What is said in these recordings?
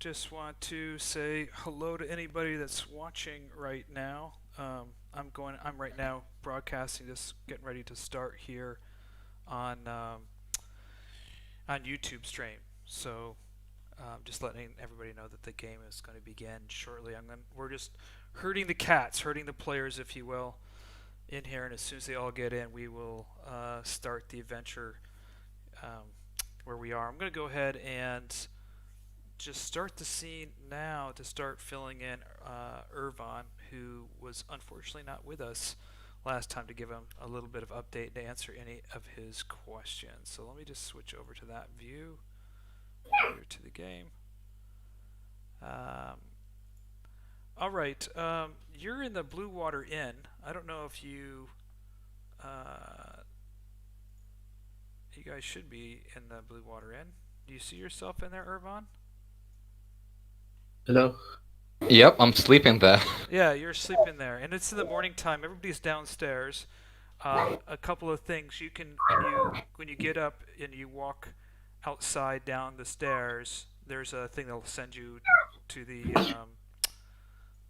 just want to say hello to anybody that's watching right now. I'm right now broadcasting this, getting ready to start here on YouTube stream. So just letting everybody know that the game is going to begin shortly. We're just herding the cats, herding the players, if you will, in here, and as soon as they all get in, we will start the adventure where we are. I'm going to go ahead and just start the scene now to start filling in Ervan, who was unfortunately not with us last time, to give him a little bit of update and to answer any of his questions. So let me just switch over to that view, here to the game. All right, you're in the Blue Water Inn. I don't know if you guys should be in the Blue Water Inn. Do you see yourself in there, Ervan? Hello? Yep, I'm sleeping there. Yeah, you're sleeping there, and it's in the morning time. Everybody's downstairs. A couple of things you can when you get up and you walk outside down the stairs. There's a thing that'll send you to the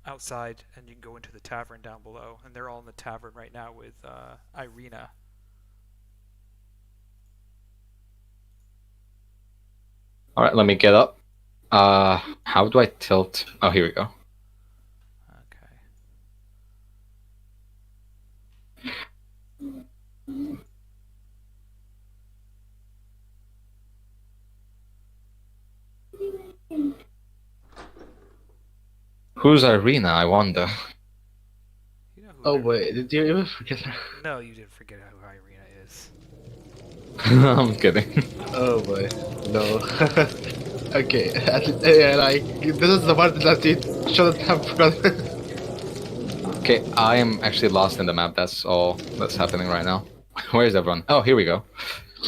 outside, and you can go into the tavern down below. And they're all in the tavern right now with Ireena. All right, let me get up. How do I tilt? Oh, here we go. Okay. Who's Ireena, I wonder? You know who Oh wait, did you even forget her? No, you didn't forget who Ireena is. I'm kidding. Oh boy, no. Okay, yeah, like, this is the part that you shouldn't have forgotten. Okay, I am actually lost in the map. That's all that's happening right now. Where is everyone? Oh, here we go.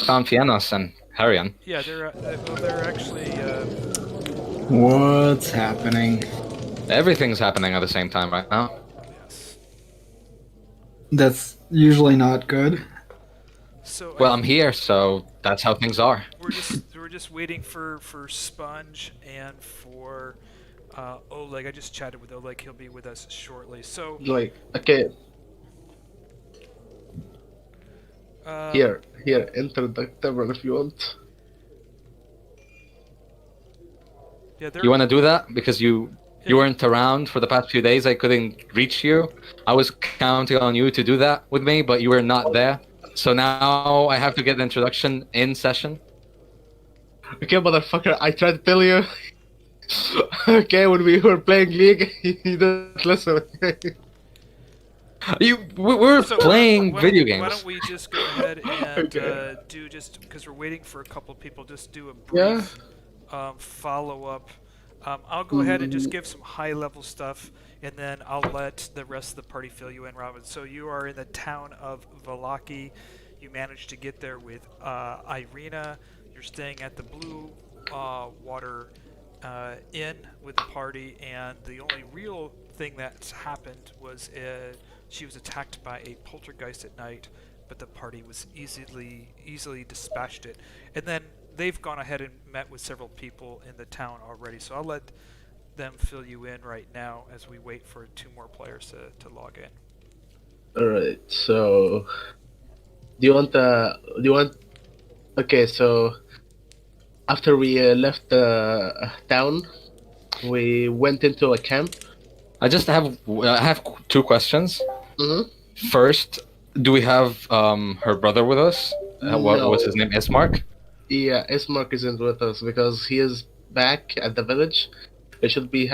Found Fiannos and Herjann. Yeah, they're actually. What's happening? Everything's happening at the same time right now. Yes. That's usually not good. So Well, I'm here, so that's how things are. we're just waiting for Sponge and for Oleg. I just chatted with Oleg. He'll be with us shortly. So Like, okay, here, enter the tavern if you want. yeah, You want to do that? Because you weren't around for the past few days. I couldn't reach you. I was counting on you to do that with me, but you were not there. So now I have to get the introduction in session. Okay, motherfucker, I tried to tell you. Okay, when we were playing League, you didn't listen. We're So playing video Why games. don't we just go ahead and Okay. do, just because we're waiting for a couple of people, just do a Yeah. brief follow-up. I'll go ahead and just give some high-level stuff, and then I'll let the rest of the party fill you in, Robin. So you are in the town of Vallaki. You managed to get there with Ireena. You're staying at the Blue Water Inn with the party, and the only real thing that's happened was she was attacked by a poltergeist at night, but the party was easily dispatched it. And then they've gone ahead and met with several people in the town already, so I'll let them fill you in right now as we wait for 2 more players to log in. Alright, so... Do you want... Okay, so... After we left the town, we went into a camp. I have 2 questions. Mm-hmm. First, do we have her brother with us? What No. was his name? Ismark? Yeah, Ismark isn't with us because he is back at the village. He should be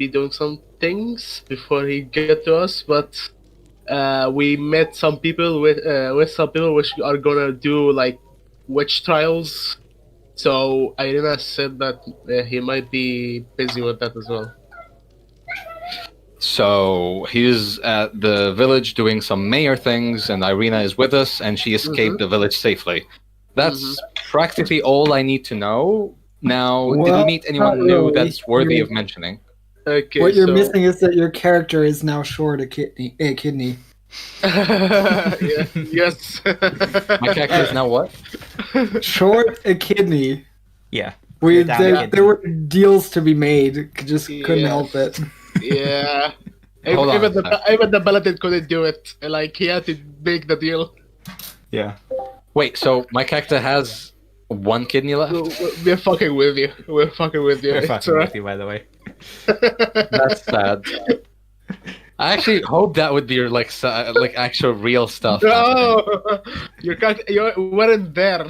doing some things before he get to us, but we met some people with some people which are gonna do like witch trials. So Ireena said that he might be busy with that as well. So he's at the village doing some mayor things, and Ireena is with us, and she escaped the village safely. That's practically all I need to know. Now, did we Well, meet anyone not new really. that's worthy of mentioning? Okay, What you're so... missing is that your character is now short a kidney. Yeah, yes. My character is now what? Short a kidney. Yeah. We down, there, kid. there were deals to be made, just couldn't help it. Yeah. Hold on even a sec. even the Paladin couldn't do it. Like he had to make the deal. Yeah. Wait, so my character has one kidney left? We're fucking with you. We're fucking with you. We're It's fucking alright. with you, by the way. That's sad. I actually hope that would be like actual real stuff. happening. No, you weren't there.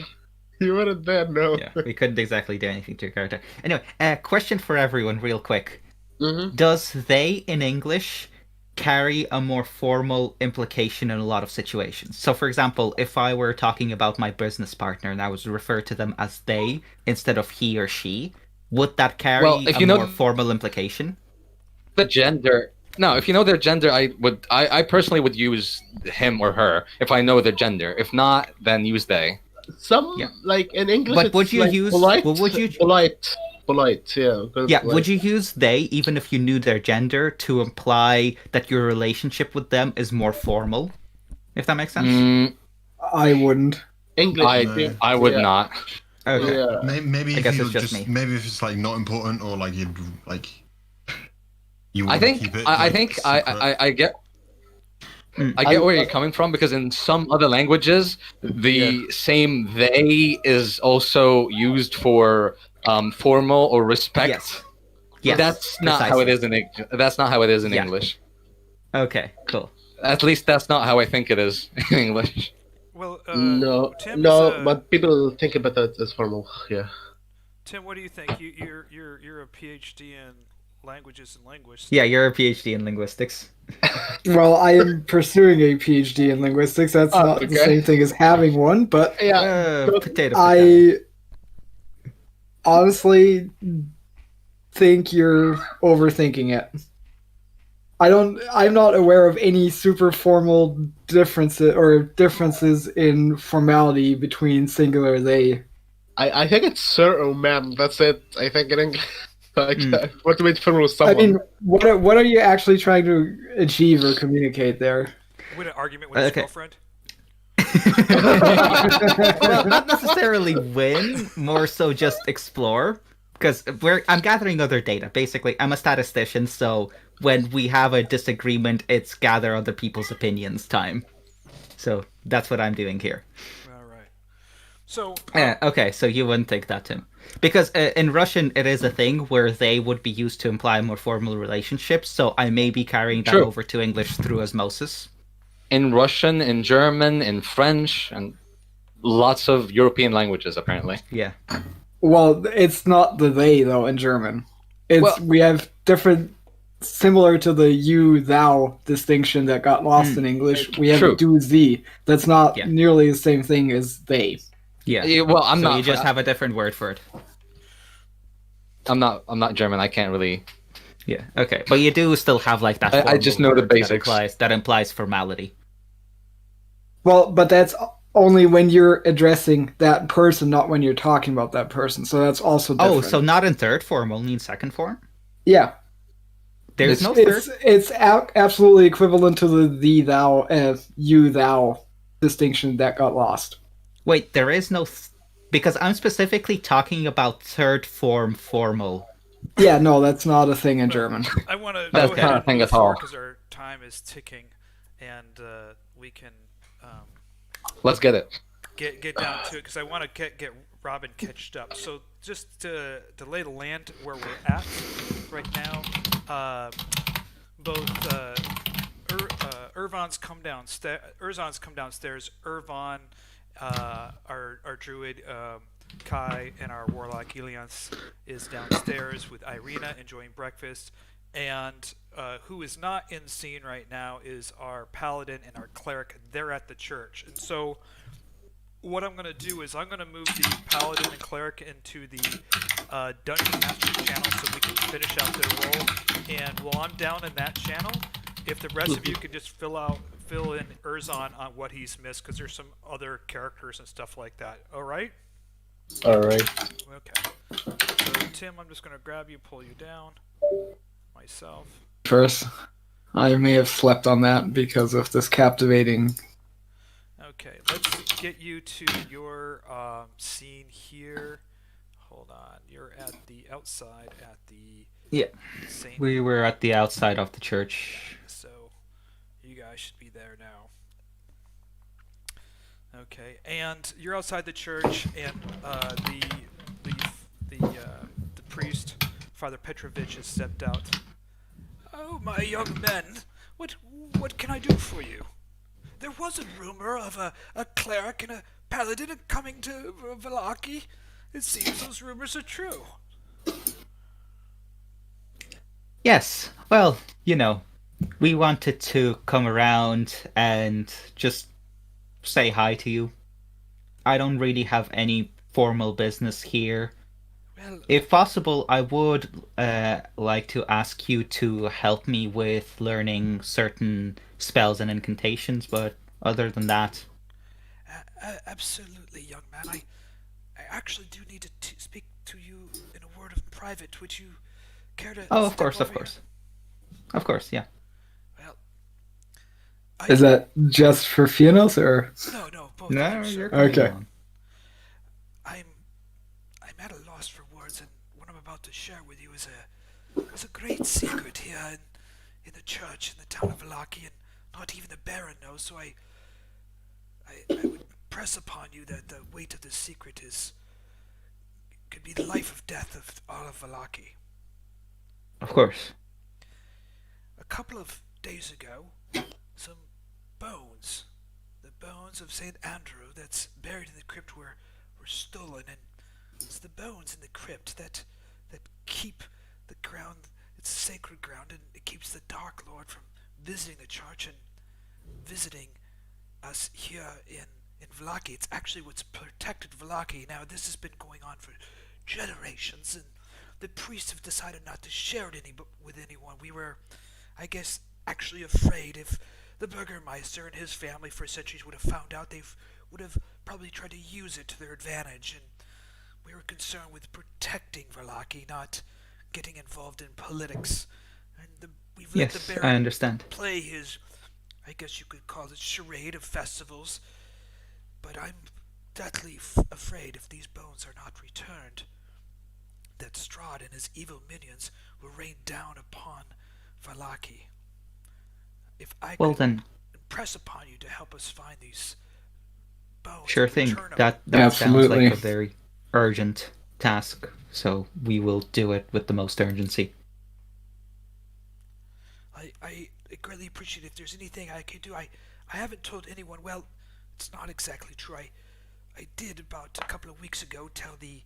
You weren't there. No. Yeah, we couldn't exactly do anything to your character. Anyway, question for everyone, real quick. Mm-hmm. Does they in English carry a more formal implication in a lot of situations? So, for example, if I were talking about my business partner and I was referred to them as they instead of he or she, would that carry Well, if a you know- more formal implication? The gender. No, if you know their gender, I personally would use him or her if I know their gender. If not, then use they. Some Yeah. like in English. But it's would you like use- polite? well, would you- Polite? Yeah. 'cause, Yeah, like, would you use they even if you knew their gender to imply that your relationship with them is more formal? If that makes sense? Mm, I wouldn't. English? I would Yeah. not. Okay. Yeah. Maybe I if guess you it's just just me. maybe if it's like not important or like you'd like you I want think to keep it. I like, think secret. I get. I get where you're coming from because in some other languages, the same they is also used for formal or respect. Yes. Yes. That's not how it precisely. is that's not how it is in Yeah. English. Okay, cool. At least that's not how I think it is in English. Well, No, Tim no, is, but people think about it as formal. Yeah. Tim, what do you think? You're a PhD in languages and linguists. Yeah, you're a PhD in linguistics. Well, I am pursuing a PhD in linguistics. That's Oh, not the okay. same thing as having one, but Yeah. Potato. I honestly think you're overthinking it. I'm not aware of any super formal differences in formality between singular they. I think it's sir or ma'am. That's it. I think in English. Like, what to make formal with I someone. mean, what are you actually trying to achieve or communicate there? Win an argument with his Okay. girlfriend. Well, not necessarily win, more so just explore. Because I'm gathering other data. Basically, I'm a statistician, so when we have a disagreement, it's gather other people's opinions time. So that's what I'm doing here. All right. So Okay, so you wouldn't think that, Tim. Because in Russian, it is a thing where they would be used to imply more formal relationships, so I may be carrying that True. over to English through osmosis. In Russian, in German, in French, and lots of European languages apparently. Yeah. Well, it's not the they though in German. Well- We have different, similar to the you thou distinction that got lost in English. We have True. do thee. That's not Yeah. nearly the same thing as they. Yeah. Well, I'm so not. you just have a different word for it. I'm not German. I can't really. Yeah. Okay. But you do still have like that. I just formal know the word basics. That implies formality. Well, but that's only when you're addressing that person, not when you're talking about that person. So that's also different. Oh, so not in third form, only in second form? yeah, There's no third. it's absolutely equivalent to the thou, you thou distinction that got lost. Wait, there is no. Because I'm specifically talking about third form formal. Yeah, no, that's not a thing in German. I want to That's go not ahead a and thing move at all. forward because our time is ticking, and we can Let's get it. get down to it because I want to get Robin catched up. So just to lay the land where we're at right now, both Ervan's come downstairs. Erzan's come downstairs. Ervan, our druid, Kai, and our warlock Ileanys is downstairs with Ireena enjoying breakfast. And who is not in the scene right now is our paladin and our cleric. They're at the church. And so what I'm going to do is I'm going to move the paladin and cleric into the dungeon master channel so we can finish out their role. And while I'm down in that channel, if the rest of you could just fill in Erzan on what he's missed, because there's some other characters and stuff like that. All right? All right. Okay. So Tim, I'm just going to grab you, pull you down. Myself. First, I may have slept on that because of this captivating. Okay, let's get you to your scene here. hold on. You're at the outside at the Yeah. Saint. We were at the outside of the church. So you guys should be there now. Okay, and you're outside the church, and the priest, Father Petrovic, has stepped out. Oh, my young men, what can I do for you? There was a rumor of a cleric and a paladin coming to Vallaki. It seems those rumors are true. Yes. Well, we wanted to come around and just say hi to you. I don't really have any formal business here. Well, If possible, I would like to ask you to help me with learning certain spells and incantations, but other than that, absolutely, young man. I actually do need to speak to you in a word of private. Would you care to oh, step of course, over of course. Of course, yeah. Here? Well, Is that just for Fiannos or? no, both No, of you, sir. you're coming Okay. along. I'm at a loss for words, and what I'm about to share with you is a great secret here in the church in the town of Vallaki, and not even the Baron knows. So I would press upon you that the weight of this secret could be the life of death of all of Vallaki. Of course. A couple of days ago, some bones, the bones of Saint Andrew that's buried in the crypt were stolen, and it's the bones in the crypt that keep the ground, it's sacred ground, and it keeps the Dark Lord from visiting the church and visiting us here in Vallaki. It's actually what's protected Vallaki. Now, this has been going on for generations, and the priests have decided not to share it with anyone. We were, I guess, actually afraid if the Burgermeister and his family for centuries would have found out, they would have probably tried to use it to their advantage, and we were concerned with protecting Vallaki, not getting involved in politics. And we've let Yes, the I Baron understand. play his, I guess you could call it, charade of festivals, but I'm deathly afraid if these bones are not returned, that Strahd and his evil minions will rain down upon Vallaki. If I Well could then, impress upon you to help us find these bones, sure and thing. return 'em. That sounds Absolutely. like a very urgent task, so we will do it with the most urgency. I greatly appreciate it. If there's anything I can do. I haven't told anyone. Well, it's not exactly true. I did about a couple of weeks ago tell the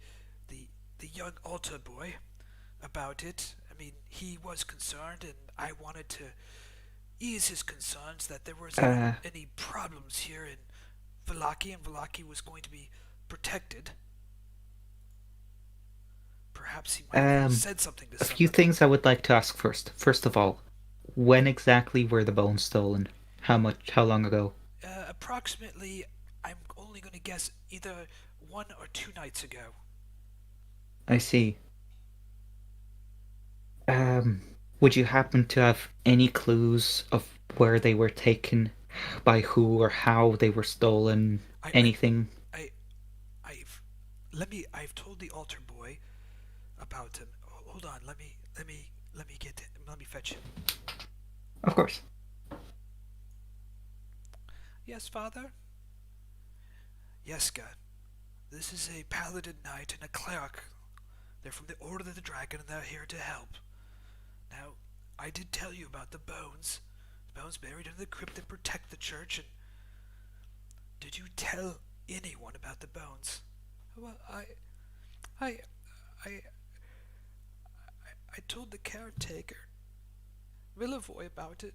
young altar boy about it. I mean, he was concerned, and I wanted to ease his concerns that there was any problems here in Vallaki, and Vallaki was going to be protected. Perhaps he might have said something to A someone. few things I would like to ask first. First of all, when exactly were the bones stolen? How long ago? Approximately, I'm only going to guess, either 1 or 2 nights ago. I see. Would you happen to have any clues of where they were taken, by who or how they were stolen? Anything? I've told the altar boy about him. Hold on, let me fetch him. Of course. Yes, Father? Yes, God. This is a paladin knight and a cleric. They're from the Order of the Dragon, and they're here to help. Now, I did tell you about the bones. The bones buried in the crypt that protect the church, and did you tell anyone about the bones? Well, I told the caretaker, Milivoj, about it.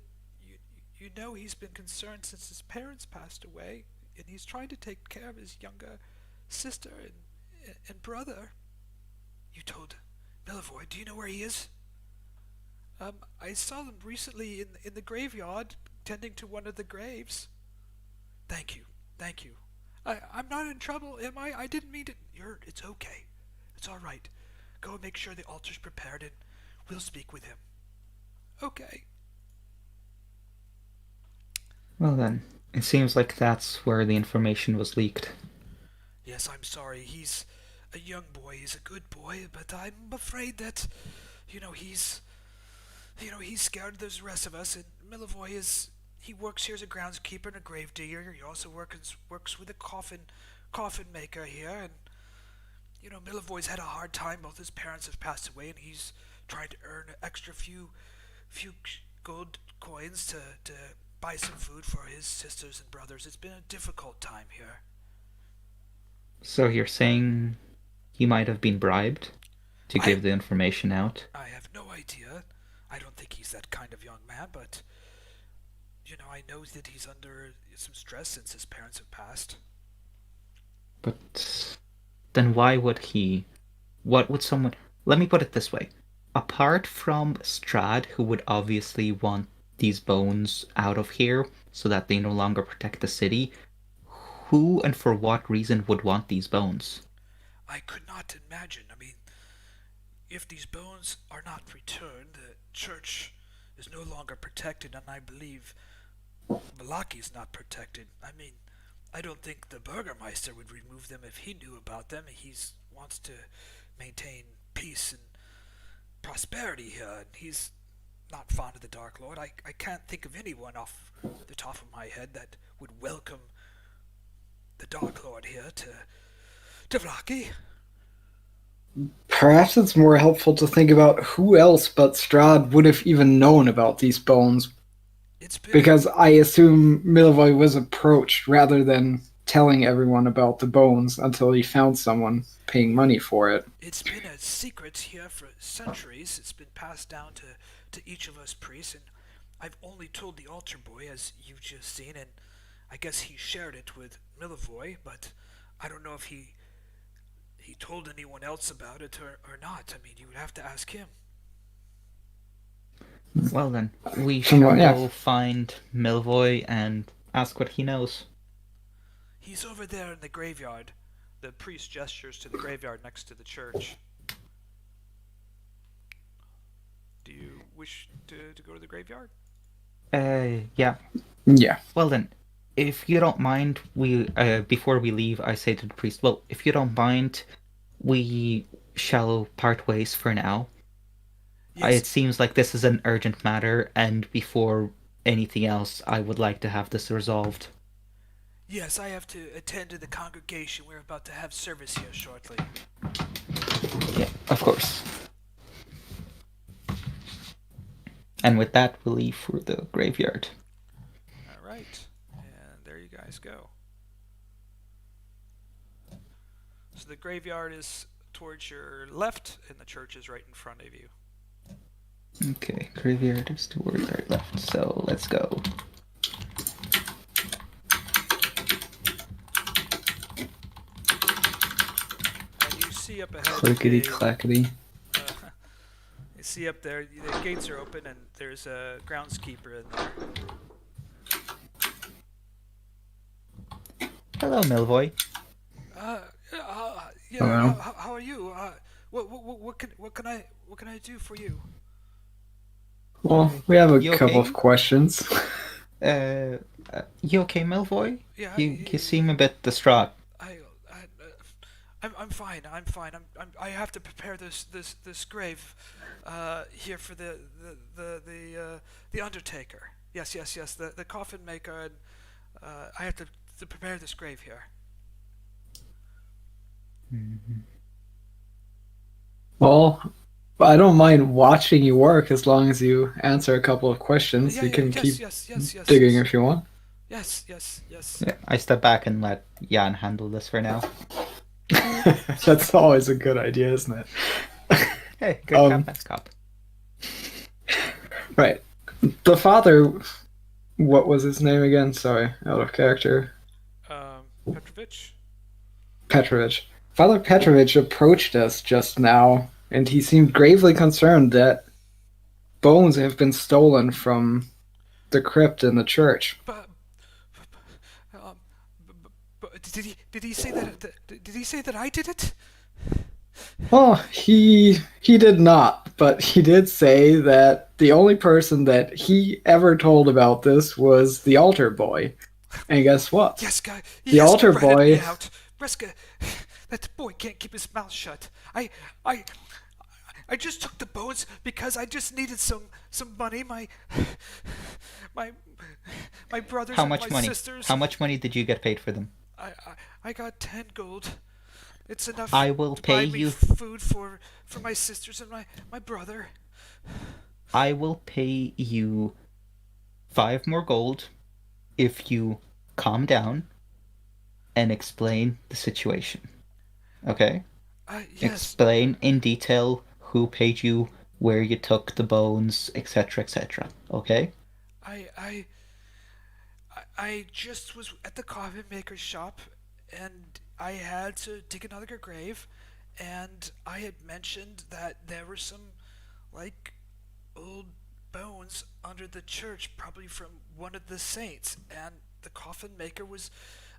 You know he's been concerned since his parents passed away, and he's trying to take care of his younger sister and brother. You told Milivoj. Do you know where he is? I saw them recently in the graveyard, tending to one of the graves. Thank you. I'm not in trouble, am I? I didn't mean to. It's okay. It's all right. Go and make sure the altar's prepared, and we'll speak with him. Okay. Well then, it seems like that's where the information was leaked. Yes, I'm sorry. He's a young boy. He's a good boy, but I'm afraid that, he's scared of the rest of us. And Milivoj he works here as a groundskeeper and a gravedigger. He also works with a coffin maker here. And Milivoj's had a hard time. Both his parents have passed away, and he's trying to earn an extra few gold coins to buy some food for his sisters and brothers. It's been a difficult time here. So you're saying he might have been bribed to give the information out? I have no idea. I don't think he's that kind of young man, but I know that he's under some stress since his parents have passed. But then why would he? What would someone? Let me put it this way. Apart from Strahd, who would obviously want these bones out of here so that they no longer protect the city, who and for what reason would want these bones? I could not imagine. I mean, if these bones are not returned, the church is no longer protected, and I believe Vallaki is not protected. I mean, I don't think the Burgermeister would remove them if he knew about them. He wants to maintain peace and prosperity here, and he's not fond of the Dark Lord. I can't think of anyone off the top of my head that would welcome the Dark Lord here to Vallaki. Perhaps it's more helpful to think about who else but Strahd would have even known about these bones. Because I assume Milivoj was approached rather than telling everyone about the bones until he found someone paying money for it. It's been a secret here for centuries. It's been passed down to each of us priests, and I've only told the altar boy, as you've just seen, and I guess he shared it with Milivoj, but I don't know if he told anyone else about it or not. I mean, you would have to ask him. Well then, we shall go find Milivoj and ask what he knows. He's over there in the graveyard. The priest gestures to the graveyard next to the church. Do you wish to go to the graveyard? Yeah. Yeah. Well then, if you don't mind, we before we leave, I say to the priest, well, if you don't mind, we shall part ways for now. Yes. It seems like this is an urgent matter, and before anything else, I would like to have this resolved. Yes, I have to attend to the congregation. We're about to have service here shortly. Yeah, of course. And with that, we'll leave for the graveyard. All right, and there you guys go. So the graveyard is towards your left, and the church is right in front of you. Okay, graveyard is towards our left, so let's go. And you see up ahead. Clickety clackety. You see up there, the gates are open, and there's a groundskeeper in there. Hello, Milivoj. Hello. How are you? What can I do for you? Well, we have a You couple okay? of questions. You okay, Milivoj? Yeah, You seem a bit distraught. I'm fine. I have to prepare this grave here for the undertaker. Yes. The coffin maker, and I have to prepare this grave here. Mm-hmm. Well, I don't mind watching you work as long as you answer a couple of questions. You can keep digging if you want. Yes. Yeah, I step back and let Jan handle this for now. That's always a good idea, isn't it? Hey, good cop, bad cop. Right. The father, what was his name again? Sorry, out of character. Petrovic. Petrovic. Father Petrovic approached us just now, and he seemed gravely concerned that bones have been stolen from the crypt in the church. But did he say that? Did he say that I did it? Oh, he did not, but he did say that the only person that he ever told about this was the altar boy. And guess what? Yes, guy. The altar ratted me boy. out. Reska, That boy can't keep his mouth shut. I just took the bones because I just needed some money. My my brothers How and much my money? sisters. How much money did you get paid for them? I got 10 gold. It's enough I will to pay buy me you- food for my sisters and my brother. I will pay you 5 more gold if you calm down and explain the situation. Okay? Yes. Explain in detail who paid you, where you took the bones, etc., etc. Okay? I just was at the coffin maker's shop, and I had to dig another grave, and I had mentioned that there were some, like, old bones under the church, probably from one of the saints, and the coffin maker was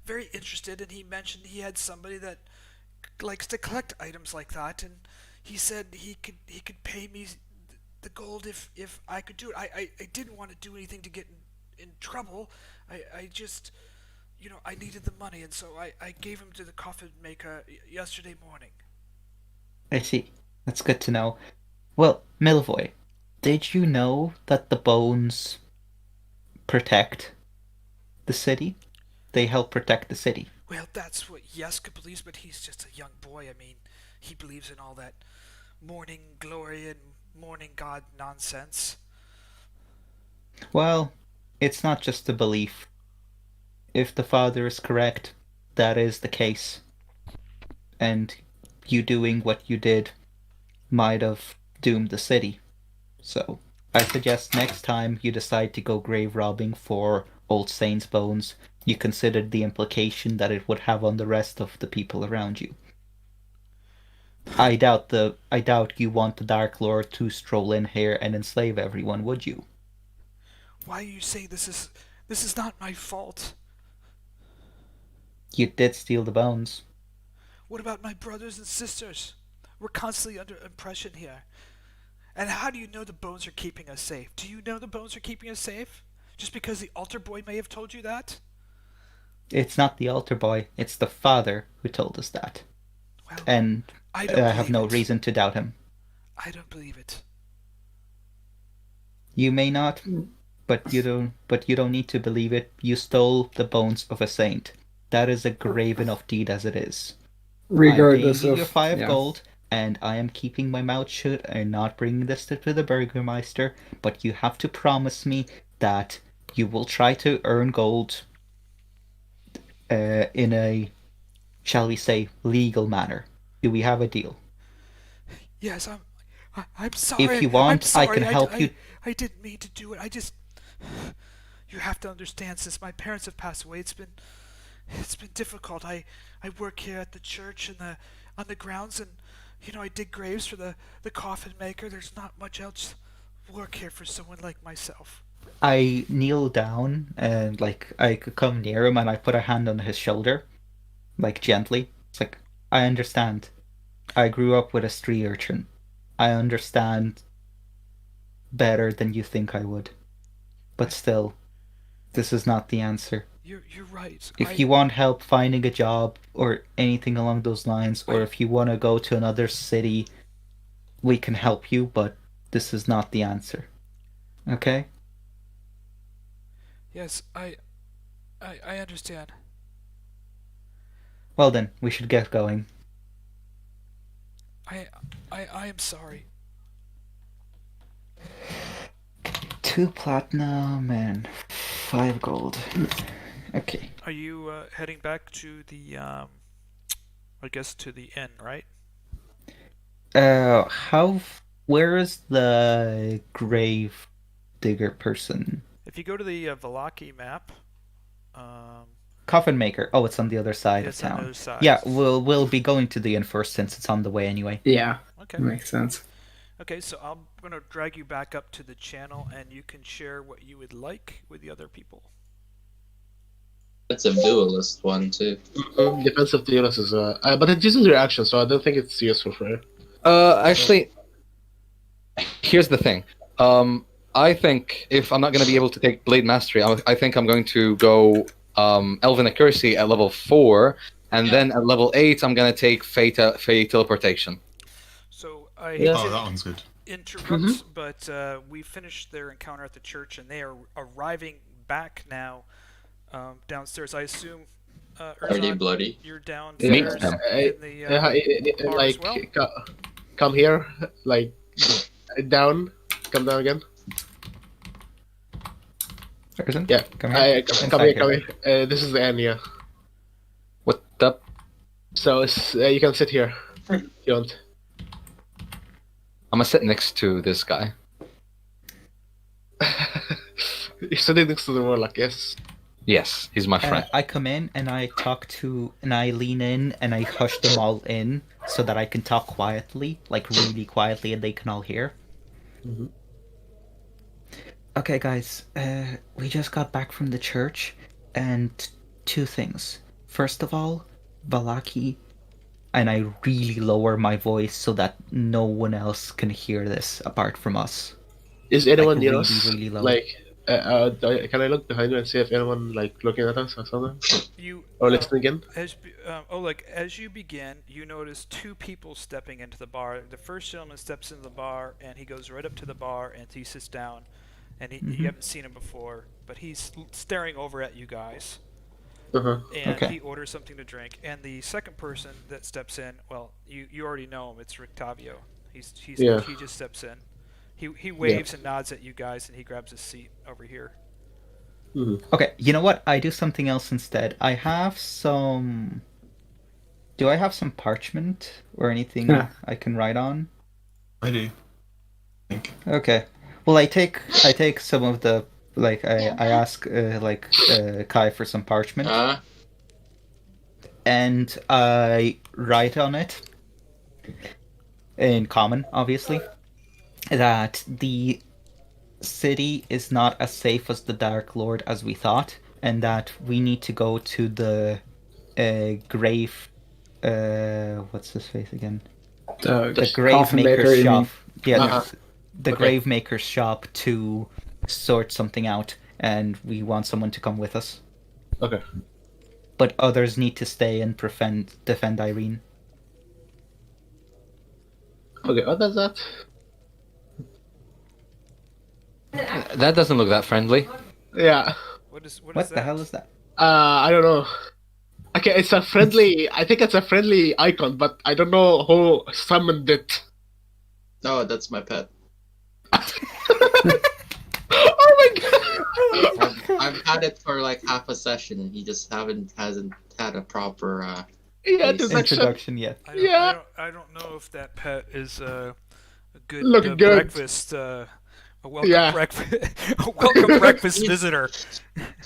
very interested, and he mentioned he had somebody that likes to collect items like that, and he said he could pay me the gold if I could do it. I didn't want to do anything to get in trouble. I just, I needed the money, and so I gave him to the coffin maker yesterday morning. I see. That's good to know. Well, Milivoj, did you know that the bones protect the city? They help protect the city. Well, that's what Yeska believes, but he's just a young boy. I mean, he believes in all that morning glory and morning god nonsense. Well, it's not just a belief. If the father is correct, that is the case. And you doing what you did might have doomed the city. So, I suggest next time you decide to go grave robbing for Old Saint's bones, you consider the implication that it would have on the rest of the people around you. I doubt you want the Dark Lord to stroll in here and enslave everyone, would you? Why are you saying this is not my fault? You did steal the bones. What about my brothers and sisters? We're constantly under impression here. And how do you know the bones are keeping us safe? Do you know the bones are keeping us safe? Just because the altar boy may have told you that? It's not the altar boy, it's the father who told us that. Well, And I I don't have believe no it. reason to doubt him. I don't believe it. You may not, but you don't need to believe it. You stole the bones of a saint. That is a grave enough deed as it is. Regardless I'm paying of you your 5 yeah. gold, and I am keeping my mouth shut and not bringing this to the Burgermeister, but you have to promise me that you will try to earn gold in a, shall we say, legal manner. Do we have a deal? Yes, I'm sorry. If you want, I'm sorry. I can help you. I didn't mean to do it. You have to understand, since my parents have passed away, it's been difficult. I work here at the church and on the grounds, and I dig graves for the coffin maker. There's not much else work here for someone like myself. I kneel down and I could come near him and I put a hand on his shoulder, gently. It's like, I understand. I grew up with a street urchin. I understand better than you think I would. But still, this is not the answer. You're right. If you want help finding a job or anything along those lines, or if you want to go to another city, we can help you, but this is not the answer. Okay? Yes, I understand. Well then, we should get going. I am sorry. 2 platinum and 5 gold. Okay. Are you heading back to the I guess to the inn, right? Where is the grave digger person? If you go to the Vallaki map, Coffin maker. Oh, it's on the other side of it's on the town. other side. Yeah, we'll be going to the inn first since it's on the way anyway. Yeah, Okay. makes sense. Okay, so I'm gonna drag you back up to the channel, and you can share what you would like with the other people. It's a duelist one too. Defensive duelist is but it uses reaction, so I don't think it's useful for it. Actually, here's the thing. I think if I'm not going to be able to take Blade Mastery, I think I'm going to go Elven Accuracy at level 4 and then at level 8, I'm gonna take Fate Teleportation. So I Yeah. Oh, that one's good. interrupt, but we finished their encounter at the church, and they are arriving back now downstairs. I assume, Are they Erzan, bloody? you're Meet downstairs them. in the bar as well? Come here, down. Come down again. Erzan? Yeah. Come here. Come here. This is the end, yeah. What up? So you can sit here. If you want. I'm gonna sit next to this guy. You're sitting next to the Warlock, yes. Yes, he's my friend. I come in and I and I lean in and I hush them all in so that I can talk quietly, like really quietly, and they can all hear. Mhm. Okay, guys, we just got back from the church, and 2 things. First of all, Vallaki, and I really lower my voice so that no one else can hear this apart from us. Is anyone near really, us? really low. Can I look behind you and see if anyone looking at us or something? You Or listening in? Oleg, as you begin, you notice 2 people stepping into the bar. The first gentleman steps into the bar, and he goes right up to the bar, and he sits down. And you haven't seen him before, but he's staring over at you guys. Uh-huh. And Okay. he orders something to drink. And the second person that steps in, well, you already know him. It's Rictavio. He just steps in. He waves and nods at you guys, and he grabs his seat over here. Mm-hmm. Okay, you know what? I do something else instead. I have some... Do I have some parchment or anything Yeah. I can write on? I do. I think. Okay. Well, I take some of the I ask Kai for some parchment, and I write on it in common, obviously, that the city is not as safe as the Dark Lord as we thought, and that we need to go to the grave. What's his face again? The grave coffin maker, maker's you shop. mean? Yeah, Uh-huh. the Okay. grave maker's shop to sort something out, and we want someone to come with us. Okay. But others need to stay and defend Irene. Okay, what does that? That doesn't look that friendly. Yeah. What is What that? the hell is that? I don't know. Okay, it's a friendly. I think it's a friendly icon, but I don't know who summoned it. No, that's my pet. Oh my god! I've had it for like half a session, and he just hasn't had a proper. Yeah, Please. Introduction yet. Yeah. I don't know if that pet is a good Looking good. breakfast. A welcome Yeah. breakfast. A welcome breakfast visitor.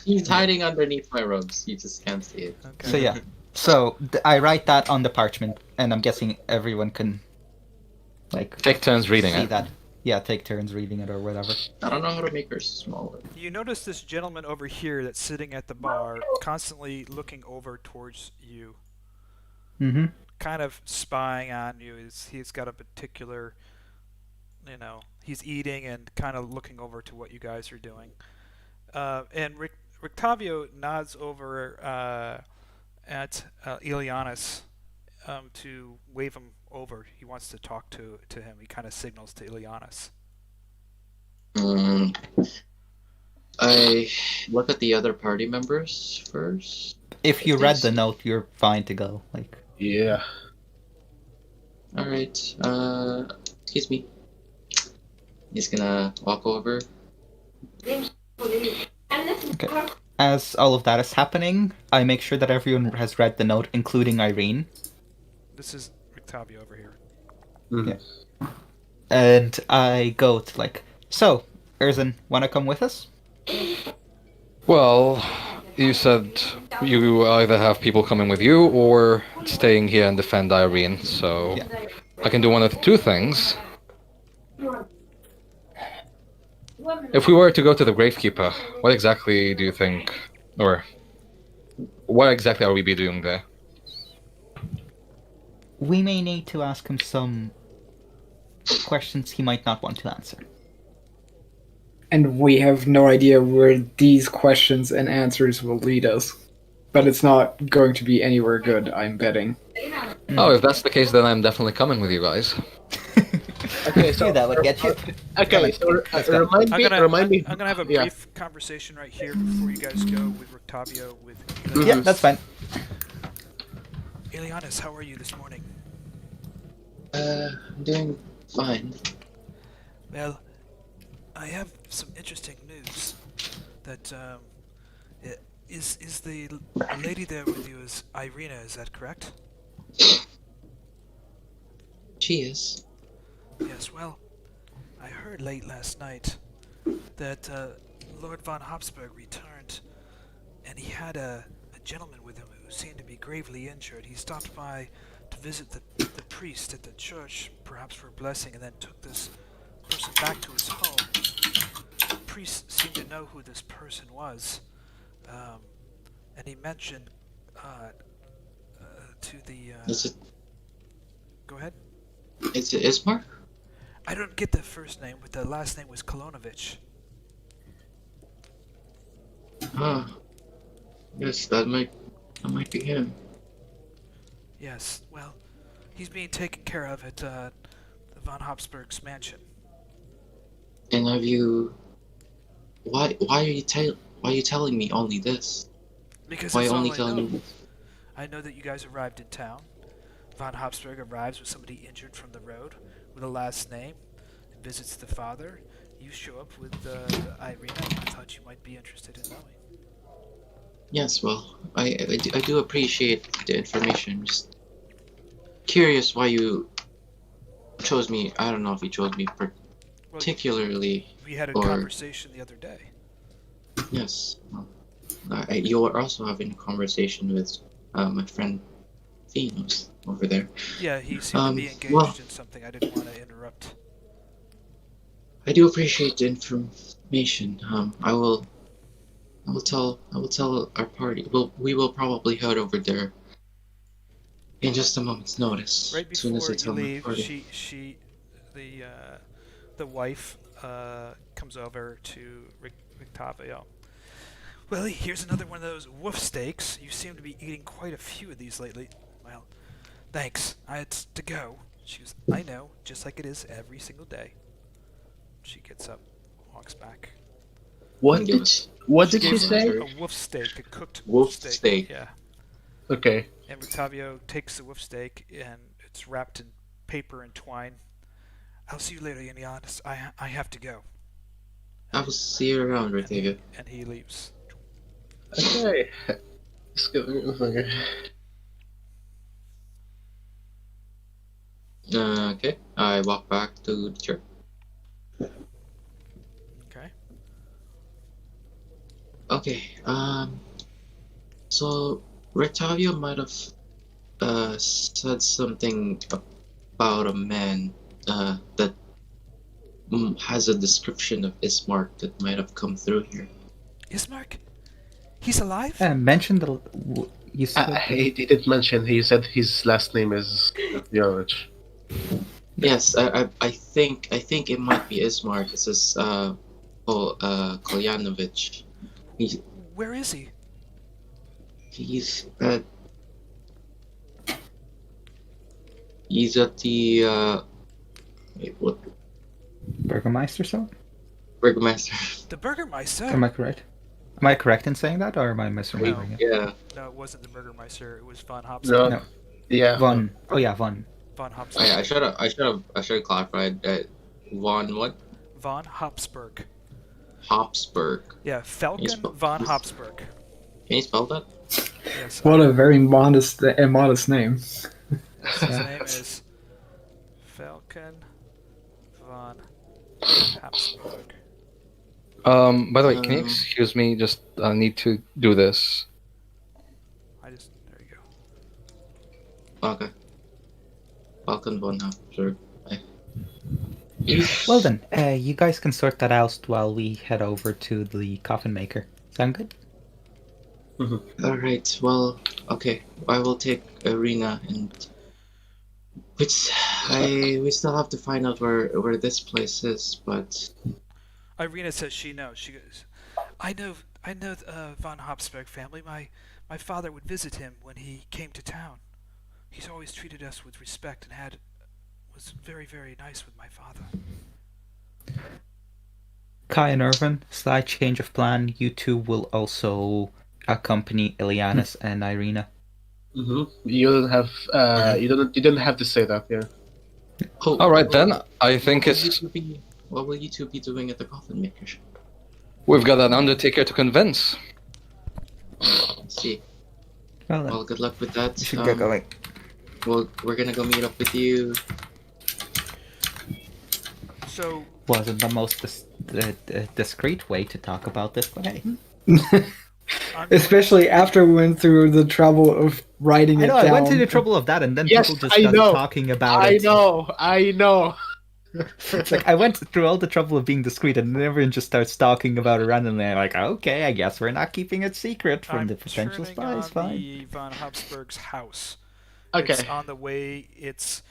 He's hiding underneath my robes. You just can't see it. Okay. So yeah. So I write that on the parchment, and I'm guessing everyone can Take turns reading see it. that. Yeah, take turns reading it or whatever. I don't know how to make her smaller. You notice this gentleman over here that's sitting at the bar, constantly looking over towards you, Mm-hmm. kind of spying on you. He's got a particular, he's eating and kind of looking over to what you guys are doing. And Rictavio nods over at Ileanys to wave him over. He wants to talk to him. He kind of signals to Ileanys. I look at the other party members first. If you read the note, you're fine to go. Yeah. All right. Excuse me. He's gonna walk over. Okay. As all of that is happening, I make sure that everyone has read the note, including Irene. This is Rictavio over here. Mhm. Yeah. And I go to so, Erzan, wanna come with us? Well, you said you either have people coming with you or staying here and defend Irene, so Yeah. I can do one of the 2 things. If we were to go to the Gravekeeper, what exactly do you think, or what exactly are we be doing there? We may need to ask him some questions he might not want to answer. And we have no idea where these questions and answers will lead us. but it's not going to be anywhere good, I'm betting. Oh, if that's the case, then I'm definitely coming with you guys. Okay, so that would get you. okay, so Let's go. remind me. I'm gonna have a yeah. brief conversation right here before you guys go with Rictavio, with Yeah, Ileanys. that's fine. Ileanys, how are you this morning? I'm doing fine. Well, I have some interesting news. That is the lady there with you is Ireena, is that correct? She is. Yes, well, I heard late last night that Lord von Habsburg returned, and he had a gentleman with him who seemed to be gravely injured. He stopped by to visit the priest at the church, perhaps for a blessing, and then took this person back to his home. The priest seemed to know who this person was, and he mentioned to the... Is it? Go ahead. Is it Ismark? I don't get the first name, but the last name was Kolonovich. Yes, that might be him. Yes, well, he's being taken care of at the von Habsburg's mansion. And have you? Why are you telling me only this? Because Why that's all only I telling know. me this? I know that you guys arrived in town. Von Habsburg arrives with somebody injured from the road with a last name and visits the father. You show up with Ireena. I thought you might be interested in knowing. Yes, well, I do appreciate the information. Just curious why you chose me. I don't know if you chose me particularly. We had a or- conversation the other day. Yes. Well, you were also having a conversation with my friend Fiannos over there. Yeah, he seemed to be engaged well- in something. I didn't want to interrupt. I do appreciate the information. I will tell our party. We will probably head over there in just a moment's notice. Right as soon before as I you tell my leave, party. the wife comes over to Rictavio. Well, here's another one of those wolf steaks. You seem to be eating quite a few of these lately. Well, thanks. I had to go. She goes, I know, just like it is every single day. She gets up, walks back. What Give did us- what did give she us say? a- A wolf steak, a cooked Wolf steak. Yeah. Okay. And Rictavio takes the wolf steak, and it's wrapped in paper and twine. I'll see you later, Ileanys. I have to go. I will see you around, Rictavio. And he leaves. Okay. Just give me a second. Okay. I walk back to the church. Okay. Okay. So Rictavio might have said something about a man that has a description of Ismark that might have come through here. Ismark? He's alive? Mention the. You said. He didn't mention. He said his last name is Yevgeni. Yes, I think it might be Ismark. This is Kolyanovich. Where is he? He's at the wait, what? Burgermeister, so? Burgomaster. The Burgermeister? Am I correct? Am I correct in saying that, or am I misremembering it? Yeah. No, it wasn't the Burgermeister. It was von Habsburg. No. No. Yeah. Von. Oh yeah, Von. Von Habsburg. I should have clarified that Von what? Von Habsburg. Habsburg. Yeah, Falcon spell- von he's- Habsburg. Can you spell that? Yes. What a very modest name. His name is Falcon von Habsburg. By the way, can you Um, excuse me? Just need to do this. There you go. Okay. Falcon von Habsburg. Well then, you guys can sort that out while we head over to the coffin maker. Sound good? Alright, well, okay. I will take Ireena and we still have to find out where this place is, but Ireena says she knows. She goes, I know von Habsburg family. My My father would visit him when he came to town. He's always treated us with respect and was very, very nice with my father. Kai and Ervan, slight change of plan. You two will also accompany Ileanys and Ireena. You don't have. You don't have to say that. Yeah. Oh, All right then. I think What will you two be doing at the coffin maker shop? we've got an undertaker to convince. Let's see. Well, then, Well, good luck with that. we should get going. Well, we're gonna go meet up with you. So, Wasn't the most discreet way to talk about this, but hey. Especially after we went through the trouble of writing I it know, down. I went through the trouble of that, and then Yes, people just I started know. talking about I it. know. It's like I went through all the trouble of being discreet, and then everyone just starts talking about it randomly. I'm like, okay, I guess we're not keeping it secret from I'm the potential turning spies. on Fine. the von Habsburg's house. Okay. It's on the way. It's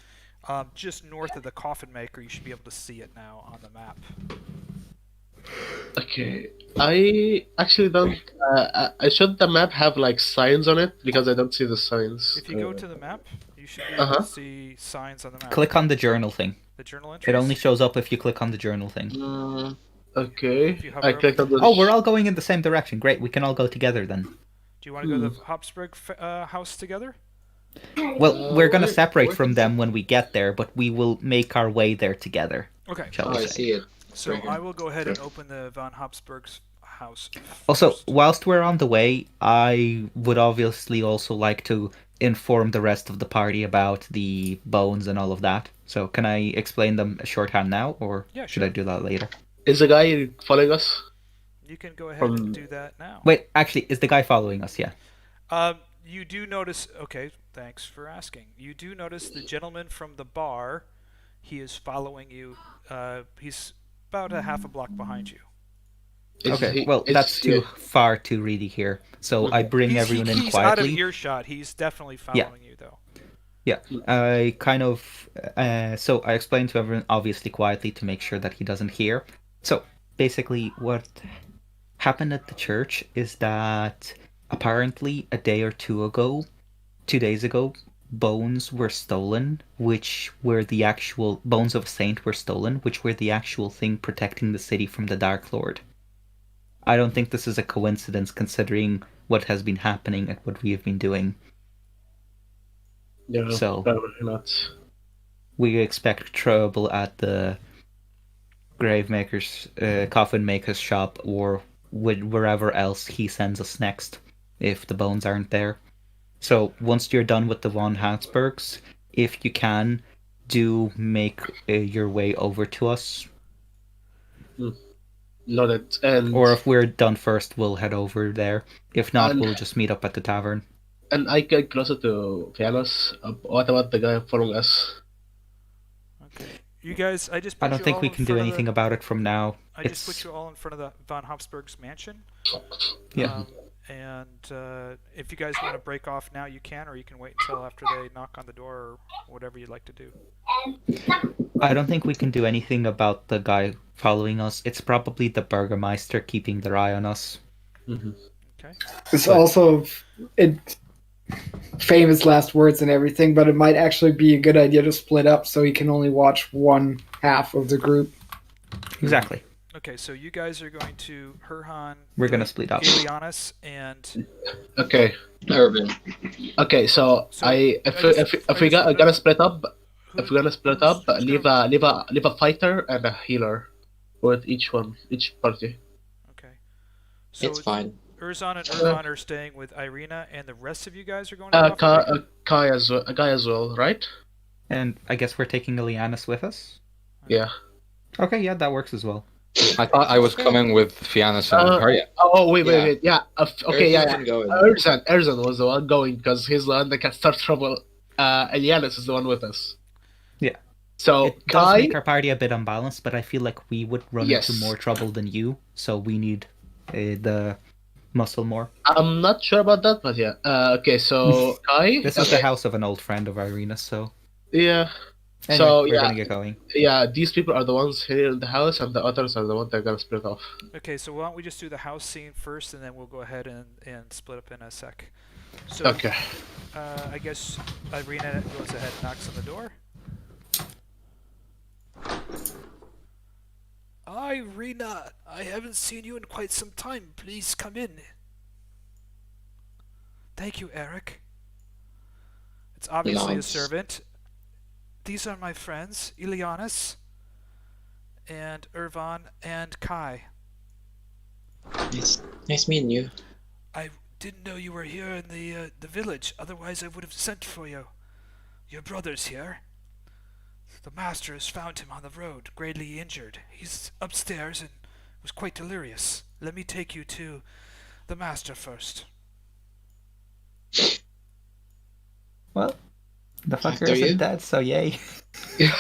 just north of the coffin maker. You should be able to see it now on the map. Okay. I actually don't. Should the map have like signs on it? Because I don't see the signs. If you go to the map, you should be able to see signs on the map. Click on the journal thing. The journal entries. It only shows up if you click on the journal thing. Okay. If you hover I over clicked on the. Oh, we're all going in the same direction. Great, we can all go together then. Do you want to go to the Habsburg house together? Well, we're gonna where- separate where from is them when we get there, but we will make our way there together. Okay. Shall Oh, we I say? see it. So Right here. I will go ahead and open the von Habsburg's house. Also, first. whilst we're on the way, I would obviously also like to inform the rest of the party about the bones and all of that. So, can I explain them shorthand now, or Yeah, should sure. I do that later? Is the guy following us? You can go ahead and From- do that now. Wait, actually, is the guy following us? Yeah. You do notice. Okay, thanks for asking. You do notice the gentleman from the bar. He is following you. He's about a half a block behind you. Okay. Well, that's too far to really hear. So I bring everyone in he's out of quietly. earshot. He's definitely following you, though. Yeah, I kind of. So I explained to everyone, obviously quietly, to make sure that he doesn't hear. So basically, what happened at the church is that apparently a day or 2 days ago, bones were stolen, which were the actual bones of a saint were stolen, which were the actual thing protecting the city from the Dark Lord. I don't think this is a coincidence, considering what has been happening and what we have been doing. Yeah. So- Probably not. We expect trouble at the gravemaker's, coffin maker's shop, or wherever else he sends us next, if the bones aren't there. So once you're done with the von Habsburgs, if you can, do make your way over to us. Noted. And Or if we're done first, we'll head over there. If not, And- we'll just meet up at the tavern. and I get closer to Fiannos. What about the guy following us? Okay. You guys, I just. Put I don't you think all we in can do front of anything the, about it from now. I just put you all in front of the von Habsburg's mansion. Yeah. And if you guys want to break off now, you can, or you can wait until after they knock on the door, or whatever you'd like to do. I don't think we can do anything about the guy following us. It's probably the Burgermeister keeping their eye on us. Okay. It's also famous last words and everything, but it might actually be a good idea to split up so he can only watch one half of the group. Exactly. Okay, so you guys are going to Herjann. We're gonna split up. Ileanys and Okay. Ervan. Okay. So, So, if we gotta split up, if we're gonna split up, who's leave a fighter and a healer with each party. Okay. So It's fine. Erzan and Ervan are staying with Ireena, and the rest of you guys are going to the coffin maker? Guy as well, right? And I guess we're taking Ileanys with us? Yeah. Okay, yeah, that works as well. I thought I was coming with Fiannos and Herjann. Oh wait, Yeah. wait. Yeah. Okay. Ervan Yeah. can go in. Erzan was the one going because he's the one that can start trouble. Ileanys is the one with us. Yeah. So It does Kai, make our party a bit unbalanced, but I feel like we would run Yes. into more trouble than you, so we need the muscle more. I'm not sure about that, but yeah. Okay, so Kai. This is okay. the house of an old friend of Ireena, so... Yeah. Anyway, So we're yeah, gonna get going. yeah, these people are the ones here in the house, and the others are the ones that are gonna split off. Okay, so why don't we just do the house scene first, and then we'll go ahead and split up in a sec. So, Okay. I guess Ireena goes ahead and knocks on the door. Ireena, I haven't seen you in quite some time. Please come in. Thank you, Eric. It's obviously a Nods. servant. These are my friends, Ileanys and Ervan and Kai. Nice meeting you. I didn't know you were here in the village. Otherwise, I would have sent for you. Your brother's here. The master has found him on the road, greatly injured. He's upstairs and was quite delirious. Let me take you to the master first. Well, the fucker After you? isn't dead, so yay. Yeah,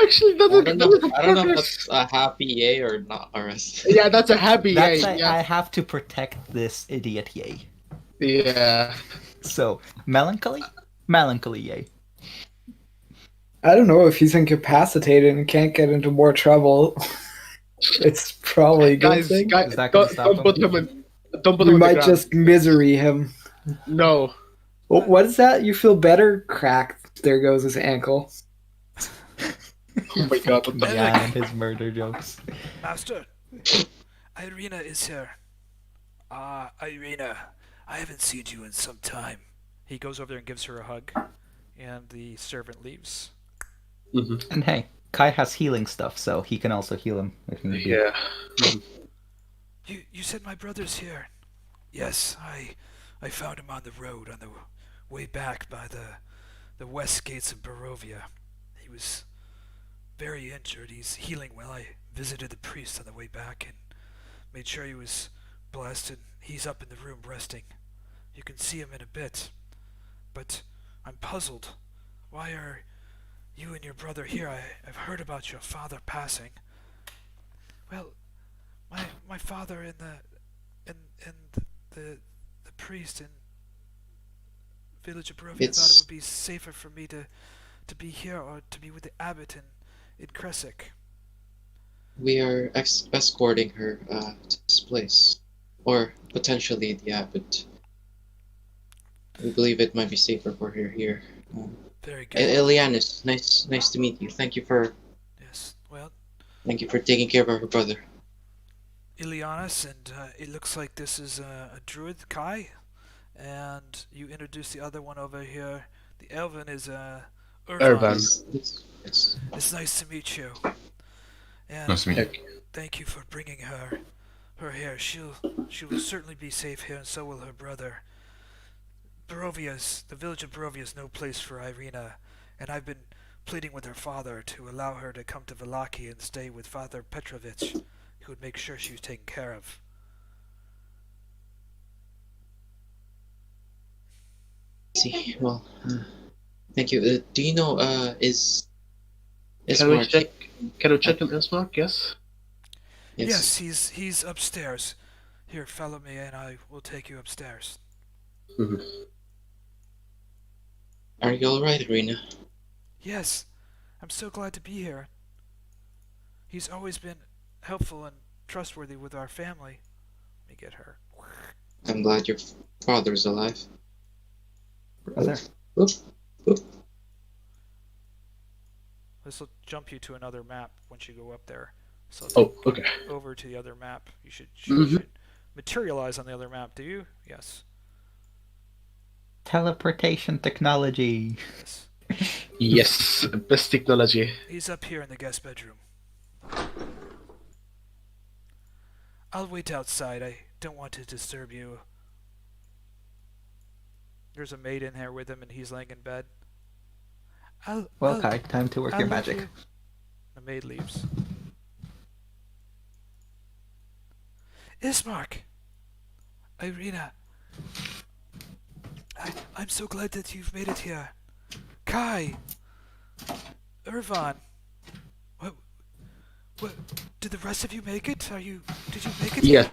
actually, I don't know. that's I don't know if that's a happy yay or not. Or yeah, that's a happy That's yay. I have to protect this idiot, yay. Yeah. So, melancholy? Melancholy, yay. I don't know if he's incapacitated and can't get into more trouble. It's probably a good Guys, thing. Is that gonna stop don't put him? him in. Don't put We him on the might ground. just misery him. No. Oh, what is that? You feel better? Crack. There goes his ankle. Oh my god. What the Yeah, and his murder jokes. Master, Ireena is here. Ireena, I haven't seen you in some time. He goes over there and gives her a hug, and the servant leaves. Mhm. And hey, Kai has healing stuff, so he can also heal him if need be. Yeah. You said my brother's here. Yes, I found him on the road on the way back by the west gates of Barovia. He was very injured. He's healing well. I visited the priest on the way back and made sure he was blessed, and he's up in the room resting. You can see him in a bit. But I'm puzzled. Why are you and your brother here? I've heard about your father passing. Well, my father and the priest in village of Barovia thought it would be safer for me to be here or to be with the abbot in Khyraezul. we are escorting her to this place, or potentially the abbot. We believe it might be safer for her here. Very good. Ileanys, nice to meet you. Thank you for Yes. Well, taking care of her brother. Ileanys, and it looks like this is a Druid, Kai, and you introduced the other one over here. The Elven is Ervan. Yes. It's nice to meet you. And Nice to meet you. thank you for bringing her here. She will certainly be safe here, and so will her brother. The village of Barovia is no place for Ireena, and I've been pleading with her father to allow her to come to Vallaki and stay with Father Petrovic, who would make sure she was taken care of. See, well, thank you. Do you know, is Can we Ismark? check? Can we check on Ismark? Yes. Yes, he's upstairs. Here, follow me, and I will take you upstairs. Mhm. Are you alright, Ireena? Yes, I'm so glad to be here. He's always been helpful and trustworthy with our family. Let me get her. I'm glad your father's alive. Brother. Oop. This will jump you to another map once you go up there. So Oh, okay. over to the other map. You should Mhm. materialize on the other map. Do you? Yes. Teleportation technology. Yes. Yes, best technology. He's up here in the guest bedroom. I'll wait outside. I don't want to disturb you. There's a maid in here with him, and he's laying in bed. Well, Kai, time to work I'll your leave magic. you. The maid leaves. Ismark! Ireena! I'm so glad that you've made it here. Kai! Ervan! What? Did the rest of you make it? Did you make it? Yes.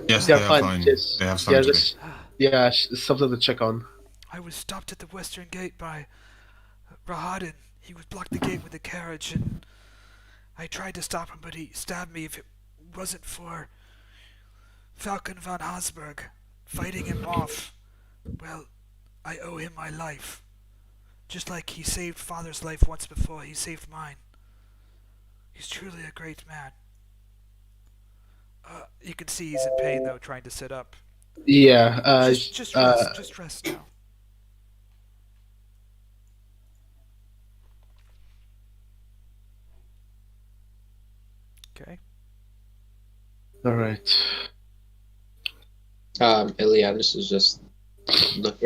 Yes, They're they are fine. fine. Just- They have Yeah, something. just something to check on. I was stopped at the western gate by Rahadin, he would block the gate with the carriage, and I tried to stop him, but he stabbed me. If it wasn't for Falcon von Habsburg fighting him off, well, I owe him my life. Just like he saved Father's life once before, he saved mine. He's truly a great man. You can see he's in pain, though, trying to sit up. Yeah. Just rest. Just rest now. Okay. All right. Ileanys is just look.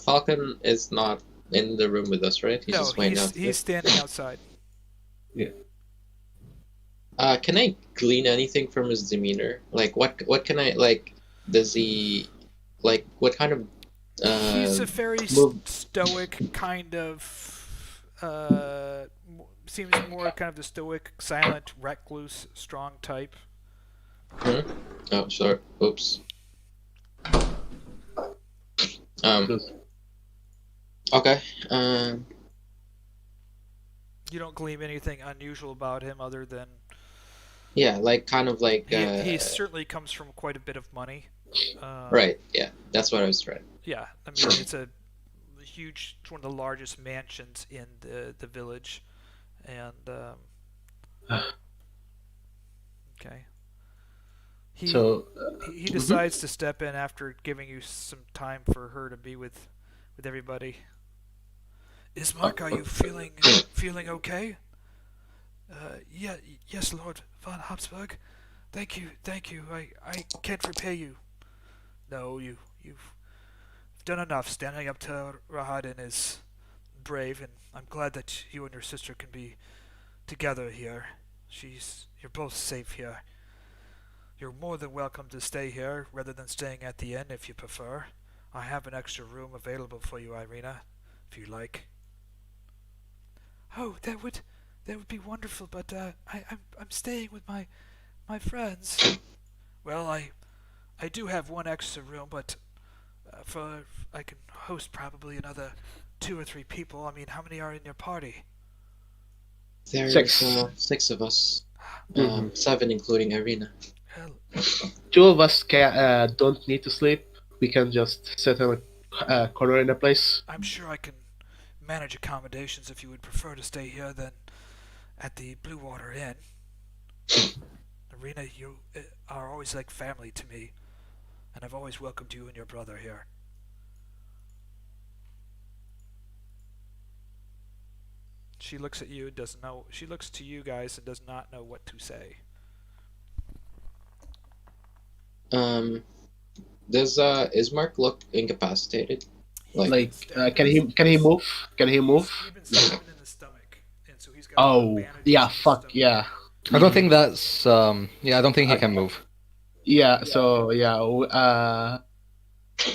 Falcon is not in the room with us, right? He's No, just waiting out. he's standing outside. Yeah. Can I glean anything from his demeanor? Like, what can I like? Does he like what kind of? He's a very move- stoic kind of. Seems more kind of the stoic, silent, recluse, strong type. Oh, sorry. Oops. Okay. You don't glean anything unusual about him other than Yeah, like kind of like. he certainly comes from quite a bit of money. Right. Yeah, that's what I was trying. Yeah, I mean it's a huge, it's one of the largest mansions in the village, and okay. He decides to step in after giving you some time for her to be with everybody. Ismark, are you feeling okay? Yes, Lord von Habsburg. Thank you. I can't repay you. No, you've done enough. Standing up to Rahadin is brave, and I'm glad that you and your sister can be together here. You're both safe here. You're more than welcome to stay here rather than staying at the inn if you prefer. I have an extra room available for you, Ireena, if you like. Oh, that would be wonderful, but I'm staying with my friends. Well, I do have one extra room, but I can host probably another 2 or 3 people. I mean, how many are in your party? There's 6 of us. 7 including Ireena. Hell, 2 of us don't need to sleep. We can just sit in a corner in a place. I'm sure I can manage accommodations if you would prefer to stay here than at the Blue Water Inn. Ireena, you are always like family to me, and I've always welcomed you and your brother here. She looks at you, doesn't know. She looks to you guys and does not know what to say. Does Ismark look incapacitated? Can he move? Can he move? He's been stabbed in the stomach, and so he's got Oh, bandages yeah, in his fuck, stomach. yeah. I don't think that's. I don't think he can move. Yeah, so, yeah,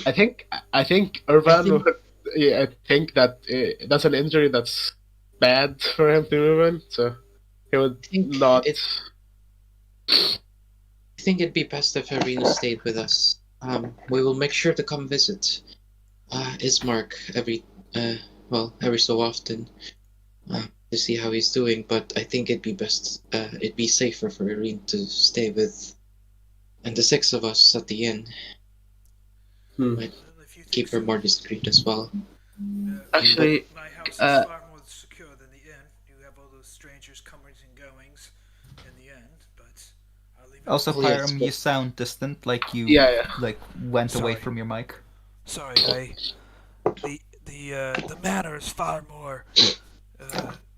I think Ervan would, I think that that's an injury that's bad for him to move in, so he would not... I think it'd be best if Ireena stayed with us. We will make sure to come visit Ismark every so often to see how he's doing, but I think it'd be safer for Ireena to stay with, and the 6 of us at the inn. Might keep her more discreet as well. Actually, My house is far more secure than the inn. You have all those strangers comings and goings in the end, but I'll leave it. Also, Oh, yes, Hiram, but- you sound distant, like you like went away Sorry. from your mic. Sorry, the manor is far more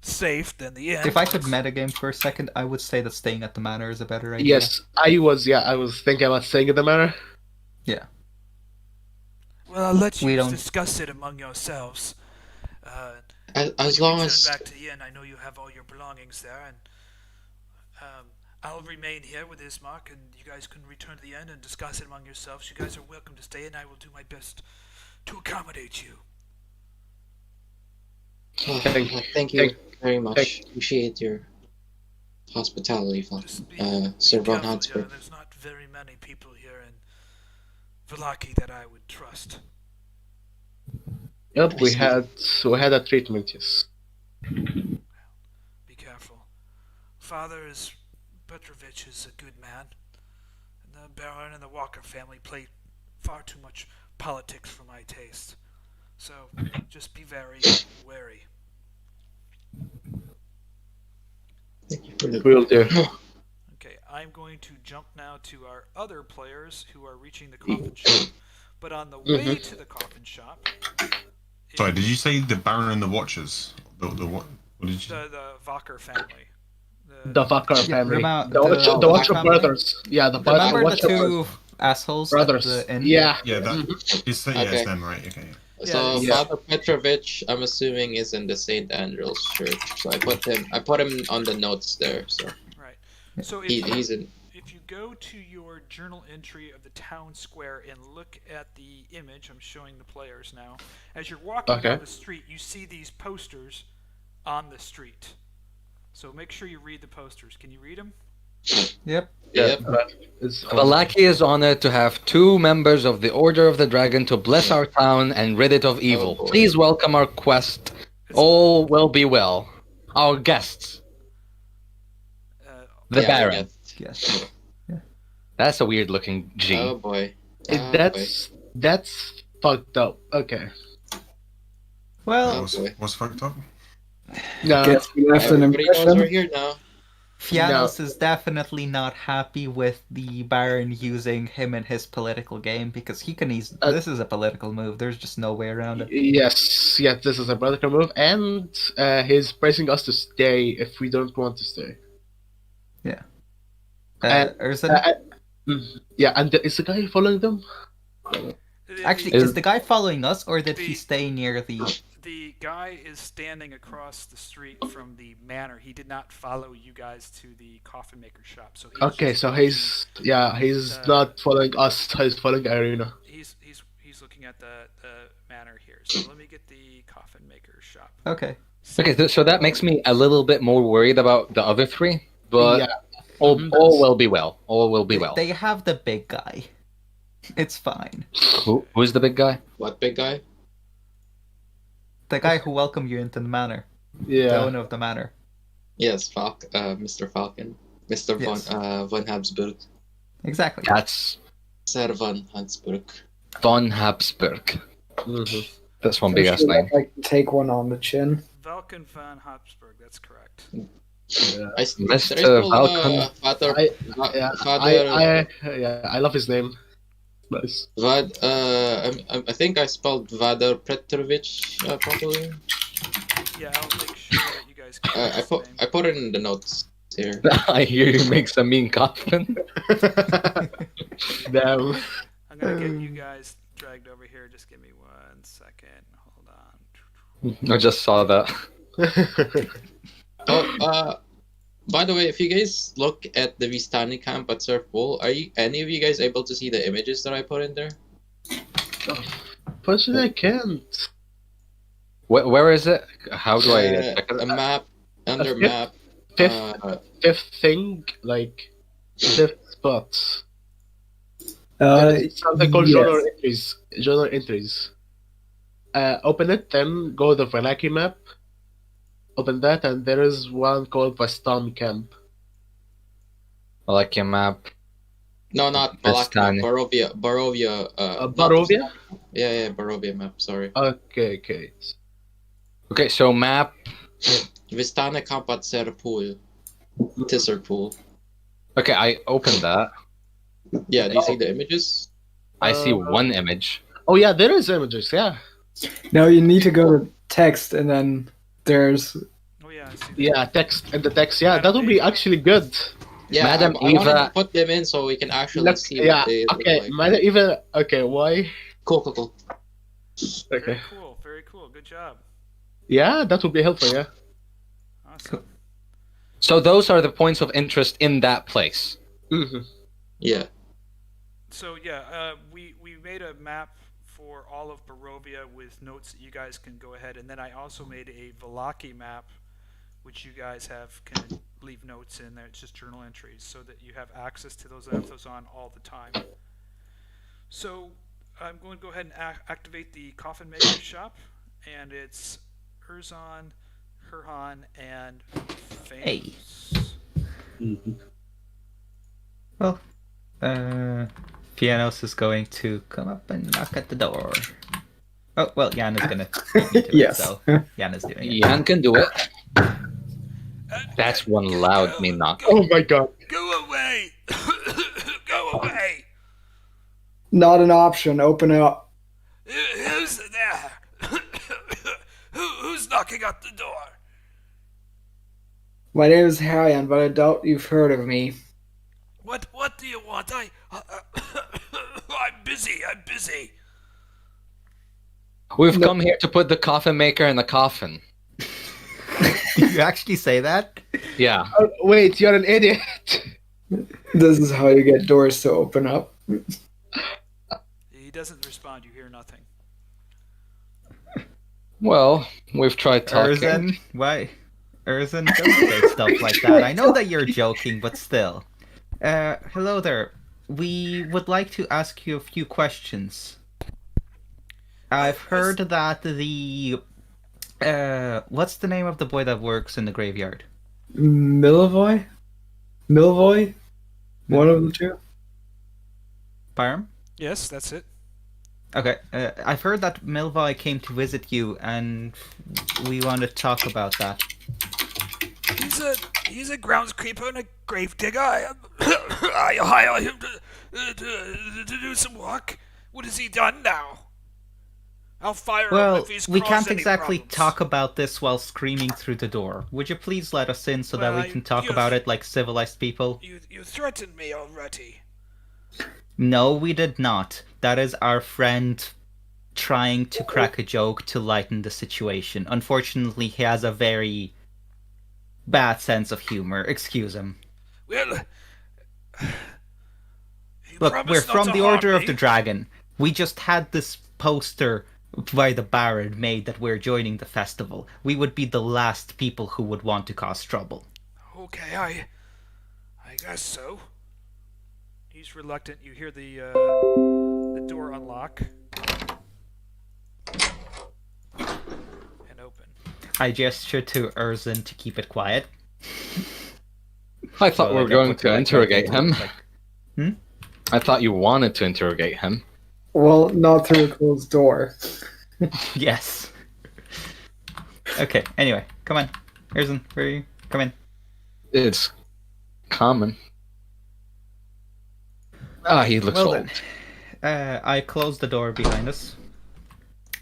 safe than the inn. If I could metagame for a second, I would say that staying at the manor is a better idea. yes, I was thinking about staying in the manor. Yeah. Well, I'll let We you don't- discuss it among yourselves. As When long you as return back to the inn, I know you have all your belongings there, and I'll remain here with Ismark, and you guys can return to the inn and discuss it among yourselves. You guys are welcome to stay, and I will do my best to accommodate you. thank you very much. Appreciate your hospitality, Just be Sir von careful Habsburg. here. There's not very many people here in Vallaki that I would trust. Yep, I we see. had a treatment. Yes. Be careful. Father is Petrovic is a good man. And the Baron and the Walker family play far too much politics for my taste. So just be very wary. Thank you for the. Will do. Okay, I'm going to jump now to our other players who are reaching the coffin shop. But on the way to the coffin shop, Sorry, did you say the Baron and the Watchers? The what? What did you? the Walker family. The Vakar Yeah, family. remember The Watcher family? brothers. Yeah, the Remember the Watcher two assholes brothers. at the inn? Yeah. Yeah, that. It's yeah, Okay. it's them, right? Okay. So Yeah. Father Petrovic, I'm assuming, is in the Saint Andrew's Church. So I put him on the notes there. So Right. So he's in. if you go to your journal entry of the town square and look at the image, I'm showing the players now. As you're walking Okay. down the street, you see these posters on the street. So make sure you read the posters. Can you read them? Yep. Yep. It's Vallaki is honored to have 2 members of the Order of the Dragon to bless our town and rid it of evil. boy. Please welcome our quest. All will be well. Our guests, the Yeah, I Baron. guess. Yes. That's a weird looking G. Oh boy. Oh, boy. that's fucked up. Okay. Well, What's fucked up? No. Guess we left an Everybody knows we're impression. here now. Fiannos is definitely not happy with the Baron using him in his political game because he can easily. This is a political move. There's just no way around it. Yes, this is a political move, and he's pressing us to stay if we don't want to stay. Erzan? Yeah, and is the guy following them? Actually, Is- is the guy following us or did he The- stay near the. The guy is standing across the street from the manor. He did not follow you guys to the coffin maker shop. So he was Okay, just so looking- he's not following us. He's following Ireena. he's looking at the manor here. So let me get the coffin maker shop. Okay. Okay, so that makes me a little bit more worried about the other 3, but Yeah. all will be well. All will be well. They have the big guy. It's fine. Who's the big guy? What big guy? The guy who welcomed you into the manor. The Yeah. owner of the manor. Yes, Mr. Falcon. Mr. Yes. Von Habsburg. Exactly. That's Sir Von Habsburg. Von Habsburg. Mhm. That's one big ass Should name. I take one on the chin? Vulcan von Habsburg. That's correct. Yeah. Mr. Falcon. Father. Yeah, Father. I love his name. Nice. I think I spelled Vador Petrovic properly. Yeah, I'll make sure that you guys get his name. I put it in the notes here. I hear you make some mean coffin. Damn. I'm gonna get you guys dragged over here. Just give me 1 second. Hold on. I just saw that. Oh, by the way, if you guys look at the Vistani camp at Surf Pool, are any of you guys able to see the images that I put in there? Unfortunately, I can't. Where is it? How do I check A it? map under fifth- map. Fifth thing, like fifth spot. It's something called yes. Journal entries. Open it, then go to the Vallaki map. Open that, and there is one called Vistani Camp. I like your map. No, not Vistani. Vallaki. Barovia. Barovia? Yeah, Barovia map. Sorry. Okay. Okay, so map. Vistani camp at Serpool. Tisserpool. Okay, I opened that. Yeah, do you see the images? I see one image. Oh yeah, there is images. Yeah. No, you need to go to text and then there's Oh yeah, I see. that. Yeah, text and the text. Yeah, that would be actually good. Yeah, Madam I wanted Eva- to put them in so we can actually Look, see yeah. what they look Okay. like. Might even. Okay. Why? Cool. Okay. Very cool. Good job. Yeah, that would be helpful. Yeah. Awesome. So those are the points of interest in that place. Mm-hmm. Yeah. So yeah, we made a map for all of Barovia with notes that you guys can go ahead, and then I also made a Vallaki map, which you guys can leave notes in there. It's just journal entries, so that you have access to those infos on all the time. So I'm going to go ahead and activate the coffin maker shop, and it's Erzan, Herjann, and Hey. Fiannos. Well, Fiannos is going to come up and knock at the door. Oh, well, Jan is gonna beat me to Yes. it, so Jan is doing it. Jan can do it. That's one loud me knock. Oh my god. Go away! Go away! Not an option. Open up. Who's there? Who's knocking at the door? My name is Herjann, but I doubt you've heard of me. What do you want? I'm busy. We've come here to put the coffin maker in the coffin. Did you actually say that? Yeah. Oh, wait, you're an idiot. This is how you get doors to open up. He doesn't respond. You hear nothing. Well, we've tried talking. Erzan, why? Erzan, don't say stuff like that. I know that you're joking, but still. Hello there. We would like to ask you a few questions. I've heard that the... what's the name of the boy that works in the graveyard? Milivoj? Milivoj? One of the two? Byram? Yes, that's it. Okay, I've heard that Milivoj came to visit you, and we want to talk about that. He's a groundskeeper and a gravedigger. I hire him to do some work. What has he done now? I'll fire him Well, if he's we caused can't any exactly problems. talk about this while screaming through the door. Would you please let us in so that Well, we can talk about it like civilized people? You threatened me already. No, we did not. That is our friend trying to crack a joke to lighten the situation. Unfortunately, he has a very bad sense of humor. Excuse him. Well, Look, we're from the Order of the Dragon. We just had this poster by the Baron made that we're joining the festival. We would be the last people who would want to cause trouble. Okay, I guess so. He's reluctant. You hear the door unlock and open. I gesture to Erzan to keep it quiet. I thought So, we were like, I going put to my interrogate hand him. like, I thought you wanted to interrogate him. Well, not through a closed door. yes. Okay, anyway, come on. Erzan, where are you? Come in. It's common. Ah, he looks Well old. then, I closed the door behind us.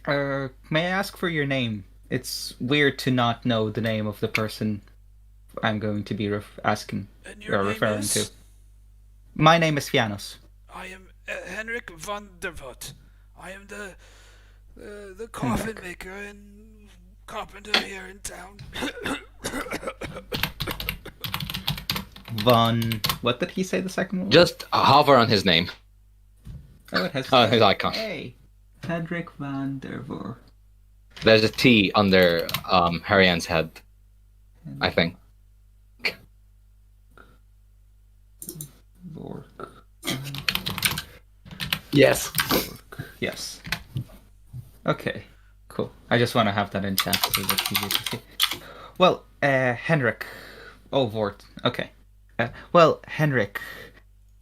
May I ask for your name? It's weird to not know the name of the person I'm going to be asking And or your name referring is? to. My name is Fiannos. I am Henrik van der Voort. I am the coffin maker and carpenter here in town. What did he say the second one? Just hover on his name. Oh, it has. His icon. Hey, Henrik van der Voort. There's a T under Herjann's head, I think. Yes. Yes. Okay. Cool. I just want to have that in chat so that's easier to see. Well, Henrik. Oh, Vort. Okay. Well, Henrik,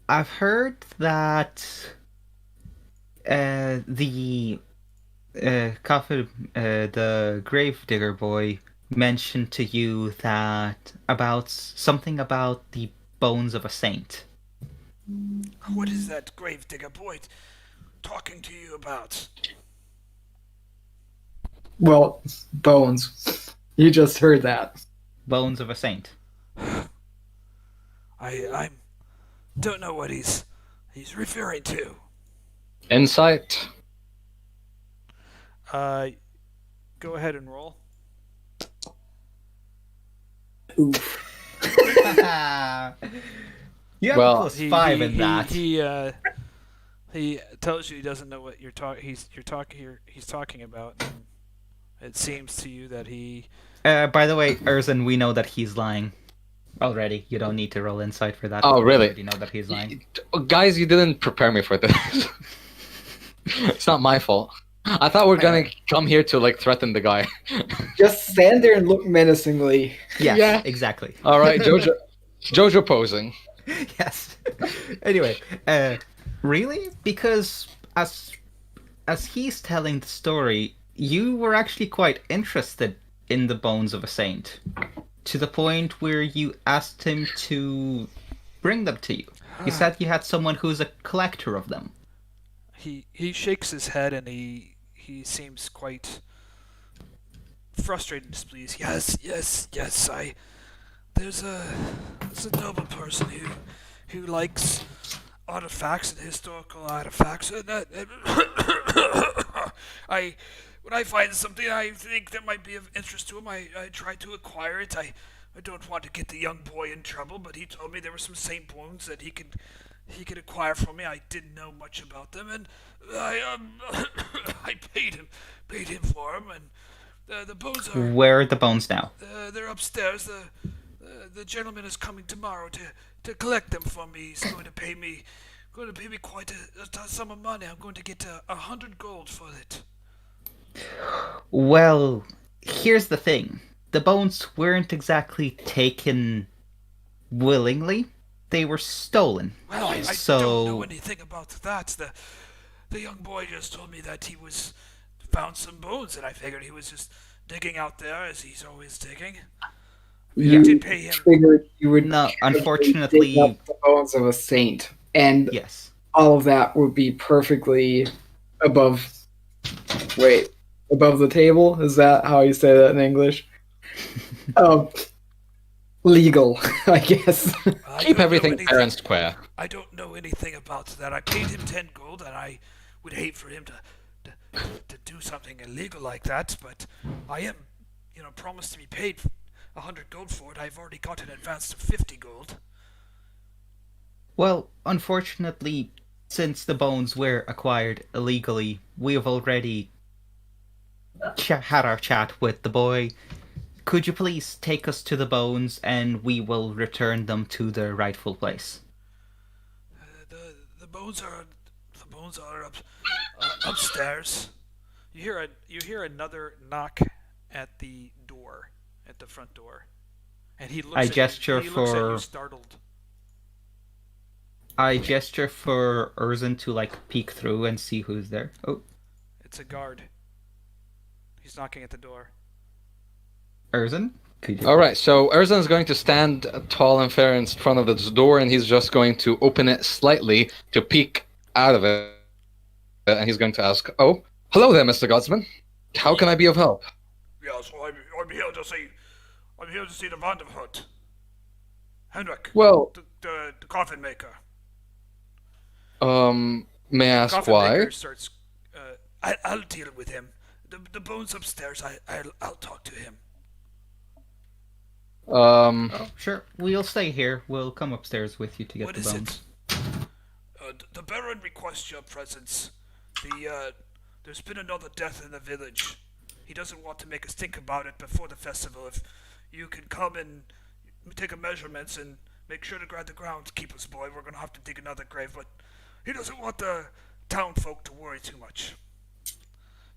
I've heard that the the gravedigger boy mentioned to you that about something about the bones of a saint. What is that gravedigger boy talking to you about? Well, bones. You just heard that. Bones of a saint. I don't know what he's referring to. Insight. Go ahead and roll. Oof. You have Well, a +5 in that. He tells you he doesn't know what he's talking about. And it seems to you that he. By the way, Erzan, we know that he's lying already. You don't need to roll insight for that. Oh, really? We already know that he's lying. Guys, you didn't prepare me for this. It's not my fault. I thought we're gonna come here to like threaten the guy. Just stand there and look menacingly. Yes, Yeah. exactly. All right, Jojo posing. Yes. Anyway, really? Because as he's telling the story, you were actually quite interested in the bones of a saint, to the point where you asked him to bring them to you. You said you had someone who's a collector of them. He shakes his head and he seems quite frustrated and displeased. Yes. There's a noble person who likes artifacts and historical artifacts, and when I find something I think that might be of interest to him, I try to acquire it. I don't want to get the young boy in trouble, but he told me there were some saint bones that he could acquire from me. I didn't know much about them, and I I paid him for them, and the bones are Where are the bones now? they're upstairs. The gentleman is coming tomorrow to collect them from me. He's going to pay me quite a sum of money. I'm going to get 100 gold for it. Well, here's the thing. The bones weren't exactly taken willingly. They were stolen. Well, I don't know anything about that. The young boy just told me that he found some bones, and I figured he was just digging out there as he's always digging. You did pay him. figured you would No, unfortunately, dig up the bones of a saint, and yes. all of that would be perfectly above. Wait, above the table? Is that how you say that in English? Legal, I guess. Keep everything fair and square. I don't know anything about that. I paid him 10 gold, and I would hate for him to do something illegal like that, but I am, promised to be paid 100 gold for it. I've already got an advance of 50 gold. Well, unfortunately, since the bones were acquired illegally, we have already had our chat with the boy. Could you please take us to the bones, and we will return them to their rightful place? The bones are upstairs. You hear another knock at the door, at the front door, and he looks. I at gesture you, he looks at for. you startled. I gesture for Erzan to peek through and see who's there. Oh, It's a guard. He's knocking at the door. Erzan? Could you... All right, so Erzan is going to stand tall and fair in front of this door, and he's just going to open it slightly to peek out of it, and he's going to ask, "Oh, hello there, Mr. Godsman. How can I be of help?" Yes, well, I'm here to see the Vanderhut. Henrik. Well, the coffin maker. May I ask Coffin why? maker starts. I'll deal with him. The bones upstairs. I'll talk to him. Oh, sure. We'll stay here. We'll come upstairs with you to get What the is bones. it? The Baron requests your presence. There's been another death in the village. He doesn't want to make us think about it before the festival. If you can come and take a measurements and make sure to grab the groundskeeper's boy, we're gonna have to dig another grave, but he doesn't want the town folk to worry too much.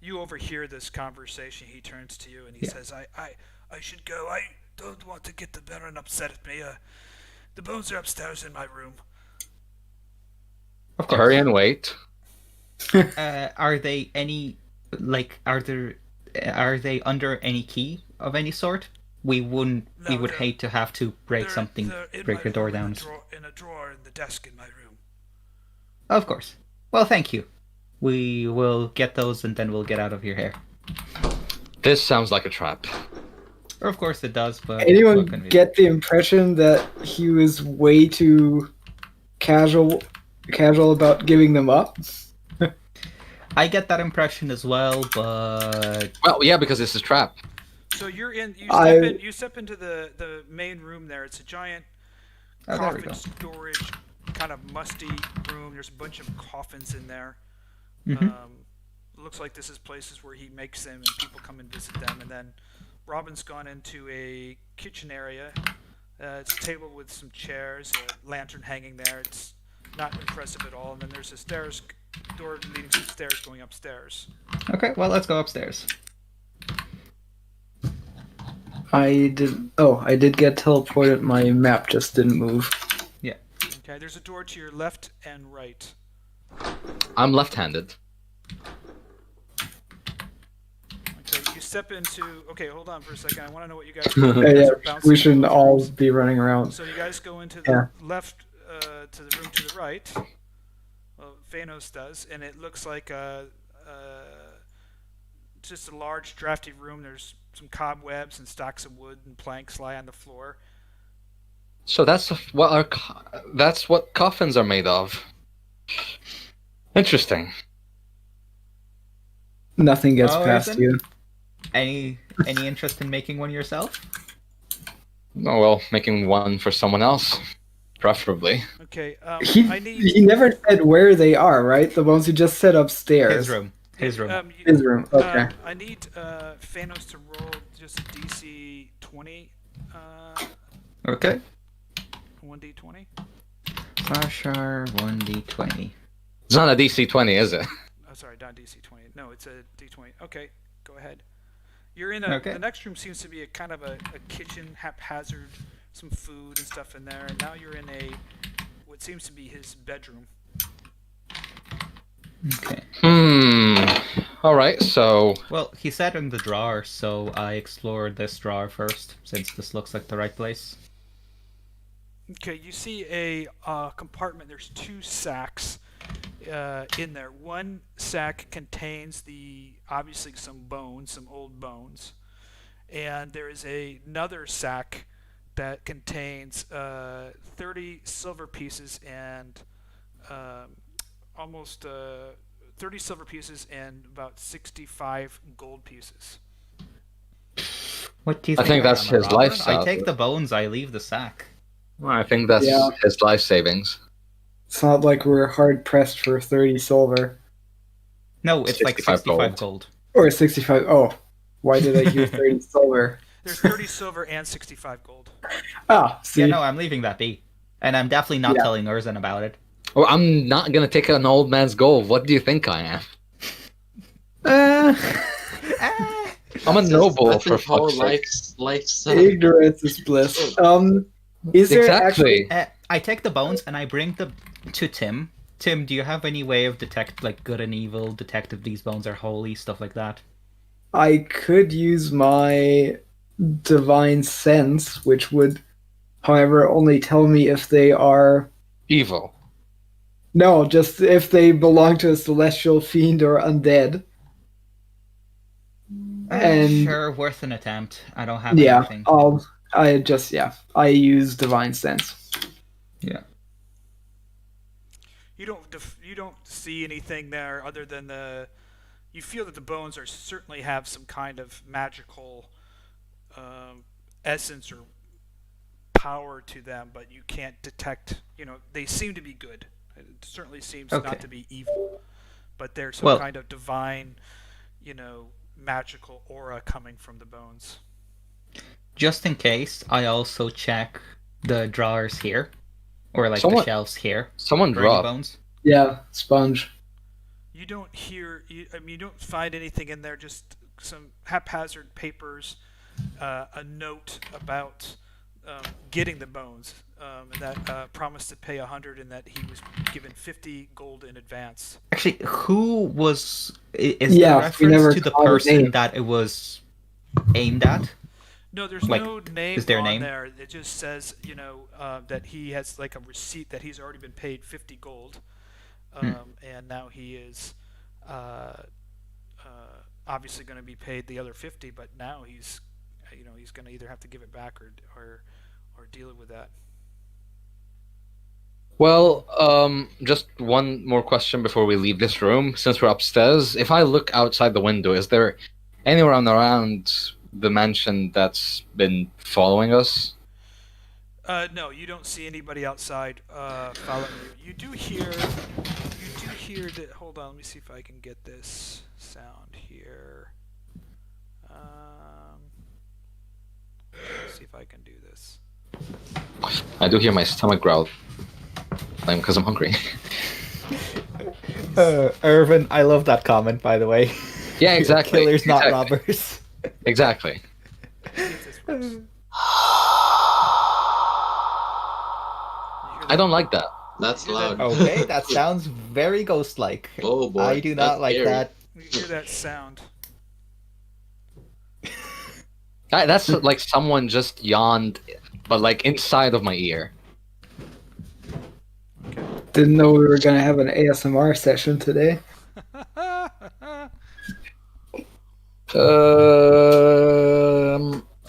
You overhear this conversation. He turns to you and he says, I should go. I don't want to get the Baron upset at me. The bones are upstairs in my room. Of course. Hurry and wait. Are they are they under any key of any sort? We would hate to have to break the door down. In a drawer in the desk in my room. Of course. Well, thank you. We will get those and then we'll get out of your hair. This sounds like a trap. Of course it does, but... Anyone get the impression that he was way too casual about giving them up? I get that impression as well, but... Well, yeah, because it's a trap. So you're in. You step into the main room there. It's a giant coffin storage, kind of musty room. There's a bunch of coffins in there. Mm-hmm. Looks like this is places where he makes them and people come and visit them. And then Robin's gone into a kitchen area. It's a table with some chairs, a lantern hanging there. It's not impressive at all. And then there's a stairs door leading to the stairs going upstairs. Okay, well, let's go upstairs. I did get teleported. My map just didn't move. Okay, there's a door to your left and right. I'm left-handed. Okay, you step into. Okay, hold on for a second. I want to know what you guys are doing. You guys Yeah, are bouncing we shouldn't off all rooms. be running around. So you guys go into Yeah. the left, to the room to the right. Well, Fiannos does, and it looks like just a large, drafty room. There's some cobwebs and stacks of wood and planks lie on the floor. So that's what coffins are made of. Interesting. Nothing gets Oh, past Erzan? you. Any interest in making one yourself? Oh well, making one for someone else, preferably. Okay, He I need. never said where they are, right? The ones you just said upstairs. His room. His room. His room. Okay. I need Fiannos to roll just a DC 20. Okay. 1d20. Bashar 1d20. It's not a DC 20, is it? Oh, sorry, not DC 20. No, it's a D20. Okay, go ahead. You're in a. Okay. The next room seems to be a kind of a kitchen, haphazard, some food and stuff in there. And now you're in what seems to be his bedroom. Okay. All right. So Well, he sat in the drawer, so I explored this drawer first, since this looks like the right place. Okay, you see a compartment. There's 2 sacks in there. One sack contains obviously some bones, some old bones, and there is another sack that contains 30 silver pieces and almost 30 silver pieces and about 65 gold pieces. What do you I think that's I'm a his robber? lifestyle. I take the bones, I leave the sack. I think that's Yeah. his life savings. It's not like we're hard pressed for 30 silver. No, it's like 65 65 gold. Or 65. Oh, why did I hear 30 silver? There's 30 silver and 65 gold. Ah, see. Yeah, no, I'm leaving that be. And I'm definitely not Yeah. telling Erzan about it. Oh, I'm not gonna take an old man's gold. What do you think I am? I'm a noble, That's for his whole fuck's sake. lifestyle. Ignorance is bliss. Is there Exactly. actually... I take the bones and I bring them to Tim. Tim, do you have any way of detect like good and evil, detect if these bones are holy, stuff like that? I could use my divine sense, which would, however, only tell me if they are... Evil. No, just if they belong to a celestial fiend or undead. And Sure, worth an attempt. I don't have yeah, anything. I use divine sense. Yeah. You don't see anything there other than you feel that the bones certainly have some kind of magical essence or power to them, but you can't detect. They seem to be good. It certainly seems Okay. not to be evil, but there's some kind of divine, magical aura coming from the bones. Just in case, I also check the drawers here, or like the shelves here. Someone for any dropped. bones. Yeah, sponge. You don't hear. You don't find anything in there. Just some haphazard papers, a note about getting the bones, and that promised to pay 100, and that he was given 50 gold in advance. Actually, who was? Is Yeah, the we never reference to the called a person name. that it was aimed at? No, there's Like, no name is there a on name? there. It just says, that he has like a receipt that he's already been paid 50 gold, and now he is obviously going to be paid the other 50. But now he's going to either have to give it back or deal with that. Well, just one more question before we leave this room. Since we're upstairs, if I look outside the window, is there anyone around the mansion that's been following us? No, you don't see anybody outside following you. You do hear that. Hold on, let me see if I can get this sound here. Let's see if I can do this. I do hear my stomach growl. Because I'm hungry. Ervan, I love that comment, by the way. Yeah, exactly. Killers, not exactly. robbers. Exactly. See if this works. You hear I that? don't like that. That's You hear that? loud. Okay, that sounds very ghost-like. Oh boy. I do not that's like scary. that. You hear that sound? That's like someone just yawned, but like inside of my ear. Didn't know we were gonna have an ASMR session today.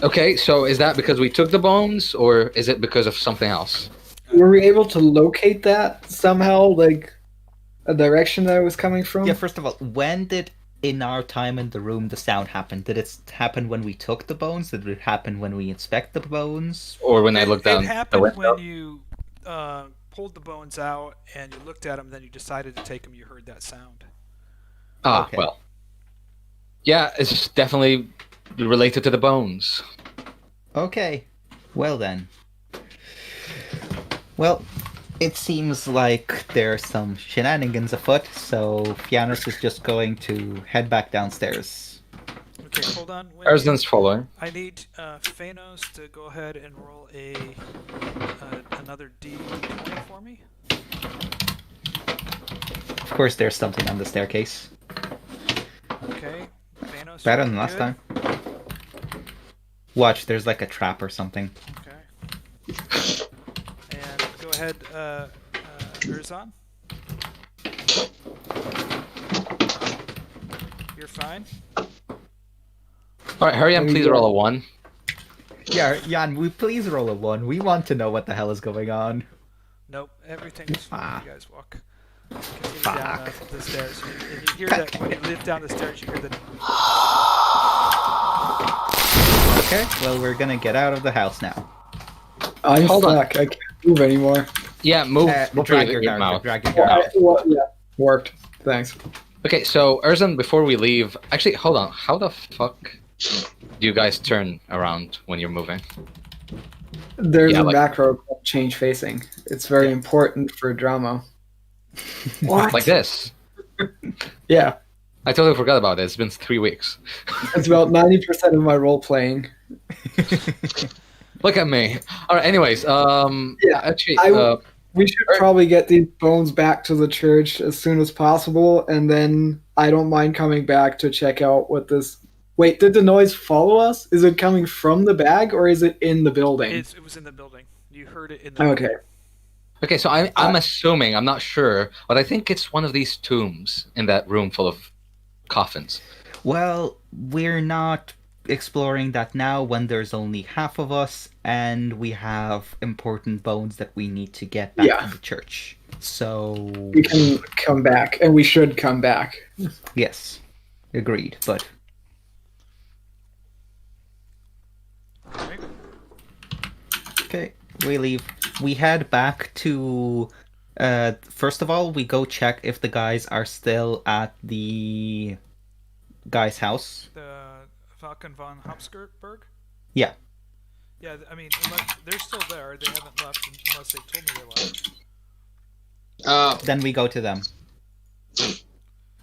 Okay, so is that because we took the bones, or is it because of something else? Were we able to locate that somehow, like a direction that it was coming from? Yeah, first of all, when did in our time in the room the sound happen? Did it happen when we took the bones? Did it happen when we inspect the bones? Or when I looked down It the happened window? when you pulled the bones out and you looked at them, then you decided to take them. You heard that sound. Ah, Okay. well. Yeah, it's definitely related to the bones. Okay, well then. Well, it seems like there's some shenanigans afoot, so Fiannos is just going to head back downstairs. Okay, hold on. Wait. Erzan's following. I need Fiannos to go ahead and roll another D20 for me. Of course, there's something on the staircase. Okay, Fiannos. Better you're than last good. time. Watch, there's like a trap or something. Okay. And go ahead, Erzan. You're fine. Alright, Herjann, please roll a 1. Yeah, Jan, we please roll a 1. We want to know what the hell is going on. Nope, everything's fine. Ah. You guys walk. Continue down the stairs. And you hear that when you lift down the stairs, you hear the. Okay, well, we're gonna get out of the house now. I'm Hold on. stuck. I can't move anymore. Yeah, move Drag your your character, mouth. drag your Well, character. yeah, worked. Thanks. Okay, so Erzan, before we leave, actually, hold on. How the fuck do you guys turn around when you're moving? There's Yeah, a like- macro called change facing. It's very important for drama. What? Like this. Yeah, I totally forgot about it. It's been 3 weeks. it's about 90% of my role playing. Look at me. All right. Anyways, Yeah, actually, We should probably get these bones back to the church as soon as possible, and then I don't mind coming back to check out what this. Wait, did the noise follow us? Is it coming from the bag or is it in the building? It was in the building. You heard it in the. Okay. okay. So I'm assuming. I'm not sure, but I think it's one of these tombs in that room full of coffins. Well, we're not exploring that now when there's only half of us and we have important bones that we need to get back Yeah. to the church. So, We can come back, and we should come back. yes, agreed. But Right? okay, we leave. We head back to. First of all, we go check if the guys are still at the guy's house. The Falcon von Habsburg. Yeah. Yeah, I mean, unless they're still there. They haven't left unless they told me they left. Then we go to them.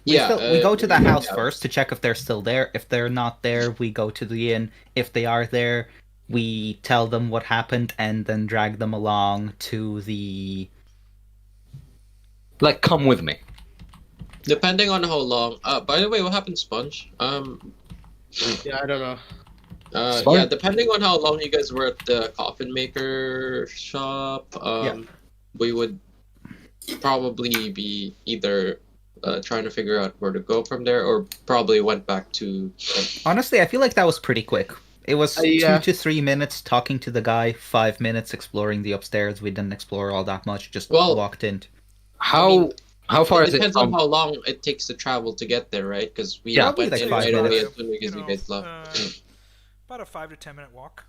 Yeah. We go to the house yeah. first to check if they're still there. If they're not there, we go to the inn. If they are there, we tell them what happened and then drag them along to the. Like, come with me. Depending on how long. By the way, what happened, Sponge? Yeah, I don't know. Sponge? Yeah, depending on how long you guys were at the coffin maker shop, we would probably be either trying to figure out where to go from there, or probably went back to. Honestly, I feel like that was pretty quick. It was yeah. 2 to 3 minutes talking to the guy, 5 minutes exploring the upstairs. We didn't explore all that much, just Well- walked in. How far It is it depends on from? how long it takes to travel to get there, right? Because we Yeah. Probably went like in 5 right away minutes. as soon as you guys left. About a 5 to 10 minute walk.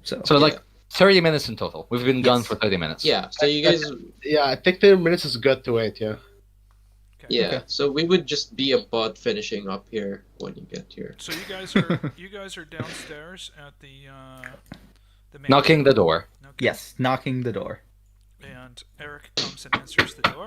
So, So like 30 minutes in total. We've been gone Yes. for 30 minutes. Yeah, so you guys. Yeah, I think 30 minutes is good to wait, yeah. Okay. Yeah, Okay. so we would just be about finishing up here when you get here. So you guys are downstairs at the main Knocking the door. Okay. yes, knocking the door. And Eric comes and answers the door.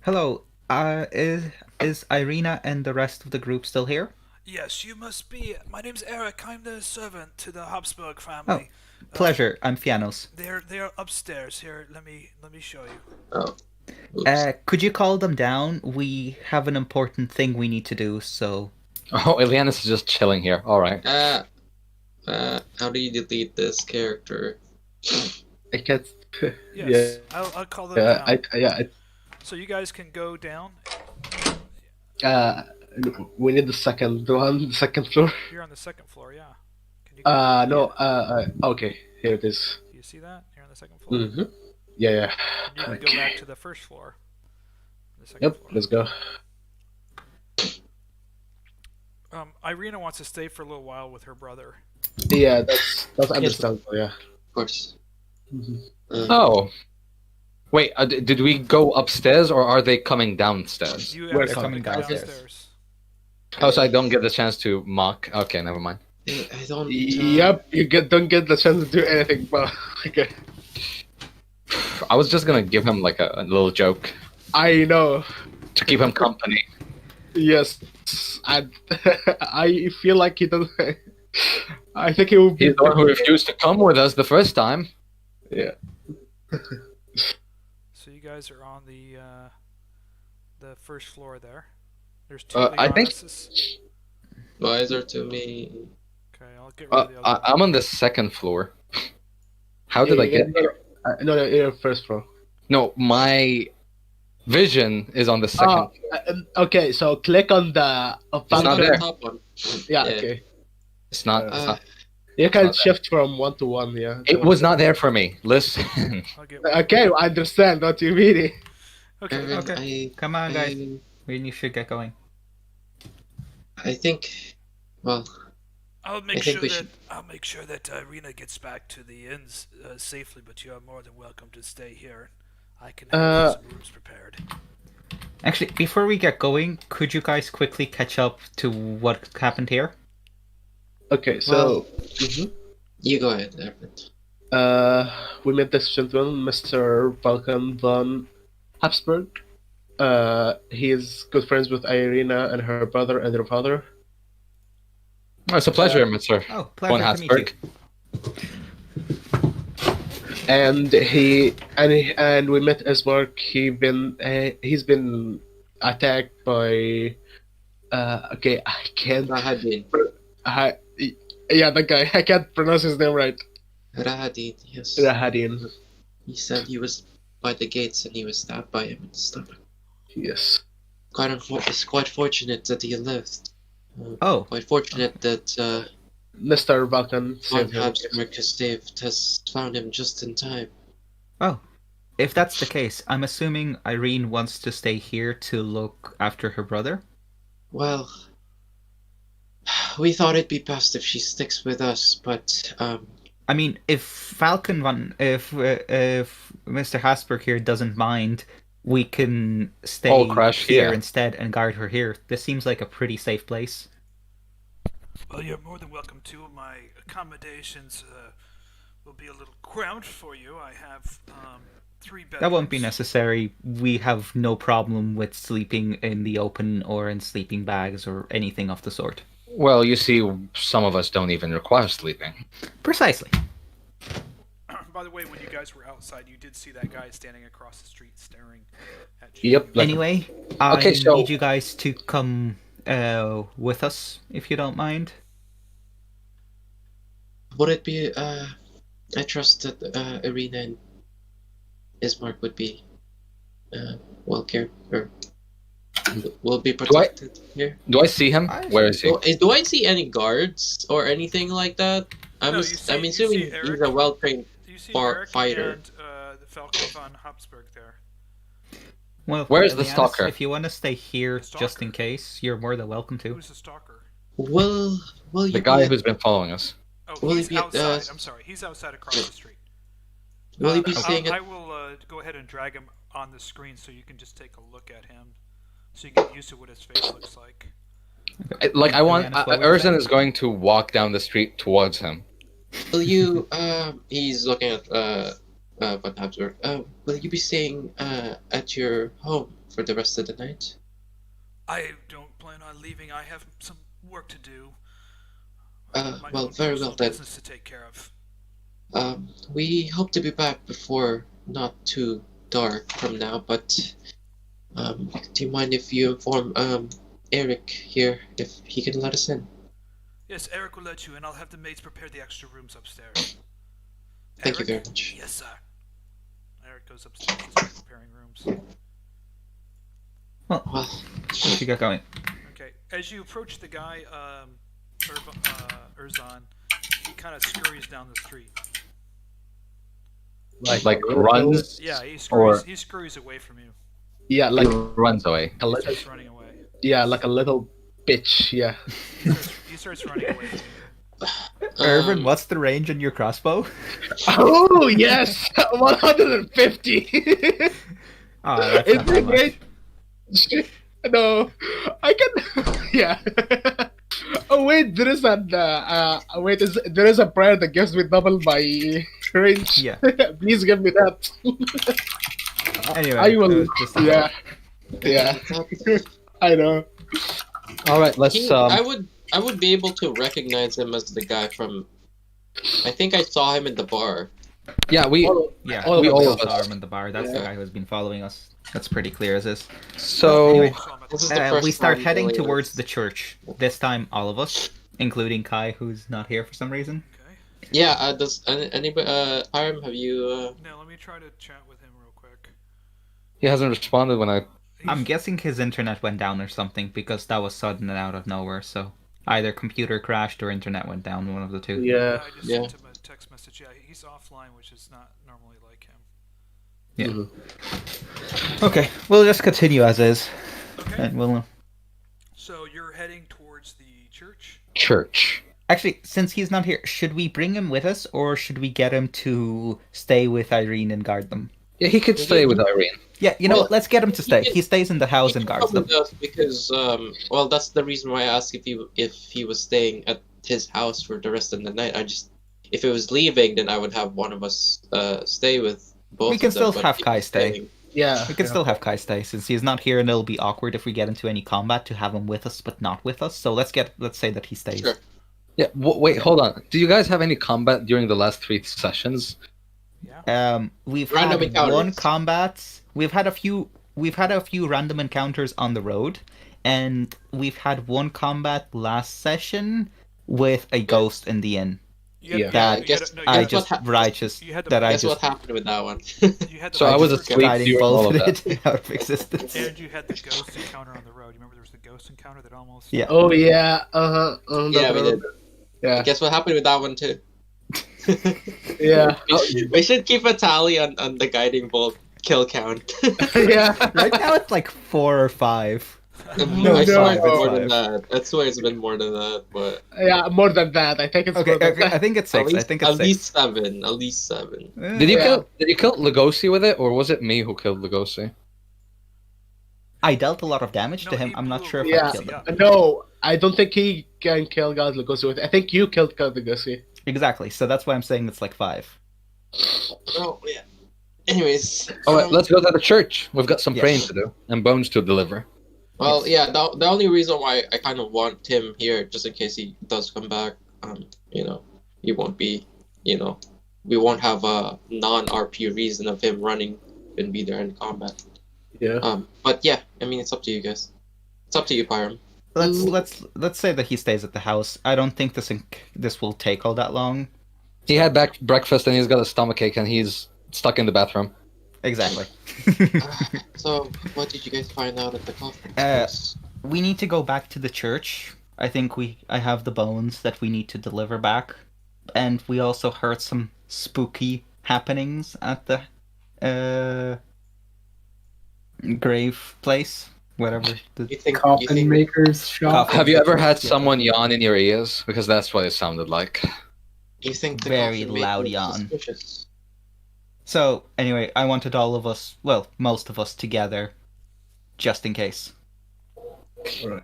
Hello. Is Ireena and the rest of the group still here? Yes, you must be. My name's Eric. I'm the servant to the Habsburg Oh, family. pleasure. I'm Fiannos. They're upstairs. Here, let me show you. Oh. Oops. Could you call them down? We have an important thing we need to do. So. Oh, Ileanys is just chilling here. All right. How do you delete this character? I can't. Yes, I'll call them down. Yeah. So you guys can go down. We need the second one, the second floor. You're on the second floor, yeah. Can you go No. Okay, here it is. Do you see that? You're on the second floor. Mm-hmm. Yeah. And you can go back to the first floor. The second Yep. floor. Let's go. Ireena wants to stay for a little while with her brother. Yeah, that's understandable. Yeah. Of course. Mm-hmm. Oh. Wait, did we go upstairs or are they coming downstairs? You We're asked them to coming go downstairs. Oh, so I don't get the chance to mock. Okay, never mind. I don't. Yep. Don't get the chance to do anything, but okay. I was just gonna give him like a little joke I know. to keep him company. Yes. I I feel like he doesn't. I think he will be He's the one who refused to come with us the first time. Yeah. So you guys are on the first floor there. There's two I think- Leonises. Why is there to me? Okay, I'll get rid of the other one. I'm on the second floor. How did I get there? No, you're first floor. No, my vision is on the second. Okay, so click on the not button. there. Top one. Yeah, Yeah. okay. It's not. You can not shift from 1 to 1, yeah. It was not there for me. Listen. I'll get Okay, I understand what you mean. Okay. Ervan, Okay. Come on, guys. We should get going. I think. Well, I'll I make think sure we that should- Ireena gets back to the inns safely, but you are more than welcome to stay here. I can have some rooms prepared. Actually, before we get going, could you guys quickly catch up to what happened here? Okay, so you go ahead, Ervan. we met this gentleman, Mr. Balkan von Habsburg. He's good friends with Ireena and her brother and her father. Oh, it's a pleasure, Mr. Oh, Von pleasure to meet you. Habsburg. And we met Ismark. He's been attacked by. Okay, I can't. Rahadin. Yeah, that guy. I can't pronounce his name right. Rahadin, yes. Rahadin. He said he was by the gates and he was stabbed by him in the stomach. Yes. It's quite fortunate that he lived. Oh, Quite fortunate that Mr. Balkan Von saved him. Habsburg has found him just in time. if that's the case, I'm assuming Irene wants to stay here to look after her brother. Well, we thought it'd be best if she sticks with us, but I mean, if Mr. Habsburg here doesn't mind, we can stay Oh, crash here here. instead and guard her here. This seems like a pretty safe place. Well, you're more than welcome to. My accommodations will be a little cramped for you. I have 3 bedrooms. That won't be necessary. We have no problem with sleeping in the open or in sleeping bags or anything of the sort. Well, you see, some of us don't even require sleeping. Precisely. By the way, when you guys were outside, you did see that guy standing across the street staring at you. Yep. Anyway, I Okay, so- need you guys to come with us, if you don't mind. would it be? I trust that Ireena and Ismark would be well cared or will be protected here. Do I see him? Where is he? Do I see any guards or anything like that? I'm No, you see- I'm you assuming see Eric. he's a well-trained. You see Far Eric fighter. and the Falcon von Habsburg there. Well, Where's the Ileanys, stalker? If you want to stay here The just in stalker? case, you're more than welcome to. Who's the stalker? Will you The guy be, who's been following us. Oh, Will he's he be at, outside. I'm sorry, he's outside across the street. will you be I staying I at? will go ahead and drag him on the screen so you can just take a look at him, so you get used to what his face looks like. Like, I want. Ileanys, what were you Erzan saying? is going to walk down the street towards him. Will you? He's looking at von Habsburg. Will you be staying at your home for the rest of the night? I don't plan on leaving. I have some work to do. My Well, own very personal well then. business to take care of. We hope to be back before not too dark from now, but do you mind if you inform Eric here if he can let us in? Yes, Eric will let you in. I'll have the maids prepare the extra rooms upstairs. Thank you Eric? very much. Yes, sir. Eric goes upstairs to start preparing rooms. Well, if you get going. Okay, as you approach the guy, Erzan, he kind of scurries down the street. Like runs. Yeah, he Or- scurries away from you. Yeah, He like runs away. a He little, starts running away. yeah, like a little bitch. Yeah. He starts running away from you. Ervan, what's the range on your crossbow? Oh yes, 150. Oh, that's Is not that it much. great? No, I can. Yeah. Oh wait, there is an there is a prayer that gives me double my range. Yeah. Please give me that. Anyway, I will. just Yeah. Yeah. I know. All right, let's. I would be able to recognize him as the guy from. I think I saw him in the bar. Yeah, we. Yeah, All we of all us. saw him in the bar. That's the Yeah. guy who's been following us. That's pretty clear as is. So Anyway. This is the first We start time heading really towards is- the church. This time, all of us, including Kai, who's not here for some reason. Okay. Yeah. Does anybody? Hiram, have you? Now let me try to chat with him real quick. he hasn't responded when I. I'm guessing his internet went down or something because that was sudden and out of nowhere. So either computer crashed or internet went down. One of the two. Yeah. I just Yeah. sent him a text message. Yeah, he's offline, which is not normally like him. Yeah. Mhm. Okay, we'll just continue as is, Okay. and we'll. So you're heading towards the church. Church. Actually, since he's not here, should we bring him with us, or should we get him to stay with Ireena and guard them? Yeah, he could stay with Irene. Yeah, you know Well, what? Let's get him to he stay. can- He stays in the house He and can guards come them. with us because well, that's the reason why I asked if he was staying at his house for the rest of the night. If he was leaving, then I would have one of us stay with both. We can of them, still but have if Kai he's stay. staying- Yeah. We can still have Kai stay since he's not here, and it'll be awkward if we get into any combat to have him with us but not with us. So let's say that he stays. Sure. Yeah. Wait, hold on. Do you guys have any combat during the last 3 sessions? We've Random had encounters. one combat. We've had a few random encounters on the road, and we've had one combat last session with a ghost in the inn. You had, That you had, guess- no, you I had, just what hap- righteous you had the- that I Guess just what happened with that one? you had the So I was just asleep guiding during all of bolted that. it out of existence. And you had the ghost encounter on the road. You remember there was the ghost encounter that almost. Yeah. Oh yeah. Uh huh. Yeah, we did. Yeah. Guess what happened with that one too? Yeah. We should keep a tally on the guiding bolt kill count. Yeah. Right now it's like 4 or 5. No, I swear it's no. more than that. I swear it's been more than that, but Yeah. More than that. I think it's Okay, more than okay, I that. think it's at 6. least, I think at it's 6. least 7. At least 7. Did you Yeah. kill Lugosi with it, or was it me who killed Lugosi? I dealt a lot of damage to No, him. he I'm not blew sure if Yeah. I killed him. No, I don't think he can kill God Lugosi with. I think you killed God Lugosi. Exactly. So that's why I'm saying it's like 5. Oh yeah. Anyways. All right, let's go to the church. We've got some Yes. praying to do and bones to deliver. Well, yeah. The only reason why I kind of want him here, just in case he does come back, he won't be, we won't have a non-RP reason of him running and be there in combat. Yeah. But yeah, I mean, it's up to you guys. It's up to you, Pyram. Let's say that he stays at the house. I don't think this will take all that long. He had back breakfast and he's got a stomachache and he's stuck in the bathroom. Exactly. So, what did you guys find out at the coffin? We need to go back to the church. I think I have the bones that we need to deliver back, and we also heard some spooky happenings at the grave place, whatever. You think? Coffin maker's shop. Coffin. Have you ever had Yeah. someone yawn in your ears? Because that's what it sounded like. You think the Very coffin loud maker is yawn. suspicious? So anyway, I wanted all of us, well, most of us together, just in case. Right.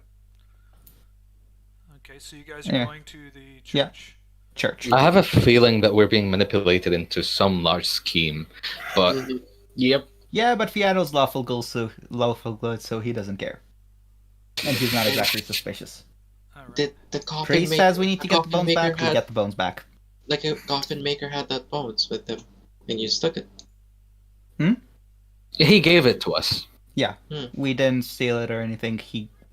Okay, so you guys are Yeah. going to the Yeah. church. Church. I have a feeling that we're being manipulated into some large scheme, but Yep. Yeah, but Fiannos lawful good, so he doesn't care. And he's not exactly suspicious. All right. Did the coffin Priest maker, says we need to get the bones maker back, we had, get the bones back. like a coffin maker had that bones with him, and you just took it. He gave it to us. Yeah, we didn't steal it or anything.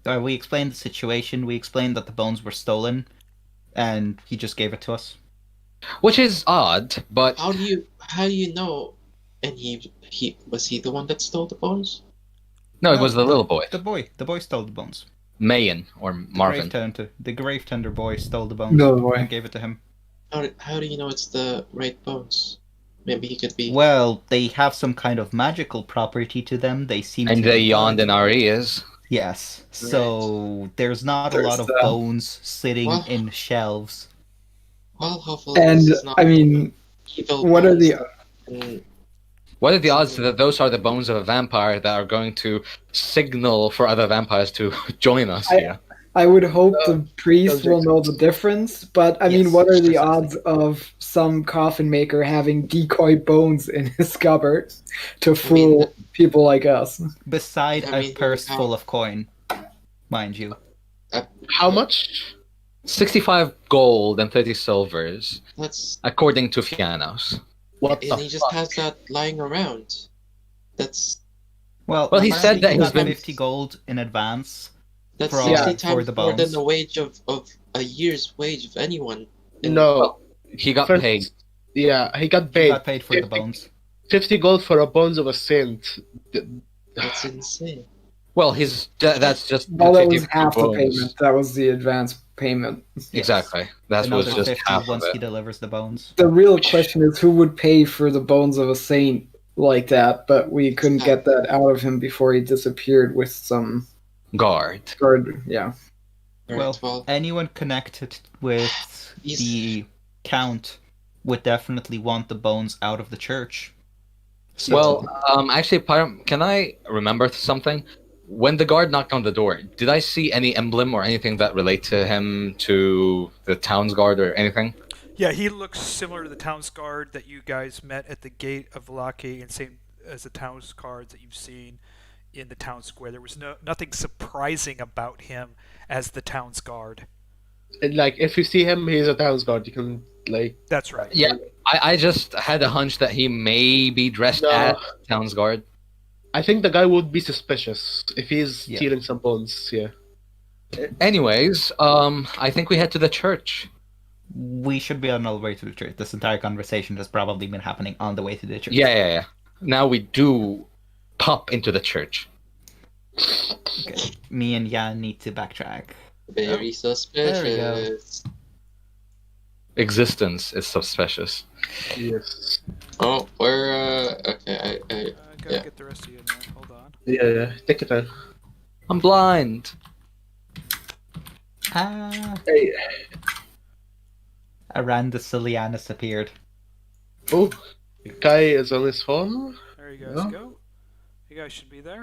We explained the situation, we explained that the bones were stolen, and he just gave it to us. Which is odd, but How do you know? And he was he the one that stole the bones? no, it was the little boy. The boy stole the bones. Mayan or Marvin. The grave tender boy stole the bones No boy. and gave it to him. How do you know it's the right bones? Maybe he could be. Well, they have some kind of magical property to them. They seem And to they be yawned good. in our ears. Yes. So there's not a lot of bones sitting in shelves. Well, hopefully And this is not I mean, evil what are bones. the What are the odds that those are the bones of a vampire that are going to signal for other vampires to join us here? I would hope the priest will know the difference, but I mean, Yes, what are the precisely. odds of some coffin maker having decoy bones in his cupboard to fool people like us? Beside I a mean, purse how- full of coin, mind you. How much? 65 gold and 30 silvers, That's according to Fiannos. What and the he just has that lying around. That's Well, Well, he apparently said that he he's got been- 50 gold in advance. that's For- 60 for times the more than bones. the wage of a year's wage of anyone. No. He got First- paid. Yeah, he got He paid. got paid for the 50 bones. 50 gold for a bones of a saint. That's insane. Well, that's just Well, that 50 was half the bones. payment. That was the advance payment. Exactly. That Another was just 50 half of once he it. delivers the bones. The real question is who would pay for the bones of a saint like that, but we couldn't get that out of him before he disappeared with some Guard. guard. Yeah. Alright, Well, anyone connected with He's- the count would definitely want the bones out of the church. So- Well, actually, can I remember something? When the guard knocked on the door, did I see any emblem or anything that relate to him, to the town's guard or anything? Yeah, he looks similar to the town's guard that you guys met at the gate of Vallaki, and same as the town's guards that you've seen in the town square. There was nothing surprising about him as the town's guard. And, like, if you see him, he's a town's guard. You can, like, That's right. Yeah, I just had a hunch that he may be dressed No. as town's guard. I think the guy would be suspicious if he's Yeah. stealing some bones. Yeah. Anyways, I think we head to the church. We should be on our way to the church. This entire conversation has probably been happening on the way to the church. Yeah. Now we do pop into the church. Okay. Me and Jan need to backtrack. Very suspicious. Existence is suspicious. Yes. Oh, we're okay. I I gotta Yeah. get the rest of you in there. Hold on. Yeah. Take your time. I'm blind. Hey. Arandus Ileanys appeared. Oh, the guy is on his phone. There you guys Yeah. go. You guys should be there.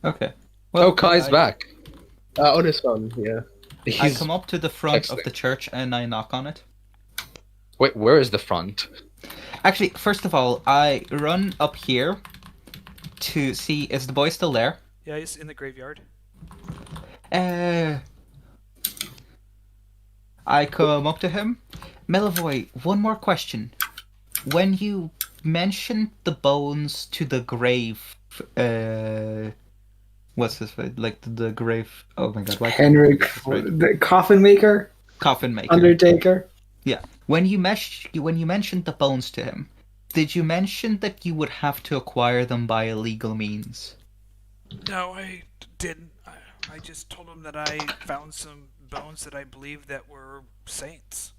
Okay. Oh, Kai's I- back. On his phone. Yeah. I He's... come up to the front of texting. the church and I knock on it. Wait, where is the front? Actually, first of all, I run up here to see, is the boy still there? Yeah, he's in the graveyard. I come up to him. Milivoj, one more question. When you mentioned the bones to the grave, what's this? Like the grave? Oh my god! Why can't I Henrik, remember this, right? the coffin maker, Coffin maker. undertaker. Yeah. When you mentioned the bones to him, did you mention that you would have to acquire them by illegal means? No, I didn't. I just told him that I found some bones that I believe that were saints.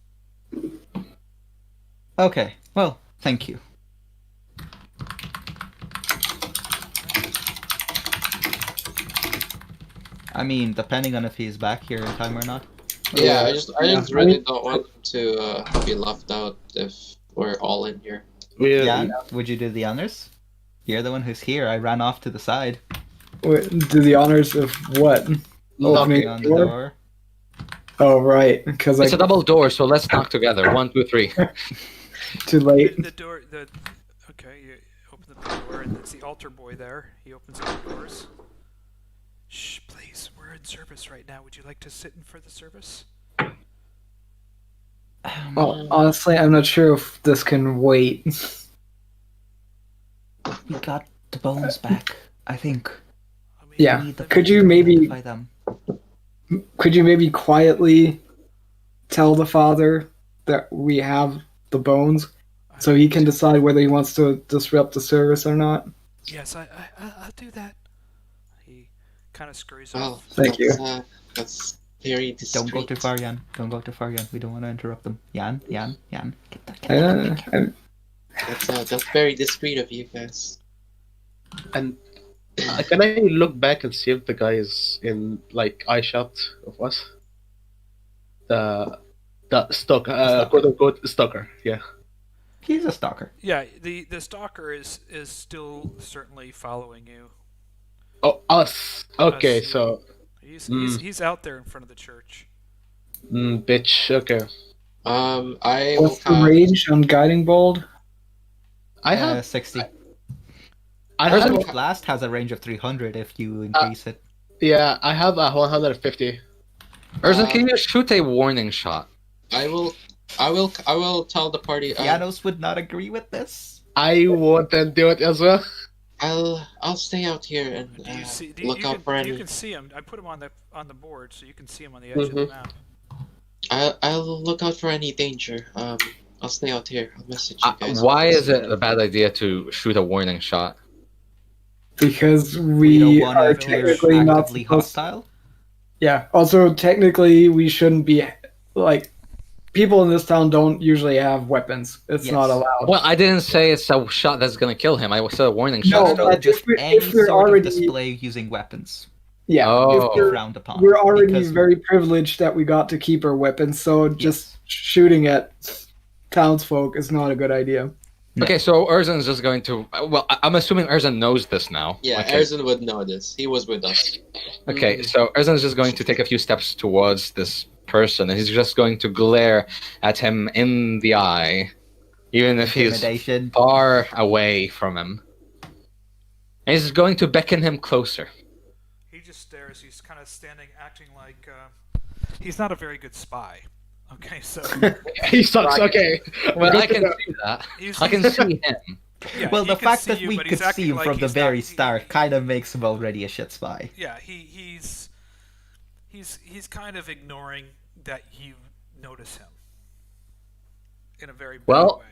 Okay. Well, thank you. I mean, depending on if he's back here in time or not. Yeah, I just Yeah. really don't want him to be left out if we're all in here. Yeah. Would you do the honors? You're the one who's here. I ran off to the side. Wait, do the honors of what? Knocking Opening on the the door? door. Oh, right. Because It's a double door, so let's knock together. 1, 2, 3. too late. The door. Okay. door, and it's the altar boy there. He opens up the doors. Shh, please. We're in service right now. Would you like to sit in for the service? Well, honestly, I'm not sure if this can wait. We got the bones back, I think. I mean, Yeah. We need the Could you to maybe identify them. quietly tell the father that we have the bones, so he can decide whether he wants to disrupt the service or not? Yes, I'll do that. He kind of scurries Well, off. Thank you. That's very discreet. Don't go too far, Jan. Don't go too far, Jan. We don't want to interrupt them. Jan. Get that. That's very discreet of you guys. And can I look back and see if the guy is in like eye shot of us? The stalker, quote unquote stalker. Yeah. He's a stalker. Yeah, the stalker is still certainly following you. Oh, us. Okay, Us. so He's out there in front of the church. bitch. Okay. I will What's the have. range on guiding bolt? I have 60. I Erzan's have blast has a range of 300 if you increase it. yeah, I have a 150. Erzan, can you shoot a warning shot? I will tell the party. Fiannos would not agree with this. I want to do it as well. I'll stay out here and Do you see? look out for You any. can see him. I put him on the board, so you can see him on the edge of the map. I'll look out for any danger. I'll stay out here. I'll message you guys. Why is it a bad idea to shoot a warning shot? Because We don't we want are to appear technically not actively supposed. hostile. Yeah. Also, technically, we shouldn't be like people in this town don't usually have weapons. It's Yes. not allowed. Well, I didn't say it's a shot that's gonna kill him. I said a warning No, shot. No, but just if we're- any if we're sort already- of display using weapons. Yeah. Oh. If we're, Frowned upon. we're already because- very privileged that we got to keep our weapons, so just shooting at townsfolk is not a good idea. No. Okay, so Erzan's just going to. Well, I'm assuming Erzan knows this now. Yeah, Okay. Erzan would know this. He was with us. Okay, so Erzan's just going to take a few steps towards this person, and he's just going to glare at him in the eye, even if he's Intimidation. far away from him. And he's going to beckon him closer. He just stares. He's kind of standing, acting like he's not a very good spy. Okay, so He sucks. Okay. Well, Good I to can know. see that. he's, I can see him. yeah, Well, he the can fact see that you, we but could he's acting see him like from the he's very not- start kind of makes him already a shit spy. Yeah, he's kind of ignoring that you notice him in a very bad Well- way.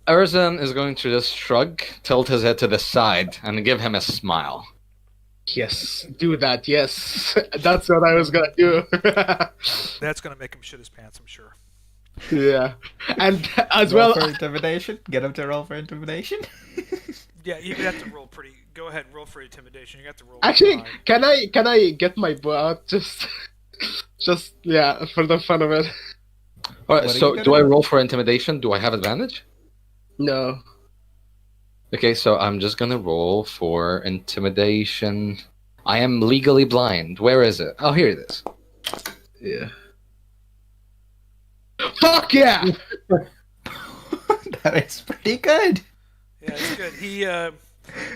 Erzan is going to just shrug, tilt his head to the side, and give him a smile. Yes, do that. Yes, that's what I was gonna do. That's gonna make him shit his pants, I'm sure. Yeah, and as Roll well, for intimidation. Get him to roll for intimidation. Yeah, you have to roll pretty. Go ahead, roll for intimidation. You got to roll. actually, high. can I get my bow out just yeah, for the fun of it? Alright, What are so you do I gonna- roll for intimidation? Do I have advantage? No. Okay, so I'm just gonna roll for intimidation. I am legally blind. Where is it? Oh, here it is. Yeah. Fuck yeah! That is pretty good. Yeah, it's good.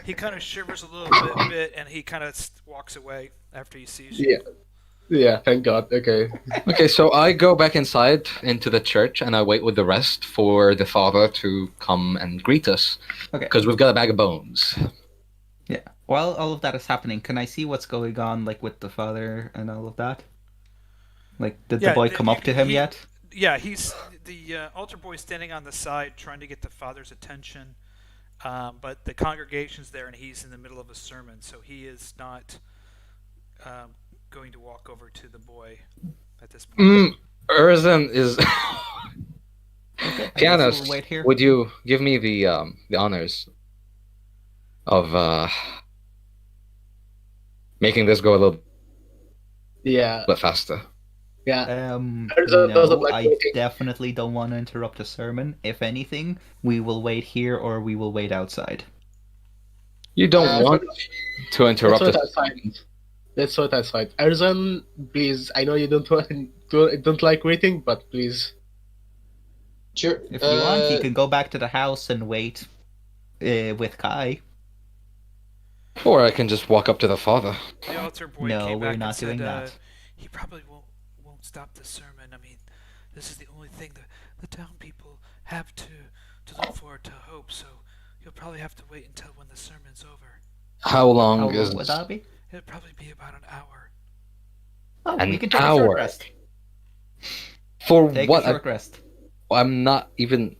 He kind of shivers a little bit, and he kind of walks away after he sees you. Yeah. Yeah, thank God. Okay. Okay, so I go back inside into the church and I wait with the rest for the father to come and greet us. Okay. Because we've got a bag of bones. Yeah. While all of that is happening, can I see what's going on, like with the father and all of that? Like, did Yeah, the boy the- come up to him he- yet? Yeah, he's the altar boy standing on the side trying to get the father's attention, but the congregation's there and he's in the middle of a sermon, so he is not going to walk over to the boy at this point. Erzan is. Okay. I guess Fiannos, we'll wait here. would you give me the honors of making this go a little Yeah. bit faster? Yeah. No, doesn't like I waiting. definitely don't want to interrupt a sermon. If anything, we will wait here or we will wait outside. You don't want to interrupt That's us. what I find. That's what I find. Erzan, please. I know you don't like waiting, but please. Sure. If you want, you can go back to the house and wait. with Kai. Or I can just walk up to the father. The altar boy No, came we're back and not said, doing that. he probably won't stop the sermon. I mean, this is the only thing that the town people have to look forward to hope, so you'll probably have to wait until when the sermon's over. How long How is long would that be? It'll probably be about an hour. Oh, An we can take a hour? short rest. for Take what? a short rest. I'm not even.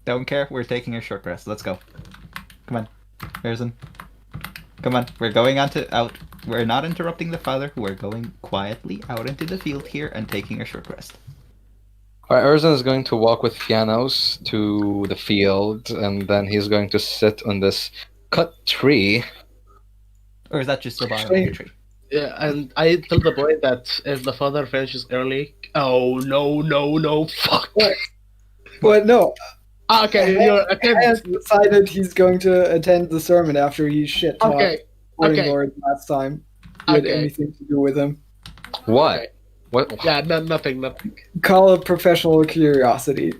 Don't care. We're taking a short rest. Let's go. Come on, Erzan. Come on. We're going out. We're not interrupting the father. We're going quietly out into the field here and taking a short rest. Alright, Erzan is going to walk with Fiannos to the field, and then he's going to sit on this cut tree. Or is that just the bottom of the tree? Yeah, and I tell the boy that if the father finishes early, oh no, fuck. But no, Okay, you're has decided he's going to attend the sermon after he shit talked okay. Lord last time. He had Okay. anything to do with him. What? What? Yeah, nothing. Call it professional curiosity.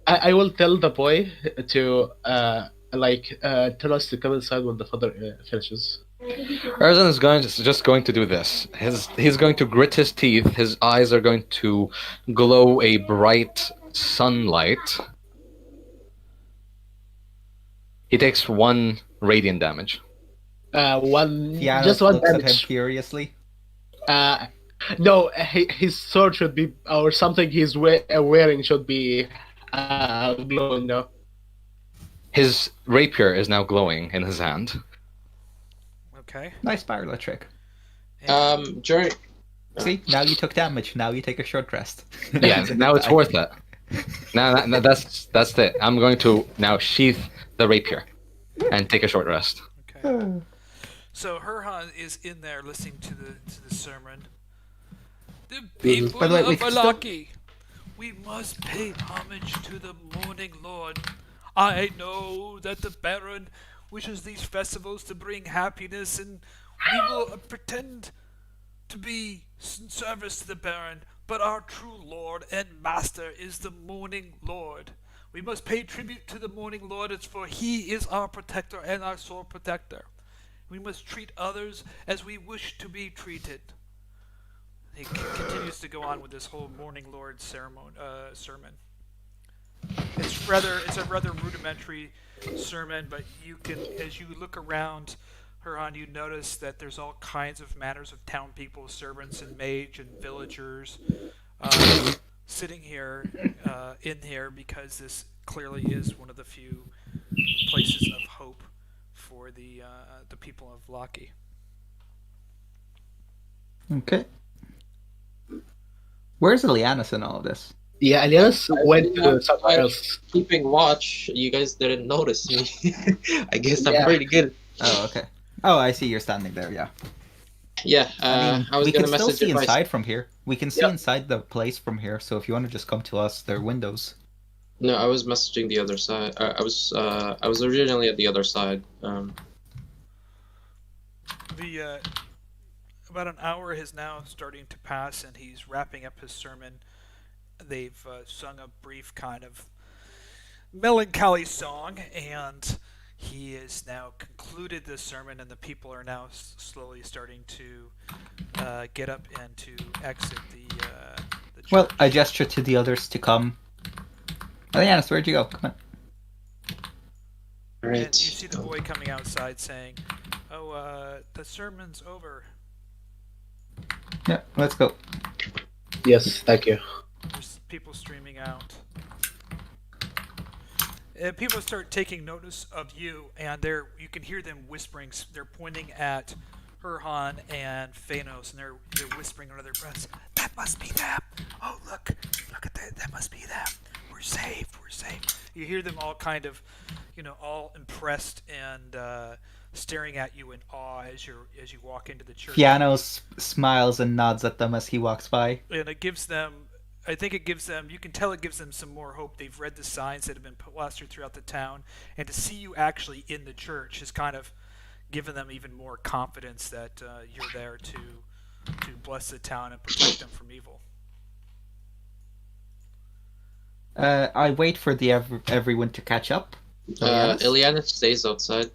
I will tell the boy to tell us to come inside when the father finishes. Erzan is just going to do this. He's going to grit his teeth. His eyes are going to glow a bright sunlight. He takes 1 radiant damage. Fiannos Just one looks at him damage. curiously. No, his sword should be, or something he's wearing should be glowing now. His rapier is now glowing in his hand. Okay. Nice parlor trick. During See, now you took damage. Now you take a short rest. Yeah, now it's worth it. Now that's it. I'm going to now sheath the rapier and take a short rest. Okay. So Herjann is in there listening to the sermon. The people By the way, we of can still- Vallaki, we must pay homage to the morning lord. I know that the Baron wishes these festivals to bring happiness, and we will pretend to be in service to the Baron, but our true lord and master is the morning lord. We must pay tribute to the morning lord, as for he is our protector and our sole protector. We must treat others as we wish to be treated. He continues to go on with this whole morning lord sermon. It's a rather rudimentary sermon, but you can, as you look around Herjann, you notice that there's all kinds of manners of town people, servants and mage and villagers sitting here in here, because this clearly is one of the few places of hope for the people of Vallaki. Okay. Where's Ileanys in all of this? Yeah, Ileanys went to somewhere else. keeping watch, you guys didn't notice me. I guess I'm Yeah. pretty good. Oh, okay. Oh, I see. You're standing there. Yeah. Yeah, I was we gonna can still message see if I- inside from here. We can see Yeah. inside the place from here. So if you want to just come to us, there are windows. No, I was messaging the other side. I was originally at the other side. The about an hour is now starting to pass, and he's wrapping up his sermon. They've sung a brief kind of melancholy song, and he has now concluded the sermon, and the people are now slowly starting to get up and to exit the church. Well, I gesture to the others to come. Ileanys, where'd you go? Come on. And you Alright. see the boy coming outside saying, the sermon's over. Yeah, let's go. Yes, thank you. There's people streaming out. And people start taking notice of you, and you can hear them whispering. They're pointing at Herjann and Fiannos, and they're whispering under their breaths. That must be them. Oh, look at that. That must be them. We're saved. We're saved. You hear them all kind of, all impressed and staring at you in awe as you walk into the church. Fiannos smiles and nods at them as he walks by. And it gives them, I think it gives them, you can tell it gives them some more hope. They've read the signs that have been plastered throughout the town, and to see you actually in the church has kind of given them even more confidence that you're there to bless the town and protect them from evil. I wait for everyone to catch up. Ileanys? Ileanys stays outside.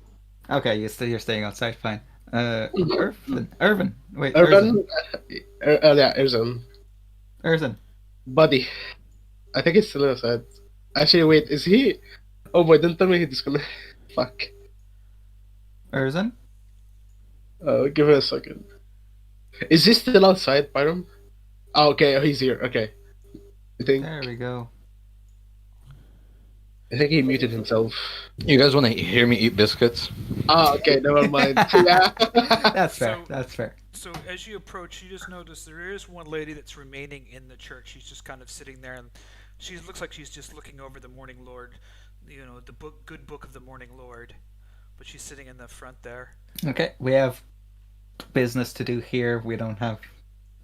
Okay, you're staying outside. Fine. Ervan. Wait, Ervan, yeah, Erzan. Erzan. Buddy. I think he's still inside. Actually, wait, is he? Oh boy, don't tell me he disconnected. Fuck. Erzan. Give me a second. Is he still outside, Byron? Oh, okay, he's here. Okay. There we go. I think he muted himself. You guys want to hear me eat biscuits? Oh, okay, never mind. Yeah. That's fair. So- That's fair. So as you approach, you just notice there is one lady that's remaining in the church. She's just kind of sitting there, and she looks like she's just looking over the Morning Lord, the good book of the Morning Lord. But she's sitting in the front there. Okay, we have business to do here. We don't have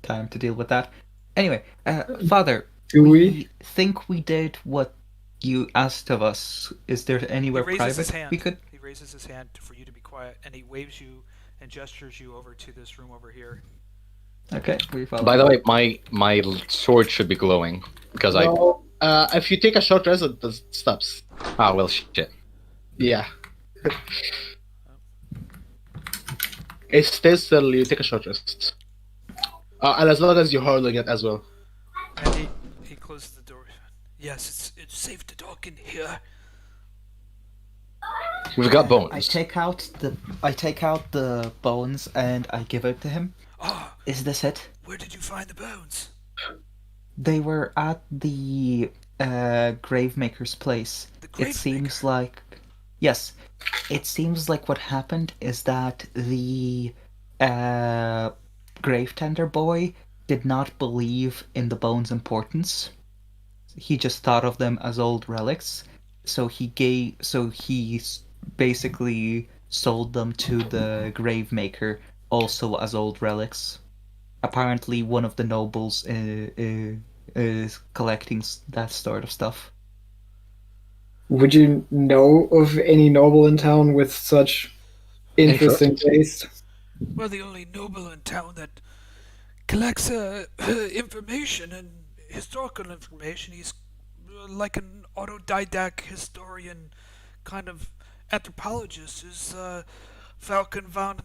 time to deal with that. Anyway, Father, Do we? think we did what you asked of us. Is there anywhere He raises his private hand. we could? He raises his hand for you to be quiet, and he waves you and gestures you over to this room over here. Okay, we follow. By the way, my sword should be glowing because No, if you take a short rest, it stops. well, shit. Yeah. It stays still, you take a short rest. And as long as you're holding it as well. And he closes the door. Yes, it's safe to talk in here. We've got bones. I take out the bones and I give it to him. Ah, Is this it? where did you find the bones? They were at the gravemaker's place. The It seems like, yes, it seems like what happened is that the grave tender boy did not believe in the bones' importance. He just thought of them as old relics. So he basically sold them to the gravemaker also as old relics. Apparently, one of the nobles is collecting that sort of stuff. Would you know of any noble in town with such interesting taste? Well, the only noble in town that collects information and historical information. He's like an autodidact historian, kind of anthropologist. Is Falcon von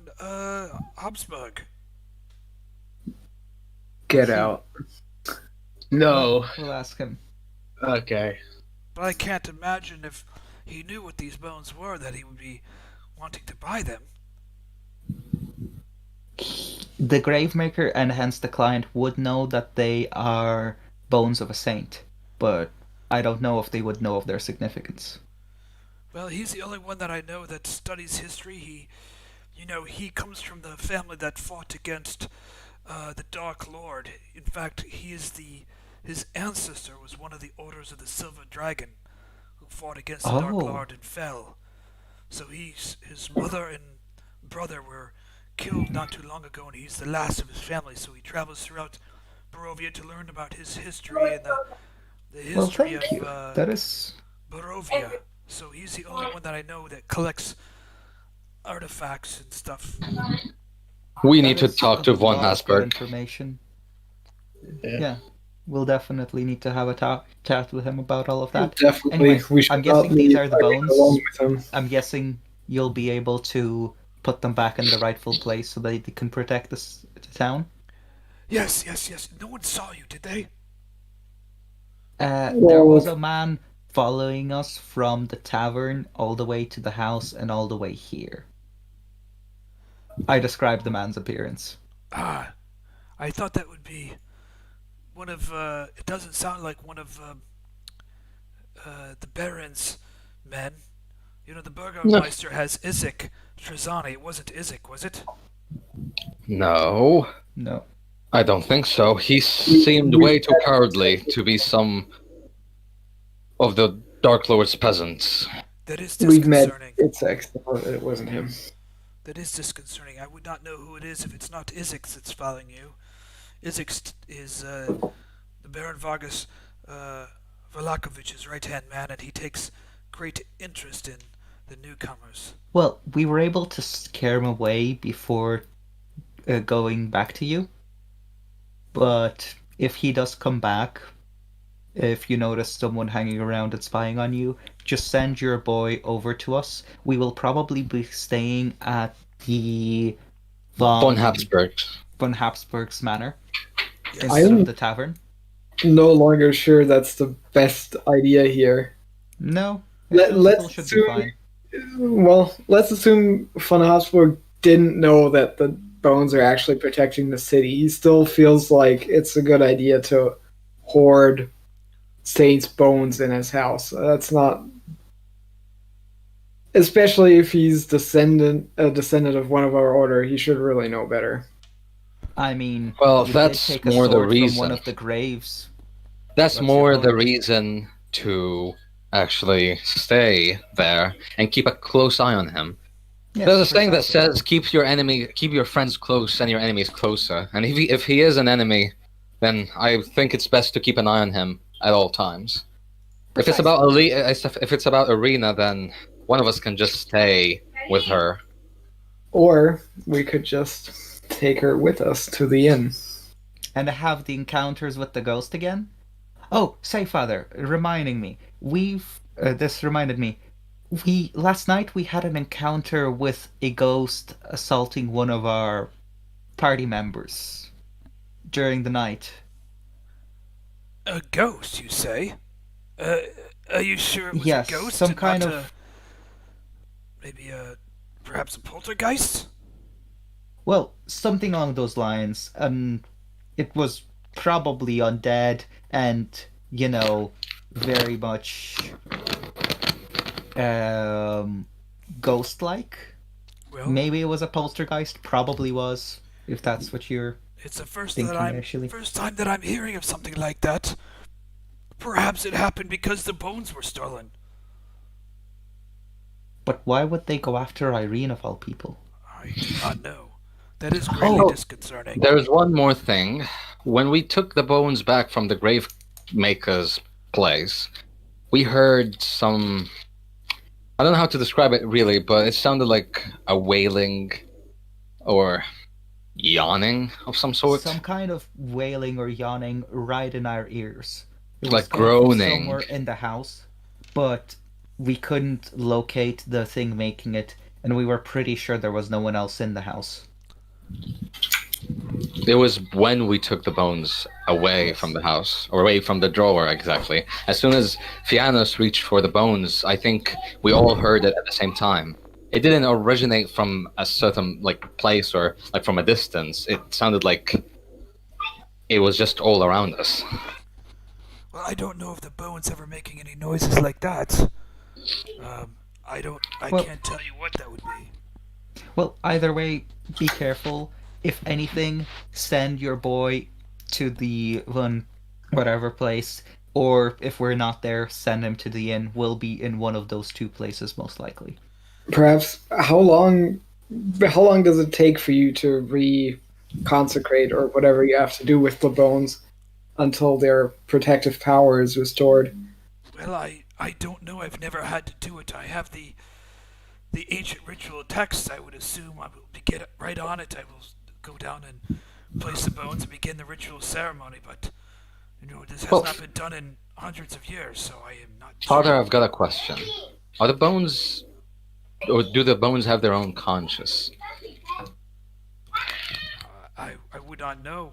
Habsburg. Get out. No. We'll ask him. Okay. But I can't imagine if he knew what these bones were that he would be wanting to buy them. The gravemaker and hence the client would know that they are bones of a saint, but I don't know if they would know of their significance. Well, he's the only one that I know that studies history. He comes from the family that fought against the Dark Lord. In fact, his ancestor was one of the Orders of the Silver Dragon, who fought against the Dark Oh. Lord and fell. So his mother and brother were killed not too long ago, and he's the last of his family. So he travels throughout Barovia to learn about his history and the Well, history thank you. of That is Barovia. So he's the only one that I know that collects artifacts and stuff. We need to that is talk to a von lot of good Habsburg. information. Yeah. Yeah, we'll definitely need to have a chat with him about all of that. Definitely, Anyway, we should I'm guessing not these leave are the Ireena bones. alone with him. I'm guessing you'll be able to put them back in the rightful place so that they can protect the town. Yes. No one saw you, did they? There Well- was a man following us from the tavern all the way to the house and all the way here. I described the man's appearance. Ah, I thought that would be one of. It doesn't sound like one of the Baron's men. The Burgermeister has Isaac Trezani. It wasn't Isaac, was it? No, No. I don't think so. He seemed way too cowardly to be some of the Dark Lord's peasants. That is We've met disconcerting. it wasn't him. That is disconcerting. I would not know who it is if it's not Isaac that's following you. Isaac is the Baron Vargas Vallakovich's right-hand man, and he takes great interest in the newcomers. Well, we were able to scare him away before going back to you. But if he does come back, if you notice someone hanging around and spying on you, just send your boy over to us. We will probably be staying at the Von Habsburg. von Habsburg's manor Yes. instead of the tavern. No longer sure that's the best idea here. No, Let's should be assume. fine. Well, let's assume von Habsburg didn't know that the bones are actually protecting the city. He still feels like it's a good idea to hoard Saint's bones in his house. That's not, especially if he's a descendant of one of our order. He should really know better. I mean, Well, you did that's take a more the sword from reason. one of the graves. That's What's more your the point? reason to actually stay there and keep a close eye on him. Yes, There's a saying that precisely. says, "Keep your friends close, and your enemies closer." And if he is an enemy, then I think it's best to keep an eye on him at all times. If it's about Ireena, then one of us can just stay with her. Or we could just take her with us to the inn. And have the encounters with the ghost again? Oh, say, Father, reminding me. This reminded me. Last night we had an encounter with a ghost assaulting one of our party members during the night. A ghost, you say? Are you sure it was Yes, a ghost? some and kind not of- perhaps a poltergeist? Well, something along those lines. It was probably undead and, very much ghost-like. Well, Maybe it was a poltergeist. Probably was, if that's what you're it's the first thinking, actually. first time that I'm hearing of something like that. Perhaps it happened because the bones were stolen. But why would they go after Ireena of all people? I do not know. That is greatly disconcerting. There's one more thing. When we took the bones back from the grave maker's place, we heard some. I don't know how to describe it really, but it sounded like a wailing or yawning of some sort. Some kind of wailing or yawning right in our ears. It Like was coming from groaning. somewhere in the house, but we couldn't locate the thing making it, and we were pretty sure there was no one else in the house. It was when we took the bones away from the house, or away from the drawer, exactly. As soon as Fiannos reached for the bones, I think we all heard it at the same time. It didn't originate from a certain place or from a distance. It sounded like it was just all around us. Well, I don't know if the bones ever making any noises like that. I can't tell you what that would be. Well, either way, be careful. If anything, send your boy to the whatever place, or if we're not there, send him to the inn. We'll be in one of those two places most likely. Perhaps how long does it take for you to reconsecrate or whatever you have to do with the bones until their protective power is restored? Well, I don't know. I've never had to do it. I have the ancient ritual text. I would assume I will get right on it. I will go down and place the bones and begin the ritual ceremony. But this has not been done in hundreds of years, so I am not sure. Father, I've got a question. Are the bones, or do the bones have their own conscience? I would not know.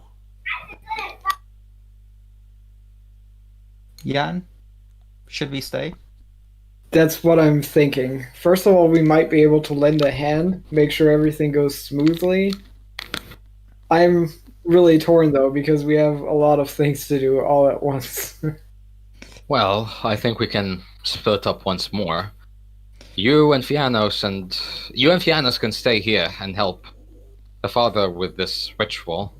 Jan, should we stay? That's what I'm thinking. First of all, we might be able to lend a hand, make sure everything goes smoothly. I'm really torn though, because we have a lot of things to do all at once. Well, I think we can split up once more. You and Fiannos can stay here and help the father with this ritual.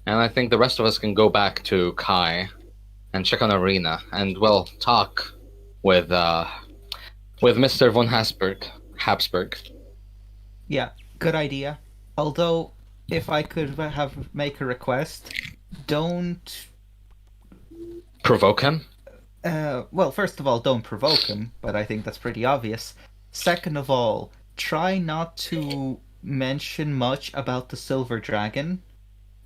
And I think the rest of us can go back to Kai and check on Ireena and, well, talk with Mr. von Habsburg. Yeah, good idea. Although, if I could make a request, don't... Provoke him? Well, first of all, don't provoke him, but I think that's pretty obvious. Second of all, try not to mention much about the Silver Dragon.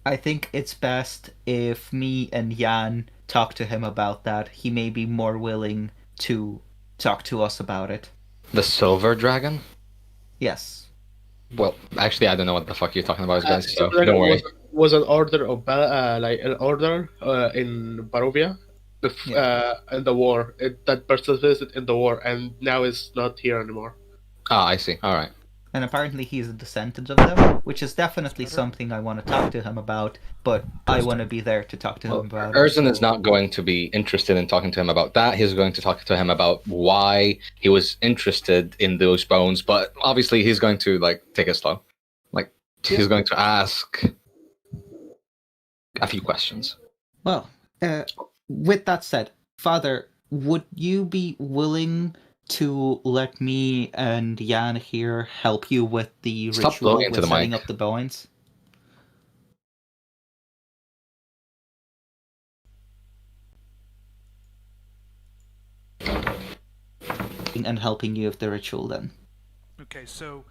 I think it's best if me and Jan talk to him about that, he may be more willing to talk to us about it. The silver dragon? Yes. Well, actually, I don't know what the fuck you're talking about, guys. So Dragon don't worry. was an order of like an order in Barovia, in the war. That participated in the war, and now is not here anymore. Ah, I see. All right. And apparently he's a descendant of them, which is definitely something I want to talk to him about, but I want to be there to talk to him about it. Erzan is not going to be interested in talking to him about that. He's going to talk to him about why he was interested in those bones, but obviously he's going to take it slow. He's going to ask a few questions. Well, with that said, Father, would you be willing to let me and Jan here help you with the Stop ritual blowing into with the setting mic. up the bones? And helping you with the ritual then. Okay, so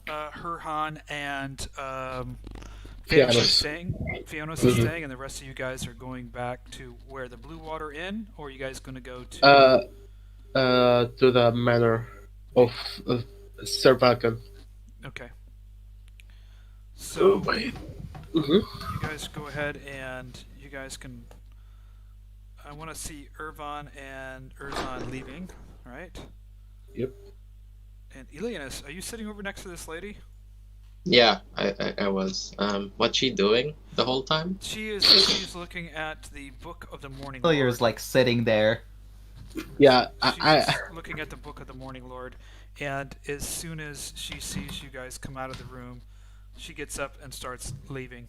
Herjann and Fiannos Fiannos. is staying. Fiannos is staying, and the rest of you guys are going back to where the Blue Water Inn, or are you guys going to go to? To the manor of Sir Balkan. Okay. So Mhm. you guys go ahead and you guys can. I want to see Ervan and Erzan leaving, right? Yep. And Ileanys, are you sitting over next to this lady? Yeah, I was. What's she doing the whole time? She's looking at the Book of the Morning Lord. Hilliard's sitting there. Yeah, She's looking at the Book of the Morning Lord, and as soon as she sees you guys come out of the room, she gets up and starts leaving.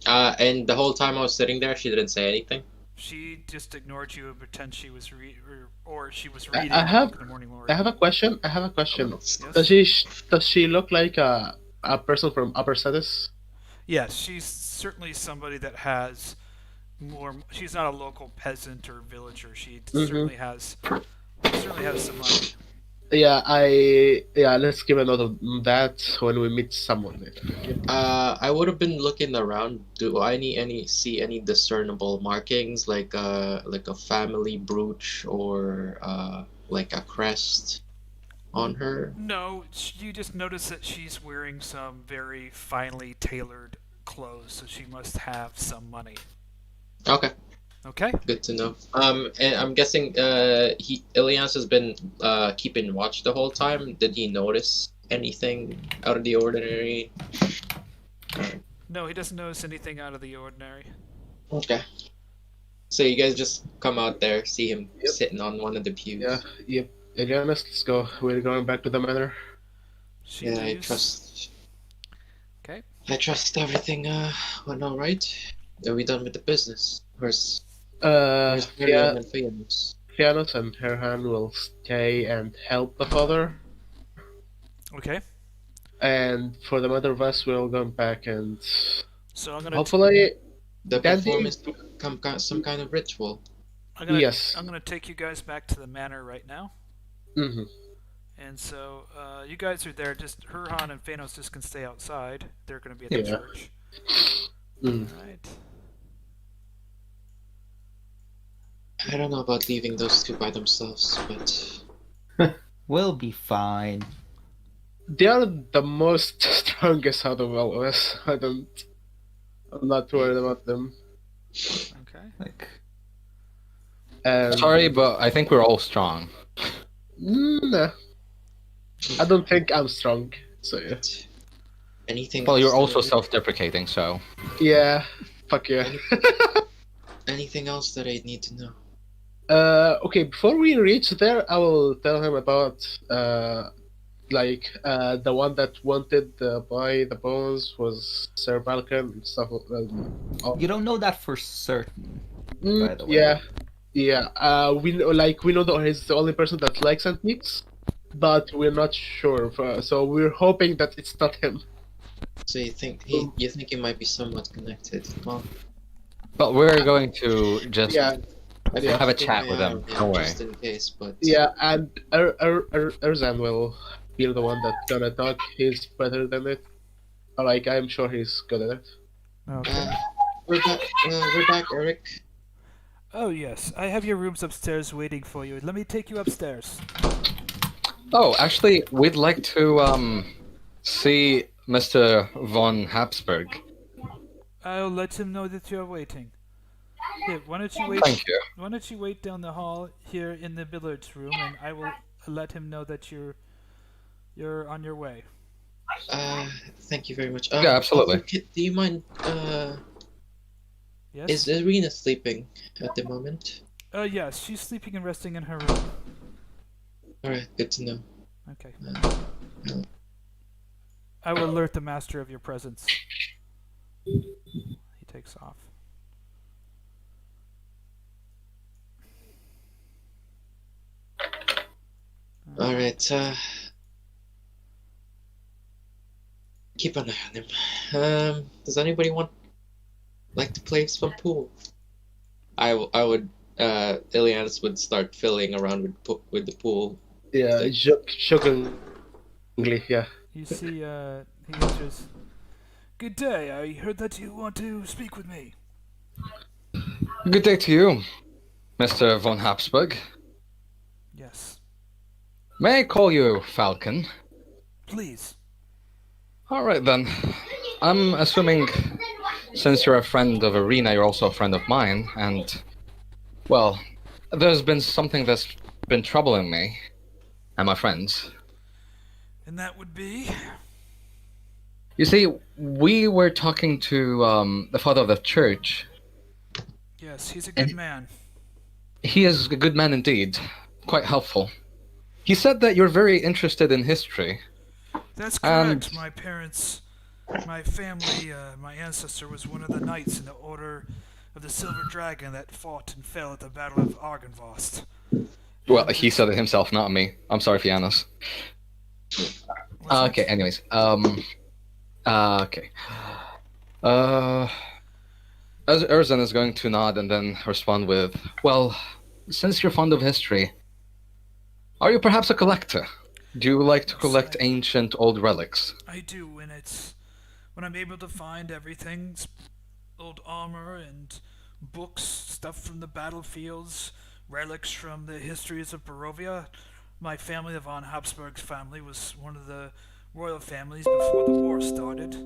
And the whole time I was sitting there, she didn't say anything. She just ignored you and pretend she was or she was reading I the have- Book of the Morning Lord. I have a question. Yes? Does she look like a person from upper status? Yes, she's certainly somebody that has more. She's not a local peasant or villager. She certainly has some money. Yeah, let's give a note of that when we meet someone. I would have been looking around. Do I see any discernible markings like a family brooch or like a crest on her? No, you just notice that she's wearing some very finely tailored clothes, so she must have some money. Okay, Okay. good to know. And I'm guessing Ileanys has been keeping watch the whole time. Did he notice anything out of the ordinary? No, he doesn't notice anything out of the ordinary. Okay. So you guys just come out there, see him Yep. sitting on one of the pews. Yep. Erzan, let's go. We're going back to the manor. She Yeah, I leaves. trust. Okay. I trust everything went all right. Are we done with the business? Where's Fiannos and Fiannos? and Herjann will stay and help the father, Okay. and for the mother of us, we're all going back and So I'm gonna hopefully, The Daddy- performance become some kind of ritual. yes. I'm gonna take you guys back to the manor right now. Mm-hmm. And so you guys are there. Just Herjann and Fiannos just can stay outside. They're gonna be at the Yeah. church. Mm. All right. I don't know about leaving those two by themselves, but We'll be fine. They are the most strongest out of all of us. I'm not worried about them. Okay. And, Sorry, but I think we're all strong. Nah. I don't think I'm strong. So yeah. anything. Well, else you're that also I need- self-deprecating, so Yeah. Fuck yeah. Anything else that I need to know? Okay, before we reach there, I will tell him about the one that wanted to buy the bones was Sir Balkan and stuff. You don't know that for certain. by the way. Yeah. We know that he's the only person that likes antiques, but we're not sure. So we're hoping that it's not him. So you think he might be somewhat connected? Well, but we're going to just Yeah. I Yeah. have a keep chat my with eye them. on him Don't worry. just in case. But Yeah, and Erzan will be the one that's gonna talk. He's better than it. I'm sure he's good at it. Okay. We're back, Eric. Oh yes, I have your rooms upstairs waiting for you. Let me take you upstairs. Oh, actually, we'd like to see Mr. von Habsburg. I'll let him know that you're waiting. Here, why don't you wait? Thank you. Why don't you wait down the hall here in the billiards room, and I will let him know that you're on your way. Thank you very much. Yeah, absolutely. Do you mind? Yes. Is Ireena sleeping at the moment? Yes, she's sleeping and resting in her room. All right, good to know. Okay. Uh, I will alert the master of your presence. He takes off. All right. Keep an eye on him. Does anybody like to play some pool? I would. Ileanys would start filling around with the pool. Yeah, shockingly, yeah. You see, he answers, "Good day, I heard that you want to speak with me." Good day to you, Mr. von Habsburg. Yes. May I call you Falcon? Please. All right then. I'm assuming, since you're a friend of Ireena, you're also a friend of mine, and well, there's been something that's been troubling me and my friends. And that would be? You see, we were talking to the father of the church. Yes, he's a good man. He is a good man indeed, quite helpful. He said that you're very interested in history. That's correct. My parents, my family, my ancestor was one of the knights in the Order of the Silver Dragon that fought and fell at the Battle of Argynvost. Well, he said it himself, not me. I'm sorry, Fiannos. Okay, anyways. Okay. Erzan is going to nod and then respond with, well, since you're fond of history, are you perhaps a collector? Do you like to collect ancient old relics? I do, and it's when I'm able to find everything, old armor and books, stuff from the battlefields, relics from the histories of Barovia. My family, the von Habsburg's family, was one of the royal families before the war started.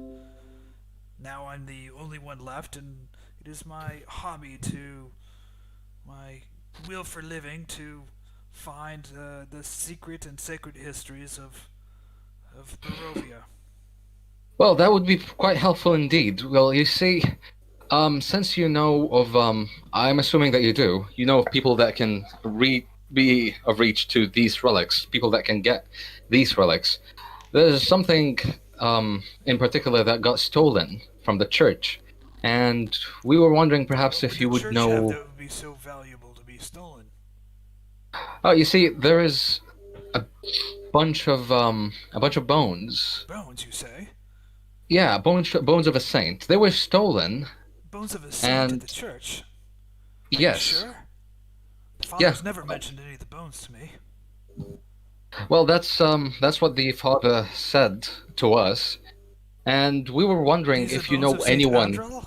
Now I'm the only one left, and it is my hobby my will for living to find the secret and sacred histories of Barovia. Well, that would be quite helpful indeed. Well, you see, since you know of, I'm assuming that you know of people that can be of reach to these relics, people that can get these relics. There's something in particular that got stolen from the church, and we were wondering perhaps if you would know. What would the church have that would be so valuable to be stolen? Oh, you see, there is a bunch of bones. Bones, you say? Yeah, bones of a saint. They were stolen. Bones of a saint at the church? Are Yes. you sure? The father's never mentioned any of the bones to me. Well, that's what the father said to us, and we were wondering These are if you bones know of Saint anyone. Andral?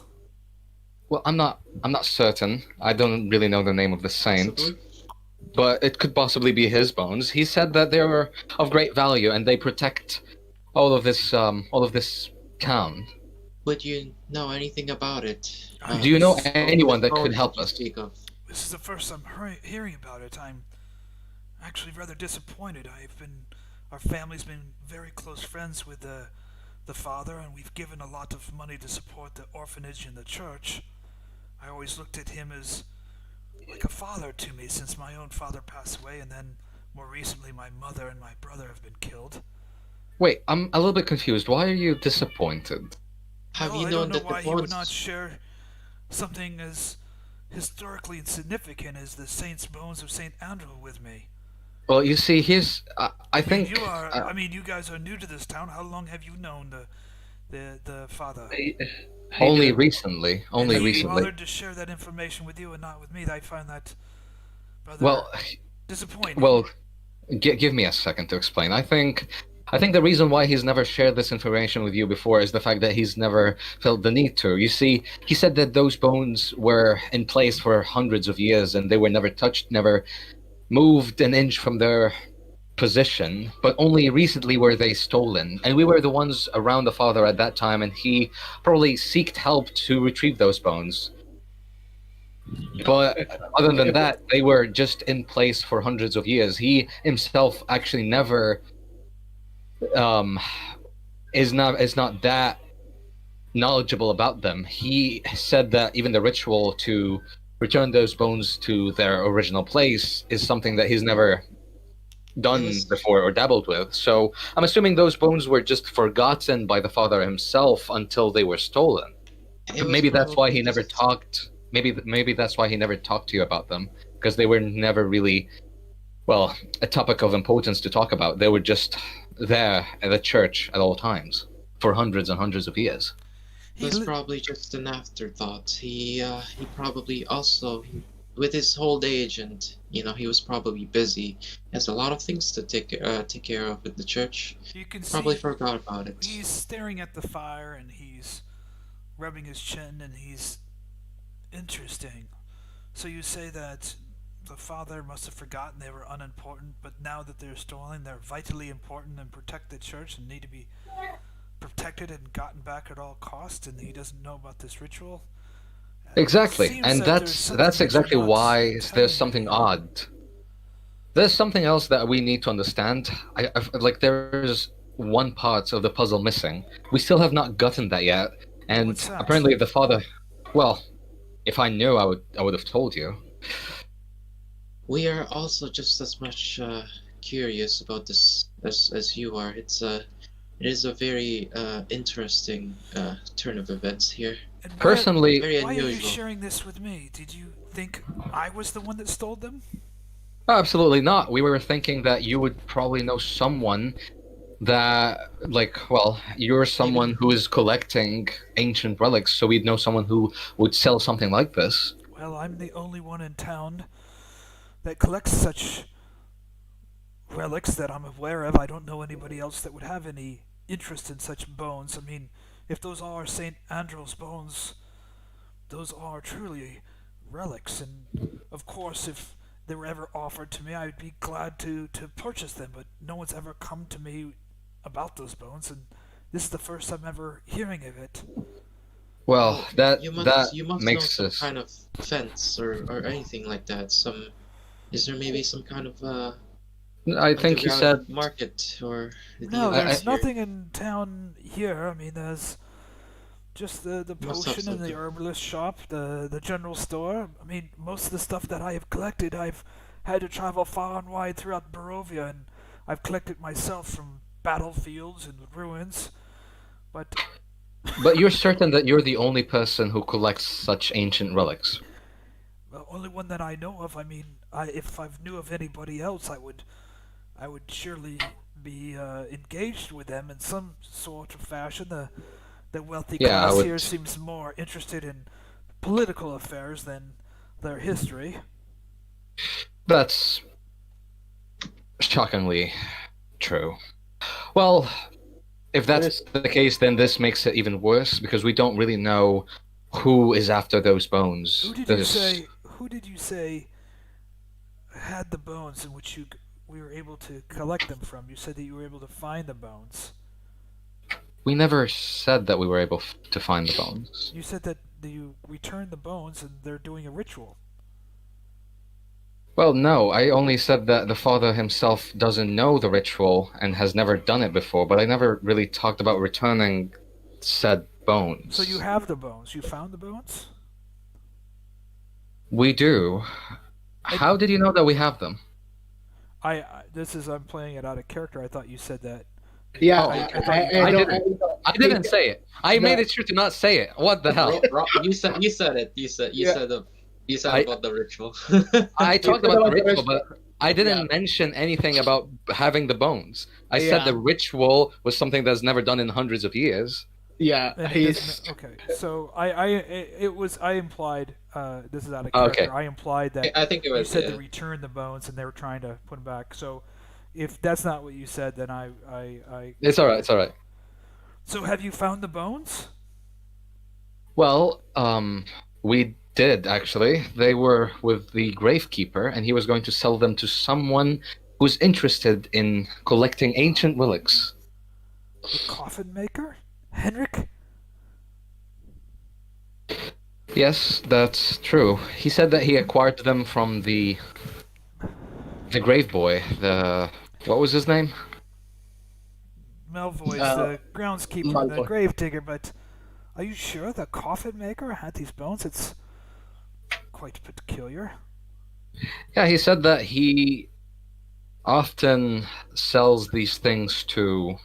Well, I'm not certain. I don't really know the name of the saint, but it could possibly be his bones. He said that they were of great value and they protect all of this town. Would you know anything about it? Do you know anyone that could help us? Speak of. This is the first I'm hearing about it. I'm actually rather disappointed. Our family's been very close friends with the father, and we've given a lot of money to support the orphanage and the church. I always looked at him as like a father to me since my own father passed away, and then more recently my mother and my brother have been killed. Wait, I'm a little bit confused. Why are you disappointed? Have Well, you I known don't know that why the he would bones? not share something as historically insignificant as the saint's bones of Saint Andrew with me. Well, you see, I think. You guys are new to this town. How long have you known the father? Only recently. Only He recently. bothered to share that information with you and not with me. I find that rather Well, disappointing. well, give me a second to explain. I think I think the reason why he's never shared this information with you before is the fact that he's never felt the need to. You see, he said that those bones were in place for hundreds of years and they were never touched, never moved an inch from their position, but only recently were they stolen. And we were the ones around the father at that time, and he probably sought help to retrieve those bones. But other than that, they were just in place for hundreds of years. He himself actually never is not that knowledgeable about them. He said that even the ritual to return those bones to their original place is something that he's never done before or dabbled with. So I'm assuming those bones were just forgotten by the father himself until they were stolen. Maybe that's why he never talked. Maybe that's why he never talked to you about them, because they were never really, well, a topic of importance to talk about. They were just there at the church at all times for hundreds and hundreds of years. It was probably just an afterthought. He probably also, with his old age, and he was probably busy. He has a lot of things to take care of at the church. You can probably see forgot about it. He's staring at the fire and he's rubbing his chin and he's interesting. So you say that the father must have forgotten they were unimportant, but now that they're stolen, they're vitally important and protect the church and need to be protected and gotten back at all costs, and he doesn't know about this ritual. Exactly, and that's exactly why there's something odd. There's something else that we need to understand. Like there's one part of the puzzle missing. We still have not gotten that yet, and apparently the father. Well, if I knew, I would have told you. We are also just as much curious about this as you are. It is a very interesting turn of events here. And personally, very why are you unusual. sharing this with me? Did you think I was the one that stole them? Absolutely not. We were thinking that you would probably know someone that, you're someone who is collecting ancient relics, so we'd know someone who would sell something like this. Well, I'm the only one in town that collects such relics that I'm aware of. I don't know anybody else that would have any interest in such bones. I mean, if those are St. Andrew's bones, those are truly relics, and of course if they were ever offered to me, I'd be glad to purchase them, but no one's ever come to me about those bones, and this is the first I'm ever hearing of it. Well, you must makes know us... some kind of fence or anything like that. Is there maybe some kind of I think he said... market or... No, there's nothing in town here. I mean, there's just the potion and the herbalist shop, the general store. I mean, most of the stuff that I have collected, I've had to travel far and wide throughout Barovia, and I've collected myself from battlefields and ruins. But you're certain that you're the only person who collects such ancient relics? the only one that I know of. I mean, if I knew of anybody else, I would surely be engaged with them in some sort of fashion. The wealthy class here seems more interested in political affairs than their history. That's shockingly true. Well, if that's the case, then this makes it even worse, because we don't really know who is after those bones. Who did you say had the bones in which we were able to collect them from? You said that you were able to find the bones. We never said that we were able to find the bones. You said that you returned the bones and they're doing a ritual. Well, no, I only said that the father himself doesn't know the ritual and has never done it before, but I never really talked about returning said bones. So you have the bones. You found the bones? We do. How did you know that we have them? I'm playing it out of character. I thought you said that. Yeah, I didn't say it. I made it sure to not say it. What the hell? You said it. You said about the ritual. I talked about the ritual, but I didn't mention anything about having the bones. I said the ritual was something that's never done in hundreds of years. Yeah, okay. So I implied this is out of character. Okay. I implied that I think it was, you said to return the bones and they were trying to put them back. So if that's not what you said, then I. It's all right. It's all right. So have you found the bones? Well, we did actually. They were with the gravekeeper, and he was going to sell them to someone who's interested in collecting ancient relics. The coffin maker, Henrik. Yes, that's true. He said that he acquired them from the grave boy. What was his name? Melvoi's the groundskeeper, the Malvoy. gravedigger, but are you sure the coffin maker had these bones? It's quite peculiar. Yeah, he said that he often sells these things to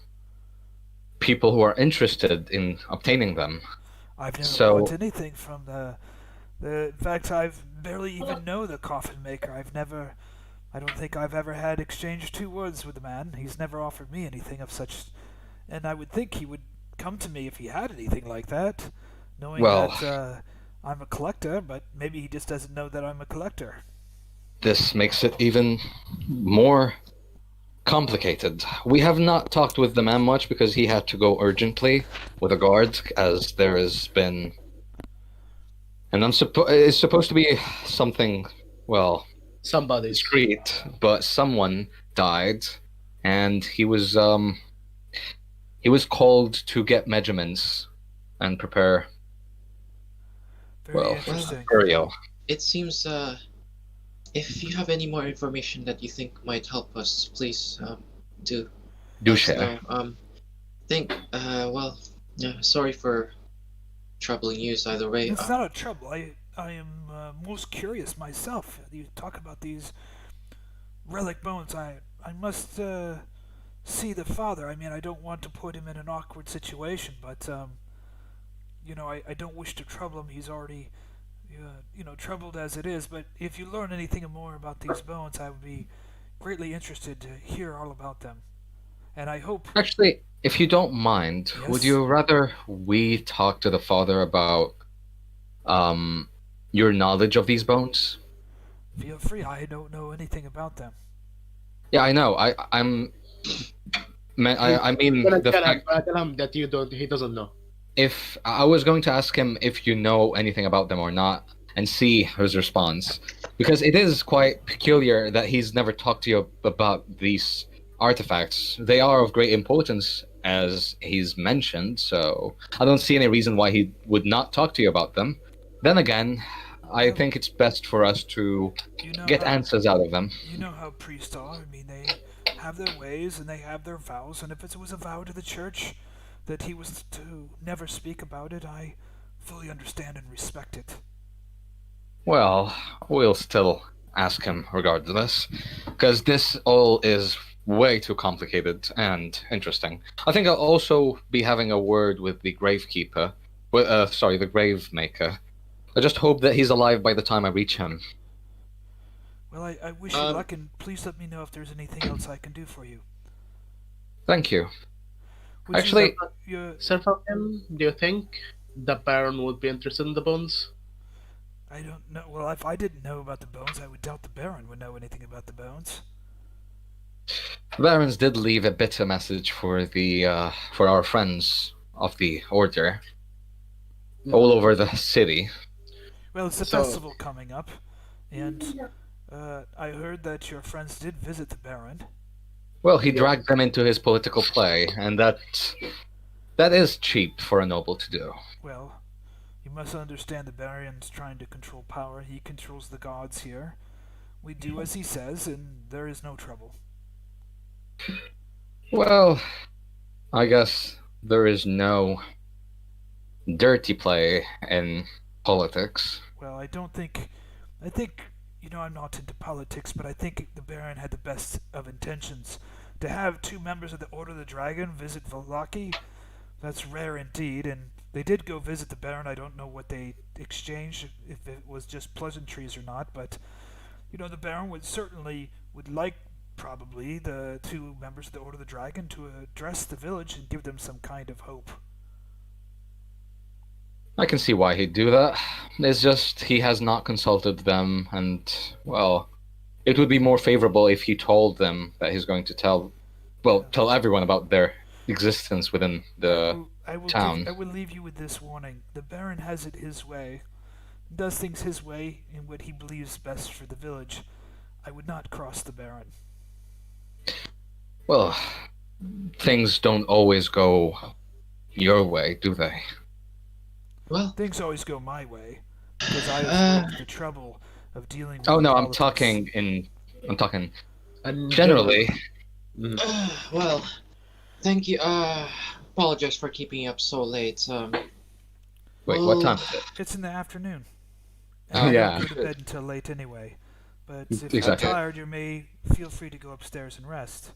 people who are interested in obtaining them. I've never So- bought anything from the. In fact, I've barely even know the coffin maker. I don't think I've ever had exchanged 2 words with the man. He's never offered me anything of such, and I would think he would come to me if he had anything like that, knowing Well- that I'm a collector, but maybe he just doesn't know that I'm a collector. This makes it even more complicated. We have not talked with the man much because he had to go urgently with a guard, as there has been it's supposed to be something, well, Somebody's. discreet, but someone died, and he was called to get measurements and prepare Very interesting. burial. It seems, if you have any more information that you think might help us, please, do. Do let us share. know. Well, yeah, sorry for troubling you either way. It's not a trouble. I am most curious myself. You talk about these relic bones. I must see the father. I mean, I don't want to put him in an awkward situation, but I don't wish to trouble him. He's already troubled as it is. But if you learn anything more about these bones, I would be greatly interested to hear all about them. And I hope. Actually, if you don't mind, would Yes? you rather we talk to the father about your knowledge of these bones? Feel free. I don't know anything about them. Yeah, I know. I mean the fact, Tell him that he doesn't know. if I was going to ask him if you know anything about them or not, and see his response, because it is quite peculiar that he's never talked to you about these artifacts. They are of great importance, as he's mentioned, so I don't see any reason why he would not talk to you about them. Then again, I think it's best for us to You know get how- answers out of them. You know how priests are. I mean, they have their ways and they have their vows, and if it was a vow to the church that he was to never speak about it, I fully understand and respect it. Well, we'll still ask him regardless, because this all is way too complicated and interesting. I think I'll also be having a word with the gravekeeper. The grave maker. I just hope that he's alive by the time I reach him. Well, I wish you luck, and please let me know if there's anything else I can do for you. Thank you. Would Actually- Sir Falcon, do you think the Baron would be interested in the bones? I don't know. Well, if I didn't know about the bones, I would doubt the Baron would know anything about the bones. Barons did leave a bitter message for for our friends of the Order all over the city. Well, it's a So- festival coming up, and I heard that your friends did visit the Baron. Well, he dragged them into his political play, and that is cheap for a noble to do. Well, you must understand the Baron's trying to control power. He controls the gods here. We do as he says, and there is no trouble. Well, I guess there is no dirty play in politics. Well, I think, I'm not into politics, but I think the Baron had the best of intentions. To have 2 members of the Order of the Dragon visit Vallaki, that's rare indeed, and they did go visit the Baron. I don't know what they exchanged, if it was just pleasantries or not, but, the Baron would like, probably, the 2 members of the Order of the Dragon to address the village and give them some kind of hope. I can see why he'd do that. It's just he has not consulted them, and, well, it would be more favorable if he told them that he's going to tell everyone about their existence within the town. I will leave you with this warning. The Baron has it his way, does things his way in what he believes best for the village. I would not cross the Baron. Well, things don't always go your way, do they? Well, Things always go my way, because I have the trouble of dealing with Oh no, I'm politics. talking And generally. well, thank you. Apologize for keeping you up so late. Wait, what time is it? It's in the afternoon. Oh, And I yeah. don't go to bed until late anyway. But if Exactly. you're tired, you may feel free to go upstairs and rest.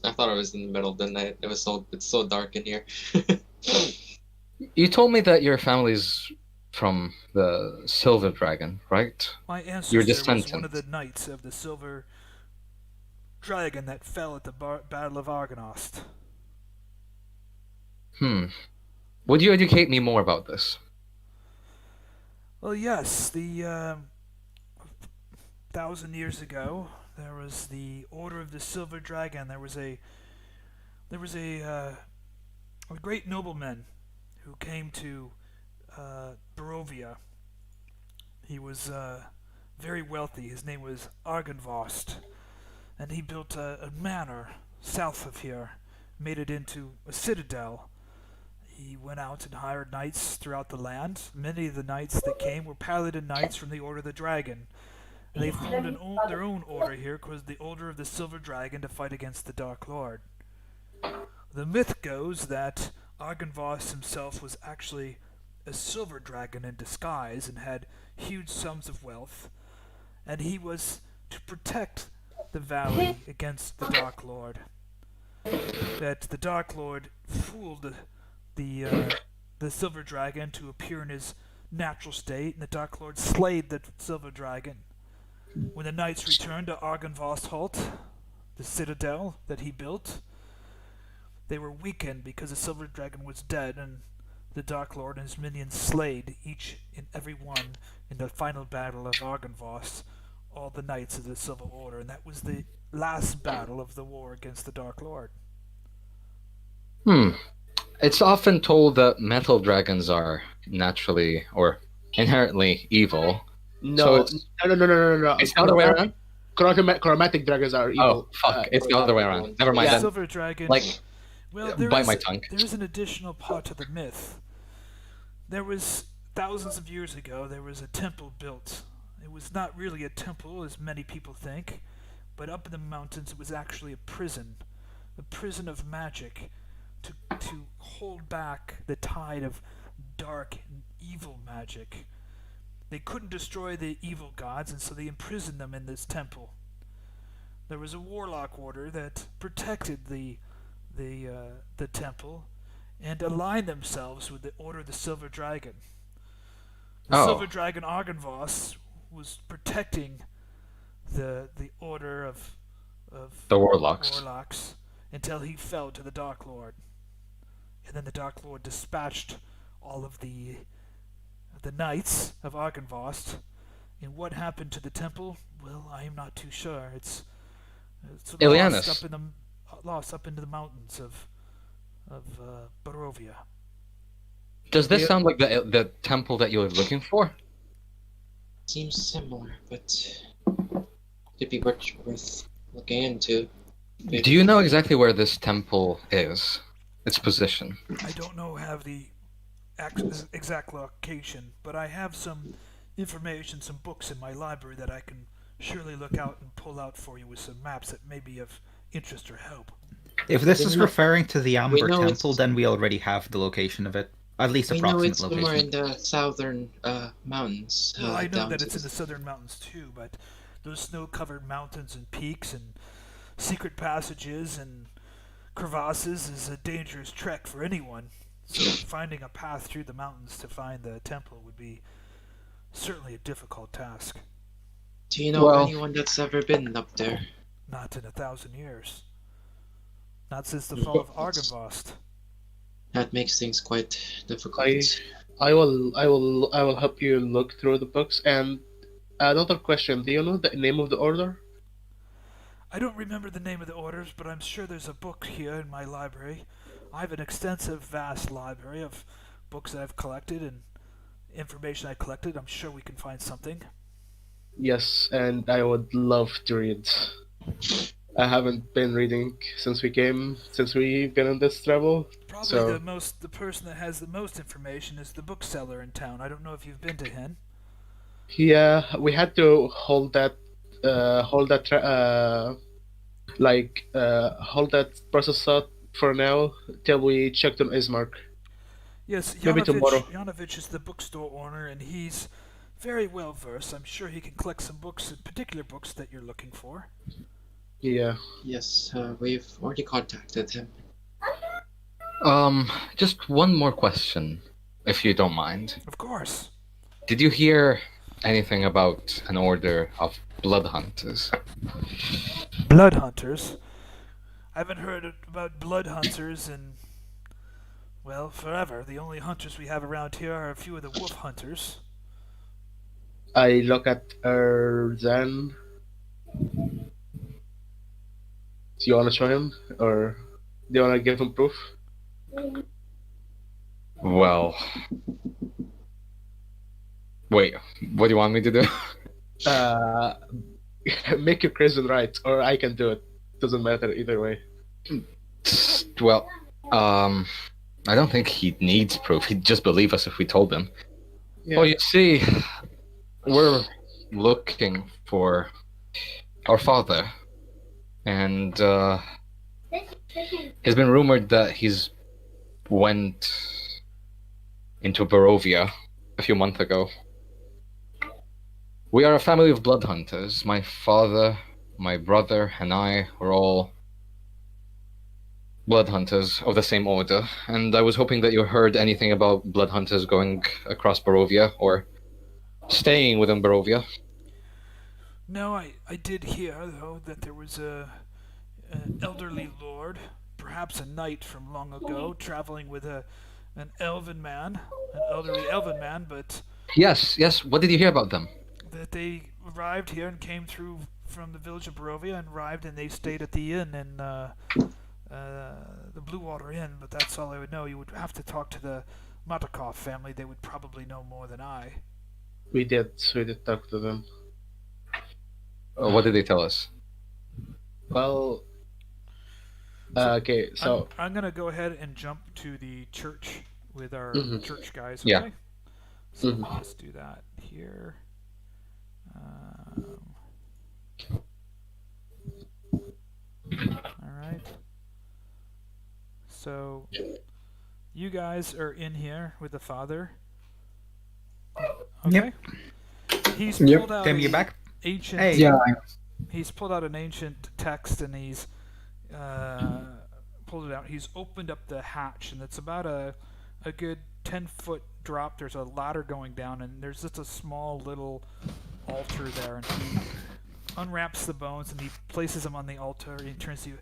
I thought it was in the middle of the night. It's so dark in here. You told me that your family's from the Silver Dragon, right? My Your ancestor was descendant. one of the knights of the Silver Dragon that fell at the Battle of Argonost. Would you educate me more about this? Well, yes, the 1,000 years ago, there was the Order of the Silver Dragon. There was a great nobleman who came to Barovia. He was very wealthy. His name was Argynvost, and he built a manor south of here, made it into a citadel. He went out and hired knights throughout the land. Many of the knights that came were Paladin knights from the Order of the Dragon. And they formed their own order here called the Order of the Silver Dragon to fight against the Dark Lord. The myth goes that Argynvost himself was actually a silver dragon in disguise and had huge sums of wealth, and he was to protect the valley against the Dark Lord. That the Dark Lord fooled the silver dragon to appear in his natural state, and the Dark Lord slayed the silver dragon. When the knights returned to Argynvost's Halt, the citadel that he built, they were weakened because the silver dragon was dead, and the Dark Lord and his minions slayed each and every one in the final battle of Argynvost, all the knights of the Silver Order, and that was the last battle of the war against the Dark Lord. It's often told that metal dragons are naturally or inherently evil. No, So no. It's the other way around? Chromatic dragons are evil. Oh, fuck. It's the other way around. Never mind The then. silver dragon. Like, Well, bite my tongue. There's an additional part to the myth. There was, thousands of years ago, there was a temple built. It was not really a temple, as many people think, but up in the mountains it was actually a prison of magic, to hold back the tide of dark and evil magic. They couldn't destroy the evil gods, and so they imprisoned them in this temple. There was a warlock order that protected the temple and aligned themselves with the Order of the Silver Dragon. The Silver Dragon Argynvost was protecting the order of The Warlocks. warlocks until he fell to the Dark Lord. And then the Dark Lord dispatched all of the knights of Argynvost. And what happened to the temple? Well, I am not too sure. It's Ileanys. lost up into the mountains of Barovia. Does this sound like the temple that you were looking for? Seems similar, but it'd be worth looking into. Do you know exactly where this temple is? Its position? I don't have the exact location, but I have some information, some books in my library that I can surely look out and pull out for you with some maps that may be of interest or help. If this is referring to the Amber know Temple, it's- then we already have the location of it. At least We know approximate it's somewhere location. in the southern mountains. Well, I know down that to it's in the southern mountains too, but those snow-covered mountains and peaks and secret passages and crevasses is a dangerous trek for anyone. So finding a path through the mountains to find the temple would be certainly a difficult task. Do you know anyone that's ever been up there? Not in 1,000 years. Not since the fall of Argynvost. That makes things quite difficult. I will help you look through the books, and Another question. Do you know the name of the order? I don't remember the name of the orders, but I'm sure there's a book here in my library. I have an extensive, vast library of books that I've collected and information I collected. I'm sure we can find something. Yes, and I would love to read. I haven't been reading since we've been on this travel. Probably So the person that has the most information is the bookseller in town. I don't know if you've been to him. yeah, we had to hold that process out for now till we checked on Ismark. Yes, Maybe tomorrow. Yanovich is the bookstore owner, and he's very well versed. I'm sure he can collect some books, particular books that you're looking for. Yeah. Yes, we've already contacted him. Just one more question, if you don't mind. Of course. Did you hear anything about an order of Bloodhunters? Bloodhunters? I haven't heard about bloodhunters in, well, forever. The only hunters we have around here are a few of the wolf hunters. I look at Erzan. Do you want to show him, or do you want to give him proof? Well, wait, what do you want me to do? Make your crimson right, or I can do it. Doesn't matter either way. Well, I don't think he needs proof. He'd just believe us if we told him. Yeah. Well, you see, we're looking for our father, and it's been rumored that he's went into Barovia a few months ago. We are a family of blood hunters. My father, my brother, and I were all blood hunters of the same order, and I was hoping that you heard anything about blood hunters going across Barovia or staying within Barovia. No, I did hear, though, that there was an elderly lord, perhaps a knight from long ago, traveling with an elven man, an elderly elven man, but Yes. What did you hear about them? that they arrived here and came through from the village of Barovia and arrived and they stayed at the inn in the Blue Water Inn, but that's all I would know. You would have to talk to the Matakov family. They would probably know more than I. We did talk to them. What did they tell us? Well, okay, so I'm gonna go ahead and jump to the church with our Mhm. church guys. Yeah. Okay? So Mhm. let's do that here. All right. So you guys are in here with the father. Okay. He's Yep. pulled out Tim, you a back? ancient. Hey. Yeah, He's pulled out an ancient text and he's pulled it out. He's opened up the hatch and it's about a good 10-foot drop. There's a ladder going down and there's just a small little altar there, and he unwraps the bones and he places them on the altar and he turns to you.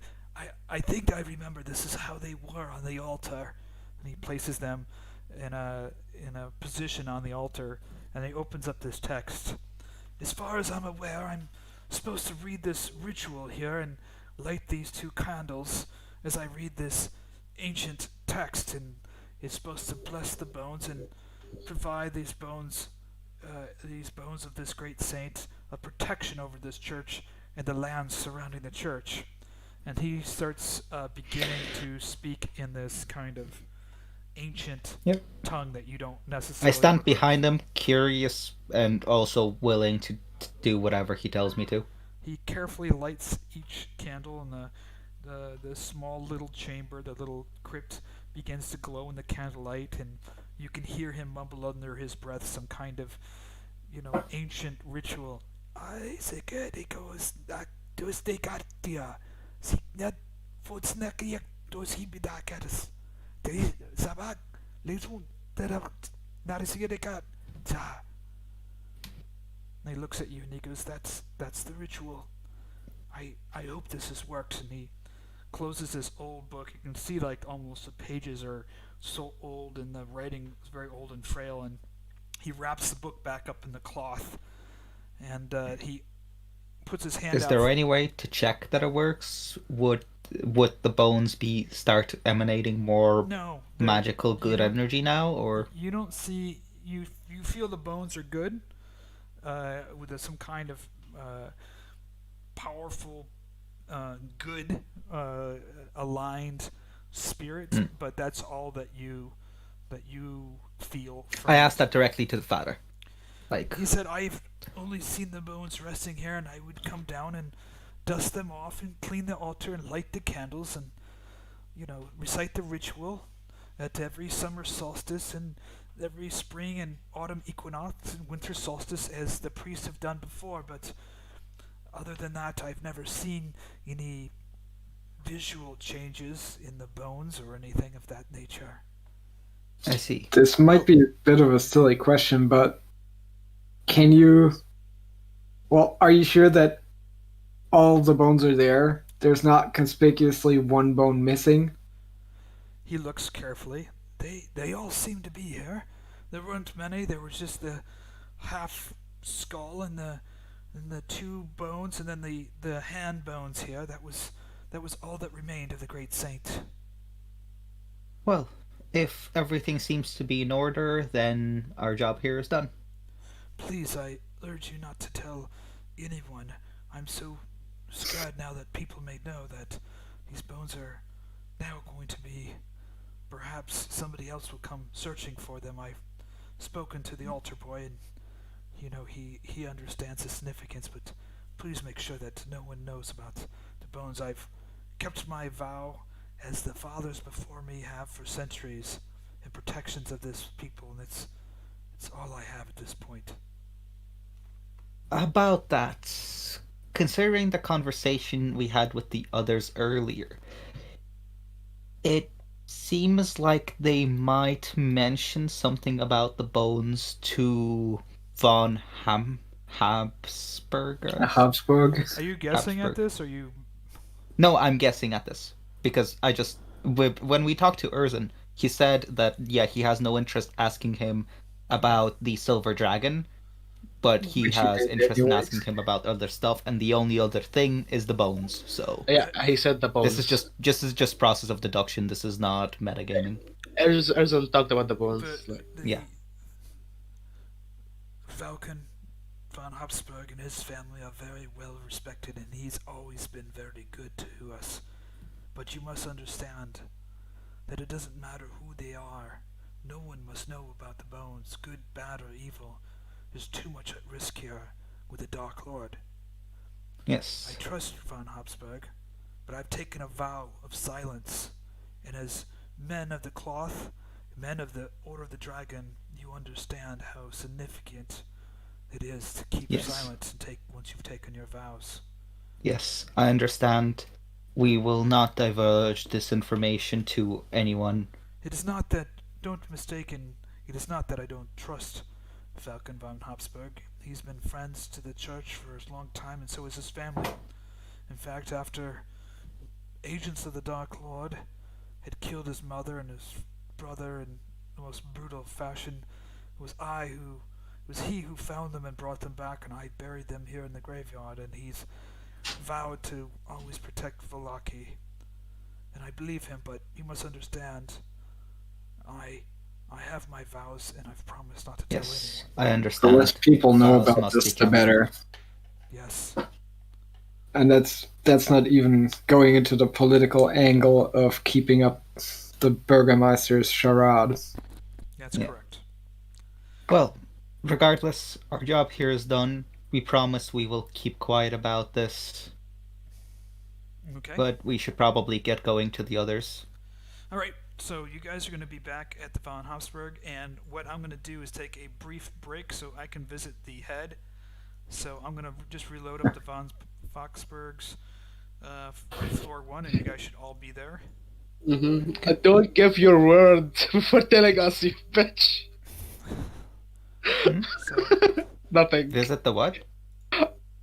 I think I remember this is how they were on the altar, and he places them in a position on the altar and he opens up this text. As far as I'm aware, I'm supposed to read this ritual here and light these 2 candles as I read this ancient text, and it's supposed to bless the bones and provide these bones of this great saint a protection over this church and the lands surrounding the church. And he starts beginning to speak in this kind of ancient Yep. tongue that you don't I necessarily. stand behind him, curious and also willing to do whatever he tells me to. He carefully lights each candle, and the small little chamber, the little crypt, begins to glow in the candlelight, and you can hear him mumble under his breath some kind of, ancient ritual. I say good. He goes, "Dos de gartia, signet fotsnekiak dos hibidakaris. De sabak lesun terak narisigedekat ta." And he looks at you and he goes, That's the ritual. I hope this has worked." And he closes this old book. You can see almost the pages are so old and the writing is very old and frail, and he wraps the book back up in the cloth and he puts his hand Is out. there any way to check that it works? Would the bones be start emanating more No, magical good don't- energy now, or you don't see you feel the bones are good, with some kind of powerful, good, aligned spirit, but that's all that you feel. From I asked that directly to the father. Like, He said, "I've only seen the bones resting here, and I would come down and dust them off and clean the altar and light the candles and recite the ritual at every summer solstice and every spring and autumn equinox and winter solstice as the priests have done before, but other than that I've never seen any visual changes in the bones or anything of that nature." I see. This might be a bit of a silly question, but can you... Well, are you sure that all the bones are there? There's not conspicuously one bone missing? He looks carefully. They all seem to be here. There weren't many. There was just the half skull and the two bones, and then the hand bones here. That was all that remained of the great saint. Well, if everything seems to be in order, then our job here is done. Please, I urge you not to tell anyone. I'm so scared now that people may know that these bones are now going to be... Perhaps somebody else will come searching for them. I've spoken to the altar boy, and he understands the significance, but please make sure that no one knows about the bones. I've kept my vow, as the fathers before me have for centuries, in protections of this people, and it's all I have at this point. About that, considering the conversation we had with the others earlier, it seems like they might mention something about the bones to von Habsburg. Habsburg? Are you guessing at Habsburg. this, or you... No, I'm guessing at this because when we talked to Erzan, he said that he has no interest asking him about the silver dragon, but he Which he has did interest in anyways. asking him about other stuff, and the only other thing is the bones. So Yeah, he said the bones. this is just process of deduction. This is not metagaming. Erzan talked about the bones. the Yeah. Falcon von Habsburg and his family are very well respected, and he's always been very good to us. But you must understand that it doesn't matter who they are. No one must know about the bones, good, bad, or evil. There's too much at risk here with the Dark Lord. I Yes. trust von Habsburg, but I've taken a vow of silence, and as men of the cloth, men of the Order of the Dragon, you understand how significant it is to keep Yes. silent and once you've taken your vows. Yes, I understand. We will not divulge this information to anyone. It is not that, don't mistaken, it is not that I don't trust Falcon von Habsburg. He's been friends to the church for a long time, and so is his family. In fact, after agents of the Dark Lord had killed his mother and his brother in the most brutal fashion, it was he who found them and brought them back, and I buried them here in the graveyard, and he's vowed to always protect Vallaki. And I believe him, but you must understand, I have my vows, and I've promised not to tell Yes, anyone. I The understand. less people know Vows about must this, be the kept. better. Yes. And that's not even going into the political angle of keeping up the Burgermeister's charade. That's Yeah. correct. Well, regardless, our job here is done. We promise we will keep quiet about this, Okay. but we should probably get going to the others. All right. So you guys are going to be back at the von Habsburg, and what I'm going to do is take a brief break so I can visit the head. So I'm going to just reload up the von Habsburg's floor 1, and you guys should all be there. Don't give your word for telling us, you bitch. So Nothing. Visit the what?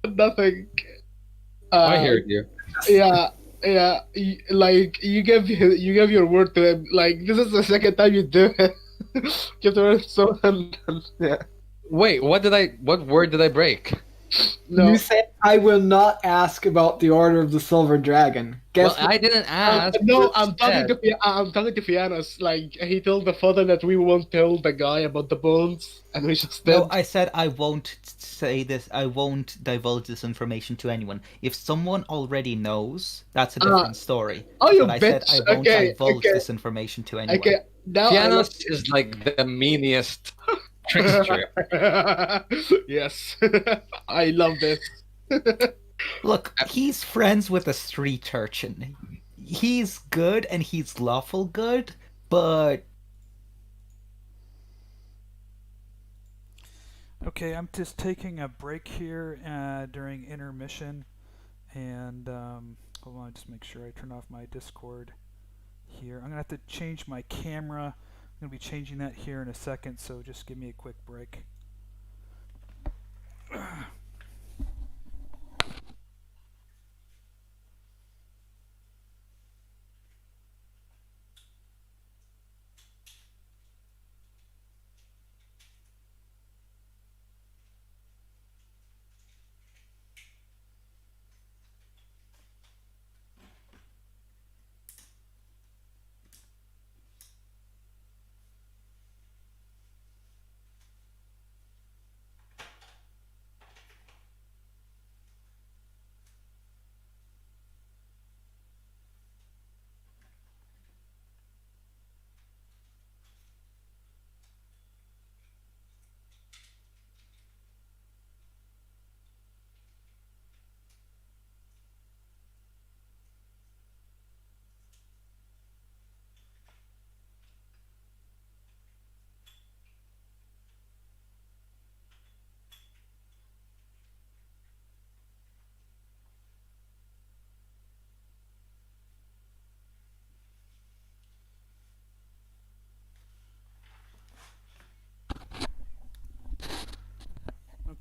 Nothing. I heard you. Yeah. Like you gave your word to him. Like this is the second time you do it. Give the word so yeah. Wait, what word did I break? No. You said I will not ask about the Order of the Silver Dragon. Guess Well, I didn't ask. No, you I'm talking said. to I'm talking to Fiannos. Like he told the father that we won't tell the guy about the bones, and we just No, did. I said I won't say this. I won't divulge this information to anyone. If someone already knows, that's a different story. Oh, you But I said bitch! I won't Okay, divulge okay, this information to anyone. okay. Now Fiannos is like the meanest trickster. Yes, I love this. Look, he's friends with a street urchin. He's good and he's lawful good, but Okay, I'm just taking a break here during intermission, and hold on, just make sure I turn off my Discord here. I'm gonna have to change my camera. I'm gonna be changing that here in a second, so just give me a quick break.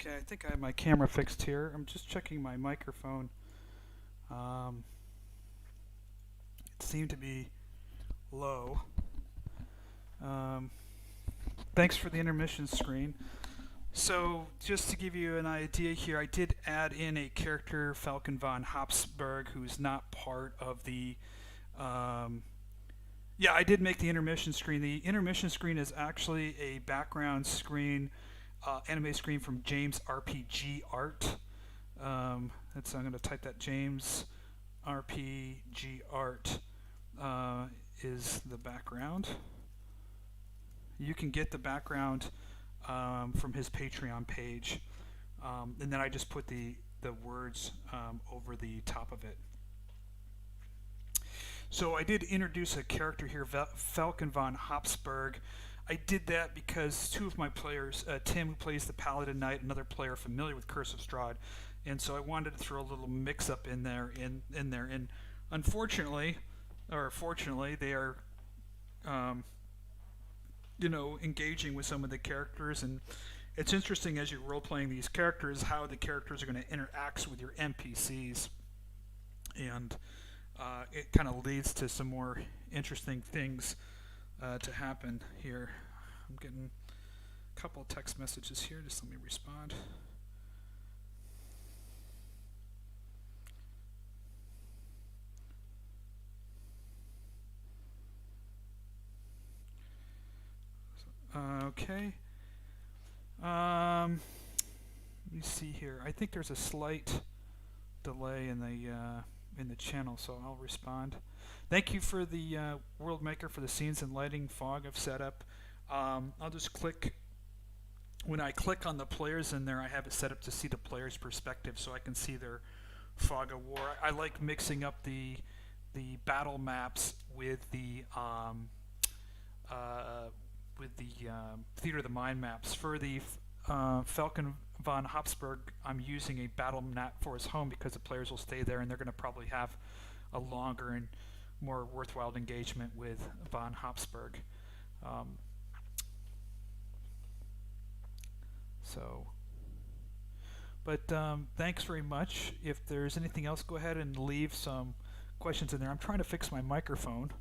Okay, I think I have my camera fixed here. I'm just checking my microphone. It seemed to be low. Thanks for the intermission screen. So, just to give you an idea here, I did add in a character, Falcon von Habsburg, who's not part of the... yeah, I did make the intermission screen. The intermission screen is actually a background screen, anime screen from James RPG Art. I'm going to type that. James RPG Art is the background. You can get the background from his Patreon page, and then I just put the words over the top of it. So I did introduce a character here, Falcon von Habsburg. I did that because two of my players, Tim, who plays the Paladin Knight, another player familiar with Curse of Strahd, and so I wanted to throw a little mix-up in there. And unfortunately, or fortunately, they are, engaging with some of the characters, and it's interesting as you're role-playing these characters how the characters are going to interact with your NPCs, and it kind of leads to some more interesting things to happen here. I'm getting a couple of text messages here. Just let me respond. Okay. Let me see here. I think there's a slight delay in the channel, so I'll respond. Thank you for the World Maker for the scenes and lighting fog I've set up. I'll just click. When I click on the players in there, I have it set up to see the player's perspective, so I can see their fog of war. I like mixing up the battle maps with the Theater of the Mind maps. For the Falcon von Habsburg, I'm using a battle map for his home because the players will stay there and they're going to probably have a longer and more worthwhile engagement with von Habsburg. Thanks very much. If there's anything else, go ahead and leave some questions in there. I'm trying to fix my microphone.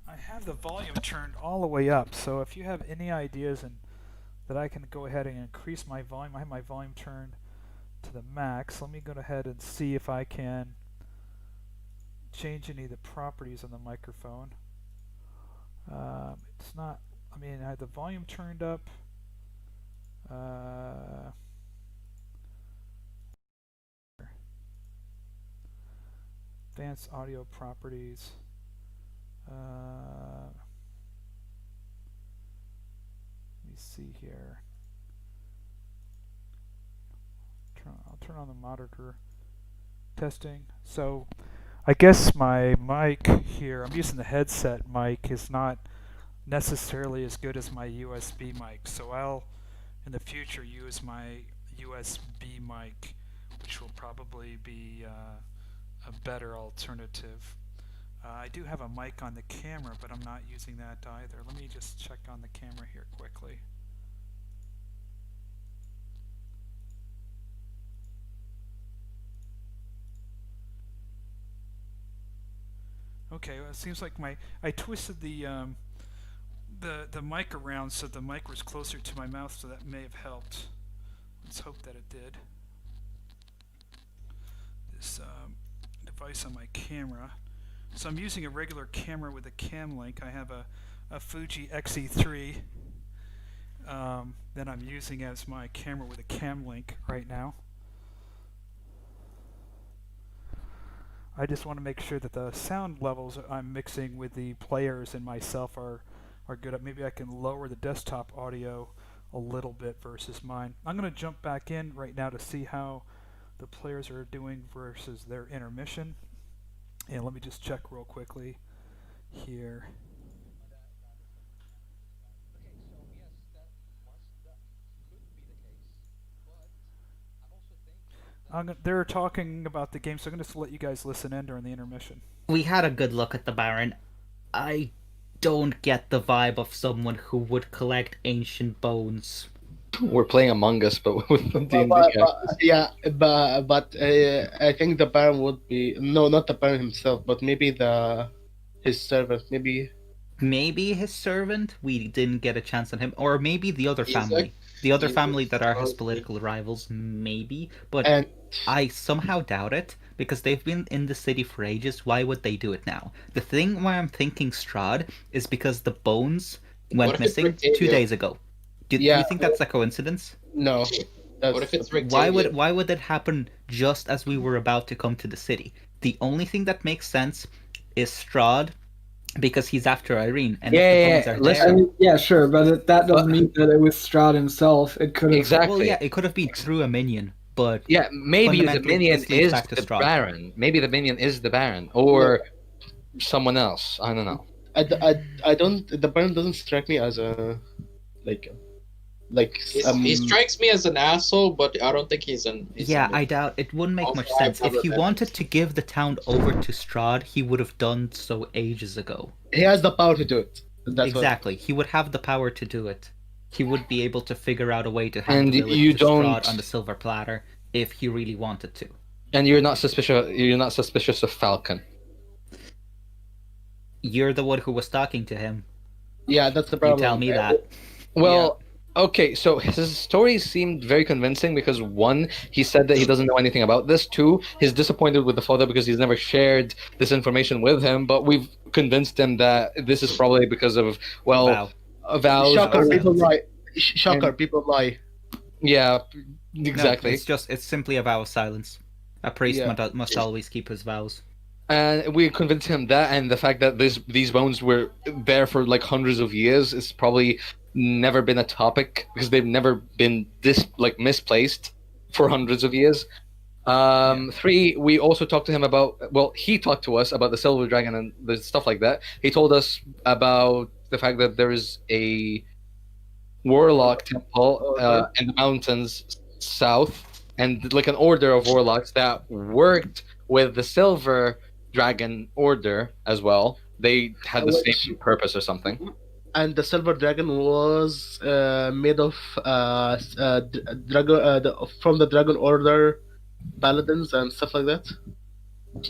I have the volume turned all the way up, so if you have any ideas and that I can go ahead and increase my volume, I have my volume turned to the max. Let me go ahead and see if I can change any of the properties on the microphone. It's not, I mean, I have the volume turned up. Advanced audio properties. Let me see here. I'll turn on the monitor. Testing. So I guess my mic here, I'm using the headset mic, is not necessarily as good as my USB mic. So I'll, in the future, use my USB mic, which will probably be a better alternative. I do have a mic on the camera, but I'm not using that either. Let me just check on the camera here quickly. Okay, well, it seems like I twisted the mic around so the mic was closer to my mouth, so that may have helped. Let's hope that it did. This device on my camera. So I'm using a regular camera with a cam link. I have a Fuji XE3 that I'm using as my camera with a cam link right now. I just want to make sure that the sound levels I'm mixing with the players and myself are good. Maybe I can lower the desktop audio a little bit versus mine. I'm going to jump back in right now to see how the players are doing versus their intermission. And let me just check real quickly here. They're talking about the game, so I'm going to let you guys listen in during the intermission. We had a good look at the Baron. I don't get the vibe of someone who would collect ancient bones. We're playing Among Us, but with the D&D but I think the Baron would be not the Baron himself, but maybe his servant, Maybe his servant. We didn't get a chance on him, or maybe the other family. The other family that are his political rivals, maybe. But I somehow doubt it, because they've been in the city for ages. Why would they do it now? The thing why I'm thinking Strahd is because the bones went missing 2 days ago. Do you think that's a coincidence? No. What if it's Rictavio? Why would it happen just as we were about to come to the city? The only thing that makes sense is Strahd, because he's after Ireena, and if the bones are there... Yeah, sure, but that doesn't mean that it was Strahd himself. It could have... Exactly. Well, yeah, it could have been through a minion, but... Yeah, maybe the minion is the Baron. Maybe the minion is the Baron, or someone else. I don't know. I don't... The Baron doesn't strike me as a... He strikes me as an asshole, but I don't think he's an... I doubt it wouldn't make much sense. If he wanted to give the town over to Strahd, he would have done so ages ago. He has the power to do it. Exactly. He would have the power to do it. He would be able to figure out a way to hand the village to Strahd on the silver platter if he really wanted to. And you're not suspicious. You're not suspicious of Falcon. You're the one who was talking to him. Yeah, that's the problem. You tell me that. Well, okay, so his story seemed very convincing because, one, he said that he doesn't know anything about this. Two, he's disappointed with the father because he's never shared this information with him, but we've convinced him that this is probably because of, vows. Shocker, people lie. Shocker, people lie. Yeah, exactly. No, it's simply a vow of silence. A priest must always keep his vows. And we convinced him that, and the fact that these bones were there for like hundreds of years is probably never been a topic because they've never been misplaced for hundreds of years. Three, we also talked to him about, he talked to us about the silver dragon and the stuff like that. He told us about the fact that there is a warlock temple in the mountains south, and like an order of warlocks that worked with the silver dragon order as well. They had the same purpose or something. And the silver dragon was made of from the dragon order paladins and stuff like that.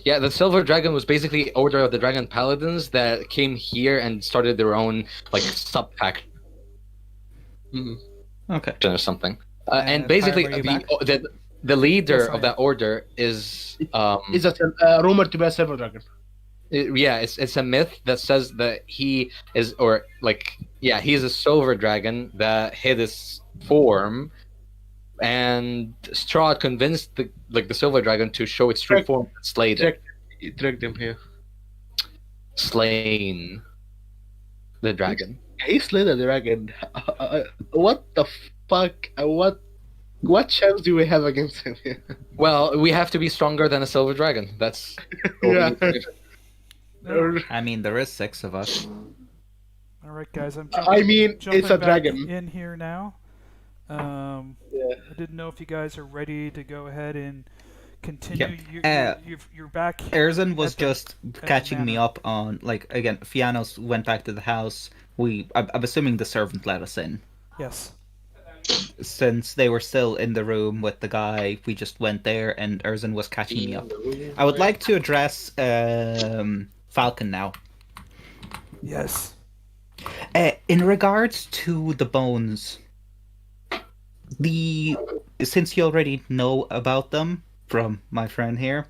Yeah, the Silver Dragon was basically Order of the Dragon Paladins that came here and started their own like sub faction Okay. or something. And Khyra, basically, are you back? the leader Yes, I of that am. order is Is that rumored to be a silver dragon? it's a myth that says that he is he's a silver dragon that hid his form, and Strahd convinced the silver dragon to show its true Check- form and slayed it. He tricked him here. Slain the dragon. He slayed the dragon. What the fuck? What chance do we have against him here? Well, we have to be stronger than a silver dragon. That's Yeah. I mean, there is 6 of us. All right, guys. I mean, jumping it's a back dragon. in here now. I didn't know if you guys are ready to go ahead and continue. You're back. Erzan was at the- just the catching me manor. up on, like, again, Fiannos went back to the house. I'm assuming the servant let us in. Yes. Since they were still in the room with the guy, we just went there and Erzan was catching me up. I would like to address Falcon now. Yes. In regards to the bones, since you already know about them from my friend here,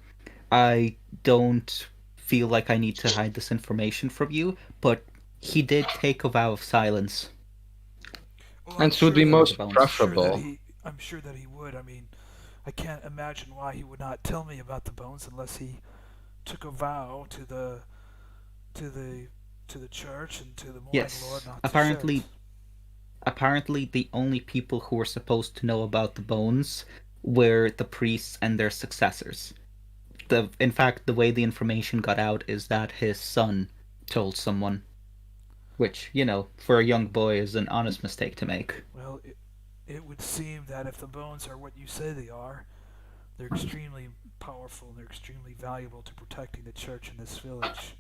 I don't feel like I need to hide this information from you, but he did take a vow of silence. Well, And it would be most bones. preferable. I'm sure that he would. I mean, I can't imagine why he would not tell me about the bones unless he took a vow to the church and to the Morning Yes, Lord not apparently- to shed. Apparently, the only people who were supposed to know about the bones were the priests and their successors. In fact, the way the information got out is that his son told someone, which, for a young boy is an honest mistake to make. Well, it would seem that if the bones are what you say they are, they're extremely powerful and they're extremely valuable to protecting the church in this village.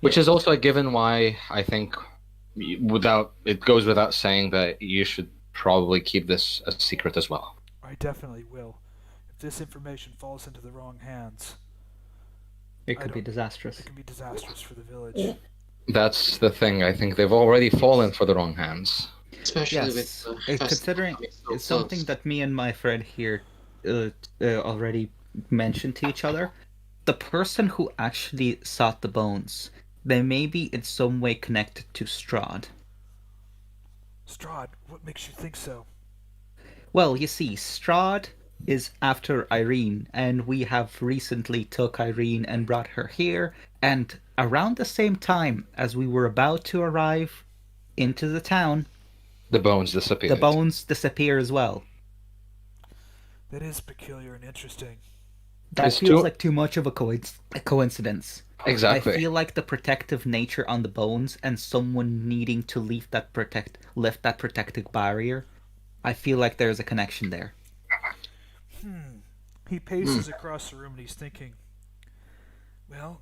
Which is also a given why I think it goes without saying that you should probably keep this a secret as well. I definitely will. If this information falls into the wrong hands, It I could be don't- disastrous. it can be disastrous for the village. That's the thing. I think they've already fallen for the wrong hands. Especially Yes, with considering so it's something close. that me and my friend here already mentioned to each other. The person who actually sought the bones, they may be in some way connected to Strahd. Strahd, what makes you think so? Well, you see, Strahd is after Ireena, and we have recently took Ireena and brought her here, and around the same time as we were about to arrive into the town, The bones disappeared. the bones disappear as well. That is peculiar and interesting. That It's feels too- like too much of a coincidence. Exactly. I feel like the protective nature on the bones and someone needing to lift that protective barrier. I feel like there's a connection there. He paces across the room and he's thinking, well,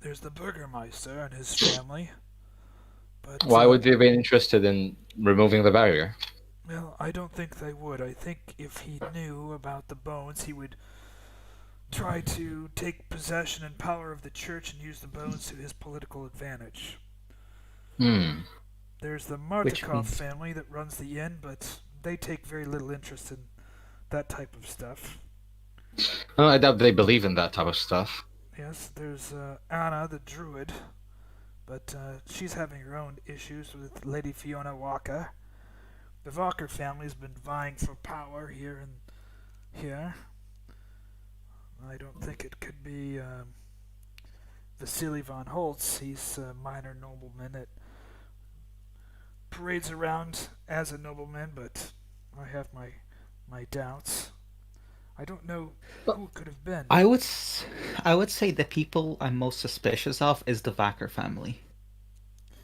there's the Burgermeister and his family. But Why would they be interested in removing the barrier? well, I don't think they would. I think if he knew about the bones, he would try to take possession and power of the church and use the bones to his political advantage. There's the Martikov means- family that runs the inn, but they take very little interest in that type of stuff. Oh, I doubt they believe in that type of stuff. Yes, there's Anna, the Druid, but she's having her own issues with Lady Fiona Walker. The Walker family's been vying for power here. I don't think it could be Vasily von Holtz. He's a minor nobleman that parades around as a nobleman, but I have my doubts. I don't know who it could have been. I would say the people I'm most suspicious of is the Vacker family.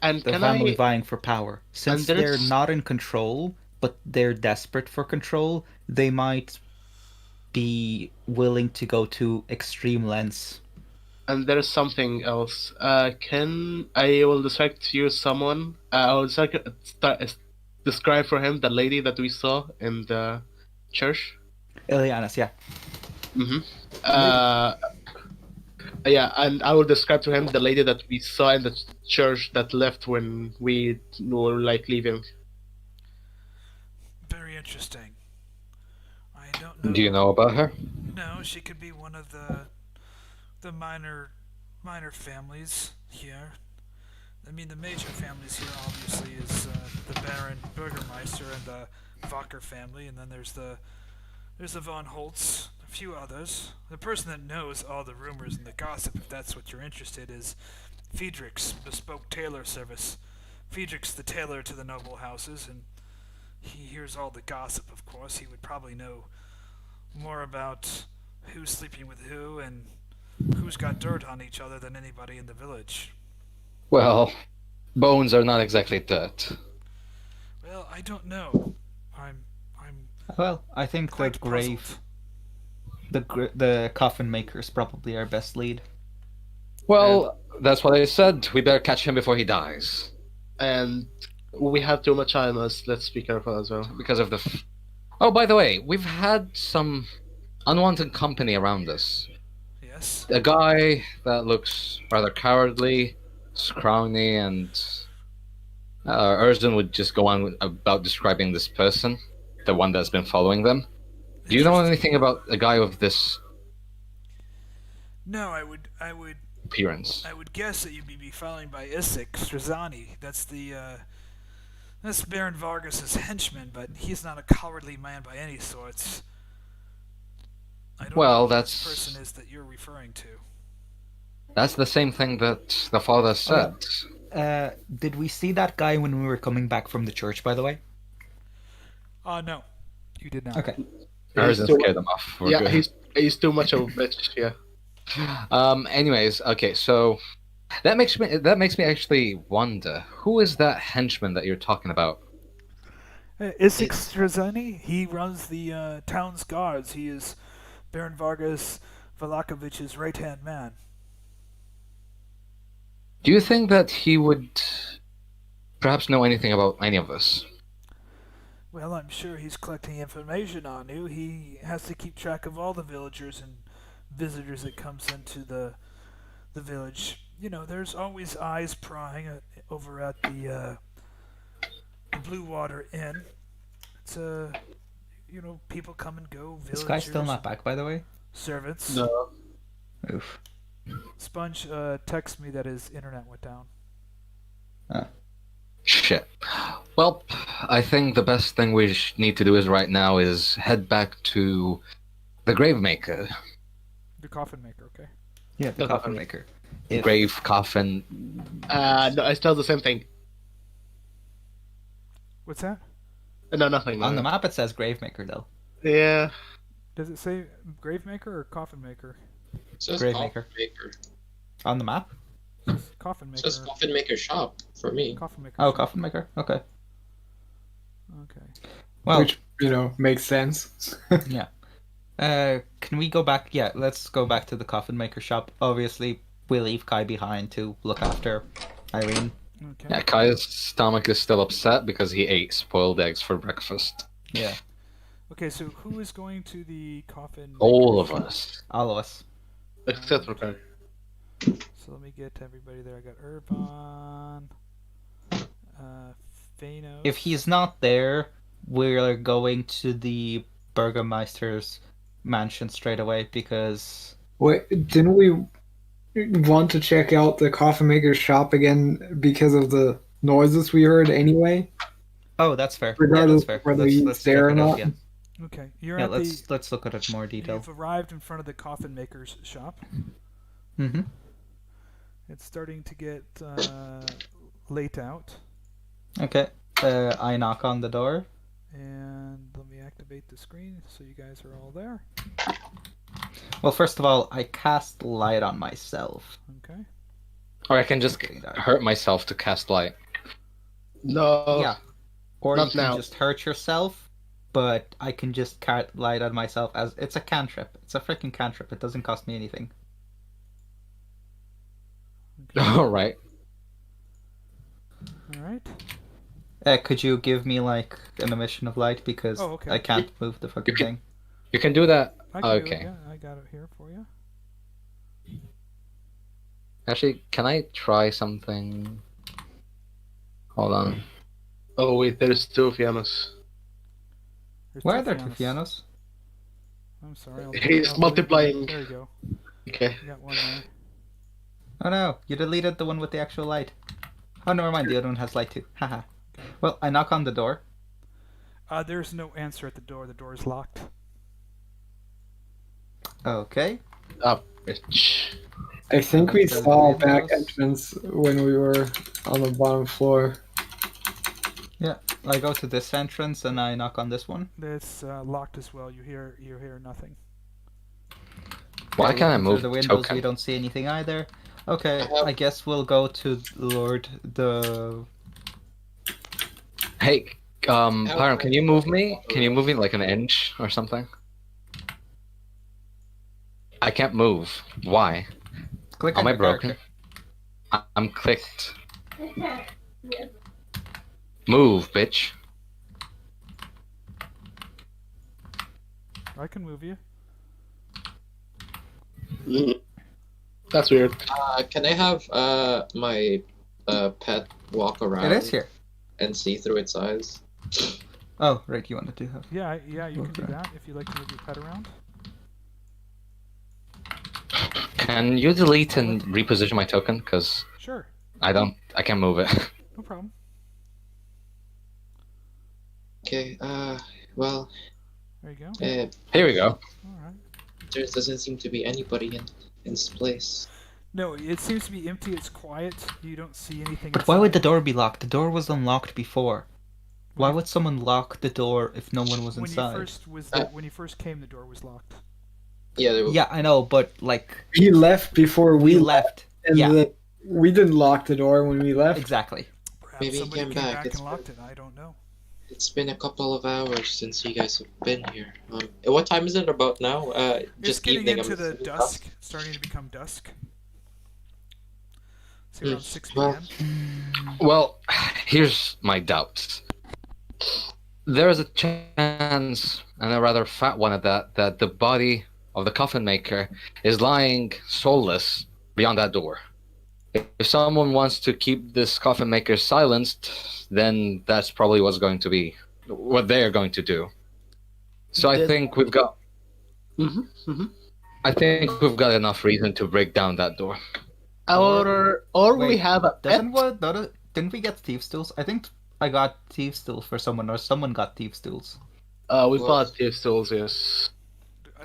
And The can family I? vying for power. Since And they're there's- not in control, but they're desperate for control, they might be willing to go to extreme lengths. And there's something else. I will describe to you someone. I will describe for him the lady that we saw in the church. Ileanys, yeah. Mm-hmm. Yeah, and I will describe to him the lady that we saw in the church that left when we were like leaving. Very interesting. I don't know. Do you know about her? No, she could be one of the minor families here. I mean, the major families here obviously is the Baron Burgermeister and the Wacker family, and then there's the von Holtz, a few others. The person that knows all the rumors and the gossip, if that's what you're interested, is Friedrich's bespoke tailor service. Friedrich's the tailor to the noble houses, and he hears all the gossip, of course. He would probably know more about who's sleeping with who and who's got dirt on each other than anybody in the village. Well, bones are not exactly dirt. Well, I don't know. I'm Well, I think the quite grave, puzzled. the coffin maker is probably our best lead. Well, that's what I said. We better catch him before he dies. And we have too much time on us. Let's be careful as well. Because of the... Oh, by the way, we've had some unwanted company around us. Yes. A guy that looks rather cowardly, scrawny, and Erzan would just go on about describing this person, the one that's been following them. Do you know anything about a guy of this No, I would appearance? guess that you'd be followed by Isik Strazani. That's Baron Vargas's henchman, but he's not a cowardly man by any sorts. I don't Well, know who that's- this person is that you're referring to. That's the same thing that the father said. Did we see that guy when we were coming back from the church, by the way? No, you did not. Okay. Erzan too- scared them off. We're Yeah, good. he's too much of a bitch. Yeah. Anyways, okay, so that makes me actually wonder, who is that henchman that you're talking about? Isik Strazani, he runs the town's guards. He is Baron Vargas Valakovich's right-hand man. Do you think that he would perhaps know anything about any of us? Well, I'm sure he's collecting information on you. He has to keep track of all the villagers and visitors that comes into the village. You know, there's always eyes prying over at the Blue Water Inn. It's people come and go. Villagers, This guy's still not back, by the way. servants. No. Oof. Sponge texted me that his internet went down. Shit. Well, I think the best thing we need to do is right now is head back to the Gravemaker. The coffin maker, okay. Yeah, the No, coffin no. maker. Grave, coffin. No, it's still the same thing. What's that? No, nothing. On the map it says Gravemaker, though. Yeah. Does it say grave maker or coffin maker? It says Grave coffin maker. maker. On the map? Coffin It maker. says coffin maker shop for me. Coffin maker. Oh, coffin maker. Okay. Okay. Well, Which, makes sense. yeah. Can we go back? Yeah, let's go back to the coffin maker shop. Obviously, we'll leave Kai behind to look after Irene. Okay. Yeah, Kai's stomach is still upset because he ate spoiled eggs for breakfast. Yeah, Okay, so who is going to the coffin? All maker of shop? us. all of us. Except for Kai. So let me get everybody there. I got Ervan, Fiannos. If he's not there, we're going to the Burgermeister's mansion straight away because Wait, didn't we want to check out the coffin maker's shop again because of the noises we heard anyway? oh, that's fair. Yeah, Regardless that's fair. of whether he's Let's there check or it out not. again. Okay, you're Yeah, at let's look at it in more detail. You've arrived in front of the coffin maker's shop. Mm-hmm. It's starting to get late out, Okay. I knock on the door. and let me activate the screen so you guys are all there. Well, first of all, I cast light on myself. Okay. Or I can just hurt myself to cast light. No. Yeah. Or not you can now. just hurt yourself, but I can just cast light on myself as it's a cantrip. It's a freaking cantrip. It doesn't cost me anything. Alright. All right. Could you give me like an emission of light because Oh, okay. I can't move the fucking can- thing. You can do that I can do it, Okay. yeah, I got it here for you. Actually, can I try something? Hold on. Oh wait, there's two Fiannos. There's Why are two there two Fiannos. Fiannos? I'm sorry. He's delete multiplying. one. There you go. Okay. You got one there. Oh no, you deleted the one with the actual light. Oh, never mind, the other one has light too. Haha. Well, I knock on the door. There's no answer at the door. The door is locked. Okay. Up, bitch. I think we So saw a the back windows- entrance when we were on the bottom floor. Yeah, I go to this entrance and I knock on this one. It's locked as well. You hear nothing. Why can't I Looking through move the windows? token? We don't see anything either. Okay, I guess we'll go to Lord the. Hey, Pyram, can you move me? Can you move me like an inch or something? I can't move. Why? Click Am on I your broken? character. I'm clicked. Move, bitch. I can move you. That's weird. Can I have my pet walk around It is here. and see through its eyes? Oh, right, you wanted to have. Yeah, you can do Okay. that if you like to move your pet around. Can you delete and reposition my token? Because Sure, I can't move it. no problem. Okay, well, There you go. Here we go. All right. there doesn't seem to be anybody in this place. No, it seems to be empty. It's quiet. You don't see anything. But why would the inside. door be locked? The door was unlocked before. Why would someone lock the door if no one was When you inside? first was there, when you first came, the door was locked. Yeah, there Yeah, I know, but like He left before we we left. and Yeah, we didn't lock the door when we left. exactly. Perhaps Maybe he somebody came came back. back It's and locked it. I don't know. It's been a couple of hours since you guys have been here. What time is it about now? It's Just getting evening. into I'm the assuming. dusk. It's starting to become dusk. It's around 6 well, p.m. Well, here's my doubts. There is a chance, and a rather fat one at that, that the body of the coffin maker is lying soulless beyond that door. If someone wants to keep this coffin maker silenced, then that's probably what they're going to do. So I think we've got. I think we've got enough reason to break down that door. Or we Wait, have a pet. Didn't we get thieves' tools? I think I got thieves' tools for someone, or someone got thieves' tools. We bought thieves tools, yes.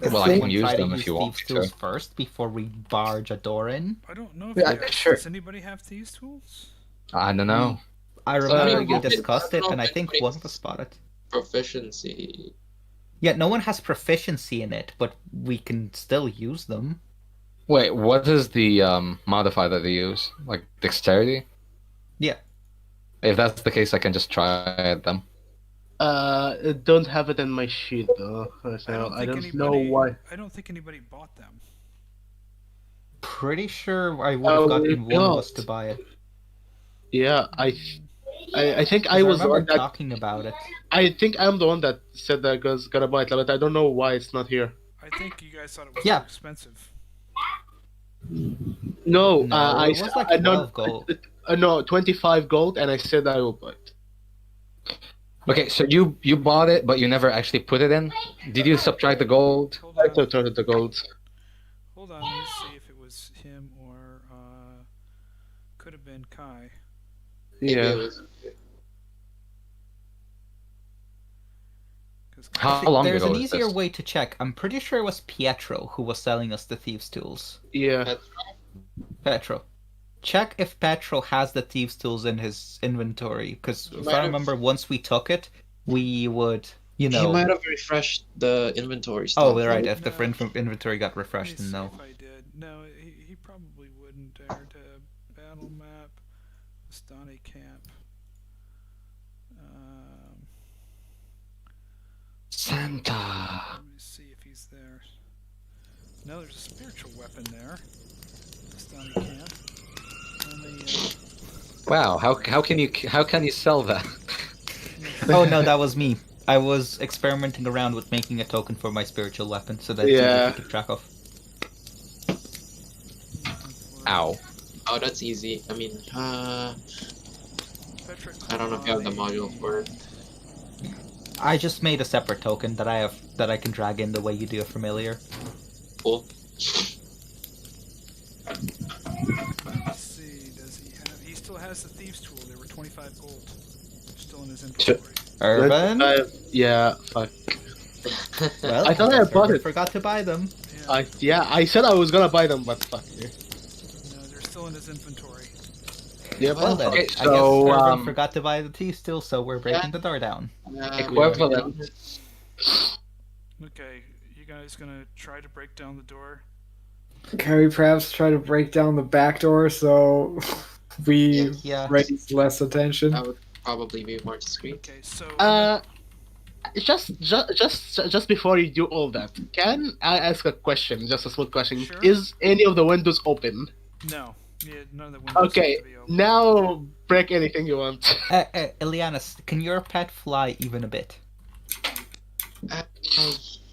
Well, I think- can use Try to them use if you want thieves' me tools to. first before we barge a door in. I don't know if Yeah, you guys, sure. does anybody have these tools? I don't know. I remember you we did- discussed I it, don't and I know think if one was spotted. Proficiency. Yeah, no one has proficiency in it, but we can still use them. Wait, what is the modifier that they use? Like dexterity? Yeah. If that's the case, I can just try them. Don't have it in my sheet though. So I don't know why. I don't think anybody bought them. Pretty sure I would have gotten one of us to buy it. Yeah, I think 'Cause I was the remember one that. talking about it. I think I'm the one that said that I was gonna buy it, but I don't know why it's not here. I think you guys thought it was Yeah. too expensive. No, No, I it was like I don't- 12 gold. No, 25 gold, and I said I will buy it. Okay, so you bought it, but you never actually put it in. Did you subtract the gold? Hold I on. took the gold. Hold on. Let me see if it was him or could have been Kai. Maybe it Yeah. was- How long There's ago an was easier this? way to check. I'm pretty sure it was Pietro who was selling us the thieves' tools. Yeah. Petro. Check if Petro has the thieves' tools in his inventory, because if might I have- remember, once we took it, we would, He might have refreshed the inventory stuff. Oh, right. If the No. inventory got Let me refreshed, then see no. if I did. No, he probably wouldn't dare to battle map, Stani camp. Santa. Let me see if he's there. No, there's a spiritual weapon there. Stani camp. Only, Wow, how can you sell that? Oh no, that was me. I was experimenting around with making a token for my spiritual weapon, so that's Yeah. easy to keep track of. Ow. Oh, that's easy. I mean, Petric I don't know if you have the module for it. I just made a separate token that I can drag in the way you do a familiar. Cool. Let's see, does he have... He still has the Thieves' Tool. There were 25 gold. Still in his inventory. Ervan? Yeah, fuck. Well, I thought I guess bought Ervan it. forgot to buy them. I said I was gonna buy them, but fuck you. No, they're still in his inventory. Yeah, Well then, Okay, I guess so, Ervan forgot to buy the tea still, so we're breaking the door down. Equivalent. Okay, you guys gonna try to break down the door? Can we perhaps try to break down the back door so we Yeah. raise less attention? That would probably be more discreet. Okay, so... Just before you do all that, can I ask a question? Just a small question. Sure. Is any of the windows open? No. Yeah, none of the windows Okay, seem to be open. now break anything you want. Ileanys, can your pet fly even a bit?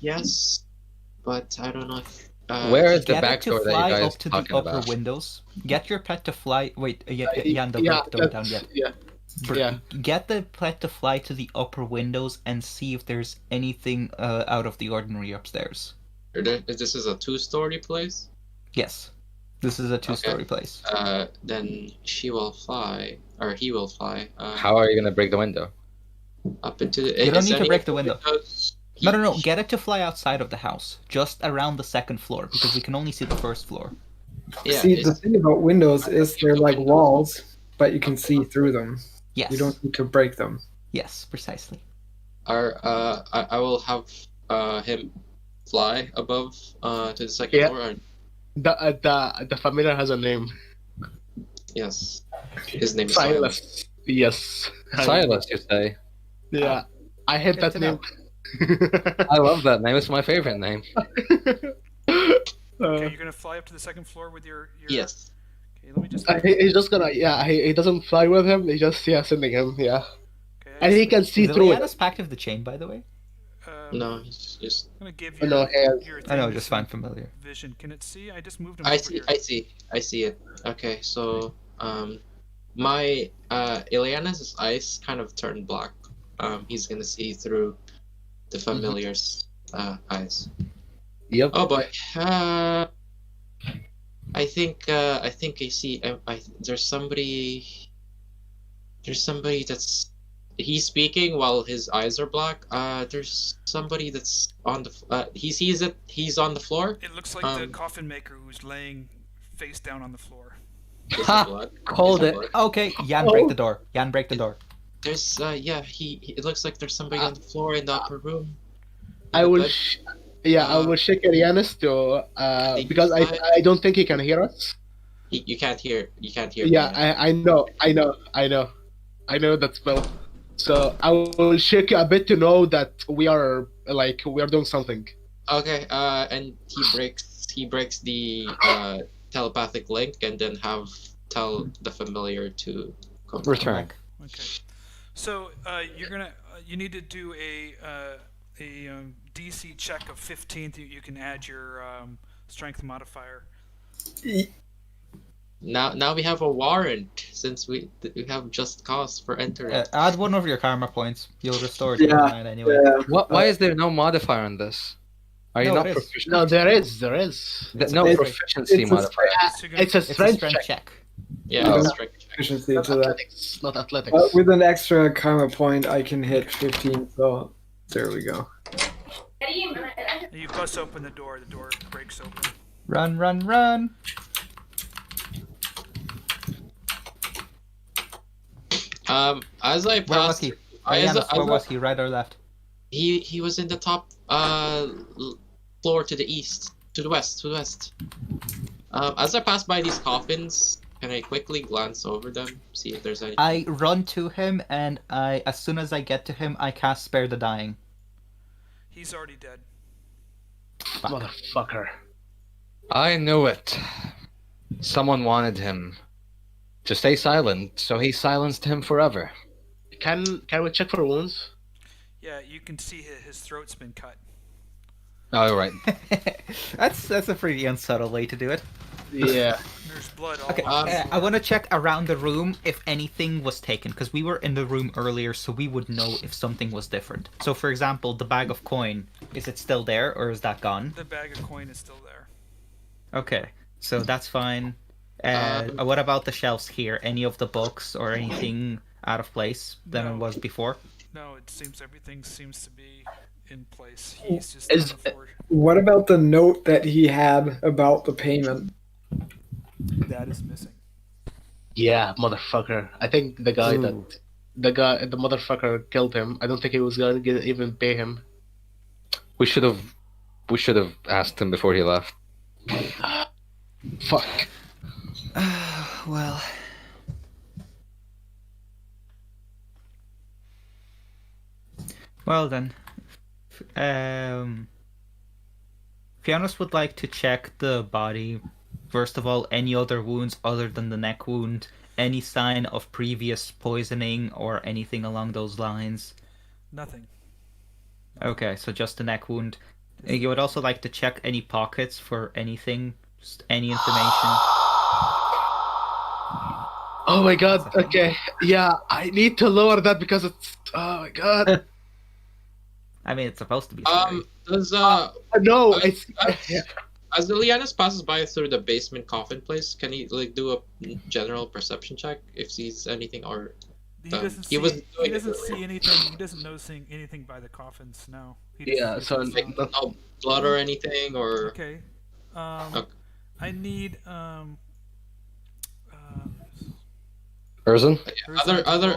Yes, but I don't know if. Where is the Get back it to door that you fly guys up to the talking upper about? windows. Get your pet to fly. Wait, Jan, don't Yeah, break the door down yet. yeah. Get the pet to fly to the upper windows and see if there's anything out of the ordinary upstairs. This is a 2-story place. Yes, this is a 2-story place. Then she will fly, or he will fly. How are you gonna break the window? Up into the. You don't is need to any break of the window. windows- No. Get it to fly outside of the house, just around the second floor, because we can only see the first floor. Yeah. See, is- the thing about windows is they're like walls, but you can see through them. Yes. You don't need to break them. Yes, precisely. I will have him fly above to the second Yeah. floor. And, The familiar has a name. yes, his name is Silas. Silas. Yes. Silas, you say? Yeah. I hate Good that to name. I love that name. It's my favorite name. Okay, you're gonna fly up to the second floor with your... Yes. Okay, let me just... He's just gonna, he doesn't fly with him, he just, sending him, yeah. Okay, And he can see Is through Ileanys it. pact of the chain, by the way? No, he's just. I'm gonna give Oh, you no, he has- your I know, thing just some fine, familiar. vision. Can it see? I just moved him I over see. here. I see it. Okay, so my Ileanys' eyes kind of turned black. He's gonna see through the familiar's eyes. Yep. Oh boy. I think I see. There's somebody. There's somebody that's. He's speaking while his eyes are black. There's somebody that's on the. He sees it. He's on the floor. It looks like the coffin maker who's laying face down on the floor. Is it Ha! blood? Called Is it. blood? Okay, Jan, break the door. Jan, break the door. There's it looks like there's somebody on the floor in the upper room. I will, But- I will check Ileanys to, because I don't think he can hear us. You can't hear. You can't hear. Yeah, me. I know that spell. So I will check a bit to know that we are doing something. Okay. And he breaks the telepathic link, and then tell the familiar to come Return. Okay. So you're gonna you need to do a DC check of 15. You can add your strength modifier. Now we have a warrant since we have just cause for entering. Add one of your karma points. You'll restore it Yeah, to 9 anyway. Why is there no modifier on this? Are you No, not it is. proficient? No, there is. No It's a- proficiency it's a modifier. So you're gonna- It's a It's a strength strength check, check. Yeah, Oh. strength check. Efficiency not to that. athletics. Not athletics. With an extra karma point, I can hit 15. So there we go. You bust open the door breaks open. Run, run, run! As I Where was passed, he? as, Ileanys, where was he? Right or left? he was in the top floor to the east, to the west. As I pass by these coffins, can I quickly glance over them, see if there's any? I run to him, and as soon as I get to him, I cast Spare the Dying. He's already dead. Motherfucker. I knew it. Someone wanted him to stay silent, so he silenced him forever. Can we check for wounds? Yeah, you can see his throat's been cut. Oh, right. That's a pretty unsubtle way to do it. Yeah. There's blood all Okay, over the I floor. want to check around the room if anything was taken, because we were in the room earlier, so we would know if something was different. So, for example, the bag of coin, is it still there, or is that gone? The bag of coin is still there. Okay, so that's fine. What about the shelves here? Any of the books or anything out of place than it No. was before? No, everything seems to be in place. He's just Is- on the floor. What about the note that he had about the payment? That is missing. Yeah, motherfucker. I think the motherfucker killed him. I don't think he was gonna even pay him. We should have asked him before he left. Fuck. Well. Well then. Fiannos would like to check the body. First of all, any other wounds other than the neck wound, any sign of previous poisoning or anything along those lines. Nothing. Okay, so just the neck wound. You would also like to check any pockets for anything, just any information. Oh my god. Okay. Yeah, I need to lower that because it's. Oh my god. I mean, it's supposed to be scary. Does No, Uh, it's. as Ileanys passes by through the basement coffin place, can he like do a general perception check if sees anything or? He doesn't he see. was He doing doesn't it see anything. He doesn't know seeing anything by the coffins. No. He just Yeah, hears so the like sound. no blood or anything or? Okay. Okay. I need Erzan?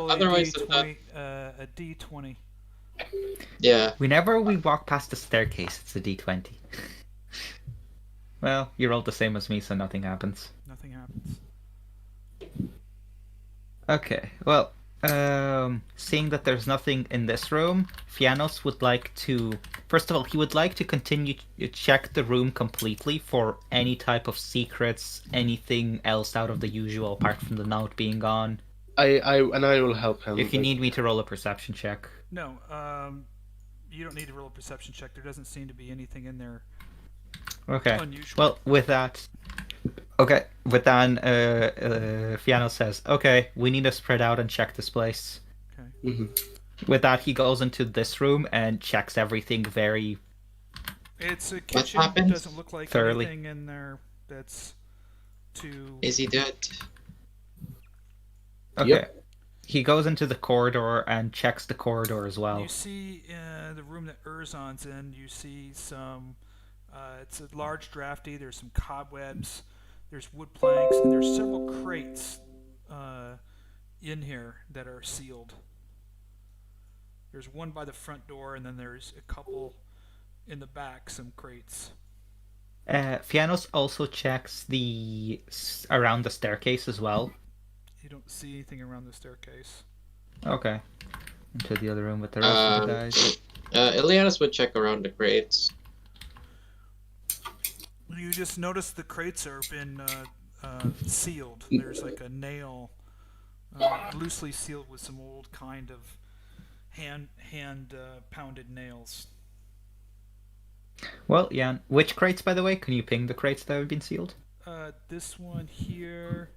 Otherwise, a D20. Yeah. Whenever we walk past the staircase, it's a d20. Well, you rolled the same as me, so nothing happens. Nothing happens. Okay, well, seeing that there's nothing in this room, Fiannos would like to... First of all, he would like to continue to check the room completely for any type of secrets, anything else out of the usual, apart from the note being gone. I will help him. If you need me to roll a perception check. No. You don't need to roll a perception check. There doesn't seem to be anything in there Okay. unusual. Well, with that... Okay, with that, Fiannos says, okay, we need to spread out and check this place. Okay. Mhm. With that, he goes into this room and checks everything very... It's a kitchen. happens? Doesn't look like Thoroughly. anything in there that's too. Is he dead? Okay. Yep. He goes into the corridor and checks the corridor as well. You see the room that Erzan's in. You see some. It's a large drafty. There's some cobwebs. There's wood planks, and there's several crates in here that are sealed. There's one by the front door, and then there's a couple in the back. Some crates. Fiannos also checks around the staircase as well. You don't see anything around the staircase. Okay. Into the other room with the rest of the guys. Ileanys would check around the crates. You just notice the crates are been sealed. There's like a nail loosely sealed with some old kind of hand pounded nails. Well, Jan, which crates, by the way? Can you ping the crates that have been sealed? This one here.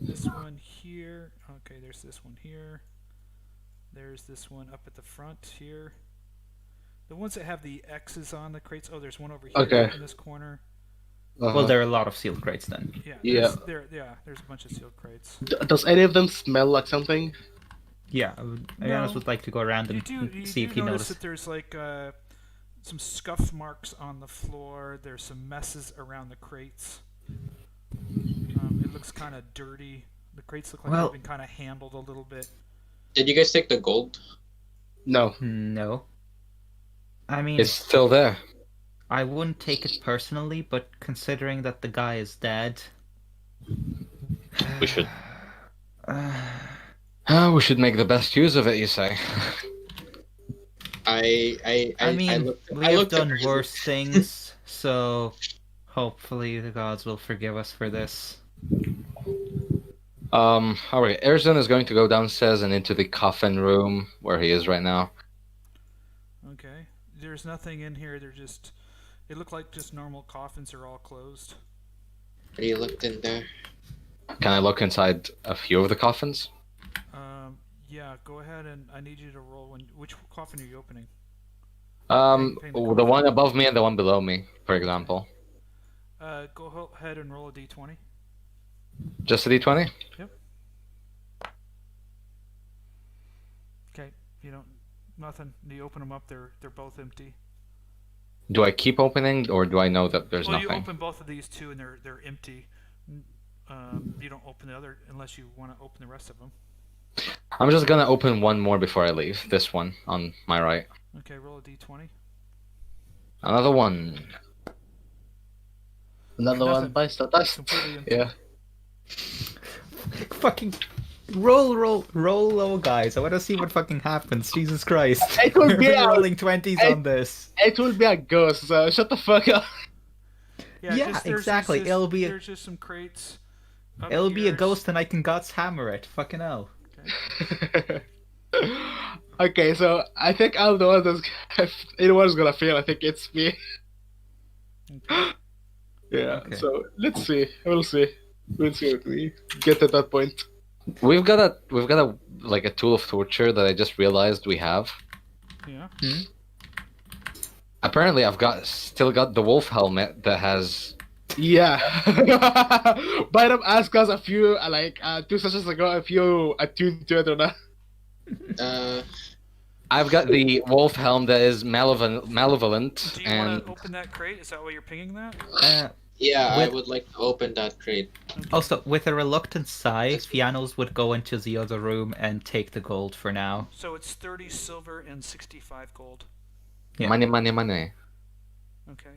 This one here. Okay, there's this one here. There's this one up at the front here. The ones that have the X's on the crates. Oh, there's one over here Okay. in this corner. Well, there are a lot of sealed crates then. Yeah. Yeah. There's a bunch of sealed crates. Does any of them smell like something? Yeah, Fiannos would like to go around and You see if do he notice notices. that there's like some scuff marks on the floor. There's some messes around the crates. It looks kind of dirty. The crates look like Well- they've been kind of handled a little bit. Did you guys take the gold? No. No. I mean, It's still there. I wouldn't take it personally, but considering that the guy is dead... We should. We should make the best use of it, you say? I mean, looked, we I have looked at done reasons. worse things, so hopefully the gods will forgive us for this. Alright, Erzan is going to go downstairs and into the coffin room where he is right now. there's nothing in here. They're just. It looked like just normal coffins are all closed. Have you looked in there? Can I look inside a few of the coffins? Yeah, go ahead and I need you to roll. Which coffin are you opening? The one above me and the one below me, for example. Go ahead and roll a d20. Just a d20? Yep. Okay, you don't. Nothing. You open them up. They're both empty. Do I keep opening, or do I know that there's well, nothing? you open both of these two, and they're empty. You don't open the other unless you want to open the rest of them. I'm just gonna open one more before I leave. This one on my right. Okay, roll a d20. Another one. Another Nothing. one bites the dust. Completely empty. Yeah. Fucking roll low, guys. I want to see what fucking happens. Jesus Christ. It will be We're a- rolling 20s on this. It will be a ghost, so shut the fuck up. Yeah, there's exactly. Just, It'll be a- there's just some crates. up It'll be a here. ghost and I can God's hammer it. Fucking hell. Okay. Okay, so I think I'm the one that's. If anyone's gonna fail, I think it's me. Okay. Yeah, Okay. so let's see. We'll see. We'll see what we get at that point. We've got a like a tool of torture that I just realized we have. Yeah. Apparently, still got the wolf helmet that has. Yeah. Bynum asked us a few, 2 sessions ago, if you attuned to it or not. I've got the wolf helm that is malevolent, Do you and want to open that crate? Is that why you're pinging that? Yeah, I With- would like to open that crate. Also, with a reluctant sigh, Fiannos would go into the other room and take the gold for now. So it's 30 silver and 65 gold. Yeah. money. Okay.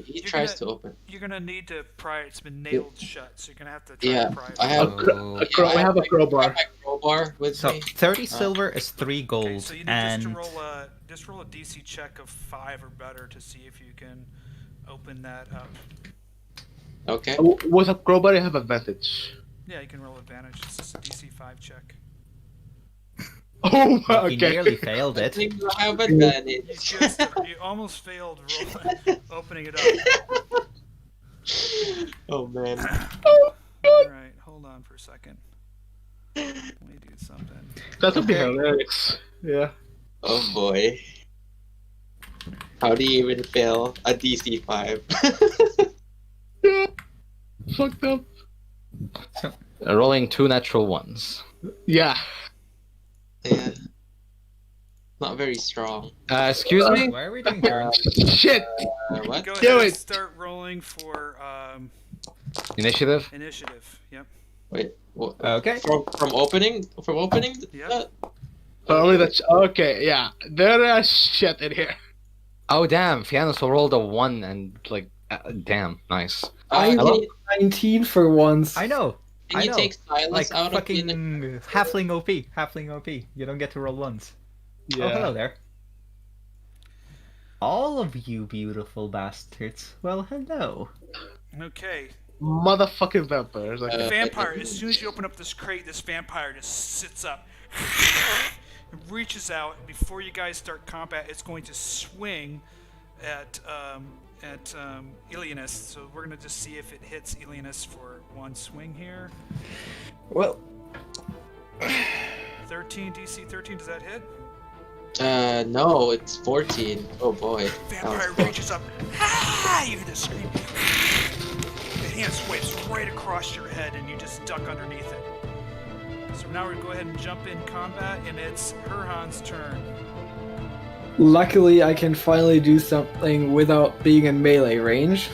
He you're tries gonna- to open. You're gonna need to pry it. It's been nailed shut, so you're gonna have to try Yeah, to pry it. I have. Oh. I have a crowbar. my crowbar with So me. 30 silver is 3 gold, Okay, so you need and just roll a DC check of 5 or better to see if you can open that up. Okay. With a crowbar, you have advantage. Yeah, you can roll advantage. It's just a DC 5 check. Oh, he okay. nearly failed I it. think I have You advantage. you almost failed opening it up. Oh man. Alright, hold on for a second. Let me do something. That would be Okay. hilarious. Yeah. Oh boy. How do you even fail a DC 5? Yeah. Fucked up. Rolling 2 natural ones. Yeah. Yeah. Not very strong. Excuse me? Why are we doing turns? Shit. What? Go Do ahead and it. start rolling for Initiative? initiative. Yep. Wait. What? Okay. From opening? From opening? Yeah. Only that. Okay, yeah. There is shit in here. Oh damn! Fiannos rolled a 1 and damn, nice. Can I- you, 19 for once. I know. can you I know. take silence Like out fucking of the... halfling OP. Halfling OP. You don't get to roll once. Yeah. Oh, hello there. All of you beautiful bastards. Well, hello. Okay. Motherfucking vampires. Okay. Vampire, as soon as you open up this crate, this vampire just sits up and reaches out. And before you guys start combat, it's going to swing at Ileanys. So we're gonna just see if it hits Ileanys for one swing here. Well, 13 DC 13. Does that hit? No, it's 14. Oh boy. That was Vampire close. reaches up. You hear the scream. The hand swipes right across your head, and you just duck underneath it. So now we're gonna go ahead and jump in combat, and it's Herjann's turn. luckily I can finally do something without being in melee range.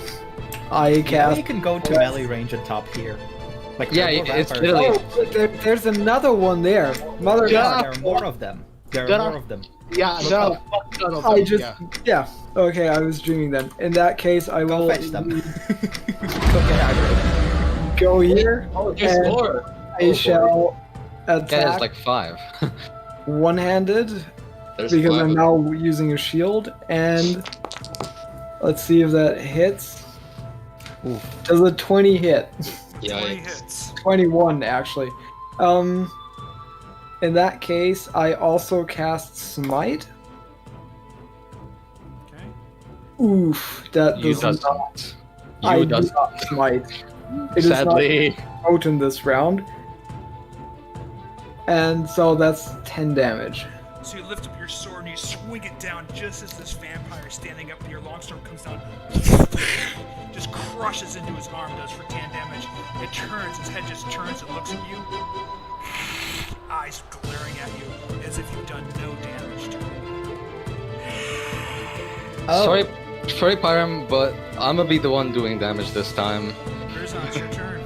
I Yeah, cast. you can go to melee range and top here. Like Yeah, there are more it's vampires. literally- Oh, there's another one there. Mother Yeah. There are more of them. There There are are- more of them. Yeah, there are a fuck ton of I them, just. yeah. Yeah. Okay, I was dreaming then. In that case, I Go will fetch them. Go get aggro. go here. Oh, there's and more. I shall Yeah, attack there's like 5. one-handed There's because 5 I'm of now using a shield, and let's see if that hits. Ooh. Does a 20 hit? 20 Yikes. hits. 21 actually. In that case, I also cast Smite. Oof, that You does not. doesn't. I You do doesn't. not smite. It is Sadly. not out in this round. And so that's 10 damage. So you lift up your sword and you swing it down just as this vampire standing up, your longsword comes down, just crushes into his arm, does for 10 damage. It turns, his head just turns and looks at you, eyes glaring at you as if you've done no damage to him. Oh. Sorry, Pyram, but I'm gonna be the one doing damage this time. Erzan, it's your turn.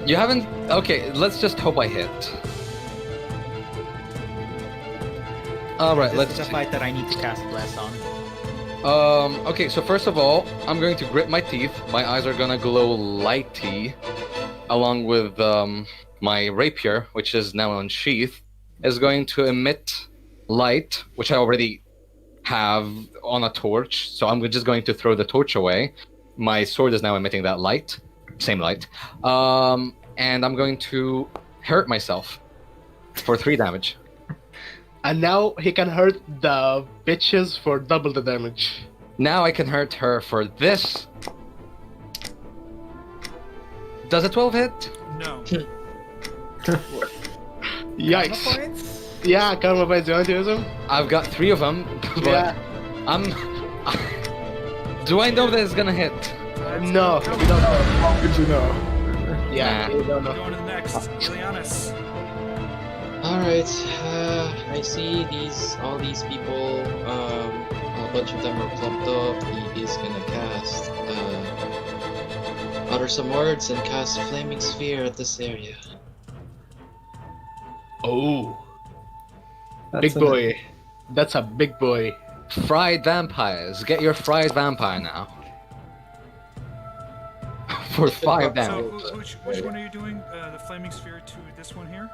You haven't. Okay, let's just hope I hit. All right, This let's. is a fight that I need to cast Bless on. Okay, so first of all, I'm going to grit my teeth. My eyes are gonna glow lighty, along with my rapier, which is now unsheathed, is going to emit light, which I already have on a torch. So I'm just going to throw the torch away. My sword is now emitting that light, same light, and I'm going to hurt myself for 3 damage. And now he can hurt the bitches for double the damage. Now I can hurt her for this. Does a 12 hit? No. Yikes. Karma points? Yeah, karma points. You want to use them? I've got 3 of them, but Yeah. I'm. Do I know that it's gonna hit? No, we don't know. How could you know? Yeah, Nah. we don't know. Going to the next, Ileanys. Alright, I see all these people, a bunch of them are clumped up. He is gonna cast, utter some words and cast Flaming Sphere at this area. Oh, That's big boy. That's a big boy. Fried vampires. Get your fried vampire now. For 5 So damage. which one are you doing? The flaming sphere to this one here?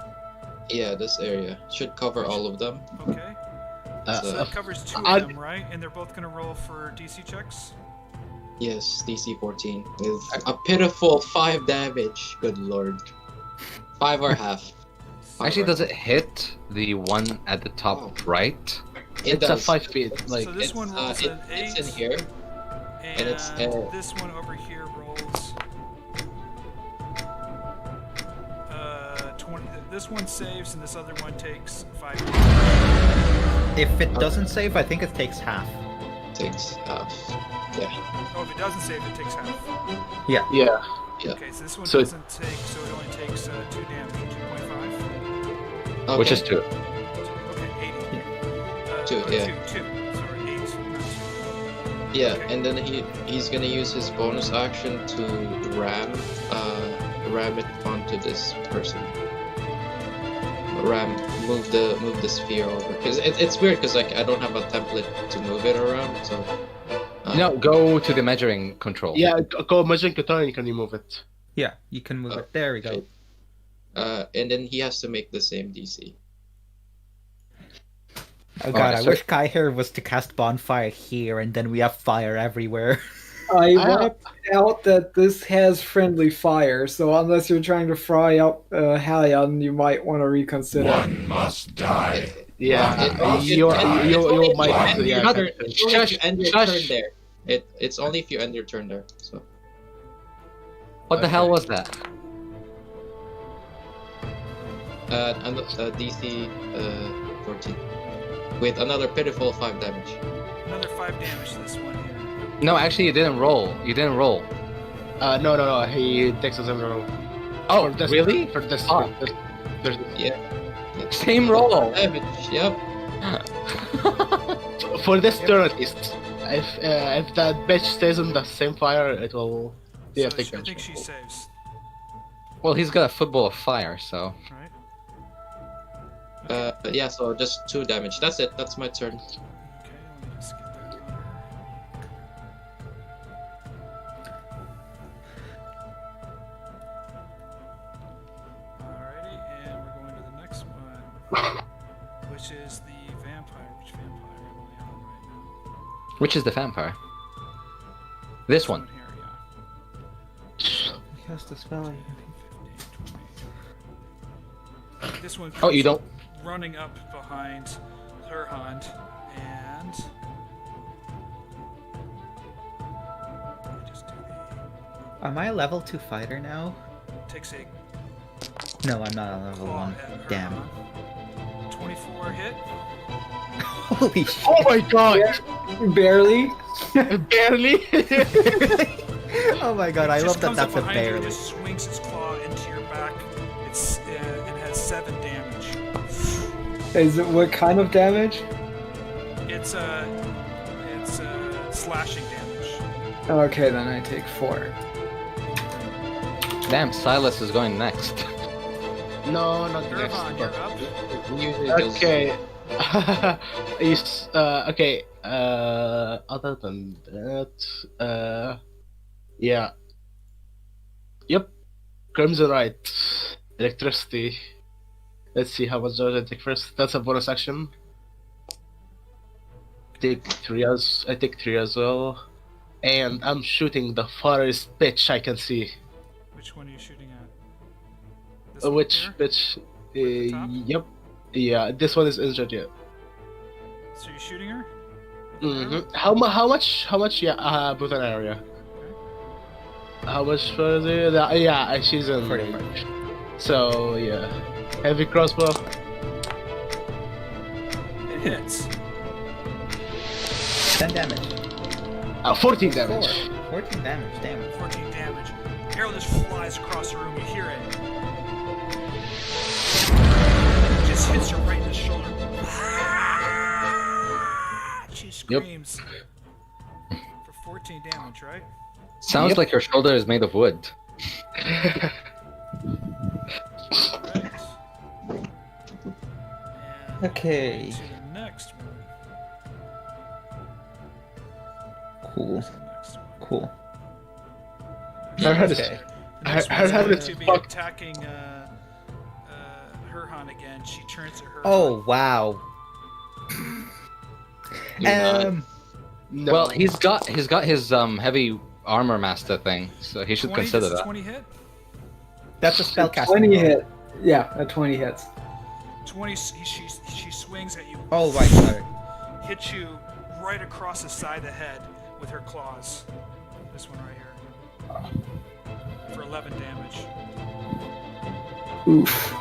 Yeah, this area. Should cover all of them. Okay. So Uh, that covers 2 I- of them, right? And they're both gonna roll for DC checks? Yes, DC 14. With a pitiful 5 damage. Good lord. 5 or half. Actually, does it hit the one at the top Oh. right? It It's does. a 5 feet. Like So this one rolls an 8. It's in here. And it's, this one over here rolls 20. This one saves, and this other one takes 5. If it doesn't save, I think it takes half. Takes half. Yeah. Oh, if it doesn't save, it takes half. yeah. Yeah. Okay, so this one So- doesn't take, so it only takes 2 damage, 2.5. Okay. Which is 2. Okay, 80. 2, yeah. 2. Sorry, 8. Not 2. Yeah, Okay. and then he's gonna use his bonus action to ram it onto this person. Move the sphere over, because it's weird because like I don't have a template to move it around, so No, go to the measuring control. Yeah, go measuring control and you can remove it. Yeah, you can move it. There we go. and then he has to make the same DC. Oh god, Alright, I so- wish Khyraezul was to cast bonfire here, and then we have fire everywhere. I want to point out that this has friendly fire, so unless you're trying to fry up Herjann, you might want to reconsider. Must die. Yeah, It's you only if might. end Yeah, your turn- it's only if you end your Shush. turn there. It's only if you end your turn there. So What the hell was that? and DC 14 with another pitiful 5 damage. Another 5 damage to this one here. No, actually, you didn't roll. You didn't roll. No. He takes a 0. Oh, For this- really? For this. Oh. There's, Yeah. Same roll. Damage. Yep. for this turn at least. If that bitch stays in the same fire, it will. Yeah, So take I damage. think she saves, Well, he's got a football of fire, so. right? Yeah. So just 2 damage. That's it. That's my turn. Okay, let me just get that on her. Alrighty, and we're going to the next one, which is the vampire. Which vampire am I on right now? Which is the vampire? This one. Here, yeah. Cast a spell. 15, 20. This one. Oh, you comes don't. running up behind Herjann, and Am I a level 2 fighter now? Takes a No, I'm not a level claw 1. at Damn. Herjan. 24 hit. Holy shit. Oh my god! Barely. Barely! Oh my god, I It love just that comes up that's a behind you and barely. just swings its claw into your back. It has 7 damage. Is it what kind of damage? It's slashing damage. Okay, then I take 4. Damn, Silas is going next. No, not next. Ervan, you're but- up. Usually does- Okay. Okay. Other than that, yeah. Yep. Crimson Right. Electricity. Let's see how much damage I take first. That's a bonus action. I take 3 as well. And I'm shooting the farthest pitch I can see. Which one are you shooting at? This one Which here? pitch? the top? Yep. Yeah, this one is injured yet. So you're shooting her? Mm-hmm. How much? Yeah, both an area. How much for the? Yeah, she's in Pretty range. So yeah, heavy crossbow. It hits. 10 damage. 14 4. damage. 14 damage, damn. 14 damage. Arrow just flies across the room. You hear it. Just hits her right in the shoulder. She screams. For 14 damage, right? Sounds Yep. like your shoulder is made of wood. Right. And Okay. to the next one. Cool. Next one. Cool. Her head is. Okay. The next Her one's head going is to be fucked. attacking Herjan again. She turns to her. Oh, wow. You're not. No. Well, he's got his heavy armor master thing, so he should 20, consider does a that. 20 hit? That's a spellcasting 20 roll. hit. Yeah, a 20 hits. 20. She swings at you. Oh, right, sorry. Hits you right across the side of the head with her claws. This one right here. For 11 damage. Oof.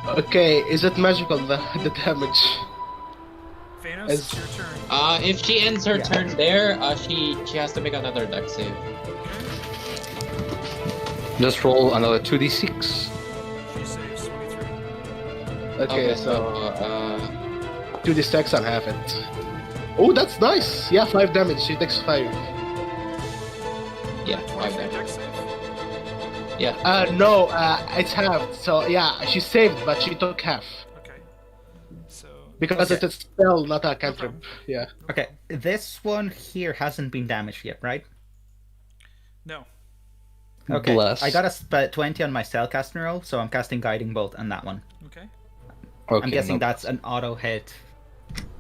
Okay, is it magical the damage? Fiannos, As- it's your turn. If she ends her Yeah. turn there, she has to make another dex save. Just roll another 2d6. She saves 23. Okay, so so do the stacks and half it. Oh, that's nice. Yeah, 5 damage. She takes 5. yeah, 23 5 damage. dex save. Yeah. No, it's halved. So yeah, she saved, but she took half Okay. So. because Okay. it's a spell, not a cantrip. Yeah. Okay, this one here hasn't been damaged yet, right? No. Okay, Bless. I got a 20 on my spellcasting roll, so I'm casting Guiding Bolt on that one. Okay. Okay, I'm guessing no. that's an auto hit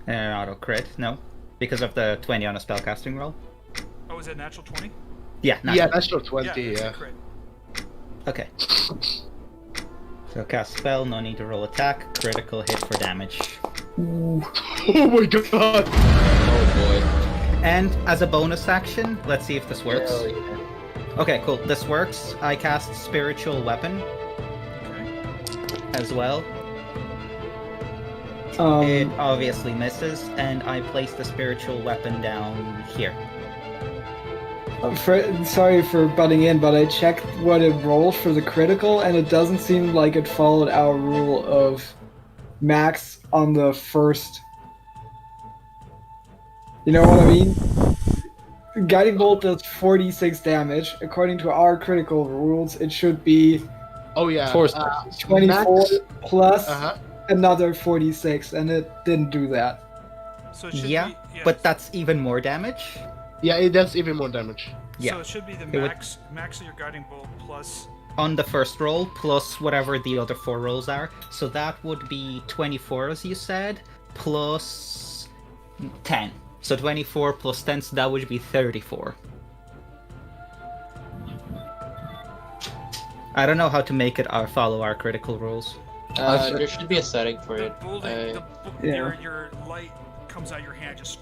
and an auto crit, no? Because of the 20 on a spellcasting roll? Oh, is that natural 20? Yeah, Yeah, natural. natural 20. it's a Yeah. crit. Okay. So cast spell, no need to roll attack, critical hit for damage. Oh my god. Oh And as a bonus action, let's see if this works. Okay, cool. This works. I cast Spiritual Weapon Okay. as well. It obviously misses, and I place the Spiritual Weapon down here. Sorry for butting in, but I checked what it rolled for the critical, and it doesn't seem like it followed our rule of max on the first. You know what I mean? Guiding Bolt does 46 damage. According to our critical rules, it should be Oh yeah. 24 max- plus Uh-huh. another 46, and it didn't do that. So it should Yeah, be, but that's even more damage. Yeah, it does even more damage. Yeah. So it should be the It would- max of your guiding bolt plus. On the first roll, plus whatever the other 4 rolls are. So that would be 24, as you said, plus 10. So 24 plus 10, so that would be 34. I don't know how to make it follow our critical rules. There should be a setting for The it. building, Yeah. your light comes out of your hand, just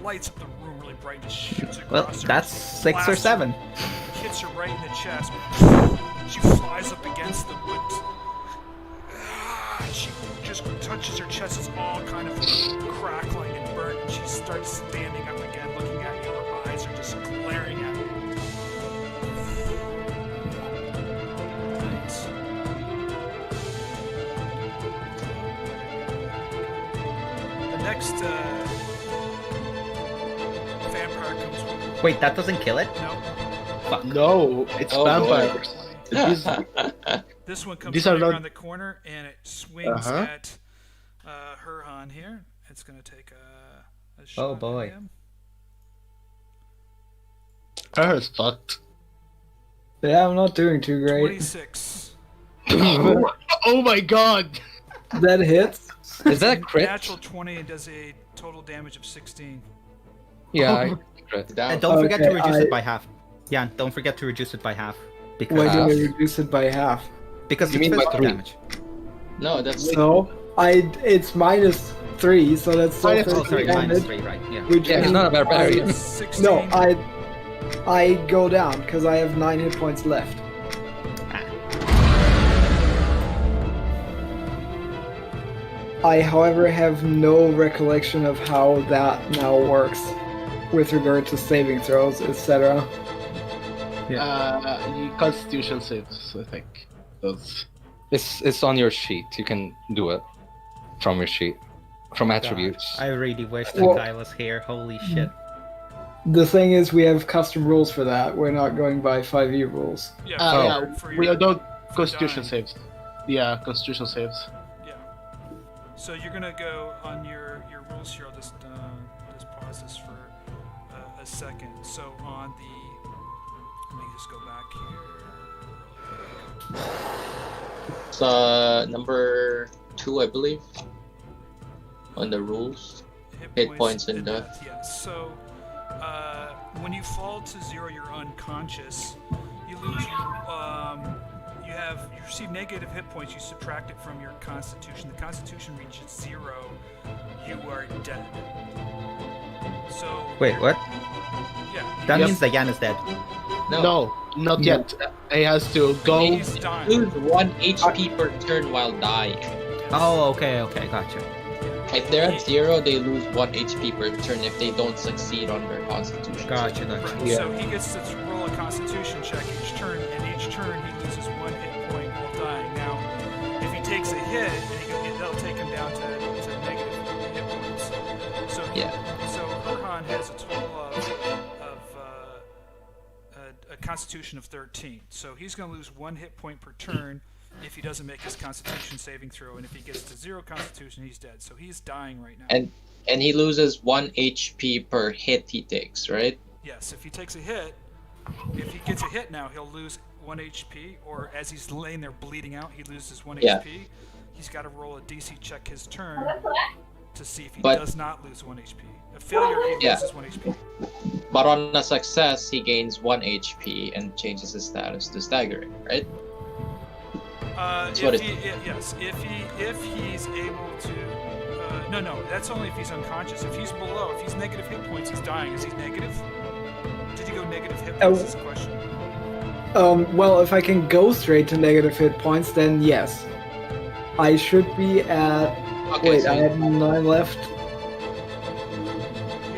lights up the room really bright, just shoots Well, across her. that's just 6 or blasts her, 7. hits her right in the chest. She flies up against the wood. She just touches her chest. It's all kind of crackling and burnt, and she starts standing up again, looking at you. Her eyes are just glaring at you. The next vampire comes. Wait, that doesn't kill it? No, No, it's Oh, boy. vampires. These- this one comes These are running not- around the corner, and it swings Uh-huh. at Herjann here. It's going to take a shot. Oh, at boy. him. Her is fucked. Yeah, I'm not doing too great. 26. Oh my god! That hits. Is that a crit? Natural 20 and does a total damage of 16. Yeah, I crit. And Down. don't forget to Okay, reduce it by half. Yeah, don't forget to reduce it by half. Because, Why Half. did I reduce it by half? because You it's mean by physical 3? damage. No, that's No, it's -3, so that's still Minus- Oh, 13 sorry, damage. -3, right? Yeah. Which Yeah, he's means not a barbarian. 16. No, I go down because I have 9 hit points left. I, however, have no recollection of how that now works with regard to saving throws, etc. Constitution saves, I think. Those. It's on your sheet. You can do it from your sheet, from attributes. I really wish that Well- guy was here. Holy shit. The thing is, we have custom rules for that. We're not going by 5e rules. Yeah, Yeah, for we your- don't for Constitution dying. saves. Yeah, Constitution saves. Yeah. So you're gonna go on your rules here. I'll just pause this for a second. So on the, let me just go back here. it's, number 2, I believe, on the rules. Hit points and death. Yeah. So when you fall to 0, you're unconscious. You lose. You receive negative hit points. You subtract it from your Constitution. The Constitution reaches 0. You are dead. So Wait, what? yeah, That Yep. means that Yan is dead. No, not yet. He has to go. he's dying. Lose 1 HP per turn while dying. Oh, okay, gotcha. If they're at 0, they lose 1 HP per turn if they don't succeed on their Constitution. Gotcha. Right. Yeah. So he gets to roll a Constitution check each turn, and each turn he loses 1 hit point while dying. Now, if he takes a hit, that'll take him down to negative hit points. So Yeah. So Herjann has a total of a Constitution of 13. So he's going to lose 1 hit point per turn if he doesn't make his Constitution saving throw, and if he gets to 0 Constitution, he's dead. So he's dying right now. And he loses 1 HP per hit he takes, right? Yes, if he takes a hit, if he gets a hit now, he'll lose 1 HP, or as he's laying there bleeding out, he loses 1 Yeah. HP. He's got to roll a DC check his turn to see if he But- does not lose 1 HP. A failure, he Yeah. loses 1 HP. But on a success, he gains 1 HP and changes his status to staggering, right? That's what If he's able to, no, that's only if he's unconscious. If he's below, if he's negative hit points, he's dying. Is he negative? Did you go negative hit points? Is the question. Well, if I can go straight to negative hit points, then yes. I should be at. Okay, Wait, so I have 9 left. You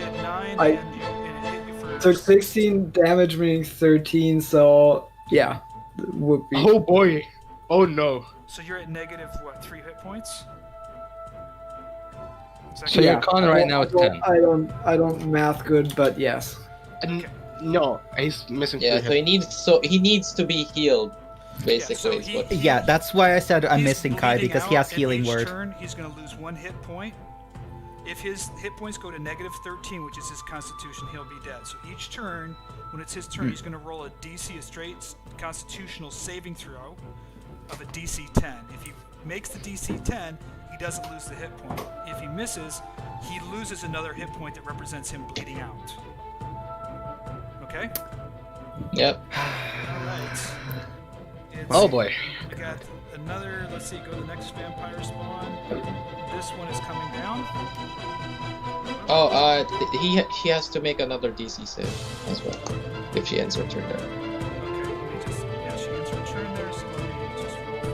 had 9, I- and it hit you for. So 16 damage, meaning 13. So yeah, would be. Oh boy! Oh no! So you're at negative what? 3 hit points. Is that So correct? your con right now is 10. I don't math good, but yes. No, he's missing. yeah, three so he needs to be healed. Basically, so is what. Yeah, that's why I said I'm He's missing Kai, bleeding because he has out, and healing each word. Turn, he's going to lose 1 hit point. If his hit points go to negative 13, which is his Constitution, he'll be dead. So each turn, when it's his turn, he's going to roll a DC, a straight Constitutional saving throw of a DC 10. If he makes the DC 10, he doesn't lose the hit point. If he misses, he loses another hit point that represents him bleeding out. Okay? Yep. Alright. Oh boy! We got another, let's see, go to the next vampire spawn. This one is coming down. Oh, he has to make another DC save as well if she ends her turn there. Okay, let me just. Yeah, she ends her turn there, so let me just roll for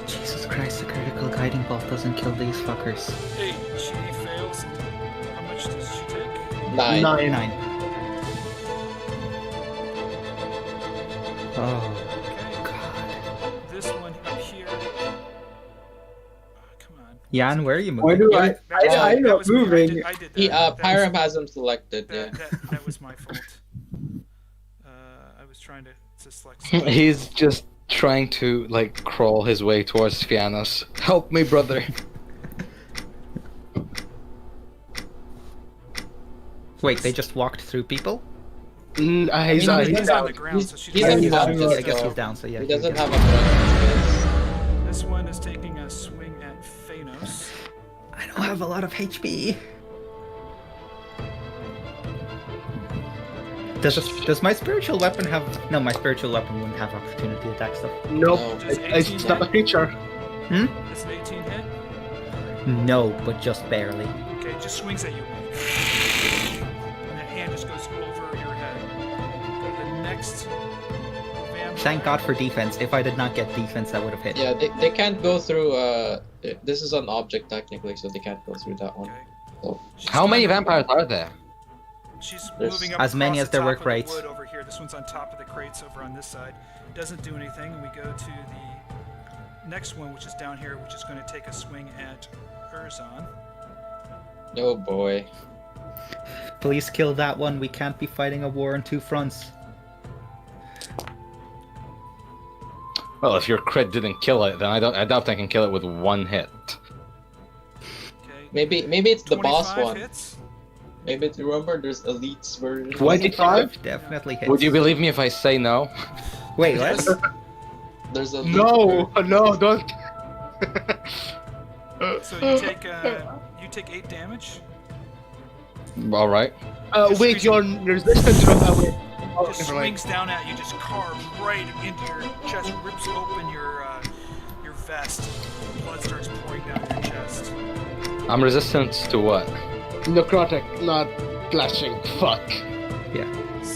her. Jesus Christ, the critical guiding bolt doesn't kill these fuckers. Hey, she fails. How much does she take? 9. 9. Oh, God. This one up here. Come on. Jan, where are you Why moving? do I'm That not was me. moving. I did He that. Pyram has him selected. Yeah. That was my fault. I was trying to select. He's just trying to like crawl his way towards Fiannos. Help me, brother. Wait, they just walked through people? He's He's down. on the ground, so she's he's gonna- unconscious, I guess so he's down, so yeah. He he doesn't gets- have a threat. This one is taking a swing at Fiannos. I don't have a lot of HP. Does my spiritual weapon have... No, my spiritual weapon wouldn't have opportunity attack stuff. Nope. No. It's not a creature. Is an 18 hit? No, but just barely. Okay, it just swings at you. And the hand just goes over your head. Go to the next vampire. Thank God for defense. If I did not get defense, that would have hit. Yeah, they can't go through. This is an object technically, so they can't go through that one. Okay. Oh. She's How many done- vampires are there? She's There's moving up as many across as there the were top of the crates. wood over here. This one's on top of the crates over on this side. Doesn't do anything. And we go to the next one, which is down here, which is going to take a swing at Erzan. Oh boy. Please kill that one. We can't be fighting a war on two fronts. Well, if your crit didn't kill it, then I doubt I can kill it with one hit. Okay. Maybe it's the boss 25 one. hits. Maybe it's, remember there's Elite's version. 25? Definitely hits. Would you believe me if I say no? Wait, what? Yes. There's a No, don't. So you take 8 damage. All right. Wait, your resistance from away. Oh, Just never mind. swings down at you, just carves right into your chest, rips open your vest. Blood starts pouring down your chest. I'm resistant to what? Necrotic, not flashing. Fuck.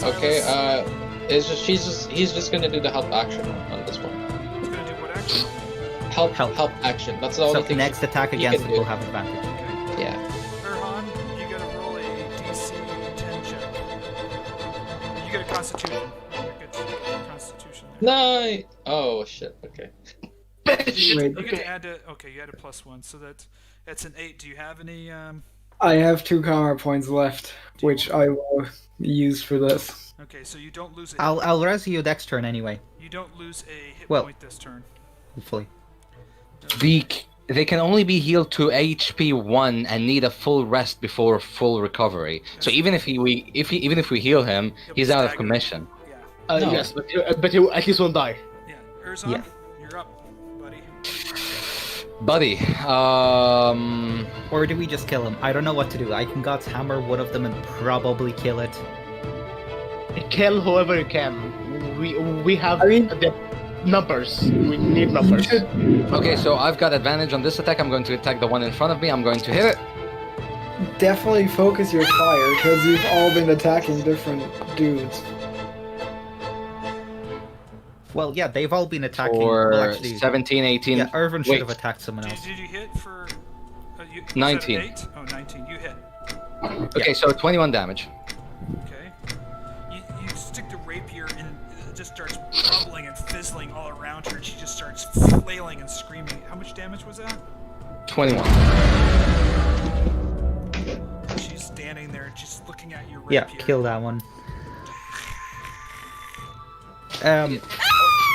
Okay, Silas, he's just gonna do the help action on this one. he's gonna do what action? Help action. That's the only So thing. next attack he against can it will do. have advantage. Okay. Yeah. Erhan, you gotta roll a DC 10 check. You get a Constitution. You're good to Constitution there. No. Oh shit. Okay. Wait, You get to add a. Okay, you add a +1, so that's an 8. Do you have any? I have 2 karma points left, which I will use for this. Okay, so you don't lose a. I'll res you next turn anyway. You don't lose a hit Well- point this turn. Hopefully. They can only be healed to HP 1 and need a full rest before full recovery. So even if we heal him, he's out of staggered. commission. Yeah. No. Yes, but he at least won't die. Yeah. Erzan, Yeah. you're up, buddy. Buddy, Or do we just kill him? I don't know what to do. I can God's hammer one of them and probably kill it. Kill whoever you can. We have I mean- the numbers. We need numbers. okay, so I've got advantage on this attack. I'm going to attack the one in front of me. I'm going to hit it. Definitely focus your fire, because you've all been attacking different dudes. Well, yeah, they've all been attacking. For well, actually, 17, 18. yeah, Ervan should Wait. have attacked someone Did, else. did you hit for? Was that an 19. 8? Oh, 19. You hit. Okay, so 21 damage. Okay. You stick the rapier and it just starts bubbling and fizzling all around her. And she just starts flailing and screaming. How much damage was that? 21. She's standing there and she's looking at your Yeah, rapier. kill that one.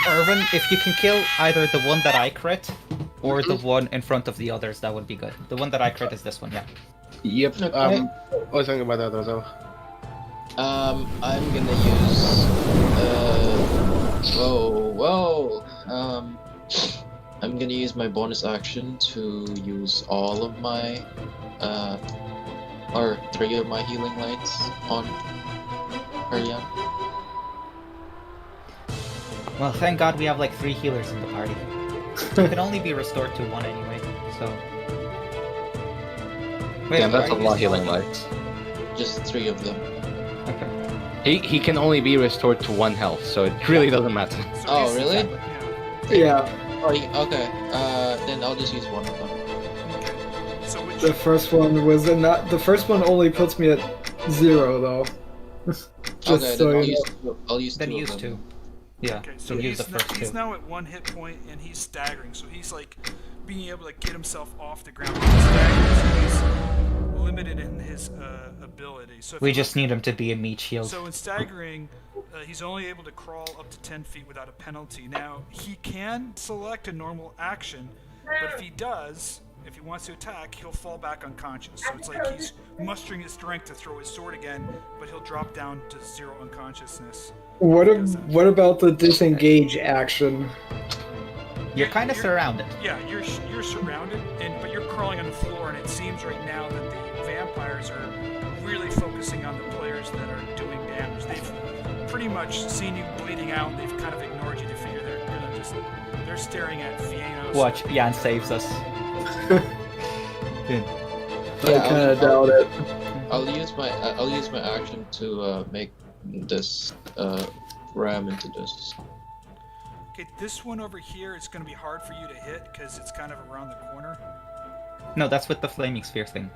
Ervan, if you can kill either the one that I crit or the one in front of the others, that would be good. The one that I crit is this one, yeah. Yep. Okay. I was thinking about that as well. I'm gonna use. Whoa. I'm gonna use my bonus action to use all of my, or 3 of my healing lights on Herjann. Well, thank God we have like 3 healers in the party. It can only be restored to 1 anyway. So. so. Wait, Damn, that's a are you lot of healing still- lights. Just 3 of them. okay. He can only be restored to 1 health, so it really doesn't matter. So Oh, he's- really? Yeah. Yeah, Oh, okay. Then I'll just use one of them. Okay. So which? the first one was not. The first one only puts me at 0 though. Just Okay, so then you know. I'll use Then two use of them. 2. Yeah, Okay, so so use the he's, first he's 2. now at 1 hit point and he's staggering. So he's like being able to get himself off the ground. He's staggering, so he's limited in his ability. So if We you just need him to be a meat shield. So in staggering, he's only able to crawl up to 10 feet without a penalty. Now, he can select a normal action, but if he does, if he wants to attack, he'll fall back unconscious. So it's like he's mustering his strength to throw his sword again, but he'll drop down to 0 unconsciousness. What about the disengage action? You're kind of surrounded. Yeah, you're surrounded, but you're crawling on the floor, and it seems right now that the vampires are really focusing on the players that are doing damage. They've pretty much seen you bleeding out. They've kind of ignored you. They figure they're staring at Fiannos. Watch, Jan saves us. I Yeah, kind of doubt it. I'll use my action to make this ram into this. Okay, this one over here is going to be hard for you to hit because it's kind of around the corner. No, that's with the flaming sphere thing.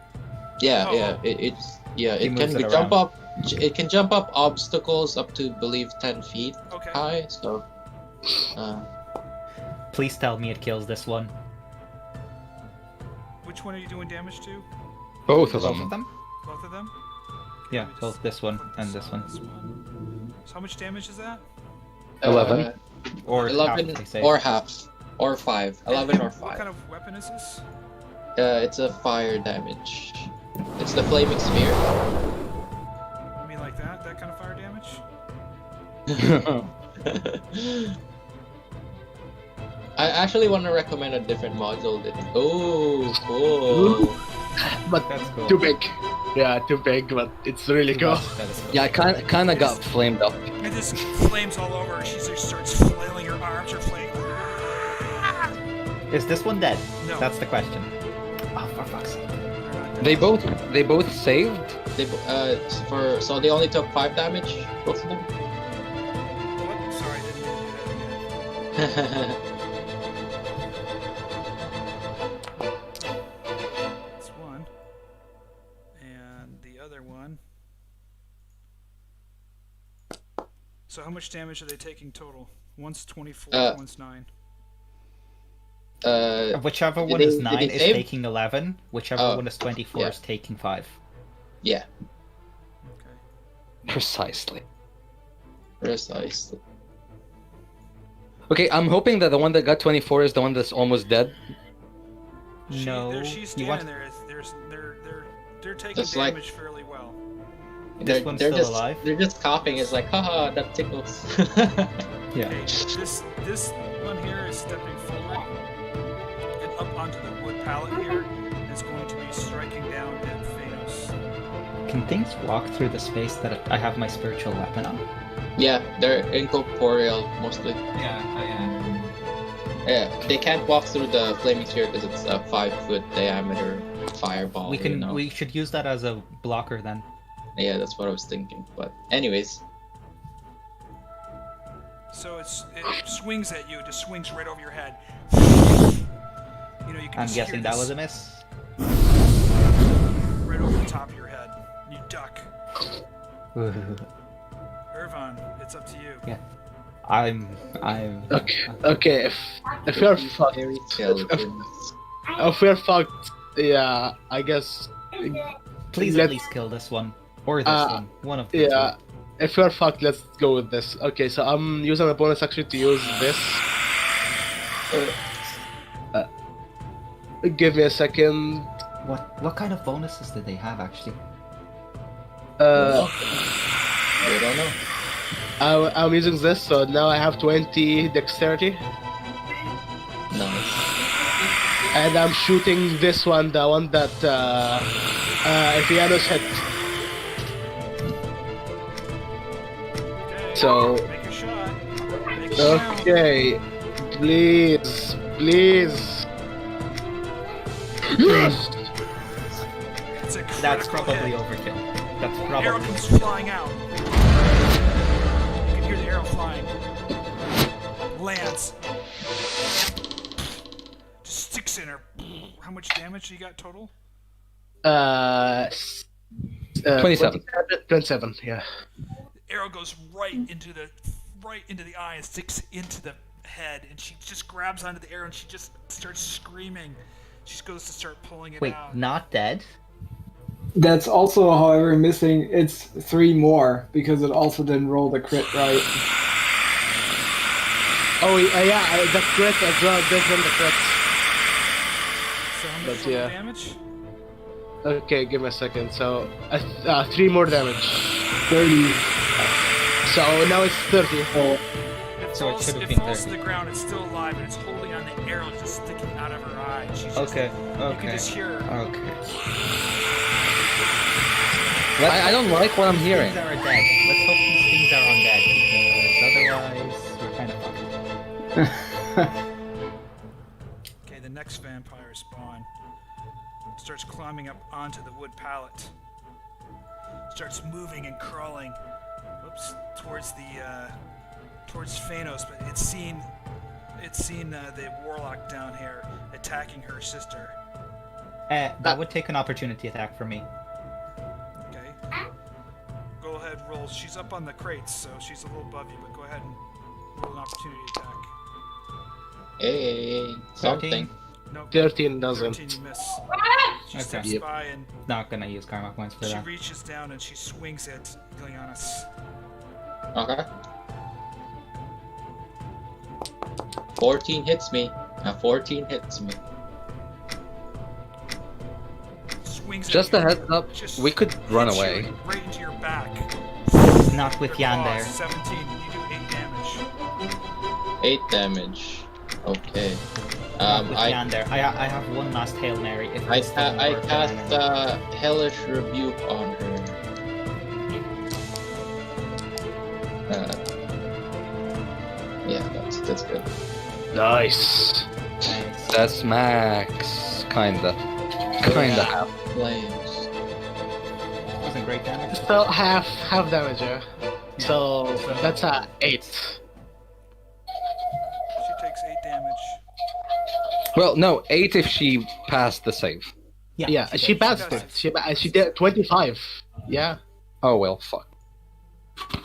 Yeah, Oh. yeah. It He can moves it jump around. up. It can jump up obstacles up to believe 10 feet Okay. high. So, Please tell me it kills this one. Which one are you doing damage to? Both of Both of them. them? Both of them? Yeah, Let me just both this one put and this on one. So how much damage is that? 11. Or 11 half, they say. or half or 5. 11 or What 5. kind of weapon is this? It's a fire damage. It's the flaming sphere. I mean like that? That kind of fire damage? I actually want to recommend a different module. Oh, cool. But That's cool. too big. Yeah, too big, but it's really cool. That is cool. Yeah, I kind of got flamed up. And this flames all over her. She just starts flailing her arms, her flame. Is this one dead? No. That's the question. Oh, for fuck's sake. They both saved. They so they only took 5 damage, both of them. What? Sorry, I didn't mean to do that again. That's one. And the other one. So how much damage are they taking total? One's 24, one's 9. Whichever Did one they- is did 9 they is save? taking 11. Whichever Oh, one is 24 yeah. is taking 5. Yeah, Okay. Precisely. precisely. Okay, I'm hoping that the one that got 24 is the one that's almost dead. No. She's You want- standing there. They're taking Just like- damage fairly well. This one's they're still just, alive? They're just coughing. It's like, haha, that tickles. Yeah. Okay, this one here is stepping forward and up onto the wood pallet here and is going to be striking down at Fiannos. Can things walk through the space that I have my spiritual weapon on? Yeah, they're incorporeal mostly. Yeah, they can't walk through the flaming sphere because it's a 5-foot diameter fireball. We can. You know? We should use that as a blocker then. Yeah, that's what I was thinking. But anyways, So it swings at you, it just swings right over your head. You know, you can I'm just guessing hear that this was a miss. right over the top of your head. You duck. Ervan, it's up to you. Yeah. I'm. Okay, if we're fucked, very skeletons. if we're fucked, yeah, I guess. Please Let- at least kill this one or this one. One of the Yeah, if we're fucked, let's go with this. Okay, so I'm using a bonus action to use this. Give me a second. two. What kind of bonuses did they have actually? I don't know. I'm using this, so now I have 20 dexterity, Nice. and I'm shooting this one, the one that Fiannos hit. Okay, So- make your shot. Make it count. Okay, please. It's a That's critical probably hit. overkill. That's Arrow probably comes flying out. You can hear the arrow flying. Lands. Just sticks in her. How much damage you got total? 27. 27, yeah. The arrow goes right into the eye and sticks into the head, and she just grabs onto the arrow and she just starts screaming. She goes to start pulling it Wait, out. not dead? That's also, however, missing. It's 3 more because it also didn't roll the crit right. Oh, yeah, the crit as well, different the crit. So how much But total yeah. damage? Okay, give me a second. So, 3 more damage. 30. So now it's 30. It So it falls, should have it been falls to 30. the ground. It's still alive, and it's holding on the arrow just sticking out of her eye. She's just, Okay, You can just hear her. Okay. I don't like what I'm hearing. Things are dead. Let's hope these things are undead, because otherwise we're kind of fucked. Okay, the next vampire spawn starts climbing up onto the wood pallet. Starts moving and crawling, towards Fiannos, but it's seen the warlock down here attacking her sister. That would take an opportunity attack for me. Okay. Go ahead, roll. She's up on the crates, so she's a little above you, but go ahead and roll an opportunity attack. Hey, something. Nope. 13 doesn't. 13 you miss. She Okay. steps Yep. by and Not gonna use karma points for she that. reaches down and she swings at Ileanys. Okay. 14 hits me. 14 hits me. Swings Just at a you. heads up, Just we could run hits you away. right into your back. Not with Her Jan claws, there. 17. You do 8 damage. 8 damage. Okay. Not with I Jan there. I have one last Hail Mary. If it's still I worth it, cast then- Hellish Rebuke on her. Yeah, that's good. Nice. Nice. That's max. Kinda. Kinda. Flames. Wasn't great damage. So half damage, yeah. So that's 8. She takes 8 damage. Well, no, 8 if she passed the save. Yeah, she did. passed it. She did 25. Yeah. Oh well, fuck. Okay.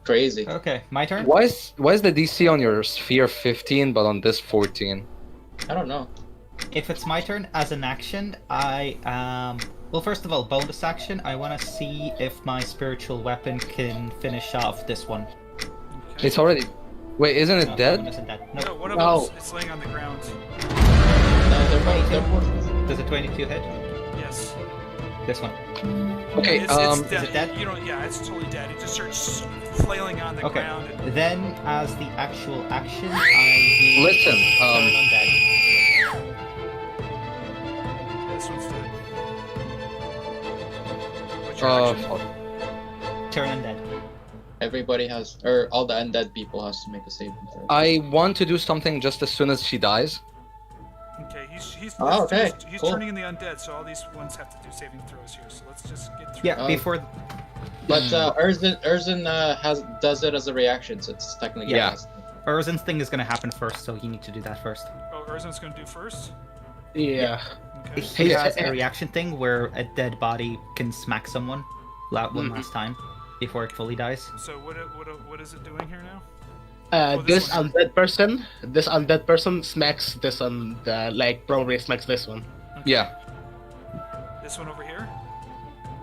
Crazy. Okay, my turn. Why is the DC on your sphere 15 but on this 14? I don't know. If it's my turn, as an action, I well, first of all, bonus action. I want to see if my spiritual weapon can finish off this one. Okay. It's already. Wait, isn't it No, dead? that one isn't dead. No, No. what if No. it's laying on the ground? No, they're both. Does a 22 hit? Yes. This one. Okay, It's dead. Is it dead? You don't. Yeah, it's totally dead. It just starts flailing on the Okay. ground. And, Then, as the actual action, I will Listen, turn undead. this one's dead. What's your action? fuck. Turn undead. Everybody has, or all the undead people has to make a saving throw. I want to do something just as soon as she dies. Okay, he's Oh, okay, he's cool. turning in the undead, so all these ones have to do saving throws here. So let's just get through. Yeah, Um, before. But Erzan does it as a reaction, so it's technically Yeah. cast. Erzan's thing is gonna happen first, so you need to do that first. Oh, Erzan's gonna do first. Yeah. Okay. He Yeah. has a reaction thing where a dead body can smack someone one Mhm. last time before it fully dies. So what is it doing here now? This this one. undead person smacks this one. Probably smacks this one. Yeah. This one over here.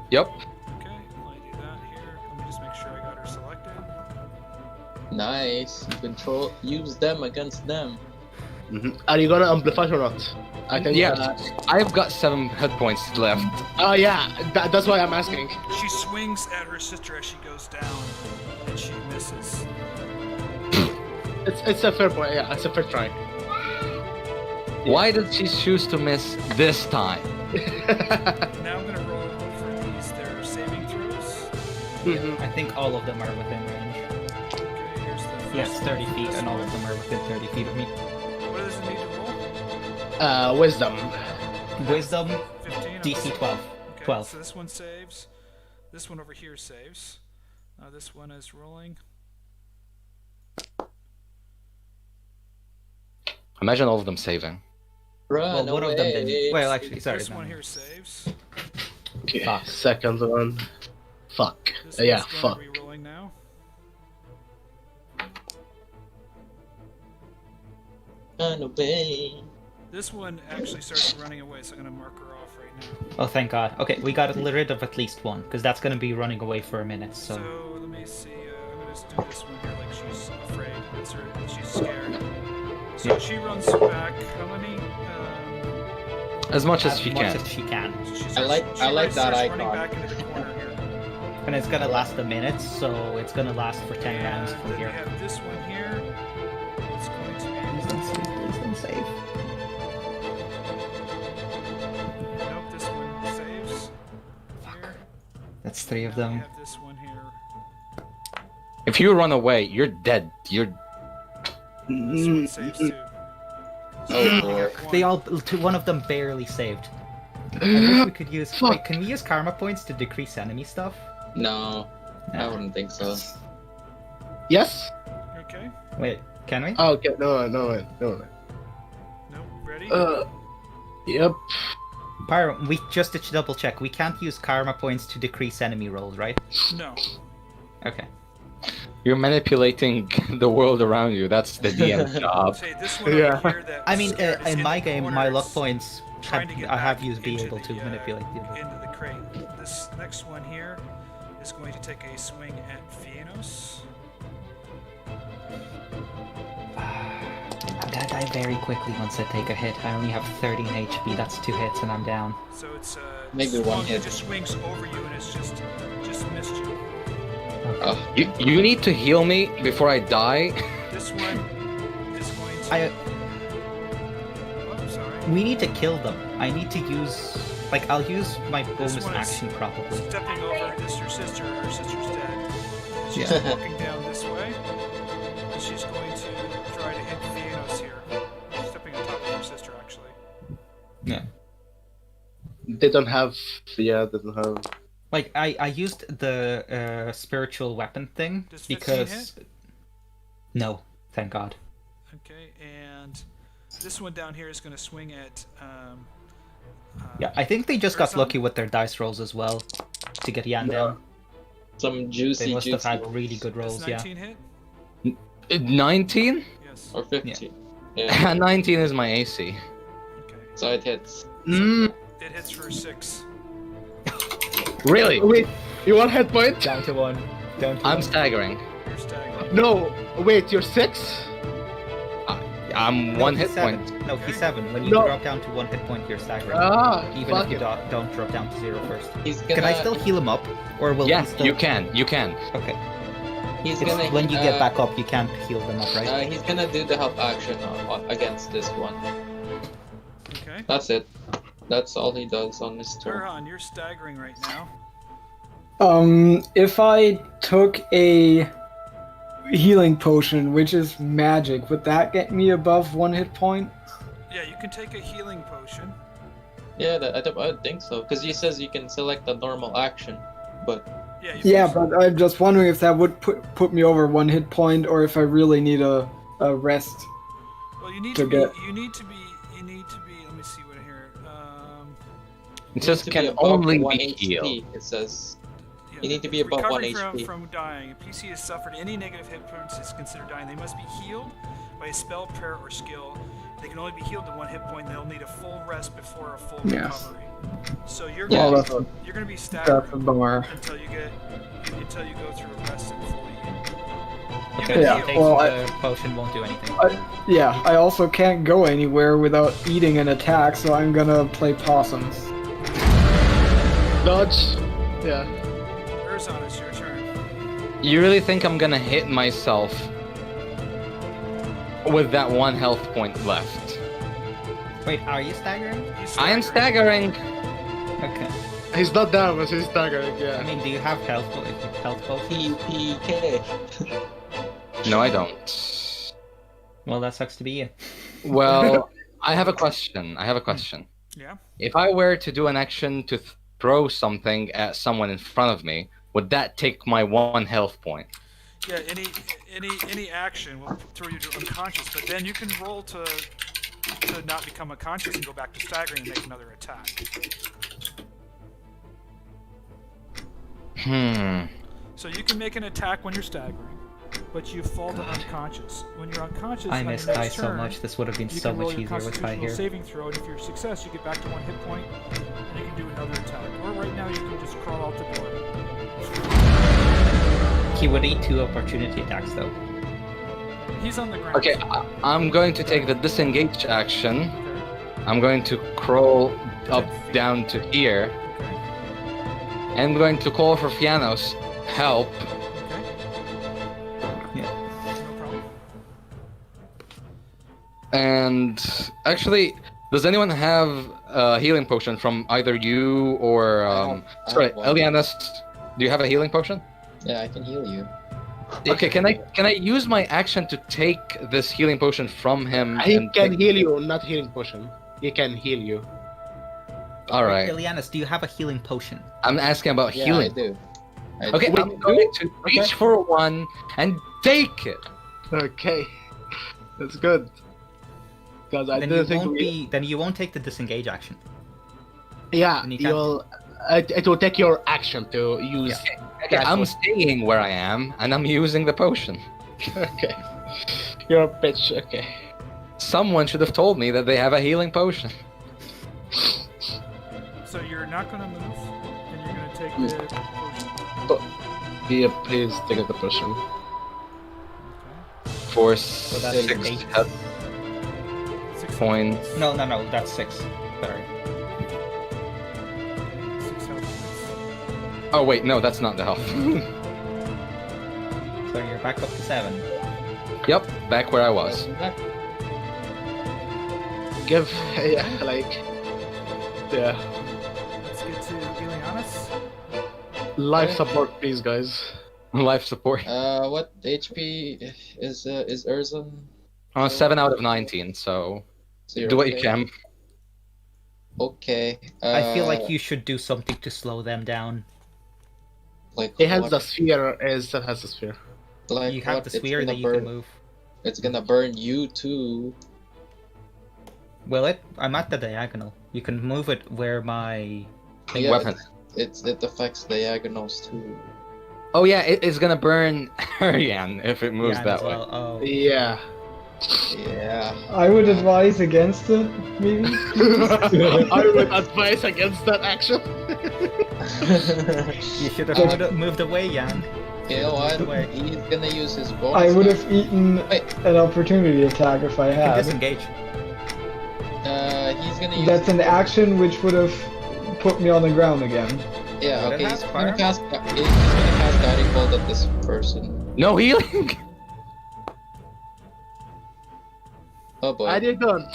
Yep. Okay, let me do that here. Let me just make sure I got her selected. Nice. Use them against them. Are you gonna amplify or not? I think. Yeah. I've got 7 hit points left. Oh yeah, that's why I'm asking. She swings at her sister as she goes down, and she misses. It's a fair point. Yeah, it's a fair try. Why did she choose to miss this time? Now I'm gonna roll for these. Their saving throws. Mhm. I think all of them are within range. Okay, here's the first Yes, one. 30 feet, This and all one. of them are within 30 feet of me. What does it need to roll? Wisdom. Wisdom, 15. on DC this- 12. Okay, 12. So this one saves. This one over here saves. This one is rolling. Imagine all of them saving. Run Well, one away. of them didn't. Well, actually, sorry. This no, one no. here saves. Okay, Fuck. second one. Fuck. This Yeah, one's fuck. going to be rolling now. Run away. This one actually starts running away, so I'm going to mark her off right now. Oh, thank God. Okay, we got rid of at least one, because that's going to be running away for a minute, so... So let me see. I'm going to just do this one here like she's afraid. It's her, she's scared. So Yeah. she runs back. How many? As much as As she much can. as she can. She I like that starts icon. running back into the corner here. And it's going to last a minute, so it's going to last for 10 rounds And from then we here. have this one here. It's going to Please don't save, please don't save. be. Nope, this one saves. Here. That's 3 of Now we them. have this one here. If you run away, you're dead. You're. This one saves too. So Oh, we only boy. have They one. all, one of them barely saved. I wish we could use. Wait, can we use karma points to decrease enemy stuff? No, I No. wouldn't think so. Yes? Okay. Wait, can we? Oh, okay, no. Nope. Ready? Yep. Pyro, we just to double check. We can't use karma points to decrease enemy rolls, right? No. Okay. You're manipulating the world around you. That's the DM job. Say this one Yeah. over here that I mean, scared is in my the game, corner, my luck it's points trying to get I have back used be into able the, to manipulate the other. into the crate. This next one here is going to take a swing at Fiannos. I'm gonna die very quickly once I take a hit. I only have 13 HP. That's 2 hits and I'm down. So it's Maybe swung, one hit. It just swings over you and it's just missed you. Oh, You need to heal me before I die. This one is going to. I Oh, sorry. we need to kill them. I need to use I'll use my bonus one is- action probably. Stepping over is your sister. Her sister's dead. She's Yeah. walking down this way, and she's going to try to hit Fiannos here. She's stepping on top of her sister, actually. Yeah. They don't have. Yeah, they don't have. I used the spiritual weapon thing Does 15 because no, thank God. Okay, and this one down here is going to swing at. Yeah, I think they just got Erzan? lucky with their dice rolls as well to get Yan down. some juicy, They must have juicy had really good Does rolls. Yeah. 19 hit? 19? Yes. or 15. Yeah, 19 is my AC. Okay. so it hits. Mm, It hits for 6. Really? wait, you want hit point? Down to 1. Down to I'm 1. staggering. You're staggering. No, wait, you're 6? I'm No, 1 he's hit 7. point. No, he's 7. When you No. drop down to 1 hit point, you're staggering. Ah, Even fuck if you it. don't drop down to 0 first. He's gonna. Can I still heal him up? Or will Yeah, he still... you can. You can. Okay. He's It's gonna. when you get back up, you can't heal them up, right? He's gonna do the help action against this one. Okay. That's it. That's all he does on his turn. Herjann, you're staggering right now. If I took a healing potion, which is magic, would that get me above 1 hit point? Yeah, you can take a healing potion. Yeah, I think so. Because he says you can select a normal action, but Yeah, you Yeah, can- but I'm just wondering if that would put me over 1 hit point, or if I really need a rest. Well, you need to to be. get- You need to be. Let me see what here. It just to can above only 1 be healed. HP, it says. Yeah, You need to be above 1 recovering HP. From dying. A PC has suffered any negative hit points is considered dying. They must be healed by a spell, prayer, or skill. They can only be healed to 1 hit point. They'll need a full rest before a full Yeah. recovery. So you're Yeah. gonna, Well, you're gonna be that's a staggering bummer. until you go through a rest and fully heal. You Okay, can Yeah, heal. taking well, the potion won't do anything. Yeah, I also can't go anywhere without eating an attack, so I'm gonna play possums. Dodge. Yeah. Erzan, it's your turn. You really think I'm gonna hit myself with that 1 health point left? Wait, are you staggering? He's I am staggering. Okay. He's not down, but he's staggering, I yeah. mean, do you have health potions? PPK. No, I don't. Well, that sucks to be you. Well, I have a question. Yeah. If I were to do an action to throw something at someone in front of me, would that take my 1 health point? Yeah. Any action will throw you to unconscious, but then you can roll to not become unconscious and go back to staggering and make another attack. So you can make an attack when you're staggering, but you fall to unconscious. When you're unconscious, I on miss your Kai next so turn, much. This would have been you so can roll much your easier with Kai constitutional here. saving throw, and if you're a success, you get back to 1 hit point, and you can do another attack. Or right now, you can just crawl out the door. He would need 2 opportunity attacks though. He's on the ground. Okay, I'm going to take the disengage action. Okay. I'm going to crawl up down to here. Okay. And I'm going to call for Fiannos. Help. Okay. Yeah. No problem. And actually, does anyone have a healing potion from either you or I sorry, have one. Ileanys? Do you have a healing potion? Yeah, I can heal you. Okay, can I use my action to take this healing potion from him? He and can take- heal you, not healing potion. He can heal you. All right. Ileanys, do you have a healing potion? I'm asking about Yeah, healing. I do. Okay, Wait, I'm going to reach for one and take it. Okay, that's good. Because I Then you didn't think won't we... be. Then you won't take the disengage action. Yeah, Then you can't- you'll. It will take your action to use. Okay, that I'm one. staying where I am and I'm using the potion. Okay, you're a bitch. Okay. Someone should have told me that they have a healing potion. So you're not going to move, and you're going to take the potion. Yeah, please take the potion. For that's 6 8. health 6 points. No, that's 6. Sorry. 6 health points. Oh wait, no, that's not the health. So you're back up to 7. Yep, back where I was. Give, yeah, like, yeah, Let's get to Ileanys. life support, please, guys. Life support. What HP is Erzan? 7 out of 19, so So you're do what you okay? can. Okay. I feel like you should do something to slow them down. Like He has what? the sphere. That has the sphere. Like You have what? the It's sphere gonna that you burn. can move. It's gonna burn you too. Will it? I'm at the diagonal. You can move it where my Yeah, Weapon. It affects diagonals too. Oh yeah, it is gonna burn Herjann if it moves yeah, that as way. well. Oh. Yeah. Yeah. I would advise against it, maybe. I would advise against that action. You should have moved away, Jan. You know what? Away. He's gonna use his bonus. I would have eaten Wait. an opportunity attack if I You can had. disengage. He's gonna use. That's an action which would have put me on the ground again. Yeah. Would it Okay. have He's gonna fire? cast. He's gonna cast Guiding Bolt at this person. No healing. Oh boy. I didn't.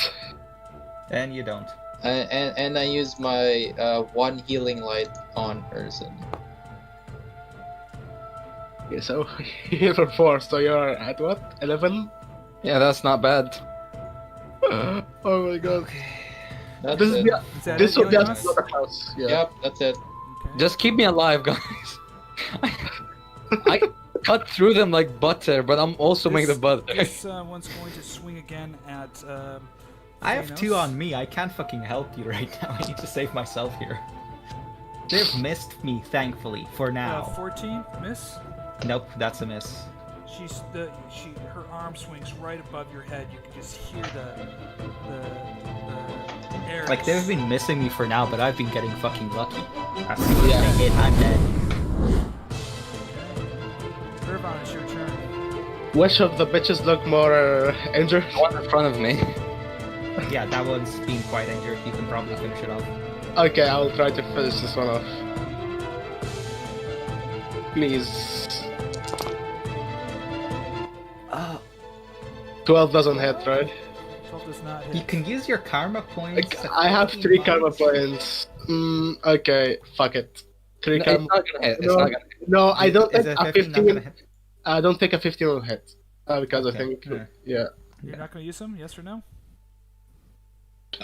And you don't. And I use my one healing light on Erzan. Okay, so here for 4, so you're at what? 11? Yeah, that's not bad. Oh my god. That's This is it. the, Is that this it, would be Ileanys? not a house. Yeah. Yep, that's it. Okay. Just keep me alive, guys. I cut through them like butter, but I'm also made of butter. This one's going to swing again at. I have Fiannos. 2 on me. I can't fucking help you right now. I need to save myself here. They've missed me, thankfully, for now. 14 miss. Nope, that's a miss. Her arm swings right above your head. You can just hear the air. Like, they've been missing me for now, but I've been getting fucking lucky. As soon as they hit, I'm dead. Ervan, it's your turn. Which of the bitches look more injured? One in front of me. Yeah, that one's been quite injured. You can probably finish it off. Okay, I'll try to finish this one off. Please. 12 doesn't hit, right? 12 does not You hit. can use your karma points. I have 3 karma points. Okay, fuck it. 3 No, karma. it's not gonna hit. It's No, not gonna hit. no, I don't Is think a a 15 not 15. gonna hit? I don't think a 15 will hit. Because Okay, I think, yeah. yeah. You're not going to use them? Yes or no?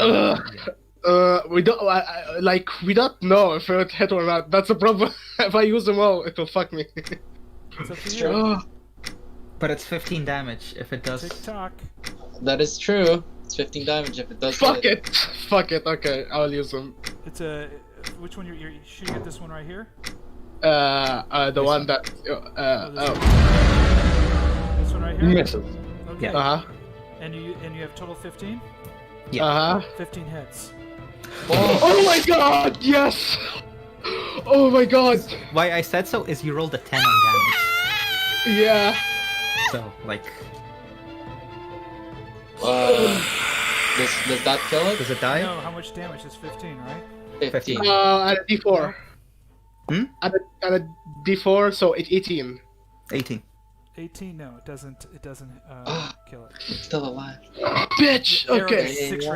Uh, we don't we don't know if it hit or not. That's the problem. If I use them all, it will fuck me. It's up to you. Oh, But it's 15 damage if it does. Tick tock. That is true. It's 15 damage if it does. fuck hit. it! Fuck it. Okay, I'll use them. It's a. Which one you're shooting at? This one right here. The one that. This one right here. Misses. Okay. Uh huh. And you have total 15. Yeah. Uh huh. 15 hits. Oh my god! Yes! Oh my god! Why I said so is you rolled a 10 on damage. Yeah. So, like, Does that kill it? does it die? No, how much damage is 15, right? 15. Add a D4. Hmm? Add a D4, so it's 18. 18. 18. No, it doesn't. It doesn't kill it. Still alive. Bitch! Arrow Okay. just sticks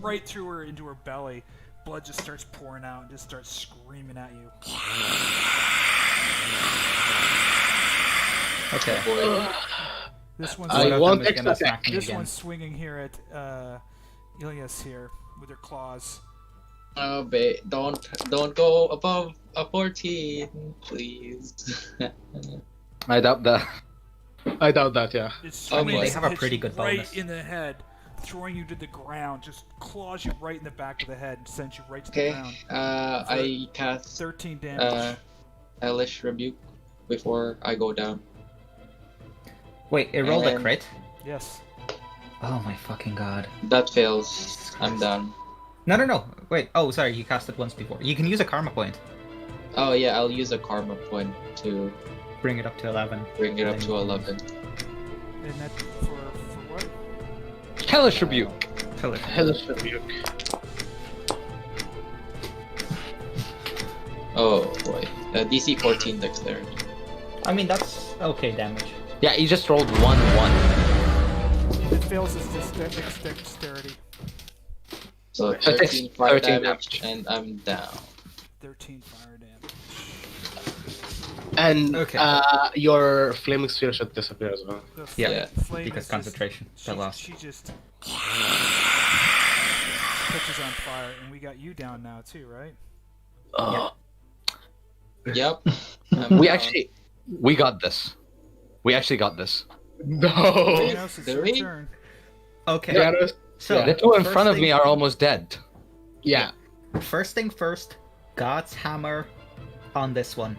right through her into her belly. Blood just starts pouring out and just starts screaming at you. Okay. Boy. This one's I One of want them is gonna extra smack me this again. one's swinging here at Ileanys here with her claws. Oh, babe, don't go above a 14, please. I doubt that. I doubt that, yeah. It's Oh, swinging they and have a hits pretty you good right bonus. in the head, throwing you to the ground. Just claws you right in the back of the head and sends you right to the Okay, ground. I cast 13 damage. Hellish Rebuke before I go down. Wait, it rolled a And- crit? Yes. Oh my fucking god. That fails. I'm done. No. Wait, oh, sorry, you cast it once before. You can use a karma point. Oh yeah, I'll use a karma point to Bring it up to 11. bring it up to 11. And that for what? Hellish rebuke. Hellish rebuke. Oh boy. DC 14 dexterity. I mean, that's okay damage. Yeah, he just rolled 1-1. It fails its dexterity. So 13 13 fire damage. damage, and I'm down. 13 fire damage. And Okay. your flaming sphere should disappear as well. The Yeah, flame because is just- concentration, She, that lost. she just catches on fire, and we got you down now too, right? Yep. We got this. We actually got this. No! Fiannos, it's do your we? turn. Okay, Fiannos? so The two in first front of thing- me are almost dead. Yeah. First thing first, God's Hammer on this one.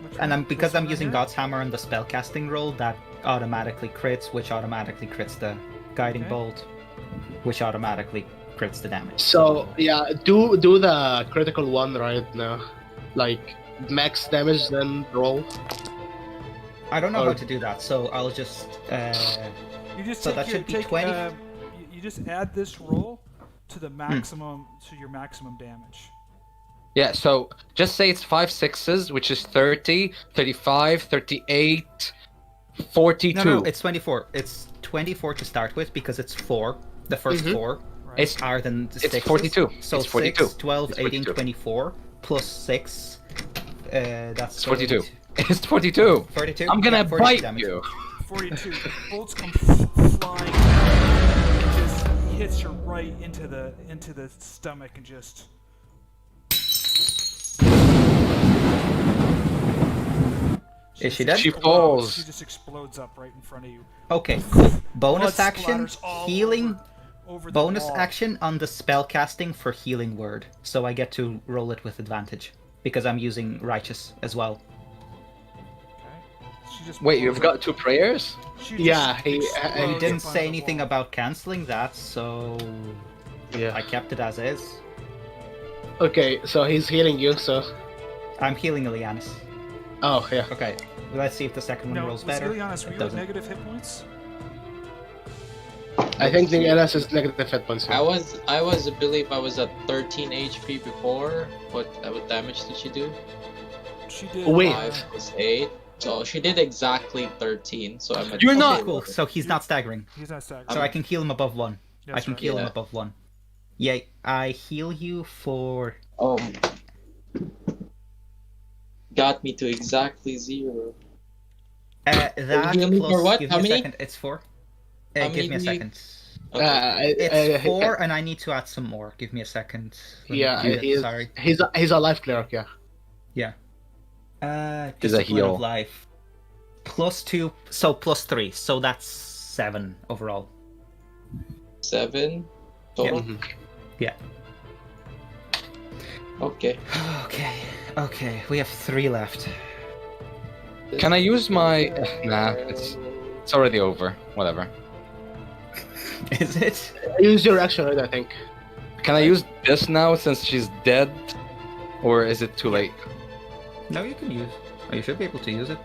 Which And one? because This I'm one using right God's Hammer on the spellcasting roll, that automatically crits, which automatically crits the Guiding Okay. Bolt, which automatically crits the damage. So, yeah, do the critical one right now. Like, max damage, then roll. I don't know Or- how to do that, so I'll just You just So take that your, should be take, 20. You just add this roll to the maximum to your maximum damage. Yeah, so just say it's 5 6s, which is 30, 35, 38, 42. No, it's 24. It's 24 to start with because it's 4. The first Mhm. 4 Right. It's are then the It's sixes. 42. So It's 42. 6, 12, It's 18, 42. 24 plus 6. That's It's 42. 32. It's 42. 42? I'm gonna Yeah, 42 bite damage. you. 42. Bolts come flying out. It just hits her right into the stomach and just. Is she dead? She falls. She just explodes up right in front of you. Okay, cool. Bonus Blood action, splatters all healing. over the Bonus wall. action on the spell casting for healing word. So I get to roll it with advantage. Because I'm using righteous as well. Okay. She just Wait, blows you've up. got 2 prayers? She Yeah, just he explodes He up didn't on say the anything wall. about canceling that, so Yeah. I kept it as is. Okay, so he's healing you, so. I'm healing Ileanys. Oh, yeah. Okay, let's see if the second one No, rolls let's better. be honest. Were It you at doesn't. negative hit points? I think the LS is negative hit points. I believe I was at 13 HP before. What damage did she do? She did. Wait. 5 plus 8. So she did exactly 13. So I'm at You're Okay, not- cool. So he's not staggering. He's not staggered. So I can heal him above 1. I That's can right. heal him Yeah. above 1. Yeah, I heal you for... Oh. Got me to exactly 0. That heal me plus... for what? Give How me a many? second. It's 4. How Give many me a do you- second. Okay. It's 4, and I need to add some more. Give me a second. Yeah, Sorry. he's a life cleric. Yeah. Yeah. Is a Discipline heal. of life. +2, so +3, so that's 7 overall. 7 total. Yeah. Okay. Okay. We have 3 left. Can I use my? Nah, it's already over. Whatever. Is it? Use your action, right? I think. Can I use this now since she's dead, or is it too late? No, you can use. Oh, you should be able to use it.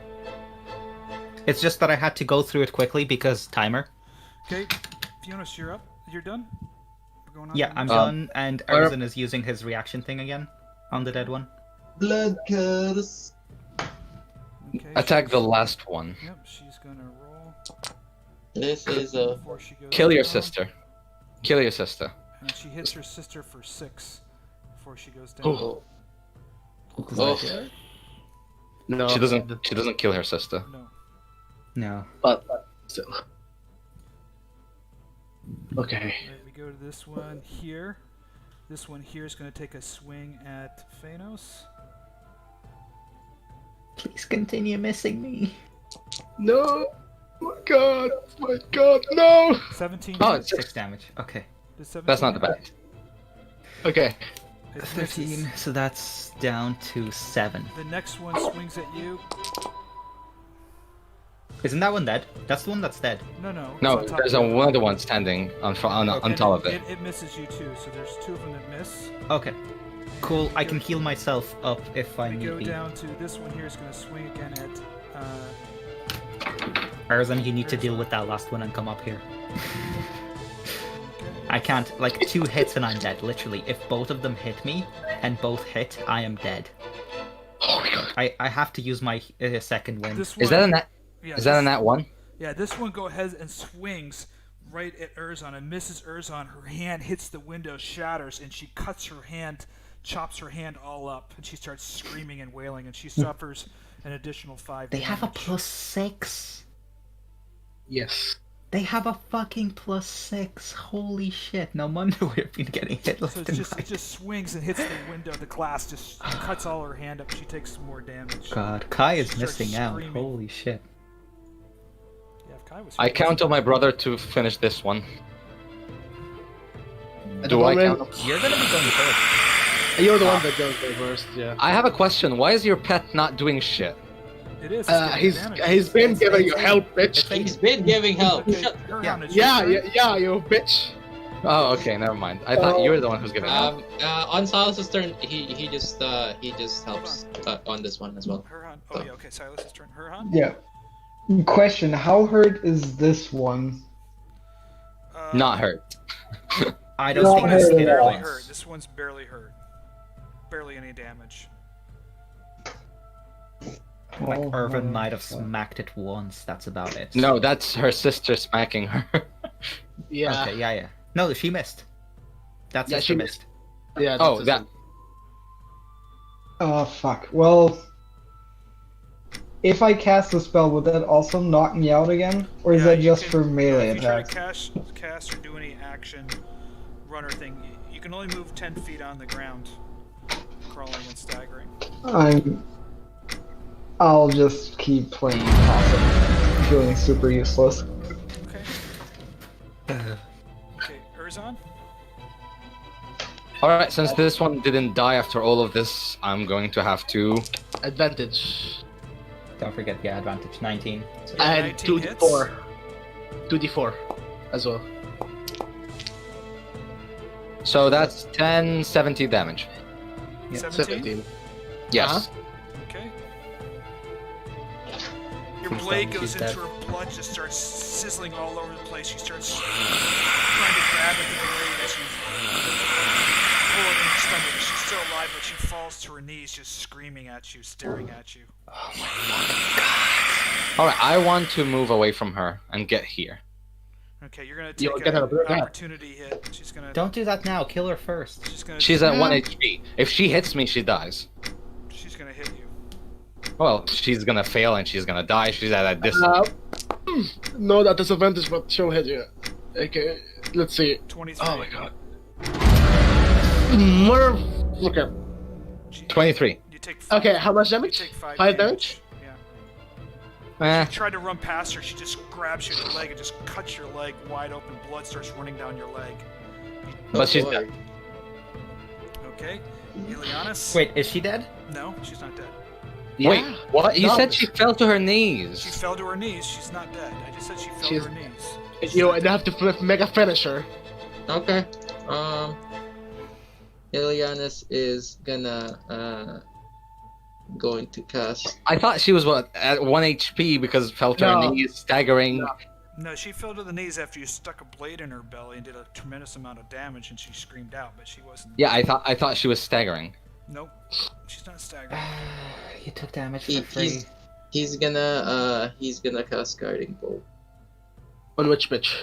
It's just that I had to go through it quickly because timer. Okay, Fiannos, you're up. You're done. We're going on. Yeah, I'm done, and Erzan is using his reaction thing again on the dead one. Blood curse. Okay, Attack the last one. Yep, she's gonna roll. This is a. Before she goes Kill your down. sister. Kill your sister. And she hits her sister for 6 before she goes down. Oh. Oh. No. She doesn't kill her sister. No. No. But still. Okay. Alright, we go to this one here. This one here is going to take a swing at Fiannos. Please continue missing me. No. My God, no. 17. Oh, hit? 6 damage. Okay. Does 17 That's not hit? bad. Okay. It 13, misses. so that's down to 7. The next one swings at you. Isn't that one dead? That's the one that's dead. No, it's No, on top there's of the another one standing on And top of it. It misses you too, so there's 2 of them that miss. Okay. Cool, I can heal myself up if I We need go be. down to this one here is going to swing again at. Erzan, you need to deal with that last one and come up here. I can't, like, 2 hits and I'm dead, literally. If both of them hit me, and both hit, I am dead. Oh my God. I have to use my second win. This Is that a nat? Yeah, Is that a this- nat one? Yeah, this one go ahead and swings right at Erzan and misses Erzan. Her hand hits the window, shatters, and she cuts her hand, chops her hand all up, and she starts screaming and wailing, and she suffers an additional 5 They have a damage. +6. Yes. They have a fucking +6. Holy shit! No wonder we've been getting hit left So and it right. just swings and hits the window. The glass just cuts all her hand up. She takes some more damage. God, Kai is She starts missing out. screaming. Holy shit! Yeah, if Kai was I count on my brother to finish this one. At the Do I moment, count? You're gonna be going first. You're the one that goes first. Yeah. I have a question. Why is your pet not doing shit? It is. it's getting damage. He's been giving you help, bitch. He's been giving help. Okay, Shut. Herjann, it's Yeah, your turn. you bitch. Oh, okay, never mind. I thought you were the one who's giving up. On Silas's turn, he just helps on this one as well. Herjann. Oh yeah. Okay. Silas's turn. Herjann. Yeah. Question: how hurt is this one? Not hurt. I Not don't think This this one's hurt hit at all. barely once. hurt. This one's barely hurt. Barely any damage. Like Oh, Ervan my might have God. smacked it once. That's about it. No, that's her sister smacking her. Yeah. Okay. Yeah. No, she missed. That's Yeah, just she missed. Yeah. Oh, that's that. Oh fuck. Well, if I cast the spell, would that also knock me out again, or is Yeah, that you just can- for melee if you try attacks? to cast or do any action, runner thing, you can only move 10 feet on the ground, crawling and staggering. I'll just keep playing passive, feeling super useless. Okay. Okay, Erzan. Alright, since this one didn't die after all of this, I'm going to have to. advantage. Don't forget the advantage. 19. Yeah, And 19 hits. 2d4. 2d4 as well. So that's 10, 70 damage. 17. 17. Yes. Okay. Your Please blade don't goes shoot into that. her blood, just starts sizzling all over the place. She starts trying to grab at the blade as you pull it in her stomach. She's still alive, but she falls to her knees, just screaming at you, staring at you. Alright, I want to move away from her and get here. Okay, you're gonna You'll take get an a bird, yeah. opportunity hit. She's gonna. Don't do that now. Kill her first. She's at 1 HP. If she hits me, she dies. She's gonna hit you. Well, she's gonna fail and she's gonna die. She's at a distance. No, that disadvantage, but she'll hit you. Okay, let's see. 23. Oh my god. Motherfucker. 23. You take 5, Okay, how much you damage? take 5 5 damage. damage? Yeah. Eh, You tried to run past her, she just grabs you in the leg and just cuts your leg wide open. Blood starts running down your leg. but she's boy. dead. Okay. Ileanys? Wait, is she dead? No, she's not dead. Yeah. Wait, what? You No. said she fell to her She knees. fell to her knees. She's not dead. I just said she fell She's- to her knees. You have to flip mega finisher. Okay. Ileanys is gonna going to cast. I thought she was what at 1 HP because fell to No. her knees, staggering. No. No, she fell to the knees after you stuck a blade in her belly and did a tremendous amount of damage, and she screamed out, but she wasn't. Yeah, I thought she was staggering. Nope. She's not staggering. You took damage He, for free. he's gonna cast Guiding Bolt On which bitch?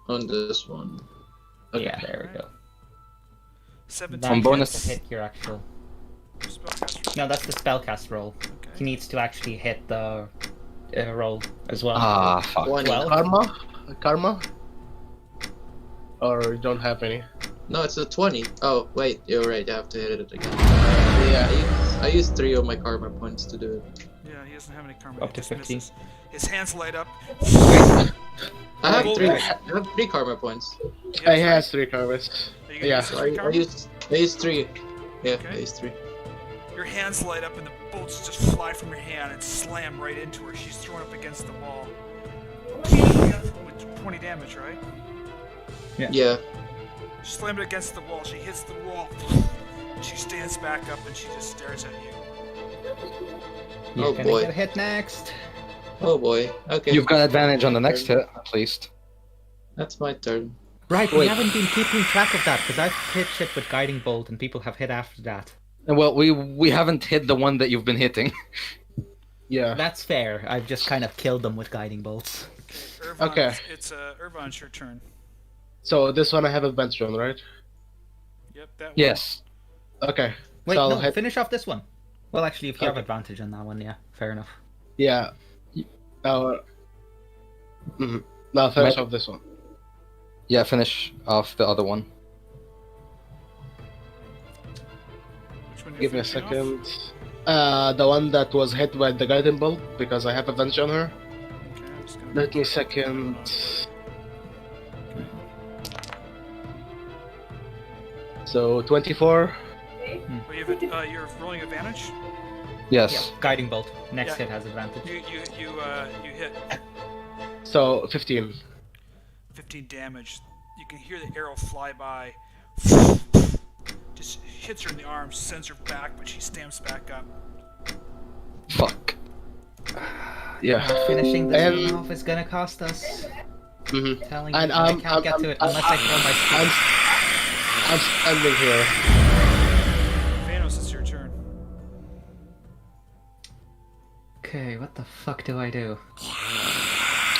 on this one. Yeah, there we go. 17. That bonus- has to hit your actual. Spellcaster. No, that's the spellcast roll. He Okay. needs to actually hit the roll as well. Ah, fuck. 20. 12? Karma? Or you don't have any? No, it's a 20. Oh, wait, you're right. I have to hit it again. Yeah. I used 3 of my karma points to do it. Yeah, he doesn't have any karma. Up he to just 15. misses. His hands light up. I have Well, 3. I have 3 karma points. He I has has 3 karmas. Are you gonna Yeah. use So three I karma? used 3. Yeah, Okay. I used 3. Your hands light up and the bolts just fly from your hand and slam right into her. She's thrown up against the wall. With 20 damage, right? Yeah. She slammed it against the wall. She hits the wall. She stands back up and she just stares at you. You're Oh, gonna boy. get hit next. Oh boy. Okay. You've got advantage on the next hit, at least. That's my turn. Right, we Wait. haven't been keeping track of that because I've hit shit with Guiding Bolt and people have hit after that. Well, we haven't hit the one that you've been hitting. Yeah. That's fair. I've just kind of killed them with Guiding Bolts. Ervan, Okay. It's Ervan, it's your turn. So this one I have advantage on, right? Yep, that one. Yes. Okay. Wait, so I'll no, hit- finish off this one. Well, actually, if you have Okay. advantage on that one, yeah, fair enough. Yeah. Now, now finish Right. off this one. Yeah, finish off the other one. Which one you're Give me a finishing off? second. The one that was hit by the guiding bolt because I have advantage on her. Okay, I'm just gonna Let me second. So 24. Oh, you have you're rolling advantage? Yes. Yeah, Guiding Bolt. Next Yeah. hit has advantage. You hit So 15. 15 damage. You can hear the arrow fly by. Just hits her in the arm, sends her back, but she stamps back up. Fuck. Yeah. Finishing this And- one off is gonna cost us. Mm-hmm. Telling And you I can't get to it unless I throw my speed. I'm standing here. Fiannos, it's your turn. Okay, what the fuck do I do?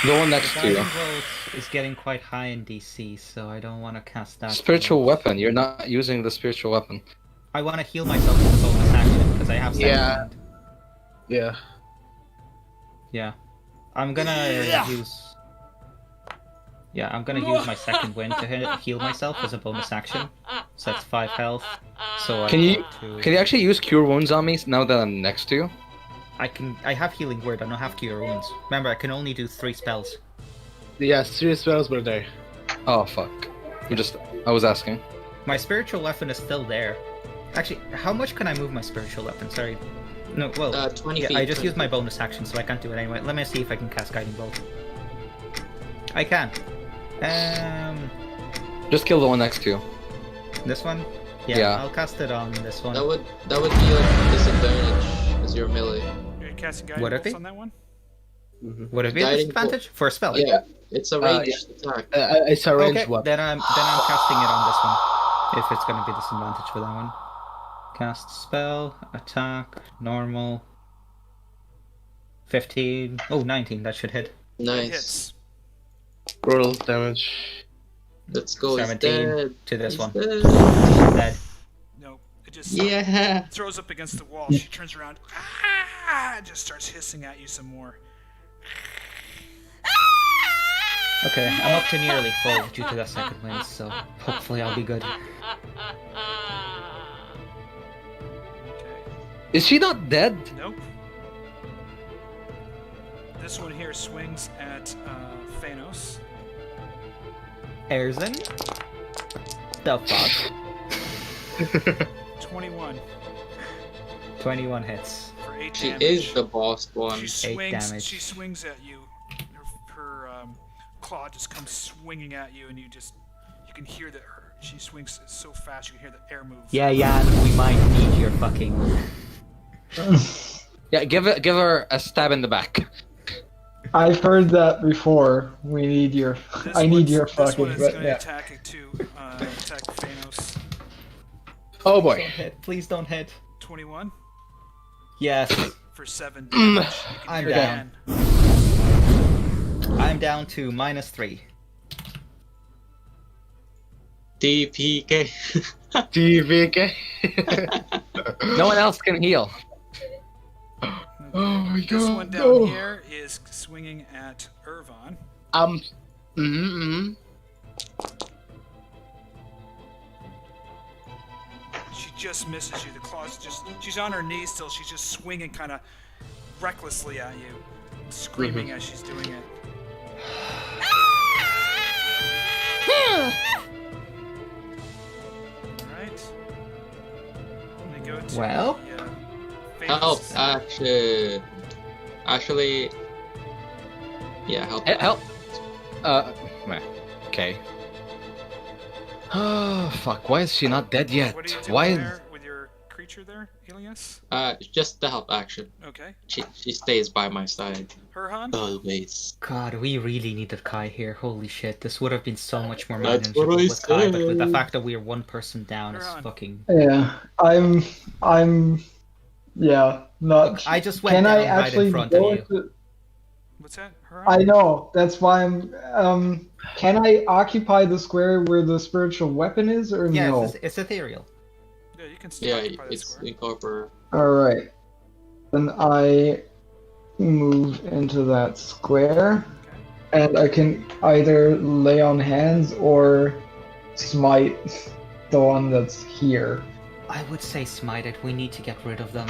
The one next to Guiding you. Bolt is getting quite high in DC, so I don't want to cast that. Spiritual weapon. You're not using the spiritual weapon. I want to heal myself with a bonus action because I have second Yeah. wind. Yeah. Yeah. I'm gonna use. Yeah, I'm gonna use my second wind to heal myself as a bonus action. So that's 5 health. So Can you to... can you actually use cure wounds on me now that I'm next to you? I have healing word. I don't have cure wounds. Remember, I can only do 3 spells. Yeah, 3 spells per day. Oh fuck. I was asking. My spiritual weapon is still there. Actually, how much can I move my spiritual weapon? Sorry. No, well, 20 yeah, feet. I just used my bonus action, so I can't do it anyway. Let me see if I can cast Guiding Bolt. I can. Just kill the one next to you. This one? Yeah, Yeah. I'll cast it on this one. That would be a disadvantage because you're melee. You're casting guidance Would it be? on that one? Would it be a Guiding disadvantage for a spell? Yeah, it's a ranged attack. It's a ranged Okay, weapon. then I'm casting it on this one. If it's gonna be disadvantage for that one. Cast spell, attack, normal. 15. Oh, 19, that should hit. It Nice. hits. Roll damage. Let's go. He's 17 dead. to this He's one. dead. Dead. No, it just Yeah. throws up against the wall. She turns around, and just starts hissing at you some more. Okay, I'm up to nearly full due to that second wind, so hopefully I'll be good. Okay. Is she not dead? Nope. This one here swings at Fiannos. Erzan? The fuck? 21 21 hits. for 8 She damage. is the boss one. She 8 swings. damage. She swings at you. Her claw just comes swinging at you, and you can hear that she swings so fast you can hear the air move. Yeah, we might need your fucking... Yeah, give her a stab in the back. I've heard that before. We need your. I need your This fucking. one is But going to yeah. attack it too. Attack Fiannos. Oh boy. Please don't hit. 21 Yes, for 7 damage. You can I'm hear down. it I'm down to -3. DPK. TVK. No one else can heal. Oh my This god. one down no. here is swinging at Ervan. She just misses you. The claws she's on her knees still. She's just swinging kind of recklessly at you, screaming as she's doing it. Alright. Let me go to Well? the, Help! Fiannos. Actually, yeah, help. Help. Meh. Okay. Oh fuck! Why is she not dead yet? What are you doing Why? there with your creature there, Ileanys? Just the help action. Okay. She stays by my side Herjann? always. God, we really needed Kai here. Holy shit, this would have been so much more That's manageable what I with Kai, but with the said. fact that we are one person down is Herjann. fucking... Yeah, I'm. Yeah, not. Look, I just went Can down I right actually in front go of you. into? What's that? Herjann? I know. That's why I'm. Can I occupy the square where the spiritual weapon is, or Yeah, no? it's ethereal. Yeah, you can still Yeah, occupy the it's square. incorporate. All right. Then I move into that square, and I can either lay on hands or smite the one that's here. I would say smite it. We need to get rid of them.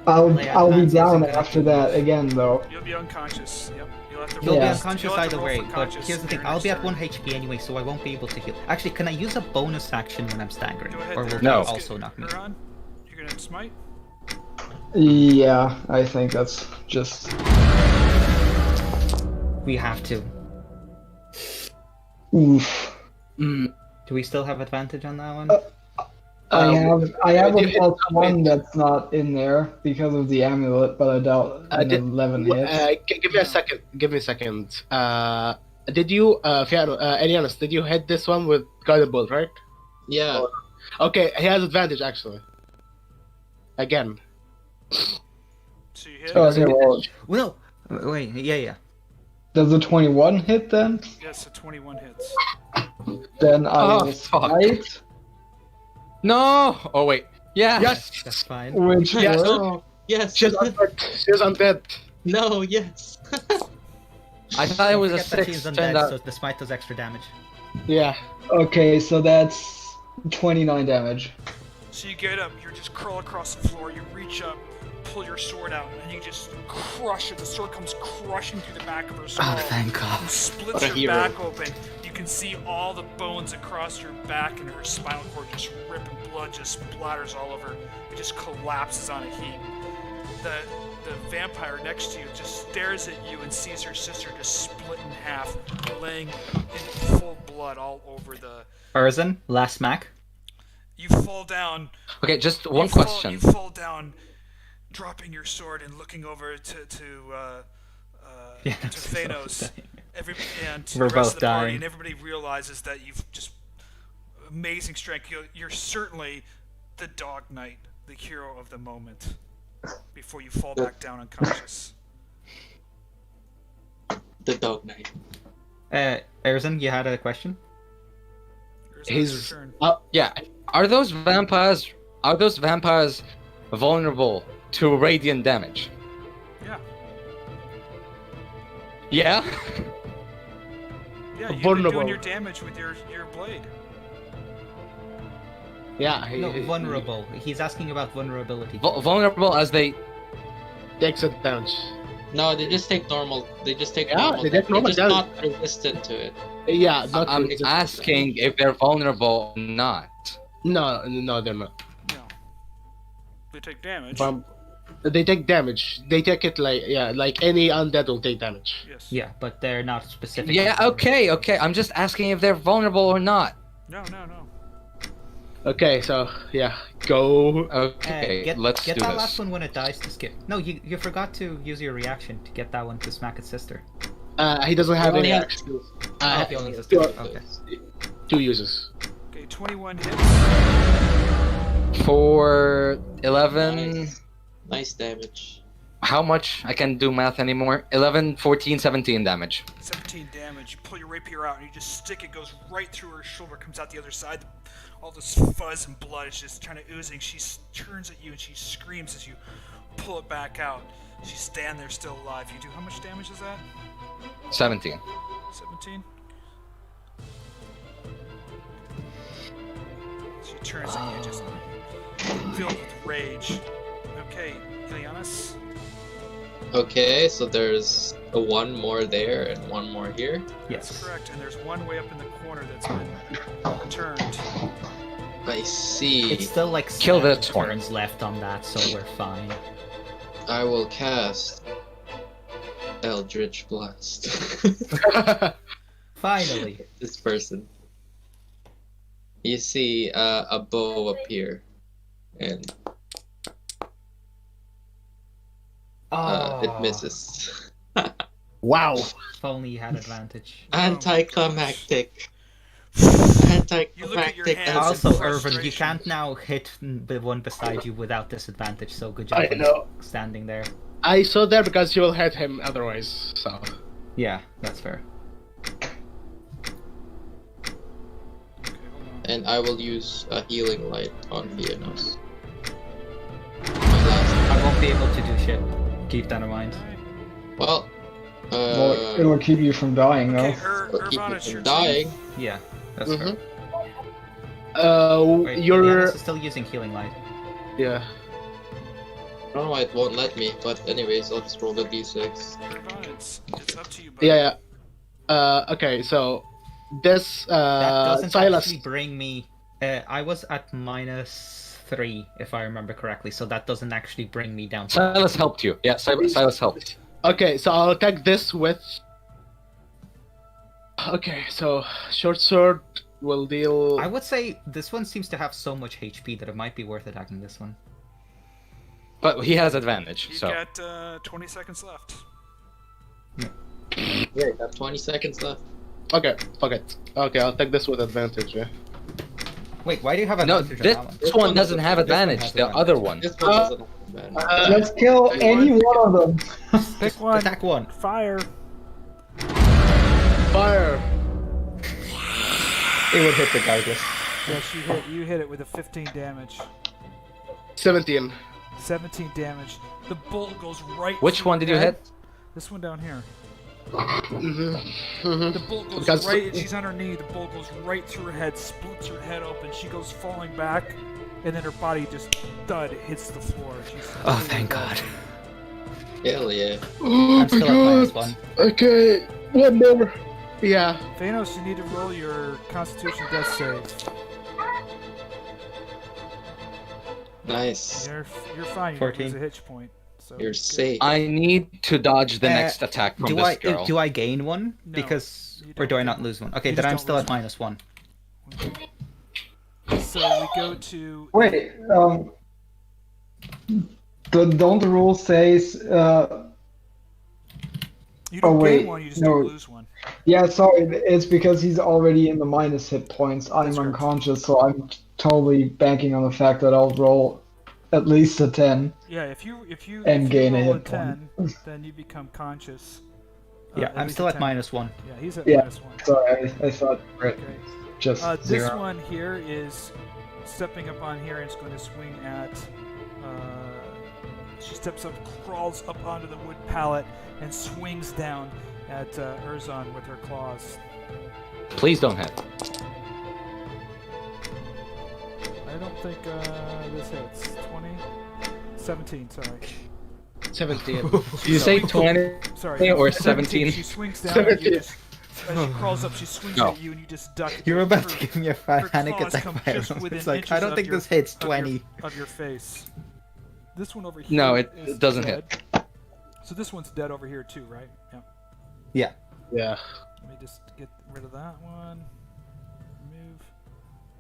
I'll Lay on I'll be hands down isn't after gonna that again though. You'll be unconscious. Yep. You'll have to You'll roll. be Yeah. unconscious You'll have to either roll way, for but conscious here's the thing, during I'll be your at 1 turn. HP anyway, so I won't be able to heal. Actually, can I use a bonus action when I'm staggering? Go ahead. Or will then. that No. also knock me? Herjann, you're gonna smite. Yeah, I think that's just. We have to. Oof. Do we still have advantage on that one? I have did a you plus hit- 1 that's not in there because of the amulet, but I doubt an 11 hits. Give me a second. Give me a second. Did you, Ileanys, did you hit this one with guided bolt, right? Yeah. Okay, he has advantage actually. Again. So you hit. Okay, well, Well, no. Wait, yeah. does the 21 hit then? Yes, so 21 hits. Then I Oh, will fuck. smite, No! Oh wait. Yeah. Yes. That's fine. which Yes. will- Yes. She's undead. She's undead. No. Yes. I thought it was a Forget that 6. she's Turned undead, out. so the smite does extra damage. Yeah. Okay, so that's 29 damage. So you get up, you just crawl across the floor, you reach up, pull your sword out, and you just crush it. The sword comes crushing through the back of her skull. Oh, thank God. And splits What a her hero. back open. You can see all the bones across your back, and her spinal cord just rip, and blood just splatters all over. It just collapses on a heap. The vampire next to you just stares at you and sees her sister just split in half, laying in full blood all over the. Erzan, last smack. You fall down. Okay, just one You fall- question. You fall down, dropping your sword and looking over to Fiannos. And to We're the rest both of the party, dying. and everybody realizes that you've just amazing strength. You're certainly the Dog Knight, the hero of the moment. Before you fall back down unconscious. The Dog Knight. Erzan, you had a question? Here's He's- your turn. Yeah. Are those vampires vulnerable to radiant damage? Yeah. Yeah. Yeah, you've been vulnerable. doing your damage with your blade. Yeah, No, vulnerable. He's asking about vulnerability. Vulnerable as they. takes a damage. No, they just take normal. They just take Yeah, normal. they take normal They're just damage. not resistant to it. Yeah, not I'm resistant. asking if they're vulnerable or not. No, they're not. No. They take damage. They take damage. They take it like any undead will take damage. Yes. Yeah, but they're not specific. Yeah, okay. I'm just asking if they're vulnerable or not. No. Okay, so yeah, go. Okay, let's get do that this. last one when it dies to skip. No, you forgot to use your reaction to get that one to smack its sister. He doesn't have only any have actions. Oh, he only has two, okay. 2 uses. Okay, 21 hits. For 11. Nice damage. How much? I can't do math anymore. 11, 14, 17 damage. 17 damage. You pull your rapier out and you just stick it, goes right through her shoulder, comes out the other side. All this fuzz and blood is just kind of oozing. She turns at you and she screams as you pull it back out. She's standing there still alive. You do how much damage is that? 17. 17? She turns at you just filled with rage. Okay, Ileanys. Okay, so there's a one more there and one more here. That's Yes. correct, and there's one way up in the corner that's been turned. I see. It's still like Kill 7 this one. turns left on that, so we're fine. I will cast Eldritch Blast. Finally. This person. You see a bow appear, and it misses. Wow. If only you had advantage. Anticlimactic. You look at your Anticlimactic. hands as Also, in Ervan, you frustration. can't now hit the one beside you without disadvantage, so good job I on know. standing there. I saw that because you will hit him otherwise. So Yeah, that's fair. And I will use a healing light on Fiannos. My last. I won't be able to do shit. Keep that in mind. Well, Well, it'll keep you from dying, though. Okay, it'll keep Ervan, me it's from your dying. Yeah, that's fair. Wait, you're Ileanys is still using healing light. yeah. I don't know why it won't let me, but anyways, I'll just roll the d6. Ervan, it's up to you, buddy. Yeah. Okay, so this That doesn't Silas. actually bring me. I was at -3, if I remember correctly, so that doesn't actually bring me down. Silas helped you. Yeah, Silas helped. Okay, so I'll attack this with. Okay, so short sword will deal. I would say this one seems to have so much HP that it might be worth attacking this one. But he has advantage, You so. got 20 seconds left. Yeah, got 20 seconds left. Okay, fuck it. Okay, I'll take this with advantage. Yeah. Wait, why do you have No, advantage on this, that one? this one doesn't have This one advantage. has The advantage. other one. This one doesn't have advantage. Let's kill any one of them. Pick one. Attack one. Fire. Fire. It would hit regardless. Yes, you hit it with a 15 damage. 17. 17 damage. The bolt goes right. Which through one did you her head. hit? This one down here. Mm-hmm. The bolt goes Because- right. She's on her knee. The bolt goes right through her head, splits her head open. She goes falling back, and then her body just thud hits the floor. She's Oh, completely thank dead. God. Hell yeah. Oh I'm still at -1. Okay, one more. Yeah. Fiannos, you need to roll your Constitution Death save. Nice. You're fine. You 14. lose a hit point. So You're good. safe. I need to dodge the next attack from Do this I girl. do I gain one? No, Because you or do I don't not gain- lose one? Okay, you then just I'm don't still lose at -1. So we go to. Wait, don't the rule says, You don't oh, gain wait, one. You just no. don't lose one. yeah, sorry, it's because he's already in the minus hit points. I'm That's right. unconscious, so I'm totally banking on the fact that I'll roll at least a 10. Yeah, if you And if gain a you roll hit 10, then you become conscious. Yeah, I'm least still a at 10. -1. Yeah, he's at Yeah. -1. Sorry, I thought right, Okay. just This 0. one here is stepping up on here and it's going to swing at. She steps up, crawls up onto the wood pallet, and swings down at Erzan with her claws. Please don't hit. I don't think this hits. 20? 17, sorry. 17. You say 20 Sorry. or 17. 17? She swings down at you. As she crawls up, she swings No. at you and you just duck. You're about to Her- give me a her panic claws attack. come by just Ireena. within It's like, I inches don't of think your- this hits of your- 20. Of your face. This one over here. No, is it doesn't hit. dead. So this one's dead over here too, right? Yeah. Yeah. Yeah. Let me just get rid of that one. Remove.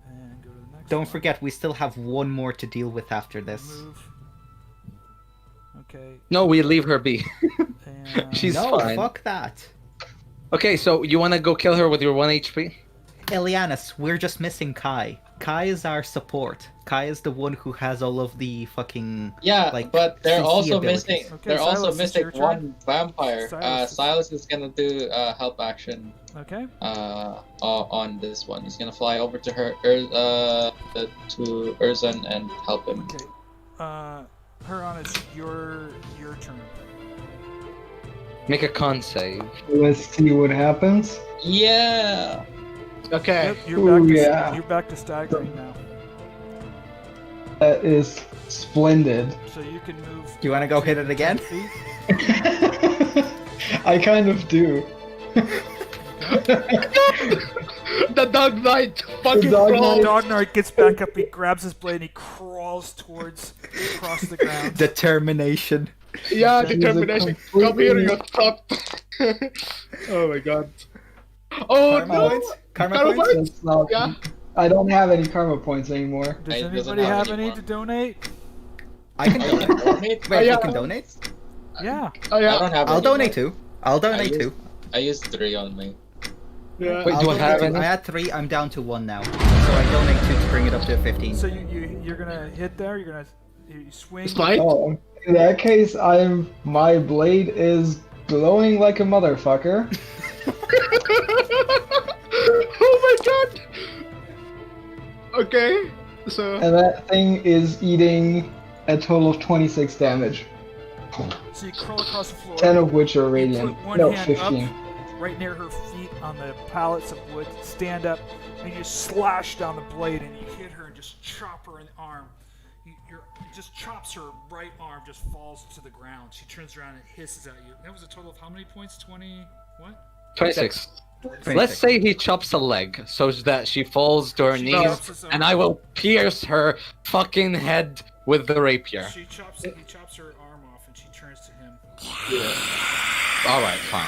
And go to the next Don't one. forget, we still have one more to deal with after this. Remove. Okay. No, we leave her be. And She's No, fine. fuck that. Okay, so you wanna go kill her with your 1 HP? Ileanys, we're just missing Kai. Kai is our support. Kai is the one who has all of the fucking... Yeah, like, but they're CC also abilities. missing. Okay, they're also Silas, it's missing your turn. one vampire. Silas, Silas is gonna do help action. Okay. On this one, he's gonna fly over to her, to Erzan and help him. Okay. Herjann, it's your turn. Make a con save. Let's see what happens. Yeah. Okay. Yep, you're back. Ooh, To, yeah. You're back to staggering now. That is splendid. So you can move. Do you want to go hit it again? 10 feet. I kind of do. The Dog Knight fucking Dog crawled. Knight. Dog Knight gets back up. He grabs his blade and he crawls towards across the ground. Determination. Yeah, That is a determination. completely- Come here, you fuck. Oh my god. Oh Karma no! points? Karma Karma points? points? That's not, Yeah. I don't have any karma points anymore. Does It doesn't anybody have have any any more. to donate? I can Are you donate. gonna donate? Wait, yeah. you can donate? Yeah. Oh I yeah. don't have. I'll any donate more. too. I'll donate used- too. I used 3 on me. Yeah. Wait, I'll do I donate have two. any? I had 3, I'm down to 1 now. So I donate 2 to bring it up to 15. So you're gonna hit there. You're gonna you swing. Smite? Oh, in that case, my blade is glowing like a motherfucker. Oh my god! Okay, so And that thing is eating a total of 26 damage. So you crawl across the floor. 10 of which are You radiant. put one No, hand 15. up, right near her feet on the pallets of wood. Stand up, and you slash down the blade, and you hit her and just chop her in the arm. It just chops her right arm, just falls to the ground. She turns around and hisses at you. That was a total of how many points? 20. What? 26. 26. Let's say he chops a leg so that she falls to her She knees, chops his and arm. I will pierce her fucking head with the rapier. He chops her arm off, and she turns to him. Alright, fine.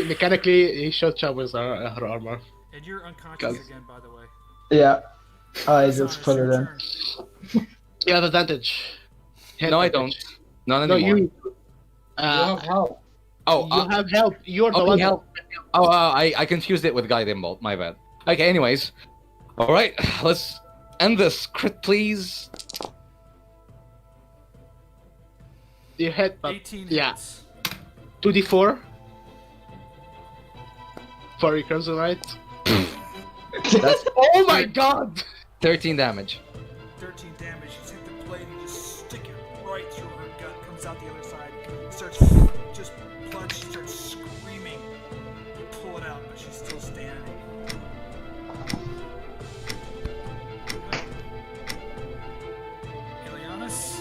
mechanically, he should chop with her armor. And you're unconscious Guys. again, by the way. Yeah, I Erzan, just it's put it your in. turn. You have advantage. No, I don't. Not No, anymore. you. You have help. Oh, You have help. You're the okay, one. help. Oh, I confused it with Guiding Bolt. My bad. Okay, anyways. Alright, let's end this. Crit, please. You hit, but 18 yeah. hits. 2d4 for your Crimson Knight. That's Oh my god! 13 damage. 13 damage. You take the blade and just stick it right through her gut. Comes out the other side. Starts just blood. She starts screaming. You pull it out, but she's still standing. Ileanys?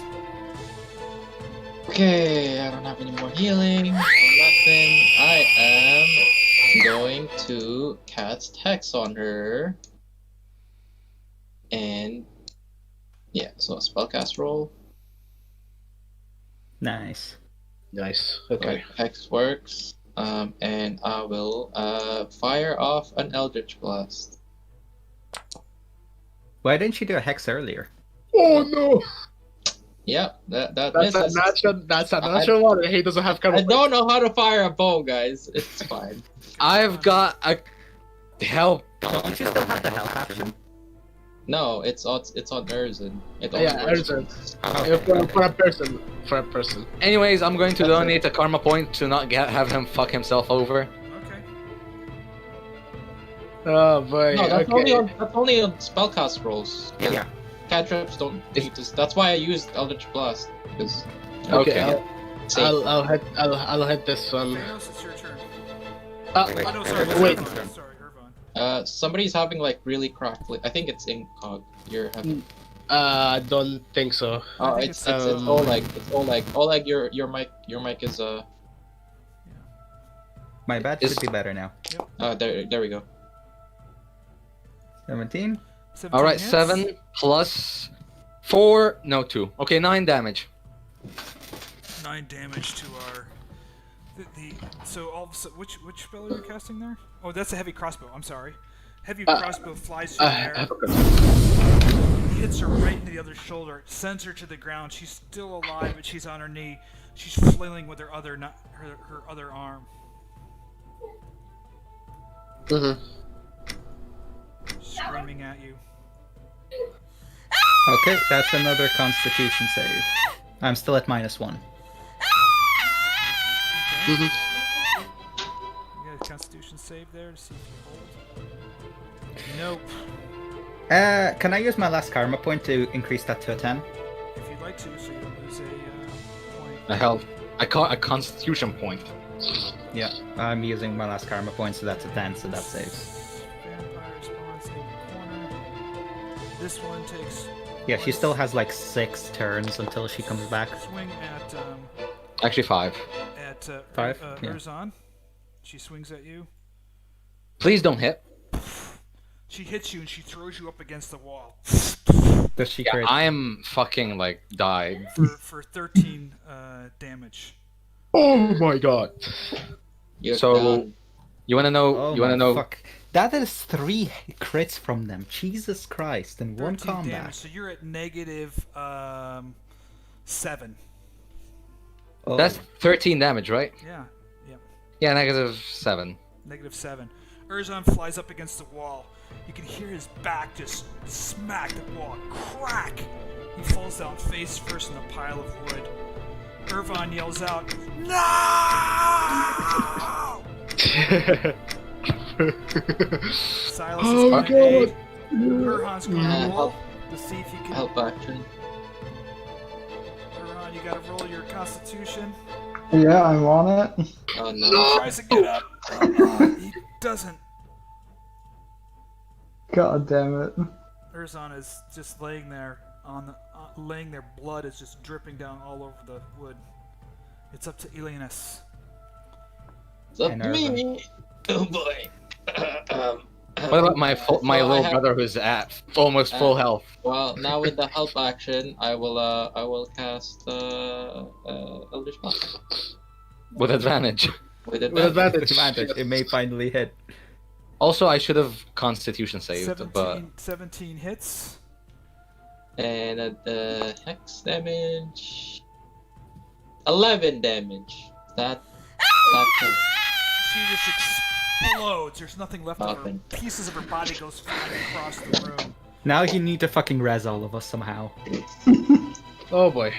Okay, I don't have any more healing or nothing. I am going to cast Hex on her. And yeah, so a spellcast roll. Nice. Nice. Okay. Hex works. And I will fire off an Eldritch Blast. Why didn't you do a hex earlier? Oh no! Yep, that That's misses. a natural. That's a natural one. And he doesn't have cover. I don't know how to fire a bow, guys. It's fine. I've got a help. Don't you still have the health option? No, it's on Erzan. It only Yeah, works Erzan. once. For a person. For a person. Anyways, I'm going to donate a karma point to not have him fuck himself over. Okay. Oh boy. No, that's Okay. only on spellcast rolls. Yeah. Cantrips don't need this. That's why I used Eldritch Blast. Because Okay. I'll hit this one. Fiannos, it's your turn. Uh, Oh, no, sorry. Wait. Ervan. Sorry, Ervan. Somebody's having like really crackly. I think it's Incog. You're having. I don't think so. Oh, think it's it's- Oleg. It's Oleg. Oleg, your mic is My bad should be better now. there we go. 17. 17 All right, hits. 7 plus 4. No, 2. Okay, 9 damage. 9 damage to our. So all of a sudden, which spell are you casting there? Oh, that's a heavy crossbow. I'm sorry. Heavy crossbow flies through the air. Hits her right in the other shoulder, sends her to the ground. She's still alive, but she's on her knee. She's flailing with her other her other arm. Mm-hmm. Screaming at you. Okay, that's another Constitution save. I'm still at -1. Okay. You got a Constitution save there to see if you hold. Nope. Can I use my last karma point to increase that to a 10? If you'd like to, so you don't lose a point. I held. I caught a Constitution point. Yeah, I'm using my last karma point, so that's a 10, so that saves. Vampire spawns in the corner. This one takes. Yeah, she still has like 6 turns until she comes back. Swing at Actually, 5. Five? Yeah. Erzan. She swings at you. Please don't hit. She hits you and she throws you up against the wall Does she Yeah, crit? I am fucking like died. for 13 damage. Oh my god. You're So- done. You wanna know? Oh you wanna my know? fuck. That is 3 crits from them. Jesus Christ, in one 13 combat. damage. So you're at negative 7. Oh. That's 13 damage, right? Yeah. Yep. Yeah, -7. Negative 7. Erzan flies up against the wall. You can hear his back just smack the wall. Crack! He falls down face first in a pile of wood. Ervan yells out, "No!" Silas is Oh, gonna God. aid. Herjann's gonna Yeah, roll to see if you can. Help action. Ervan, you gotta roll your Constitution. Yeah, I'm on it. Oh no. He tries to get up. He doesn't. God damn it. Erzan is just laying there laying there. Blood is just dripping down all over the wood. It's up to Ileanys. It's up And to me. Oh boy. What about my I little have- brother who's at almost full health? Well, now with the help action, I will cast Eldritch Blast With advantage. with With advantage. advantage. It may finally hit. Also, I should have Constitution saved, but 17 hits. And the hex damage, 11 damage. That She just explodes. There's nothing left of her. Nothing. Pieces of her body goes flying across the room. Now you need to fucking res all of us somehow. Oh boy.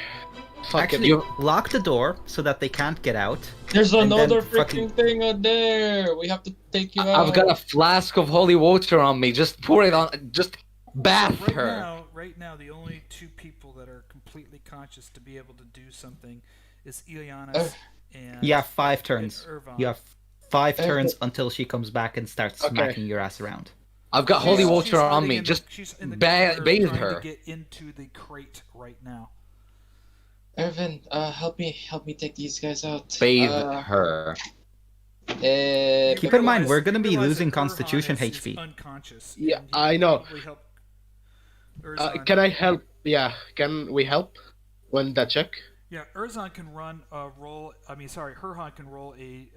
Fuck Actually, it. lock the door so that they can't get out. There's And then another fucking- freaking thing out there. We have to take you out. I've got a flask of holy water on me. Just pour it on. Just bath her. Right now, the only 2 people that are completely conscious to be able to do something is Ileanys and. You have 5 turns. and Ervan. You have 5 turns until she comes back and starts Okay. smacking your ass around. I've got holy She's water on hiding me. in the- Just she's in the bathe corner trying her. to get into the crate right now. Ervan, help me take these guys out. bathe her. Keep in mind, we're gonna be Realize losing that Constitution Ervan is HP. Unconscious. Yeah, and he I can know. probably help Erzan. Can I help? Yeah, can we help? When that check? Yeah, Erzan can run a roll. I mean, sorry, Herjann can roll a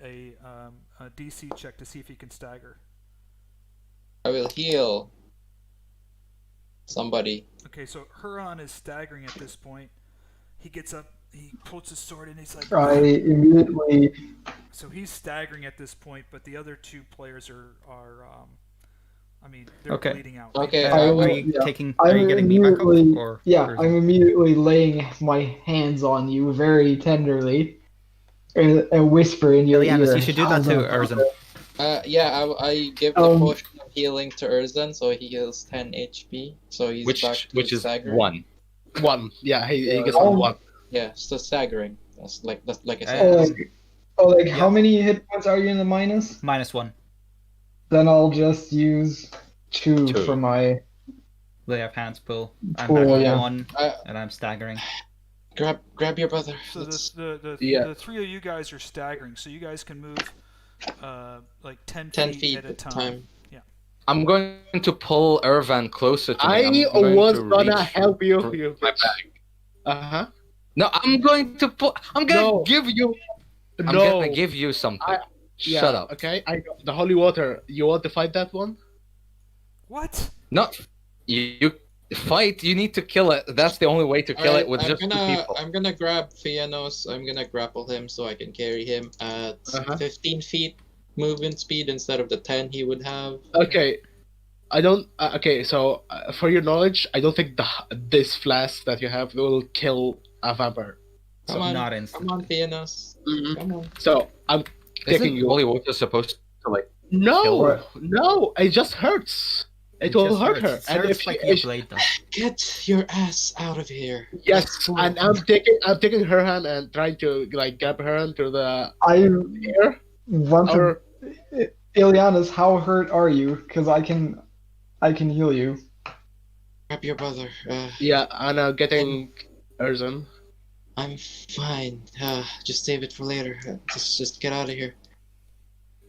DC check to see if he can stagger. I will heal somebody. Okay, so Herjann is staggering at this point. He gets up, he pulls his sword, and he's like, I immediately. so he's staggering at this point, but the other 2 players are I mean, they're Okay. bleeding out. Okay, I Are will- you yeah. taking? Are you I'm getting me back up? immediately- Or Yeah, or- I'm immediately laying my hands on you very tenderly and whisper in your Ileanys, ear. you should do that too, Erzan. Yeah, I give the Um, potion of healing to Erzan, so he heals 10 HP. So he's back to Which is staggering. 1. 1. Yeah, he gets Oh. 1. Yeah, so staggering. That's like I Uh, said. Oleg, Yeah. how many hit points are you in the minus? -1. Then I'll just use two Two. for my Lay of hands pull. I'm Pull, back yeah. to 1, Uh, and I'm staggering. grab your brother. So Let's- the three of you guys are staggering, so you guys can move like 10 10 feet feet at a time. I'm going to pull Ervan closer to me. I I'm going was to gonna reach help you. for You my bitch. bag. Uh-huh. No, I'm going to pull. I'm gonna No. give you. I'm No. gonna give you something. Yeah, Shut up. Okay, the holy water. You want to fight that one? What? No, you fight. You need to kill it. That's the only way to kill Alright, it with just two people. I'm gonna grab Fiannos. I'm gonna grapple him so I can carry him at Uh-huh. 15 feet movement speed instead of the 10 he would have. Okay. I don't. Okay, so for your knowledge, I don't think this flask that you have will kill a vampire. Come on, Not come instantly. on, Fiannos. Mhm. Come on. So I'm taking Isn't you. holy water supposed to like? No, Kill no, it just hurts. It will just hurt hurts. her. It hurts like a blade does. Get your ass out of here. Yes, and I'm taking her hand and trying to like grab her hand through the I air. want to. Or Ileanys, how hurt are you? Because I can heal you. Grab your brother. yeah, and I'm getting Erzan. I'm fine. Just save it for later. Just get out of here.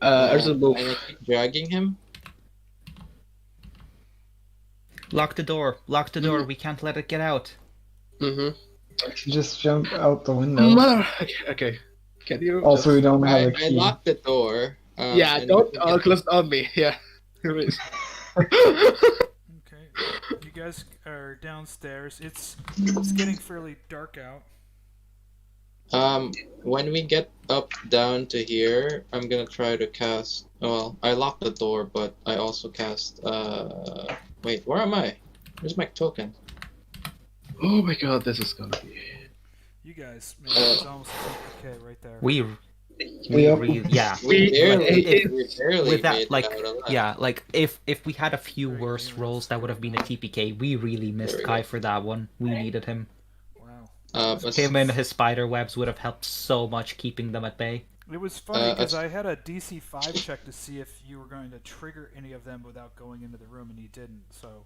Erzan move. And I keep dragging him. Lock the door. Lock the door. We can't let it get out. Mm-hmm. Just jump out the window. Mother. Okay. Can you? Also, we don't have a I key. locked the door. Yeah, and don't we can get- close on me. Yeah. Okay. You guys are downstairs. It's getting fairly dark out. When we get up down to here, I'm gonna try to cast. Well, I locked the door, but I also cast. Wait, where am I? Where's my token? Oh my god, this is gonna be. You guys, man, it's almost okay right there. We Yep. really, yeah. We barely, if- we barely With made that, it like, out alive. yeah, like if we had a few worse rolls, that would have been a TPK. We really missed There we Kai go. for that one. We needed him. Wow. But Him and his spider webs would have helped so much keeping them at bay. It was funny because I- I had a DC 5 check to see if you were going to trigger any of them without going into the room, and you didn't. So,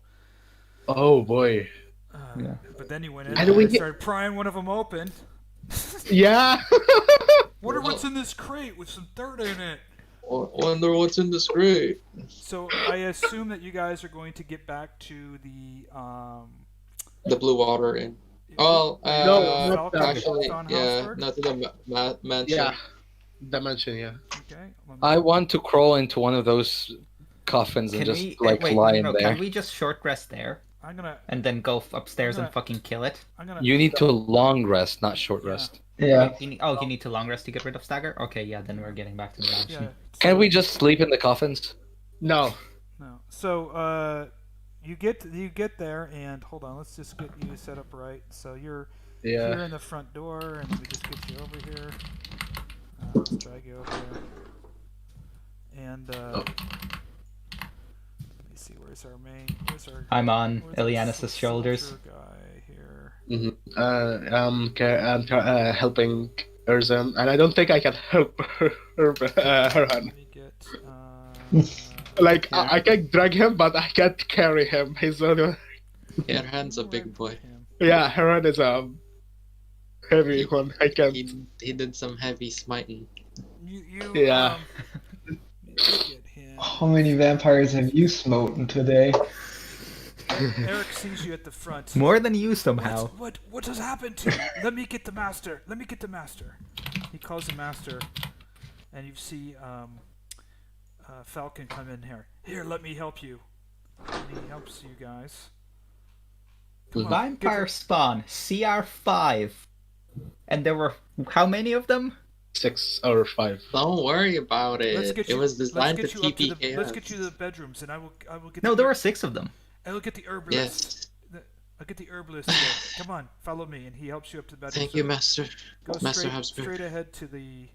Oh boy. Yeah. but then you went in And and we I get- started prying one of them open. Yeah. Wonder what's in this crate with some dirt in it. wonder what's in this crate. So I assume that you guys are going to get back to the The blue water in. Oh, No, not that. actually, on yeah, Habsburg? not to the mansion. Yeah. Dimension. Yeah. Okay. let me- I want to crawl into one of those coffins and Can just we like wait, lie no, in no, there. Can we just short rest there I'm gonna. and then go upstairs and Yeah. fucking kill it? I'm gonna. You need to long rest, not short Yeah. rest. Yeah. You need to long rest to get rid of stagger. Okay, yeah, then we're getting back to the mansion. Yeah. Can we just sleep in the coffins? No. No. So you get there and hold on. Let's just get you set up right. So you're here Yeah. in the front door, and let me just get you over here. Let's drag you over there. And let me see. Where's our main? Where's our? I'm on where's our Ileanys' shoulders. soldier guy here? I'm helping Erzan, and I don't think I can help her hand. Let me get. Like Yeah. I can drag him, but I can't carry him. He's only. Yeah, her hand's a big boy. Him. Yeah, her hand is heavy one. I can't. He did some heavy smiting. You Yeah. let me get him. How many vampires have you smoten today? Eric sees you at the front. More than you somehow. What has happened to you? Let me get the master. Let me get the master. He calls the master, and you see Falcon come in here. Here, let me help you. And he helps you guys. Come on, Vampire spawn CR5, and there were how many of them? 6 or 5. Don't worry about Let's it. get It you. was designed to let's get you up to TPK. the. Let's get you to the bedrooms, and I will get. No, the, there were 6 of them. I will get the herbalist. Yes. I'll get the herbalist. Here. Come on, follow me, and he helps you up to the bedroom. Thank you, Master. Go Master Habsburg. straight ahead to the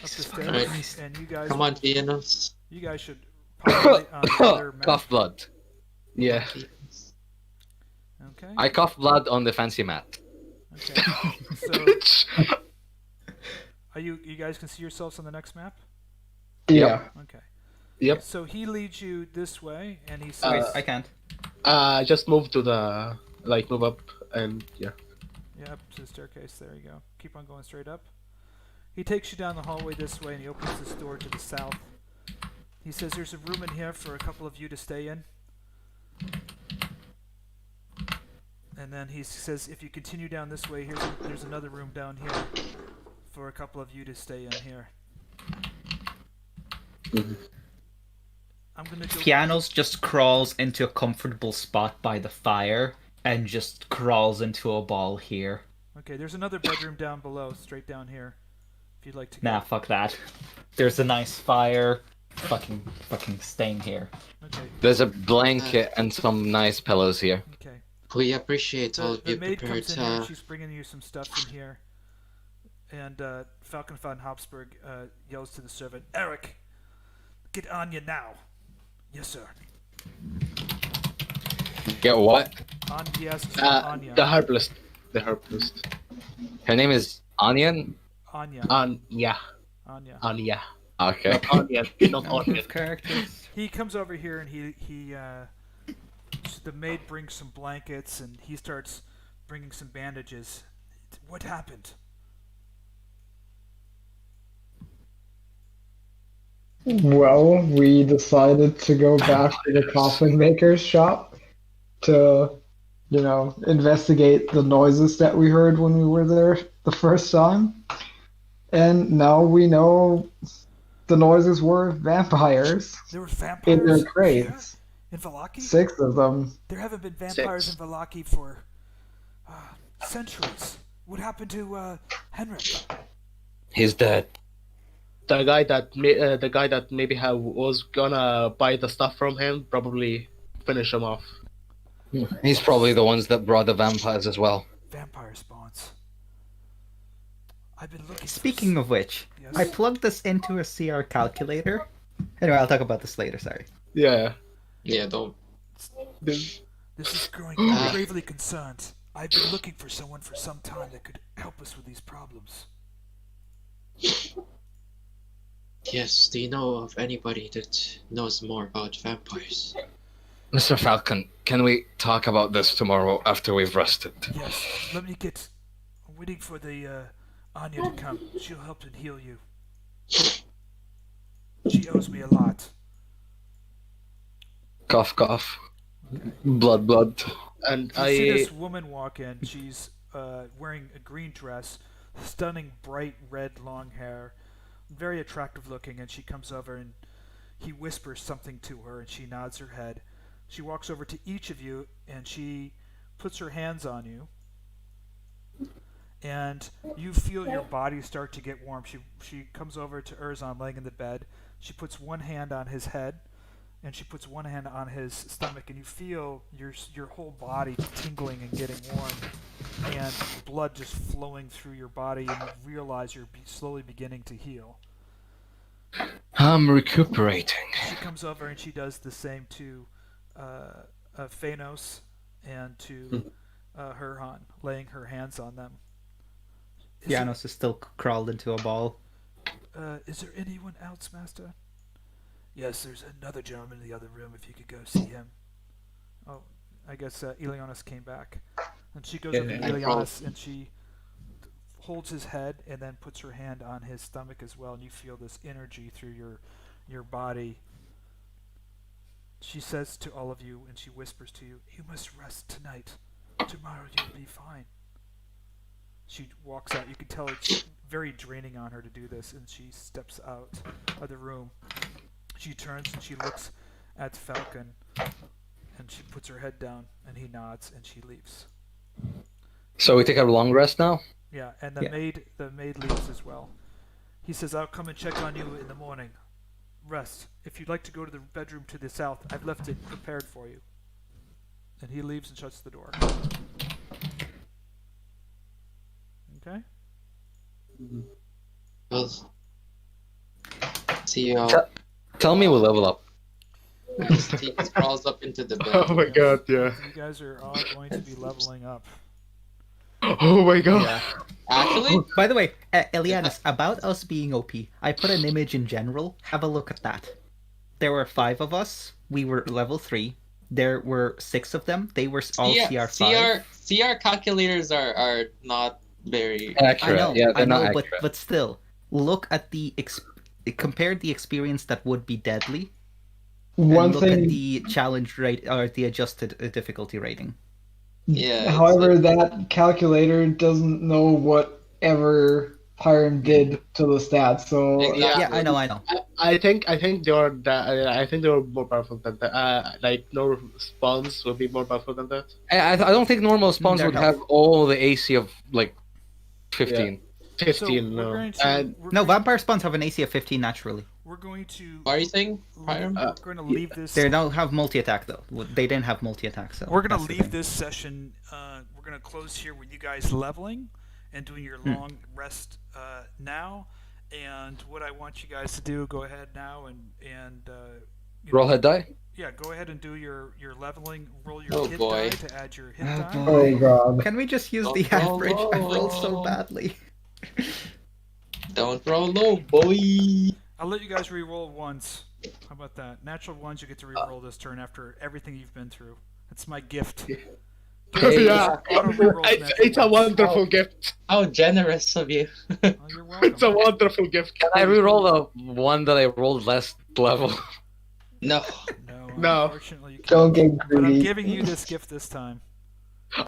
up the stairs, Christ. and you guys. Come on, Fiannos. You guys should populate on the other map. Cough blood. Yeah. Okay. I cough blood on the fancy mat. Okay. So, are you guys can see yourselves on the next map? Yeah. Okay. Yep. So he leads you this way, and he Wait, says, I can't. Just move to the move up and yeah. "Yeah, up to the staircase. There you go. Keep on going straight up." He takes you down the hallway this way, and he opens this door to the south. He says, "There's a room in here for a couple of you to stay in." And then he says, "If you continue down this way, there's another room down here for a couple of you to stay in here." I'm gonna go. Fiannos just crawls into a comfortable spot by the fire and just crawls into a ball here. Okay, there's another bedroom down below, straight down here. If you'd like to go. Nah, fuck that. There's a nice fire. Fucking staying here. Okay. There's a blanket and some nice pillows here. Okay. We appreciate all The of you maid prepared comes in here, and she's bringing you some stuff in here. And Falcon von Habsburg yells to the servant, "Eric, get Anya now." "Yes, sir." Get what? He asks for Anya. The herbalist. The herbalist. Her name is Onion? Anya. Anya. Anya. Anya. Okay. Not onion. Not onion. Characters. He comes over here and the maid brings some blankets and he starts bringing some bandages. "What happened?" Well, we decided to go back to the coffin maker's shop to, investigate the noises that we heard when we were there the first time. And now we know the noises were vampires There were in vampires their here crates. in Vallaki? 6 of them. There haven't been vampires in Vallaki for centuries. What happened to Henrik? He's dead. The guy that maybe was gonna buy the stuff from him probably finish him off. He's probably the ones that brought the vampires as well. Vampire spawns. I've been looking. Speaking of which, Yes? I plugged this into a CR calculator. Anyway, I'll talk about this later, sorry. Yeah. Yeah, don't. This is growing gravely concerned. I've been looking for someone for some time that could help us with these problems. Yes, do you know of anybody that knows more about vampires? Mr. Falcon, can we talk about this tomorrow after we've rested? Yes, let me get. I'm waiting for the Anya to come. She'll help and heal you. She owes me a lot. Cough, cough. Blood, blood. And You see this woman walk in. She's wearing a green dress, stunning bright red long hair, very attractive looking, and she comes over and he whispers something to her and she nods her head. She walks over to each of you and she puts her hands on you, and you feel your body start to get warm. She comes over to Erzan laying in the bed. She puts one hand on his head and she puts one hand on his stomach, and you feel your whole body tingling and getting warm, and blood just flowing through your body, and you realize you're slowly beginning to heal. I'm recuperating. She comes over and she does the same to Fiannos and to Herjann, laying her hands on them. Fiannos is still crawled into a ball. Is there anyone else, Master? Yes, there's another gentleman in the other room, if you could go see him. Oh, I guess Ileanys came back. And she goes over to Ileanys and she holds his head and then puts her hand on his stomach as well, and you feel this energy through your body. She says to all of you, and she whispers to you, "You must rest tonight. Tomorrow you'll be fine." She walks out. You can tell it's very draining on her to do this, and she steps out of the room. She turns and she looks at Falcon, and she puts her head down, and he nods, and she leaves. So we take a long rest now? Yeah, and the maid leaves as well. He says, "I'll come and check on you in the morning. Rest. If you'd like to go to the bedroom to the south, I've left it prepared for you." And he leaves and shuts the door. Okay? Well, see you all. Tell me we'll level up. He crawls up into the bed. Oh my god, yeah. You guys are all going to be leveling up. Oh my god. Yeah. Actually, By the way, Ileanys, about us being OP, I put an image in general. Have a look at that. there were 5 of us. We were level 3. There were 6 of them. They were all CR5. CR calculators are not very Accurate. I know, Yeah, they're I know, not but accurate. still, look at compare the experience that would be deadly, One and look at thing, the challenge rate or the adjusted difficulty rating. Yeah. however, that calculator doesn't know whatever Pyram did to the stats, so Exactly. Yeah, I know. I think they were more powerful than that. Like no spawns will be more powerful than that. I don't think normal spawns They're would have all the AC of like 15. 15, so no. we're going to, And No, vampire spawns have an AC of 15 naturally. we're going to. Are you saying We're going to leave this. They don't have multi-attack though. They didn't have multi-attack, so We're going that's to the leave thing. this session. We're going to close here with you guys leveling and doing your long rest now. And what I want you guys to do, go ahead now and you Roll know, head die. Yeah, go ahead and do your leveling. Roll your Oh, hit boy. die to add your hit Oh, die. oh god. Can we just use Oh, the no, average? I rolled so no. badly. don't roll low, boy? I'll let you guys re-roll once. How about that? Natural ones, you get to re-roll this turn after everything you've been through. That's my gift. yeah, Auto re-rolls it's natural a ones. wonderful gift. How generous of you. Oh, you're welcome. It's a wonderful gift. Can I reroll the one that I rolled last level? No. No, No. unfortunately you can't. Don't get But I'm greedy. giving you this gift this time.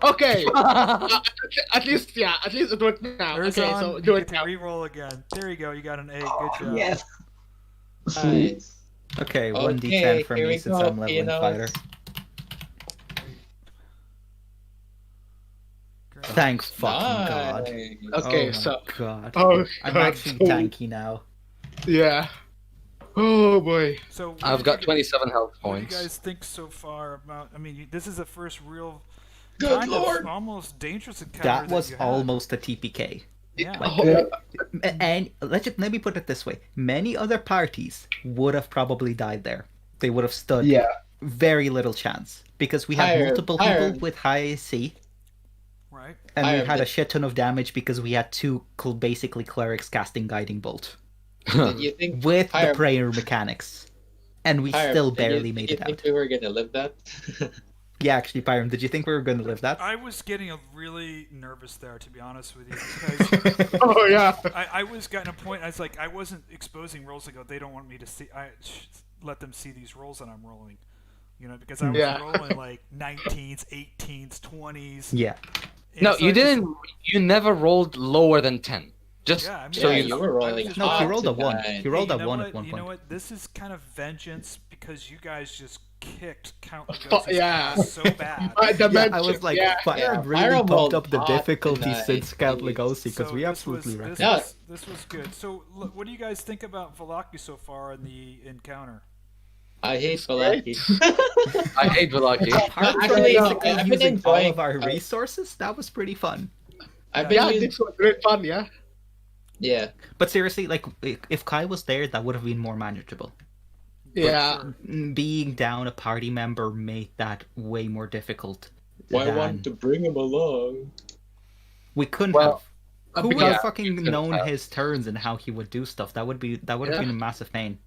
Okay. At least it worked now. Okay, Erzan, so you do get it to now. re-roll again. There you go. You got an 8. Good job. Yes. Nice. Okay, Okay, 1d10 for here me we since go, I'm leveling Fiannos. fighter. Great. Thank fucking god. Nice. Okay, Oh my so god. oh I'm god, actually so- tanky now. Yeah. Oh boy. So what I've did got you- 27 health What do you points. guys think so far about? I mean, this is the first real, Good kind lord. of almost dangerous encounter That was you had. almost a TPK. Yeah. Yeah. And let me put it this way: many other parties would have probably died there. They would have stood Yeah. very little chance because we had Higher, multiple higher. people with high AC, Right. and Higher, we had a but- shit ton of damage because we had 2 basically clerics casting guiding bolt Did you think with higher, the prayer mechanics, and we higher, still did you- barely did made you it think out. we were gonna live that? Yeah, actually, Pyram, did you think we were going to live that? I was getting really nervous there, to be honest with you, because Oh yeah. I was getting a point. I was like, I wasn't exposing rolls. I go, they don't want me to see. Let them see these rolls that I'm rolling, because I was Yeah. rolling like 19s, 18s, 20s. Yeah. and No, so you I just- didn't. You never rolled lower than 10. Just Yeah, I mean, so yeah, you you know. were rolling No, No, hot he rolled a 1. tonight. He rolled Hey, a you know 1 what? at one You know point. what? This is kind of vengeance because you guys just kicked Count Fu- Lugosis' yeah. ass so bad. The Yeah, I mention, was like, yeah. Pyram Yeah, really Pyram pumped rolled up the hot difficulty tonight, since Count please. Lugosi because So we this absolutely was, wrecked this it. was this was good. So, look, what do you guys think about Vallaki so far in the encounter? I hate Great. Vallaki. I hate Vallaki. Apart from Actually, basically I've been using all enjoying- of our resources, that was pretty fun. I've been Yeah, using, this was great fun, yeah. yeah. But seriously, like, if Kai was there, that would have been more manageable. Yeah. Being down a party member made that way more difficult. I than- want to bring him along. We couldn't Well, have. Who would because- have fucking couldn't known have. his turns and how he would do stuff? That would have Yeah. been a massive pain.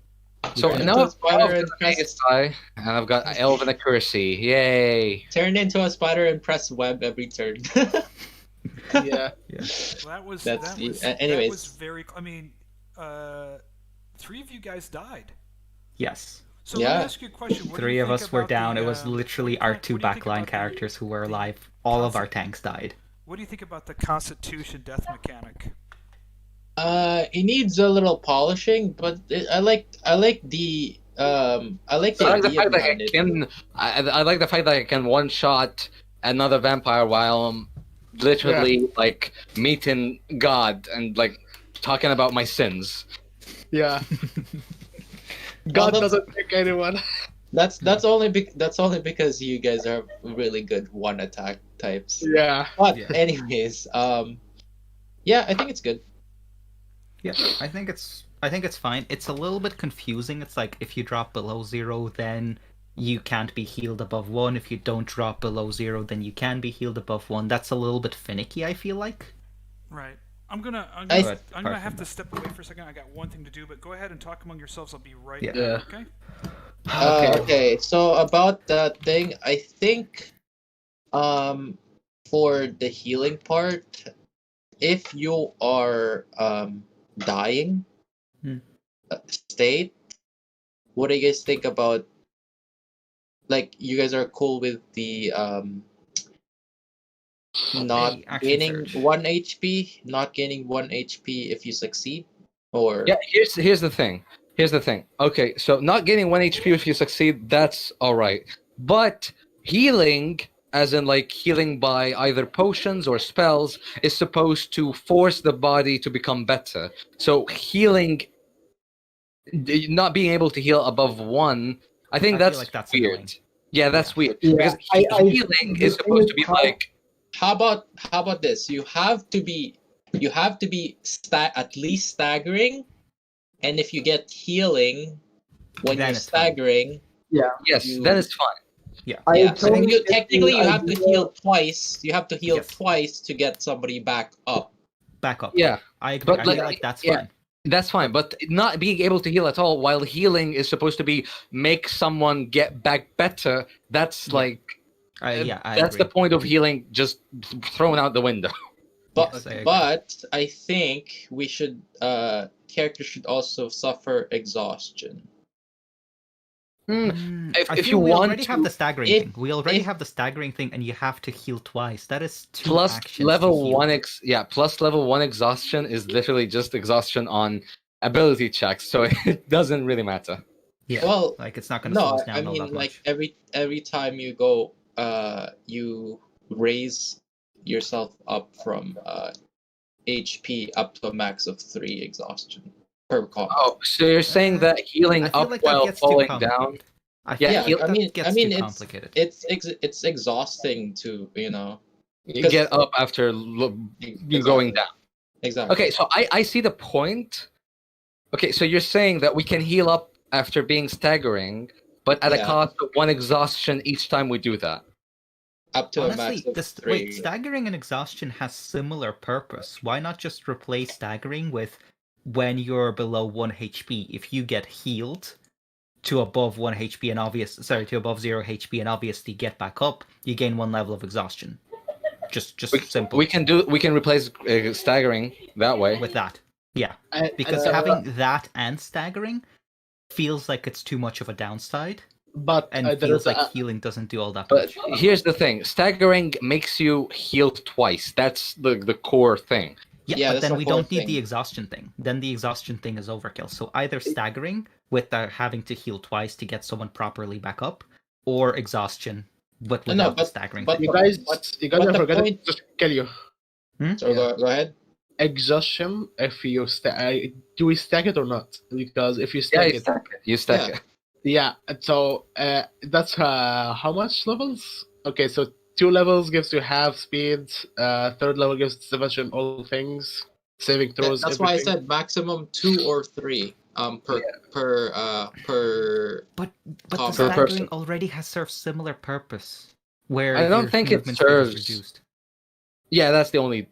So Turn now into a I've spider got and press, Vegas die, and I've got Elven accuracy. Yay! turn into a spider and press web every turn. Yeah. Well, that was That's that the- was anyways. that was very. I mean, 3 of you guys died. Yes. So Yeah. let me ask you a question. What do 3 you of think us were about down. the, It was what literally do you our think- 2 what do you think backline about characters who were the alive. All of our concept- tanks died. What do you think about the Constitution death mechanic? It needs a little polishing, but I like the I like the idea fact that I behind it. can. I like the fact that I can one shot another vampire while I'm literally like meeting God and like talking about my sins. Yeah. God that's- doesn't pick anyone. That's only because you guys are really good one attack types. Yeah. But Yeah. anyways, yeah, I think it's good. Yeah, I think it's fine. It's a little bit confusing. It's like if you drop below 0, then you can't be healed above 1. If you don't drop below 0, then you can be healed above 1. That's a little bit finicky, I feel like. Right. gonna have to step away for a second. I got one thing to do, but go ahead and talk among yourselves. I'll be right back. Yeah. Okay. Okay, so about that thing, I think for the healing part, if you are dying state, what do you guys think about, like, you guys are cool with the not action gaining surge. 1 HP, not gaining 1 HP if you succeed? Or Yeah, here's the thing. Okay, so not getting 1 HP if you succeed, that's alright. But healing, as in like healing by either potions or spells, is supposed to force the body to become better. So healing, not being able to heal above 1, I think I that's, feel like that's weird. annoying. Yeah, that's weird. Yeah, Because healing is supposed to be like... how about this? You have to be at least staggering, and if you get healing when Then you're it's fine. staggering, Yes, then it's fine. yeah. totally So get technically the you have to idea. heal twice. You have to heal Yes. twice to get somebody back up. Back up. Yeah, I agree. but I feel like- like that's yeah. fine. That's fine, but not being able to heal at all while healing is supposed to be make someone get back better. That's Yeah. I that's agree. the point of healing, just thrown out the window. But Yes, I agree. but I think we should characters should also suffer exhaustion. If I you feel we want already have to- the staggering if- thing. We already if- have the staggering thing, and you have to heal twice. That is 2 Plus actions to level heal. 1 plus level 1 exhaustion is literally just exhaustion on ability checks, so it doesn't really matter. Yeah. Well, Like it's not going to slow no, us down I all mean, that like much. every time you go, you raise yourself up from HP up to a max of 3 exhaustion per combat. Oh, so you're saying that healing I feel up like that while gets too falling down? complicated. I feel Yeah, like heal- that I mean, gets it's too complicated. it's exhausting to You get up after you going down. Exactly. Okay, so I see the point. Okay, so you're saying that we can heal up after being staggering, but at a Yeah. cost of 1 exhaustion each time we do that. Up to a Honestly, max of this, 3. wait, staggering and exhaustion has similar purpose. Why not just replace staggering with when you're below 1 HP? If you get healed to above 1 HP and to above 0 HP and obviously get back up, you gain 1 level of exhaustion. Just simple We can replace staggering that way. with that. Yeah, I- because I- having that and staggering feels like it's too much of a downside, but and there feels is like a- healing doesn't do all that But much. here's the thing: staggering makes you heal twice. That's the core thing. Yeah, but that's then the we core don't need thing. the exhaustion thing. Then the exhaustion thing is overkill. So either staggering with having to heal twice to get someone properly back up, or exhaustion but No, without the but- staggering but- thing. you guys but are the forgetting point- to just kill you. So go ahead. Exhaustion, if you do we stack it or not? Because if you Yeah, stack you it, stack it. You stack Yeah. it. yeah. So that's how much levels? Okay, so 2 levels gives you half speed. 3rd level gives disadvantage on all things, saving Yeah, throws. that's why I everything. said maximum 2 or 3 per But the Common. Per staggering person. already has served similar purpose, where I don't your think it movement speed is serves- reduced. Yeah, that's the only.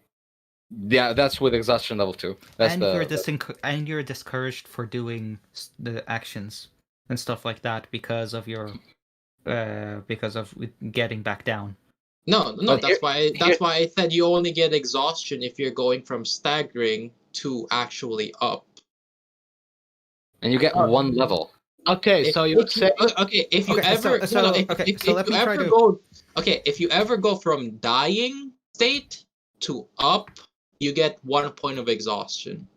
Yeah, that's with exhaustion level 2. That's And the. you're discouraged for doing the actions and stuff like that because of your because of getting back down. No, But that's here- why I said you only get exhaustion if you're going from staggering to actually up. And you get 1 level. Okay, so you're If you- saying okay, if you Okay, ever so- no, no, okay, if so you let me try ever to- go if you ever go from dying state to up, you get 1 point of exhaustion.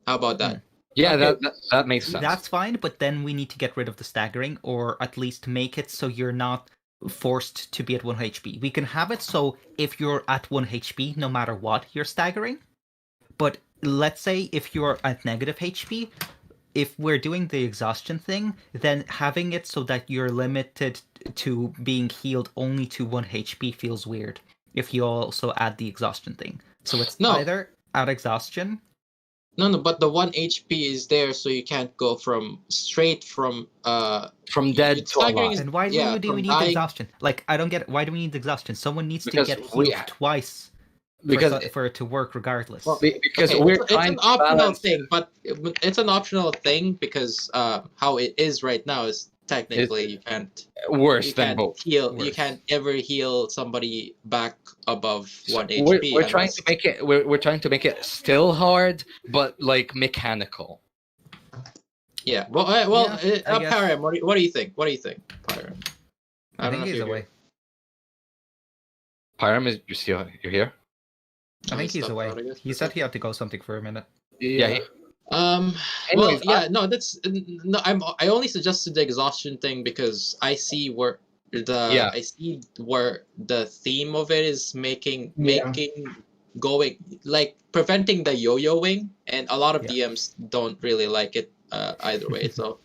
How about that? Yeah, Okay. that makes sense. That's fine, but then we need to get rid of the staggering, or at least make it so you're not forced to be at 1 HP. We can have it so if you're at 1 HP, no matter what, you're staggering. But let's say if you're at negative HP, if we're doing the exhaustion thing, then having it so that you're limited to being healed only to 1 HP feels weird. If you also add the exhaustion thing. So it's No. either at exhaustion. No, but the 1 HP is there, so you can't go straight from From dead to staggering alive. is- And why yeah, do from we need dying- exhaustion? Like, I don't get it. Why do we need exhaustion? Someone needs Because to get we- healed twice because for it to work regardless. Well, because okay, we're it's trying an to optional balance. thing, but it's an optional thing because how it is right now is technically you can't Worse than both. heal. You Worse. can't ever heal somebody back above So 1 HP. we're trying to make it. We're trying to make it still hard, but like mechanical. Yeah. Well, Yeah, I guess. Pyram, what do you think? What do you think, Pyram? I don't think know if he's you're away. Pyram, you're here? I think he's stepped away. out, I guess. He said he had to go something for a minute. Yeah. Well, Anyways, yeah, no, that's no. I only suggested the exhaustion thing because I see where the theme of it is making going like preventing the yo-yoing, and a lot of DMs don't really like it either way. So,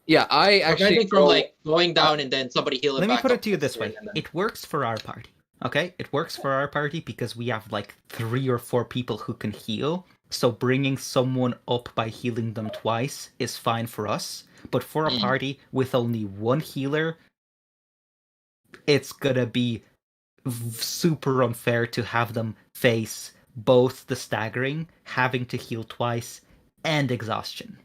Yeah, I actually preventing from like going down and then somebody heal it Let me back put up it to you this way. and then- It works for our party. Okay? It works for our party because we have like 3 or 4 people who can heal. So bringing someone up by healing them twice is fine for us. But for a party with only 1 healer, it's gonna be super unfair to have them face both the staggering, having to heal twice, and exhaustion.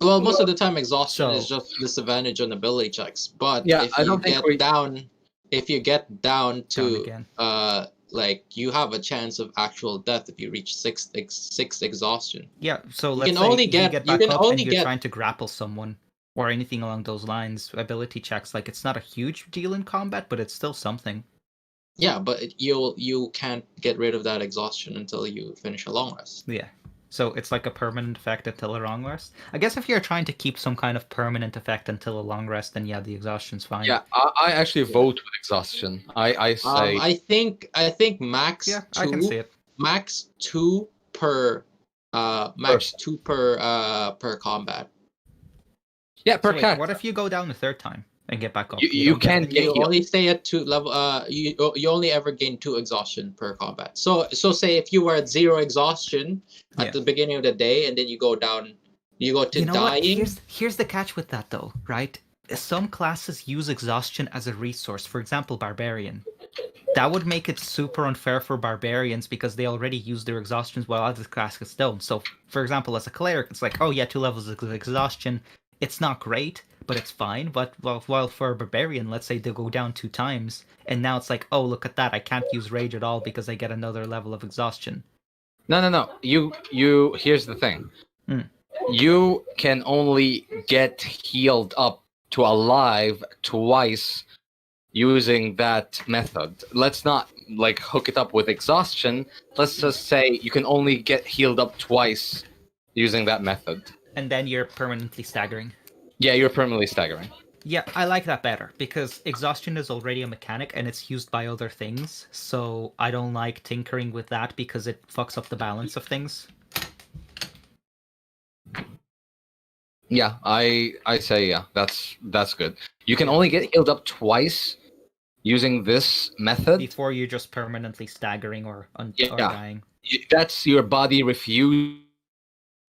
Well, most of the time, exhaustion So- is just disadvantage on ability checks. But Yeah, if I you don't think get down, if you get down Down to again. like you have a chance of actual death if you reach 6 exhaustion. Yeah, so You let's can say only you get- get you back can up only and you're get- trying to grapple someone or anything along those lines. Ability checks, like it's not a huge deal in combat, but it's still something. Yeah, but you can't get rid of that exhaustion until you finish a long rest. Yeah. So it's like a permanent effect until a long rest. I guess if you're trying to keep some kind of permanent effect until a long rest, then yeah, the exhaustion's fine. Yeah, I actually vote with exhaustion. I say I think max Yeah, 2, I can see it. max 2 per max 2 per combat. yeah, So per wait, character. what if you go down the 3rd time and get back up? You don't get can't it. get You healed. only stay at 2 level. You only ever gain 2 exhaustion per combat. So say if you were at 0 exhaustion at Yeah. the beginning of the day, and then you go down, you go to You know dying. what? Here's the catch with that though, right? Some classes use exhaustion as a resource. For example, barbarian. That would make it super unfair for barbarians because they already use their exhaustions while other classes don't. So, for example, as a cleric, it's like, oh yeah, 2 levels of exhaustion. It's not great, but it's fine. But while for a barbarian, let's say they go down 2 times, and now it's like, oh, look at that, I can't use rage at all because I get another level of exhaustion. No. You. Here's the thing. Hmm. You can only get healed up to alive twice using that method. Let's not like hook it up with exhaustion. Let's just say you can only get healed up twice using that method. And then you're permanently staggering. Yeah, you're permanently staggering. Yeah, I like that better because exhaustion is already a mechanic and it's used by other things. So I don't like tinkering with that because it fucks up the balance of things. Yeah, I say yeah. That's good. You can only get healed up twice using this method. Before you're just permanently staggering or Yeah. dying. That's your body refusing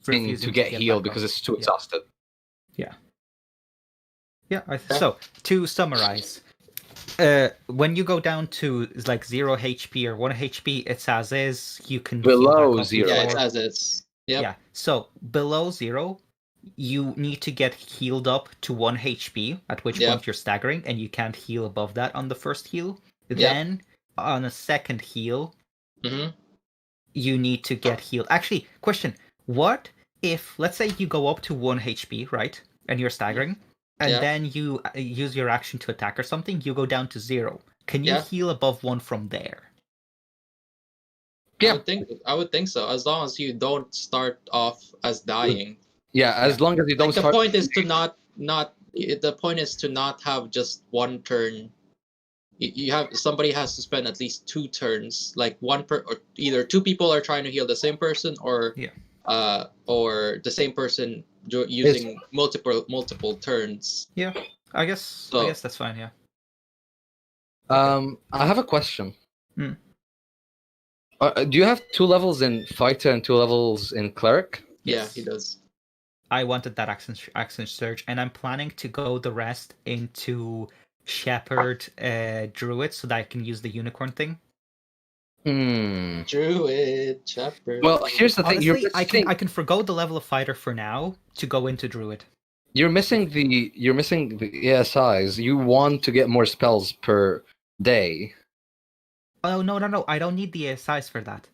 Refusing to get healed back up. because it's too Yeah. exhausted. Yeah. So to summarize, when you go down to like 0 HP or 1 HP, it's as is. You can heal Below back up 0. Yeah, before- it's as it's. Yep. Yeah. So below 0, you need to get healed up to 1 HP, at which Yep. point you're staggering, and you can't heal above that on the first heal. Yep. Then on a second heal, Mm-hmm. you need to get healed. Actually, question: what if, let's say, you go up to 1 HP, right, and you're staggering, and Yeah. then you use your action to attack or something, you go down to 0. Can you Yeah. heal above 1 from there? Yeah. I would think so. As long as you don't start off as dying. Yeah, as long as you don't Like the start. point is to not the point is to not have just one turn. You have somebody has to spend at least 2 turns, like one per, or either 2 people are trying to heal the same person, or or the same person using multiple turns. Yeah, I guess that's fine. Yeah. I have a question. Hmm. Do you have 2 levels in fighter and 2 levels in cleric? Yeah, he does. I wanted that action surge, and I'm planning to go the rest into shepherd druid so that I can use the unicorn thing. Druid, shepherd. Well, here's the thing. Honestly, I can forgo the level of fighter for now to go into druid. You're missing the ASIs. You want to get more spells per day. Oh no! I don't need the size for that.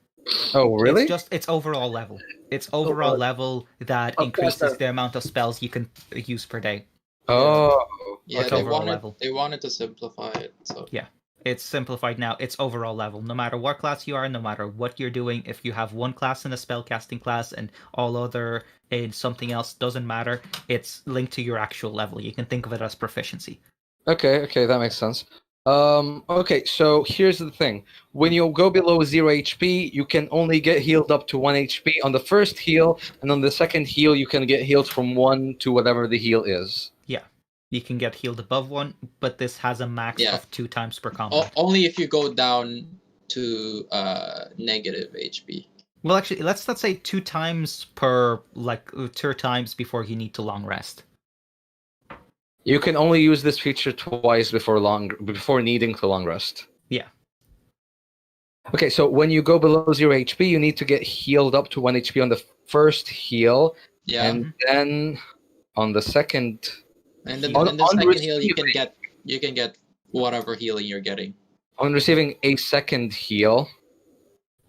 Oh, really? It's overall level. It's overall level that increases the amount of spells you can use per day. Oh. Yeah, It's they overall wanted level. they wanted to simplify it. So Yeah, it's simplified now. It's overall level. No matter what class you are, no matter what you're doing, if you have one class in a spellcasting class and all other in something else, doesn't matter. It's linked to your actual level. You can think of it as proficiency. Okay, that makes sense. Okay, so here's the thing. When you go below 0 HP, you can only get healed up to 1 HP on the first heal, and on the second heal, you can get healed from 1 to whatever the heal is. Yeah. You can get healed above 1, but this has a max of 2 times per combat. Only if you go down to negative HP. Well, actually, let's say 2 times per 2 times before you need to long rest. You can only use this feature twice before needing to long rest. Yeah. Okay, so when you go below 0 HP, you need to get healed up to 1 HP on the first heal. Yeah. And then on the second. And then on, in the on second heal, receiving- you can get whatever healing you're getting. On receiving a second heal,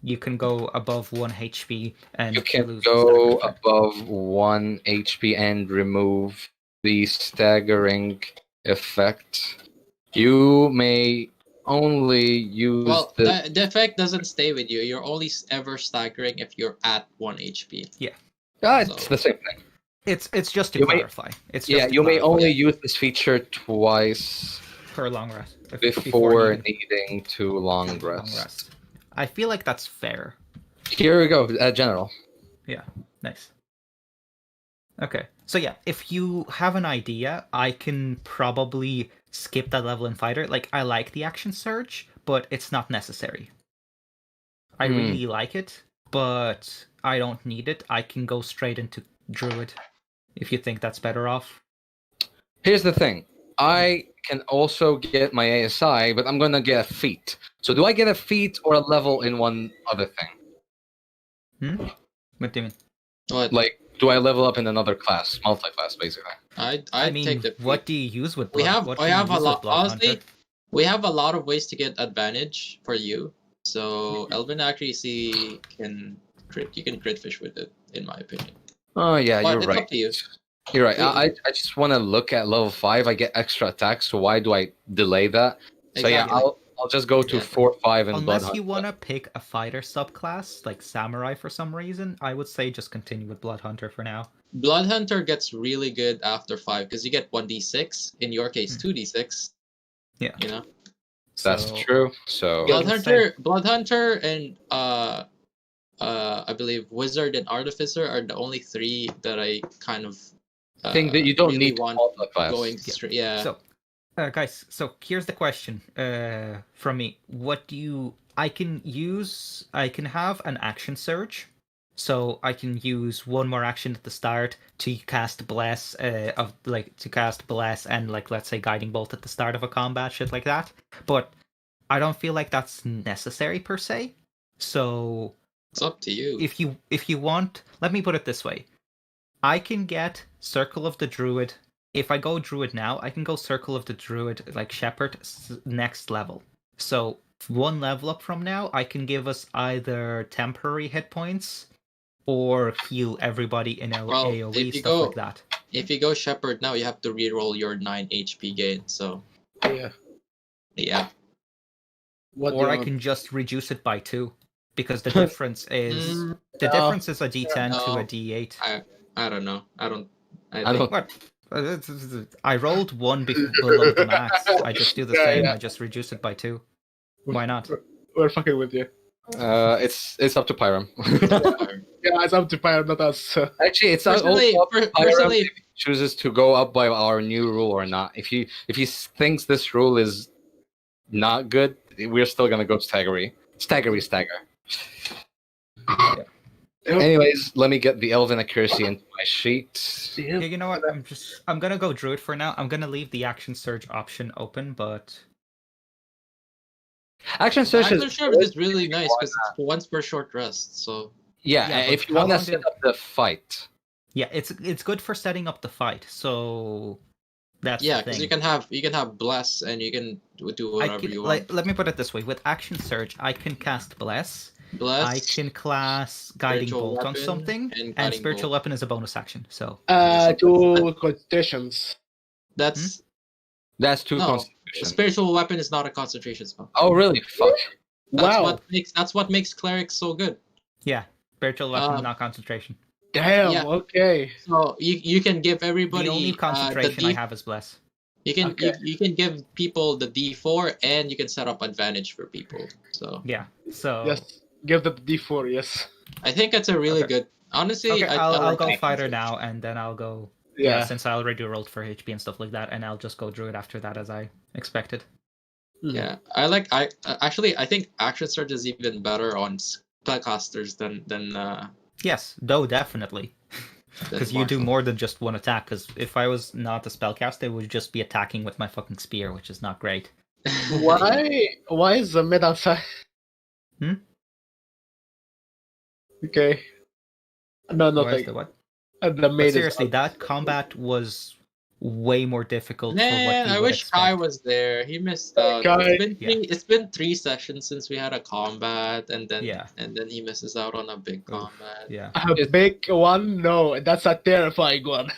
you can go above 1 HP and you can lose go above 1 HP and remove the staggering effect. You may only use the effect doesn't stay with you. You're only ever staggering if you're at 1 HP. Yeah. It's the same thing. It's just to clarify. You may only use this feature twice per long rest before needing to long rest. I feel like that's fair. Here we go, general. Yeah, nice. Okay, so yeah, if you have an idea, I can probably skip that level in fighter. Like, I like the action surge, but it's not necessary. I really like it, but I don't need it. I can go straight into druid. If you think that's better off. Here's the thing. I can also get my ASI, but I'm gonna get a feat. So do I get a feat or a level in one other thing? What do you mean? What? Like, do I level up in another class, multi-class, basically? I mean, take the feat. What do you use with? We have a lot. Honestly, we have a lot of ways to get advantage for you. So Elven accuracy can crit. You can crit fish with it, in my opinion. Oh yeah, But you're it's right. up to you. You're right. I just want to look at level 5. I get extra attacks, so why do I delay that? So yeah, I'll just go to 4, 5, and Unless Bloodhunter. you want to pick a fighter subclass like Samurai for some reason, I would say just continue with Bloodhunter for now. Bloodhunter gets really good after 5 because you get 1d6. In your case, 2d6. Yeah. You know. That's true. So Bloodhunter, and I believe Wizard and Artificer are the only 3 that I kind of think that you don't really need want multi-class. going straight. Yeah. So, guys, so here's the question from me. What do you? I can have an action surge, so I can use one more action at the start to cast bless and let's say guiding bolt at the start of a combat, shit like that. But I don't feel like that's necessary per se. So it's up to you. If you want, let me put it this way. I can get Circle of the Druid. If I go Druid now, I can go Circle of the Druid, like Shepherd, next level. So, 1 level up from now, I can give us either temporary hit points or heal everybody in AoE, stuff like that. If you go Shepherd now, you have to reroll your 9 HP gain, so... Yeah. Or I can just reduce it by 2. Because the difference is... the difference is a D10 to a D8. I don't know. I rolled 1 below the max. I just do the same. I just reduce it by 2. Why not? We're fucking with you. It's up to Pyram. Yeah, it's up to Pyram, not us. Actually, it's also up to Pyram if he chooses to go up by our new rule or not. If he thinks this rule is not good, we're still gonna go stagger. Yeah. Anyways, let me get the Elven accuracy into my sheet. Yeah, you know what? I'm gonna go Druid for now. I'm gonna leave the action surge option open, but Action surge Action is surge is really nice because it's once per short rest. So yeah. Yeah, but If you how want to long set do- up the fight, Yeah, it's good for setting up the fight. So that's yeah, the because thing. you can have bless and you can do I whatever can, you like, want. let me put it this way: with Action Surge, I can cast Bless. Bless. I can class Guiding Spiritual Bolt on Weapon, something, and and Guiding Spiritual Bolt. Weapon is a bonus action. So 2 concentrations. That's that's 2 no. constitution. Spiritual weapon is not a concentration spell. Oh really? Fuck. Wow. That's what makes clerics so good. yeah, Spiritual Weapon, Um, not concentration. Damn. Yeah. Okay. So you can give everybody The only concentration the I D, have is Bless. you can Okay. you can give people the D4 and you can set up advantage for people. So Yeah. So Yes. Give them the D4. Yes. I think it's a really Okay. good. Honestly, okay, I I'll like go Action fighter Surge. now, and then I'll go. Yeah. Since I already rolled for HP and stuff like that, and I'll just go Druid after that, as I expected. Yeah, I think Action Surge is even better on spellcasters than Yes, though definitely. Because you do Marshall. more than just one attack. Because if I was not a spellcaster, I would just be attacking with my fucking spear, which is not great. Why is the mid outside? Hmm? Okay. No, Why is nothing. the what? The But maid seriously, is that combat was way more difficult for what Man, you I would wish Kai expect. was there. He missed out. Kai. It's been 3 sessions since we had a combat, and then Yeah. he misses out on a big combat. Yeah. a big one. No, that's a terrifying one.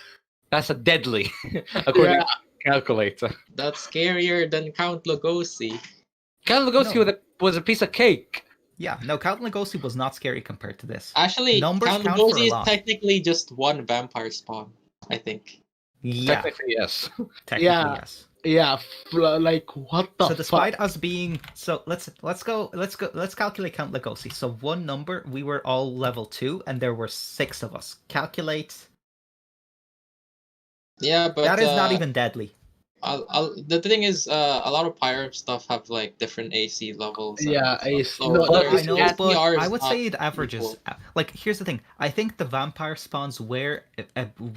That's a deadly, according Yeah. to calculator. That's scarier than Count Lugosi. Count Lugosi No. was a piece of cake. Yeah, no, Count Lugosi was not scary compared to this. Actually, Numbers Count count for a Lugosi is lot. technically just one vampire spawn, I think. Yeah, Technically, yes. technically Yeah. yes. Yeah. Like what the So despite fuck? us being let's calculate Count Lugosi. So one number, we were all level 2, and there were 6 of us. Calculate. Yeah, but That is not even deadly. the thing is, a lot of pyre stuff have like different AC levels. and Yeah, stuff. AC. So No, their I know, but ACR is I would not say it averages. equal. Like, here's the thing. I think the vampire spawns were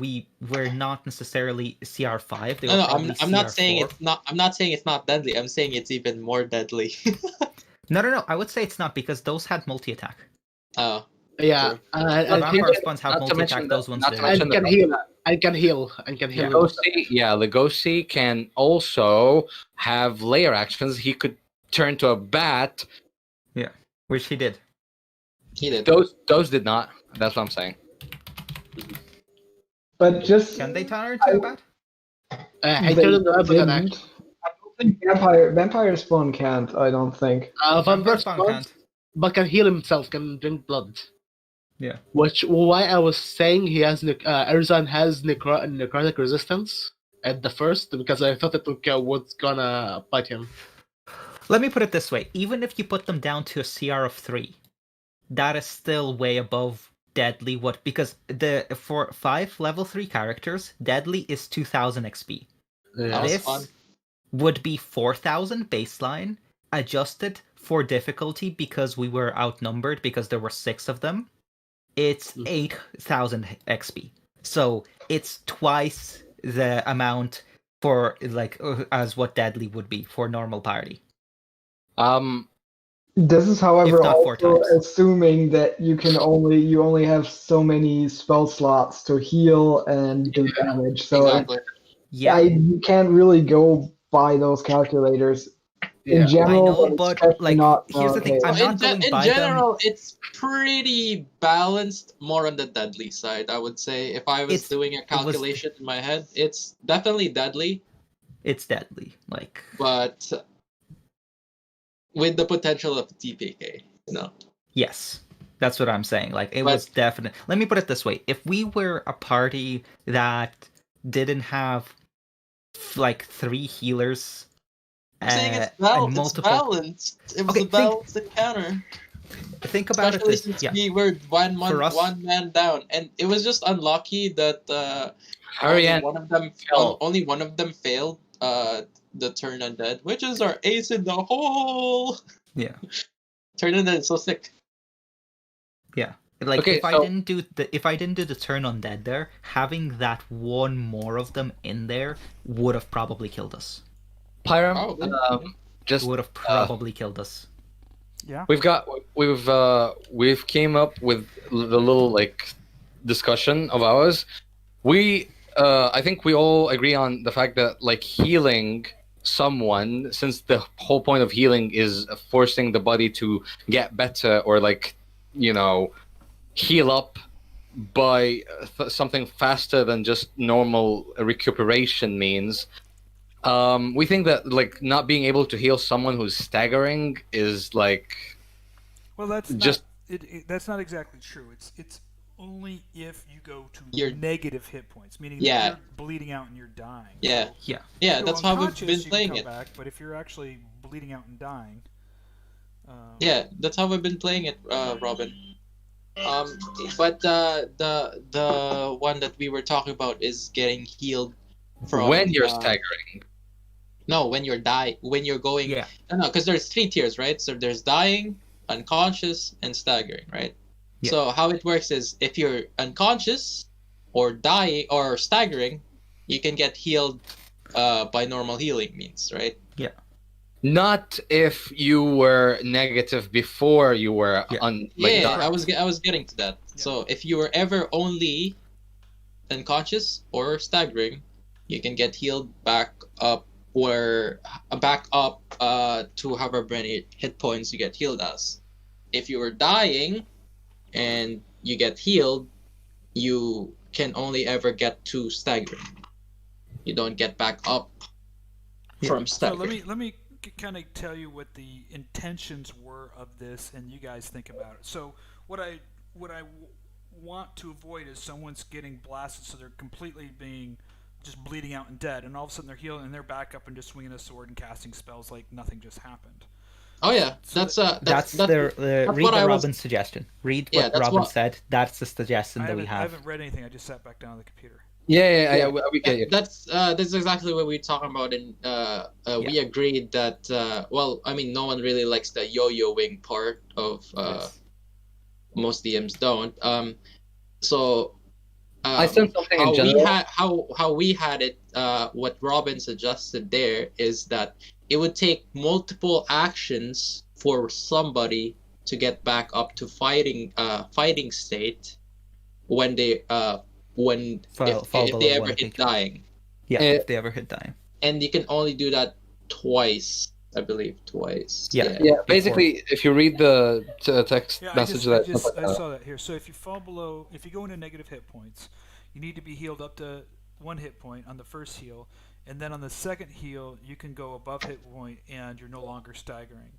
we were not necessarily CR5. They were No, probably I'm not saying CR4. it's not. I'm not saying it's not deadly. I'm saying it's even more deadly. No. I would say it's not, because those had multi-attack. Oh, Yeah. The And vampire spawns have not to mention multi-attack. the- Those ones not to did. mention can heal. I can heal. Lugosi can also have layer actions. He could turn to a bat. Which he did. he did. Those did not. That's what I'm saying. But just Can they turn into a bat? I they turned the didn't. act. I don't think vampire spawn can't. I don't think. Vampire Spawn spawns, can't. but can heal himself. Can drink blood. Yeah. Why I was saying he has Erzan has necrotic resistance at the first, because I thought it was gonna fight him. Let me put it this way. Even if you put them down to a CR of 3, that is still way above deadly. Because for 5 level 3 characters, deadly is 2000 XP. Yeah. was This fun. would be 4000 baseline, adjusted for difficulty because we were outnumbered because there were 6 of them. It's 8000 XP. So it's twice the amount for as what deadly would be for normal party. This is, however, If not 4 also times. assuming that you only have so many spell slots to heal and do damage. So Exactly. Yeah, you can't really go by those calculators. Yeah. In general, I know, but especially like, not here's the thing. nowadays. I'm not going in by them. general, it's pretty balanced. More on the deadly side, I would say. If I was It's- doing a calculation in my head, it's definitely deadly, It's deadly. Like, but with the potential of TPK. No. yes, that's what I'm saying. Like, it But- was definite. Let me put it this way: if we were a party that didn't have like 3 healers, I'm saying and it's balanced. multiple. It's balanced. It was Okay, a balanced encounter. Think about it. Especially This, since yeah. we were For us- one man down, and it was just unlucky that Herjann only one of them failed the turn undead, which is our ace in the hole. Yeah. Turn undead is so sick. Yeah. Like, Okay, if I so- didn't do the turn on dead there, having that one more of them in there would have probably killed us. Pyram, Probably. just would have probably killed us. Yeah. We've came up with the little like discussion of ours. I think we all agree on the fact that like healing someone, since the whole point of healing is forcing the body to get better or like, you know, heal up by something faster than just normal recuperation means. We think that like not being able to heal someone who's staggering is like, Well, that's just that's not exactly true. It's only if you go to You're- negative hit points, meaning Yeah. that you're bleeding out and you're dying. Yeah. Yeah. Yeah, If you go that's how we've unconscious, been you can playing come it. back, but if you're actually bleeding out and dying, Yeah, that's how we've been playing it, Robin. But the one that we were talking about is getting healed from when you're staggering. No, when you're when you're going. Yeah. No, because there's 3 tiers, right? So there's dying, unconscious, and staggering, right? Yeah. So how it works is if you're unconscious or dying or staggering, you can get healed by normal healing means, right? Not if you were negative before you were Yeah, dying. I was getting to that. Yeah. So if you were ever only unconscious or staggering, you can get healed back up to however many hit points you get healed as. If you were dying and you get healed, you can only ever get to staggering. You don't get back up from so staggering. let me kind of tell you what the intentions were of this, and you guys think about it. So what I want to avoid is someone's getting blasted, so they're completely being just bleeding out and dead, and all of a sudden they're healing and they're back up and just swinging a sword and casting spells like nothing just happened. Oh yeah, that's the read what the I was- Robin suggestion. Read Yeah, what that's Robin what- said. That's the suggestion I that we haven't have. read anything. I just sat back down on the computer. Yeah, we get you. That's exactly what we're talking about, and we agreed that well, I mean, no one really likes the yo-yoing part of most DMs don't. So I sense something in how we general. had how we had it. What Robin suggested there is that it would take multiple actions for somebody to get back up to fighting state when they if Fall below they ever 1 hit HP. dying, Yeah, Eh, if they ever hit dying. and you can only do that twice, I believe, twice. Yeah, basically, if you read the text Yeah, message I that saw that here. So if you go into negative hit points, you need to be healed up to 1 hit point on the first heal, and then on the second heal, you can go above hit point, and you're no longer staggering.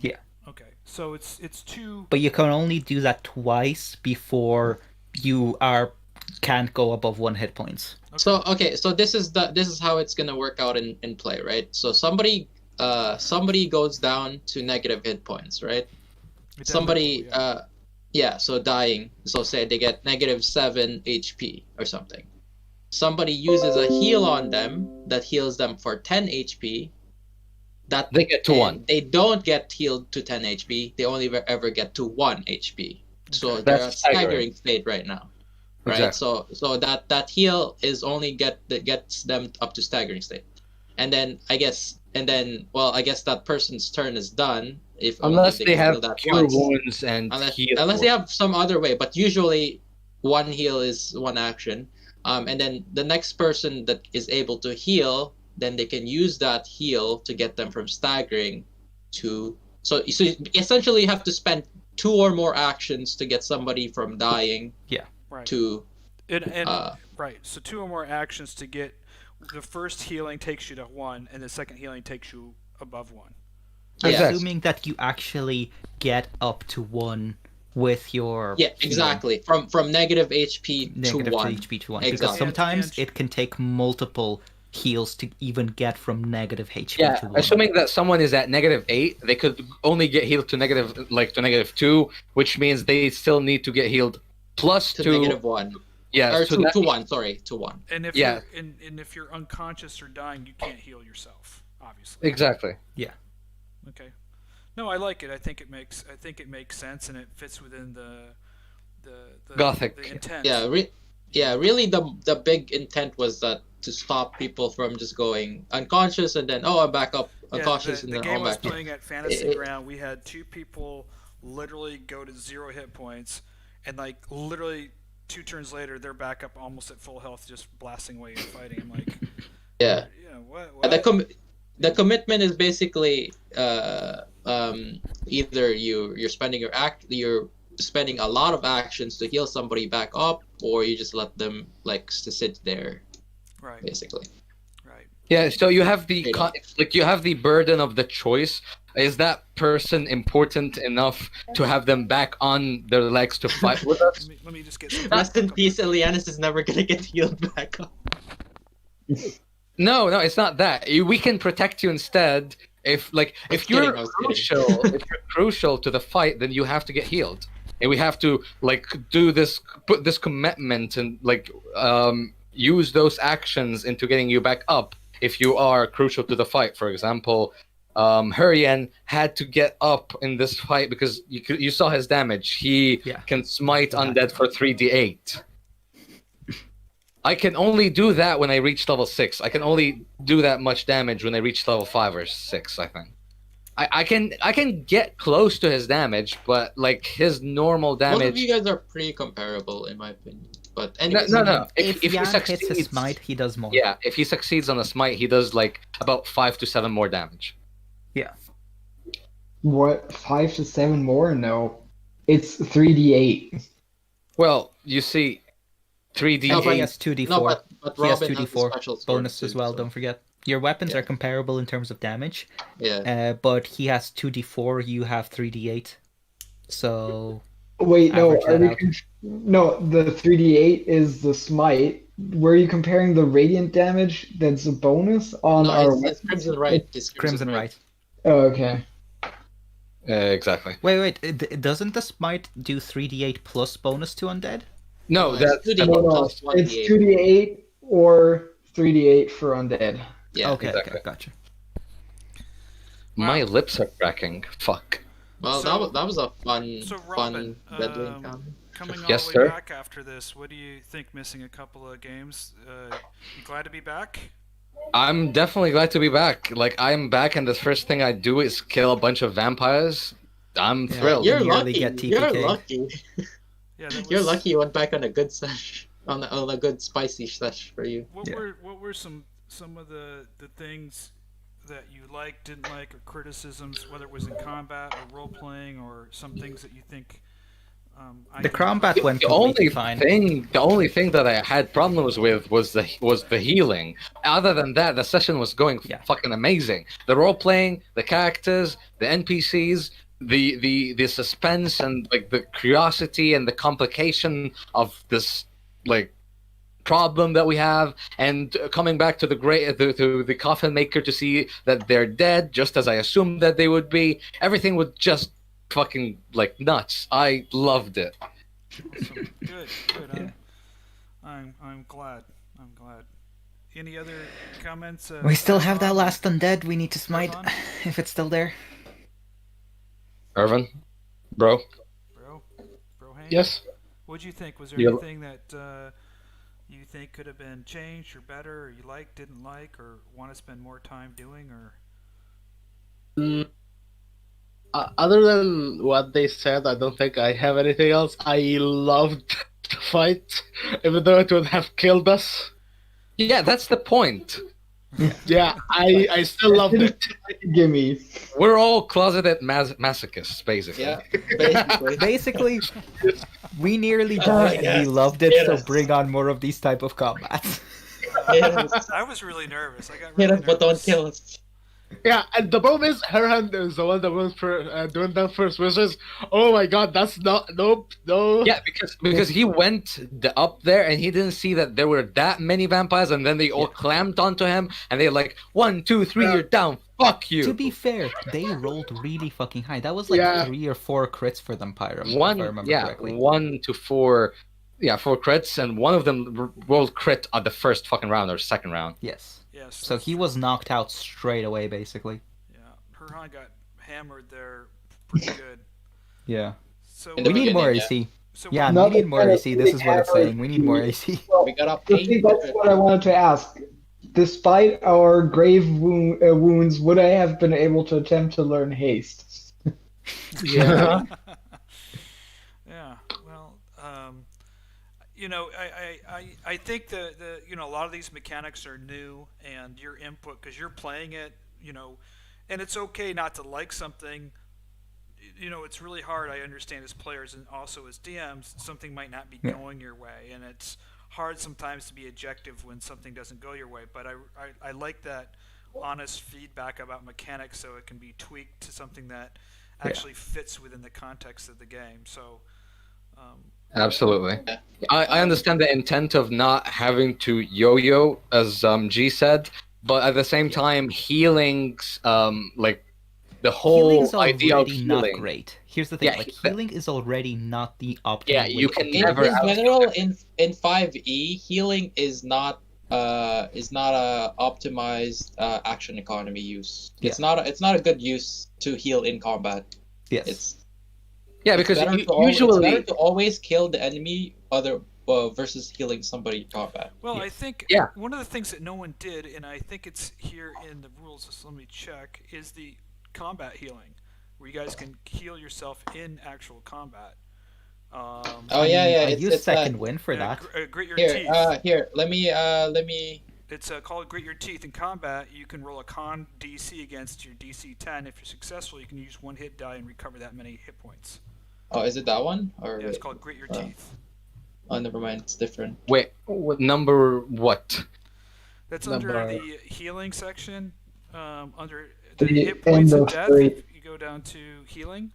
Yeah. Okay, so it's 2. But you can only do that twice before you can't go above 1 hit points. So this is how it's gonna work out in play, right? So somebody goes down to negative hit points, right? Somebody so dying. So say they get -7 HP or something. Somebody uses a heal on them that heals them for 10 HP. That they get to 1. They don't get healed to 10 HP. They only ever get to 1 HP. So they're That's at staggering state right now. Right, Exactly. so that heal is only gets them up to staggering state, and then I guess that person's turn is done Unless they they can have heal that cure once. wounds and Unless they have some other way, but usually 1 heal is 1 action, and then the next person that is able to heal, then they can use that heal to get them from staggering to so essentially you have to spend 2 or more actions to get somebody from dying. Right. To right. So 2 or more actions to get the first healing takes you to 1, and the second healing takes you above 1. Exactly. Assuming that you actually get up to 1 with your exactly from negative HP negative to 1. HP to 1. Exactly. Because sometimes And- it can take multiple heals to even get from negative HP Yeah, to 1. assuming that someone is at -8, they could only get healed to -2, which means they still need to get healed plus To 2. -1. Yeah, Or so to that- 1, sorry, to 1. And if Yeah. and if you're unconscious or dying, you can't heal yourself, obviously. Exactly. Okay. No, I like it. I think it makes sense, and it fits within the Gothic. the intent. Really the big intent was that to stop people from just going unconscious and then I'm back up unconscious in the the game I was home playing at Fantasy Ground, we had 2 people literally go to 0 hit points, and like literally 2 turns later, they're back up almost at full health, just blasting away and fighting. I'm like, Yeah. What? The commitment is basically either you're spending you're spending a lot of actions to heal somebody back up, or you just let them like to sit there. Right. Basically. Right. Yeah, so you have you have the burden of the choice. Is that person important enough to have them back on their legs to fight with us? Let me just get some. Rest in peace, Ileanys is never gonna get healed back up. No, it's not that. We can protect you instead. If you're crucial to the fight, then you have to get healed, and we have to put this commitment and use those actions into getting you back up. If you are crucial to the fight, for example, Herjann had to get up in this fight because you saw his damage. He can smite undead for 3d8. I can only do that when I reach level 6. I can only do that much damage when I reach level 5 or 6, I think. I can get close to his damage, but like his normal damage. Both of you guys are pretty comparable in my opinion. But anyways, no. If he Jan succeeds, hits a smite, he does more. Yeah, if he succeeds on a smite, he does like about 5 to 7 more damage. Yeah. What? 5 to 7 more? No. It's 3d8. Well, you see, 3d8. No, but he has 2d4. No, but he has Robin 2d4 special bonus sword as well, too, don't forget. Your weapons are comparable in terms of damage. Yeah. But he has 2d4, you have 3d8. So... Wait, no, average that out. no, the 3d8 is the smite. Were you comparing the radiant damage that's a bonus on our it's Crimson Right. It's Crimson Right. Oh, okay. Exactly. Wait, doesn't the smite do 3d8 plus bonus to undead? No, that's it's 2d8 No, plus it's 1d8. 2d8 or 3d8 for undead. Yeah. Okay, exactly. okay, gotcha. My lips are cracking. Fuck. Well, So- that was a fun Robin, deadly encounter. coming all Yes, the way sir. back after this, what do you think? Missing a couple of games, you glad to be back? I'm definitely glad to be back. Like, I'm back, and the first thing I do is kill a bunch of vampires. I'm thrilled. You're Nearly lucky. get You're TPK. lucky. Yeah, that You're was- lucky you went back on a good sesh, on a good spicy sesh for you. What Yeah. were some of the things that you liked, didn't like, or criticisms, whether it was in combat or role playing, or some things that you think? The combat went The completely only fine. the only thing that I had problems with was the healing. Other than that, the session was going fucking amazing. The role playing, the characters, the NPCs, the suspense, and like the curiosity and the complication of this like problem that we have, and coming back to the coffin maker to see that they're dead, just as I assumed that they would be. Everything was just fucking like nuts. I loved it. Awesome. Good. I'm glad. Any other comments? We still have that last undead we need to smite, Ervan? if it's still there. Ervan, bro. Bro, Hank? Yes. What'd you think? Was there Yeah. anything that you think could have been changed or better, or you liked, didn't like, or want to spend more time doing, or? Other than what they said, I don't think I have anything else. I loved the fight, even though it would have killed us. Yeah, that's the point. Yeah, I still loved it. Gimme. We're all closeted masochists, basically. Yeah, basically. Basically, we nearly died and we loved it, so bring on more of these type of combats. I was really nervous. I got Hit really us, but don't nervous. kill us. Yeah, and the problem is, Herjann is the one that was doing that first, which is, oh my god, that's not, nope, no. Yeah, because he went up there and he didn't see that there were that many vampires, and then they all clamped onto him, and they're like, 1, 2, 3, you're down. Fuck you. To be fair, they rolled really fucking high. That was like 3 or 4 crits for them, Pyro, if I remember correctly. 1 to 4. Yeah, 4 crits, and one of them rolled crit on the first fucking round or second round. Yes. Yes. So he was knocked out straight away, basically. Yeah, Herjann got hammered there pretty good. Yeah. So In the We need more beginning, AC. So Yeah, Not we need more the AC. This is what it's saying. We need more AC. We got up I think that's what I wanted to ask. despite our grave wounds, would I have been able to attempt to learn haste? Yeah. Yeah. Well, I think the a lot of these mechanics are new, and your input because you're playing it, and it's okay not to like something. It's really hard. I understand as players and also as DMs, something might not be going your way, and it's hard sometimes to be objective when something doesn't go your way. But I like that honest feedback about mechanics, so it can be tweaked to something that actually fits within the context of the game. So. Absolutely. I understand the intent of not having to yo-yo, as G said, but at the same time, healings, like the Healing whole is idea of already not healing. great. Here's the thing: Yeah, like healing is already not the optimal. Yeah, you way can to never In out- general, in 5e, healing is not a optimized action economy use. It's not a good use to heal in combat. Yes. It's Yeah, it's because better to usually, it's better to always kill the enemy versus healing somebody in combat. Well, Yes. I think Yeah. one of the things that no one did, and I think it's here in the rules, so let me check, is the combat healing, where you guys can heal yourself in actual combat. Oh yeah, I it's use second wind for that. Grit your Here, teeth. here. Let me. It's called Grit Your Teeth. In combat, you can roll a con DC against your DC 10. If you're successful, you can use one hit die and recover that many hit points. Oh, is it that one? Or Yeah, it's called Grit Your Teeth. Oh, never mind. It's different. wait, number what? That's Number- under the healing section. Under the The hit points end of of death, three. you go down to healing.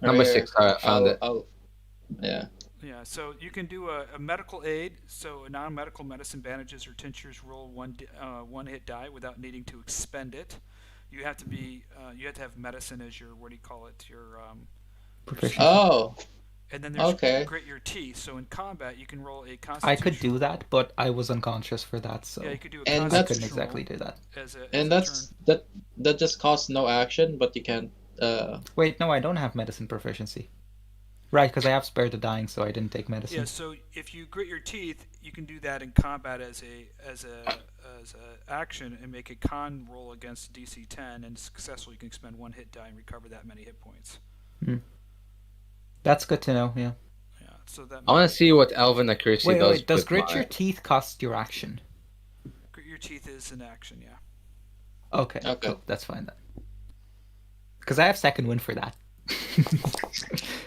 Number Right here. 6, I found it. Yeah. Yeah, so you can do a medical aid, so a non-medical medicine, bandages, or tinctures. Roll one hit die without needing to expend it. You have to be you have to have medicine as your your Proficiency. Oh, and then there's okay. Grit Your Teeth. So in combat, you can roll a I constitution. could do that, but I was unconscious for that, so Yeah, you could do a And I that's- couldn't constitution exactly do that. as a And as a that's turn. that just costs no action, but you can. Wait, no, I don't have medicine proficiency. Right, because I have Spare the Dying, so I didn't take medicine. Yeah, so if you grit your teeth, you can do that in combat as a action and make a con roll against DC 10, and successful you can expend one hit die and recover that many hit points. That's good to know, yeah. Yeah, so that I want to see what Elven Accuracy Wait, does. does with Grit my- Your Teeth cost your action? grit your teeth is an action. Yeah. Okay, Okay. cool, that's fine then. Because I have second wind for that.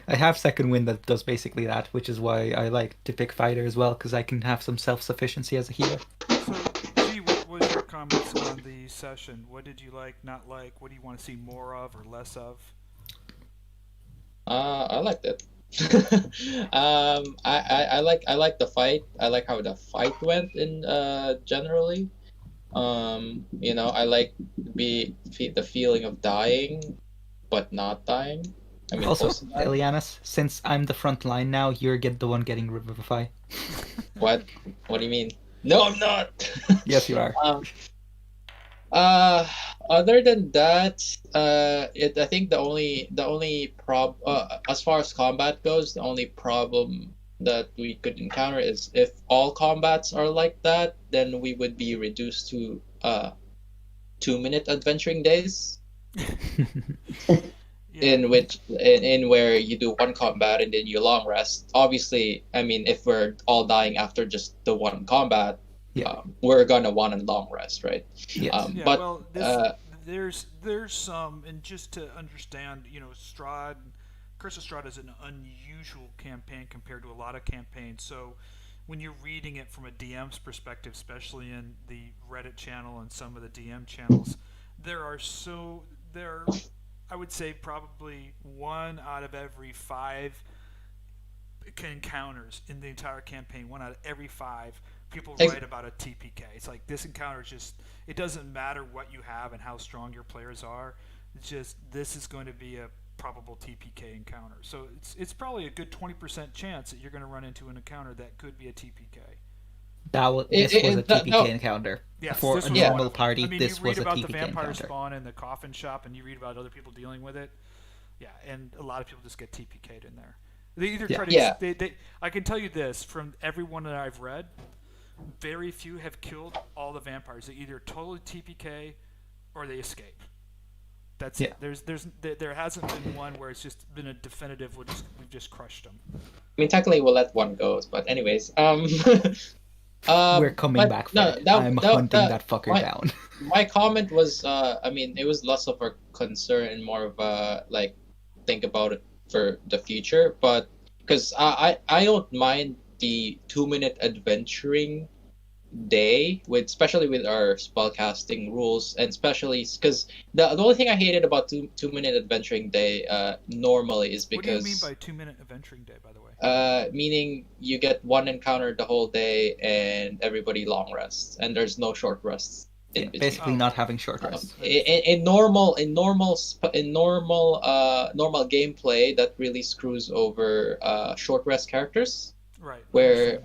I have second wind that does basically that, which is why I like to pick fighter as well, because I can have some self-sufficiency as a healer. So, G, what was your comments on the session? What did you like, not like? What do you want to see more of or less of? I liked it. I like the fight. I like how the fight went in generally. I like the feeling of dying, but not dying. I mean, Also, close to dying. Ileanys, since I'm the front line now, you're the one getting Revivify. What? What do you mean? No, I'm not. Yes, you are. Other than that, I think the only as far as combat goes, the only problem that we could encounter is if all combats are like that, then we would be reduced to 2-minute adventuring days, Yeah. in where you do one combat and then you long rest. Obviously, I mean, if we're all dying after just the one combat, Yeah. we're gonna want a long rest, right? Yes. Yeah, But well, there's some, and just to understand, Strahd, Curse of Strahd is an unusual campaign compared to a lot of campaigns. So when you're reading it from a DM's perspective, especially in the Reddit channel and some of the DM channels, there are I would say probably 1 out of every 5 encounters in the entire campaign. 1 out of every 5 people write about a TPK. It's like this encounter it doesn't matter what you have and how strong your players are. It's just this is going to be a probable TPK encounter. So it's probably a good 20% chance that you're going to run into an encounter that could be a TPK. This was a TPK no. encounter. Yes, For this a was normal one. party, I mean, this you read was a about the TPK vampire encounter. spawn in the coffin shop, and you read about other people dealing with it. Yeah, and a lot of people just get TPK'd in there. They either try to. Yeah. I can tell you this from everyone that I've read. very few have killed all the vampires. They either totally TPK or they escape. That's it. There hasn't been one where it's just been a definitive. We've just crushed them. I mean, technically, we'll let one go, but anyways, We're coming back for it. I'm hunting that fucker down. My comment was, I mean, it was less of a concern and more of a like think about it for the future. But because I don't mind the 2-minute adventuring day especially with our spellcasting rules, and especially because the only thing I hated about 2-minute adventuring day normally is because what do you mean by 2-minute adventuring day, by the way? Meaning you get one encounter the whole day and everybody long rests and there's no short rests in between. Basically not having short rests. In normal gameplay, that really screws over short rest characters. Right. Where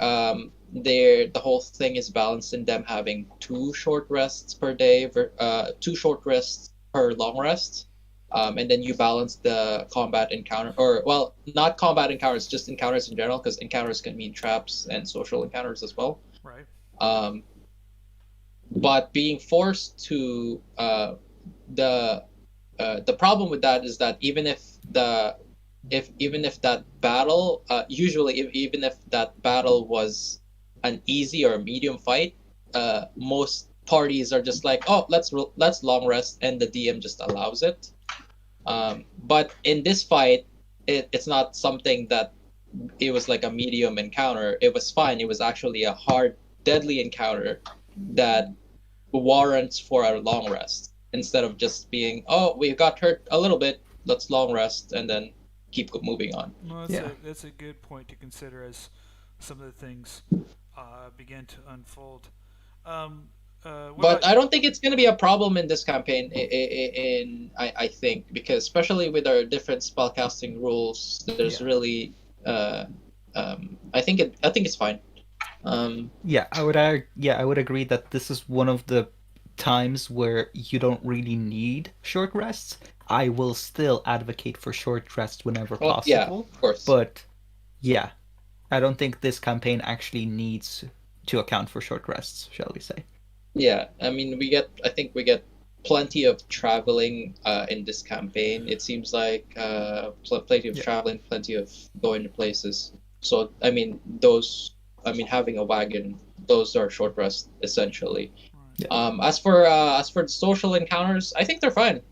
the whole thing is balanced in them having 2 short rests per day, 2 short rests per long rest, and then you balance the combat encounter, or well, not combat encounters, just encounters in general, because encounters can mean traps and social encounters as well. Right. But being forced to the problem with that is that even if that battle even if that battle was an easy or medium fight, most parties are just like, oh, let's long rest, and the DM just allows it. But in this fight, it's not something that it was like a medium encounter. It was fine. It was actually a hard, deadly encounter that warrants for a long rest, instead of just being, oh, we got hurt a little bit, let's long rest and then keep moving on. Well, that's a good point to consider as some of the things begin to unfold. But I don't think it's going to be a problem in this campaign. I think, because especially with our different spellcasting rules, there's really I think it's fine. I would agree that this is one of the times where you don't really need short rests. I will still advocate for short rests whenever possible. Yeah, of course. But yeah, I don't think this campaign actually needs to account for short rests, shall we say. Yeah, I mean, I think we get plenty of traveling in this campaign. It seems like plenty of traveling, plenty of going to places. So, I mean, having a wagon, those are short rests, essentially. Yeah. As for the social encounters, I think they're fun.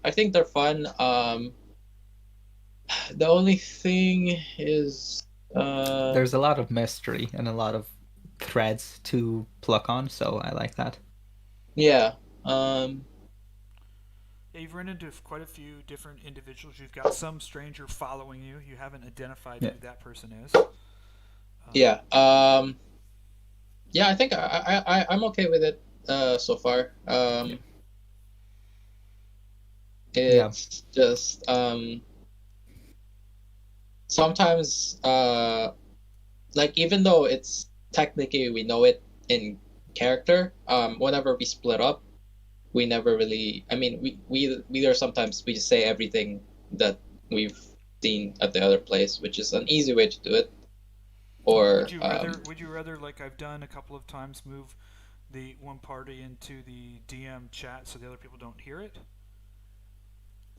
The only thing is there's a lot of mystery and a lot of threads to pluck on, so I like that. Yeah. You've run into quite a few different individuals. You've got some stranger following you. You haven't identified who that person is. Yeah. Yeah, I think I'm okay with it so far. It's just sometimes like, even though it's technically we know it in character, whenever we split up, we never really, I mean, we there sometimes we just say everything that we've seen at the other place, which is an easy way to do it. Or would you rather, like I've done a couple of times, move the one party into the DM chat so the other people don't hear it?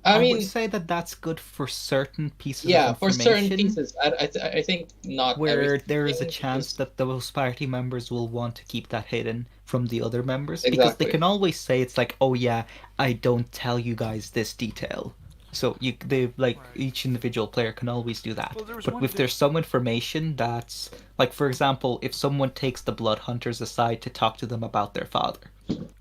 I would say that that's good for certain pieces of information. Yeah, for certain pieces. I think not where there is a chance that those party members will want to keep that hidden from the other members. Exactly. Because they can always say, it's like, oh yeah, I don't tell you guys this detail. So each individual player can always do that. Well, but if there's some information that's, like, for example, if someone takes the Bloodhunters aside to talk to them about their father.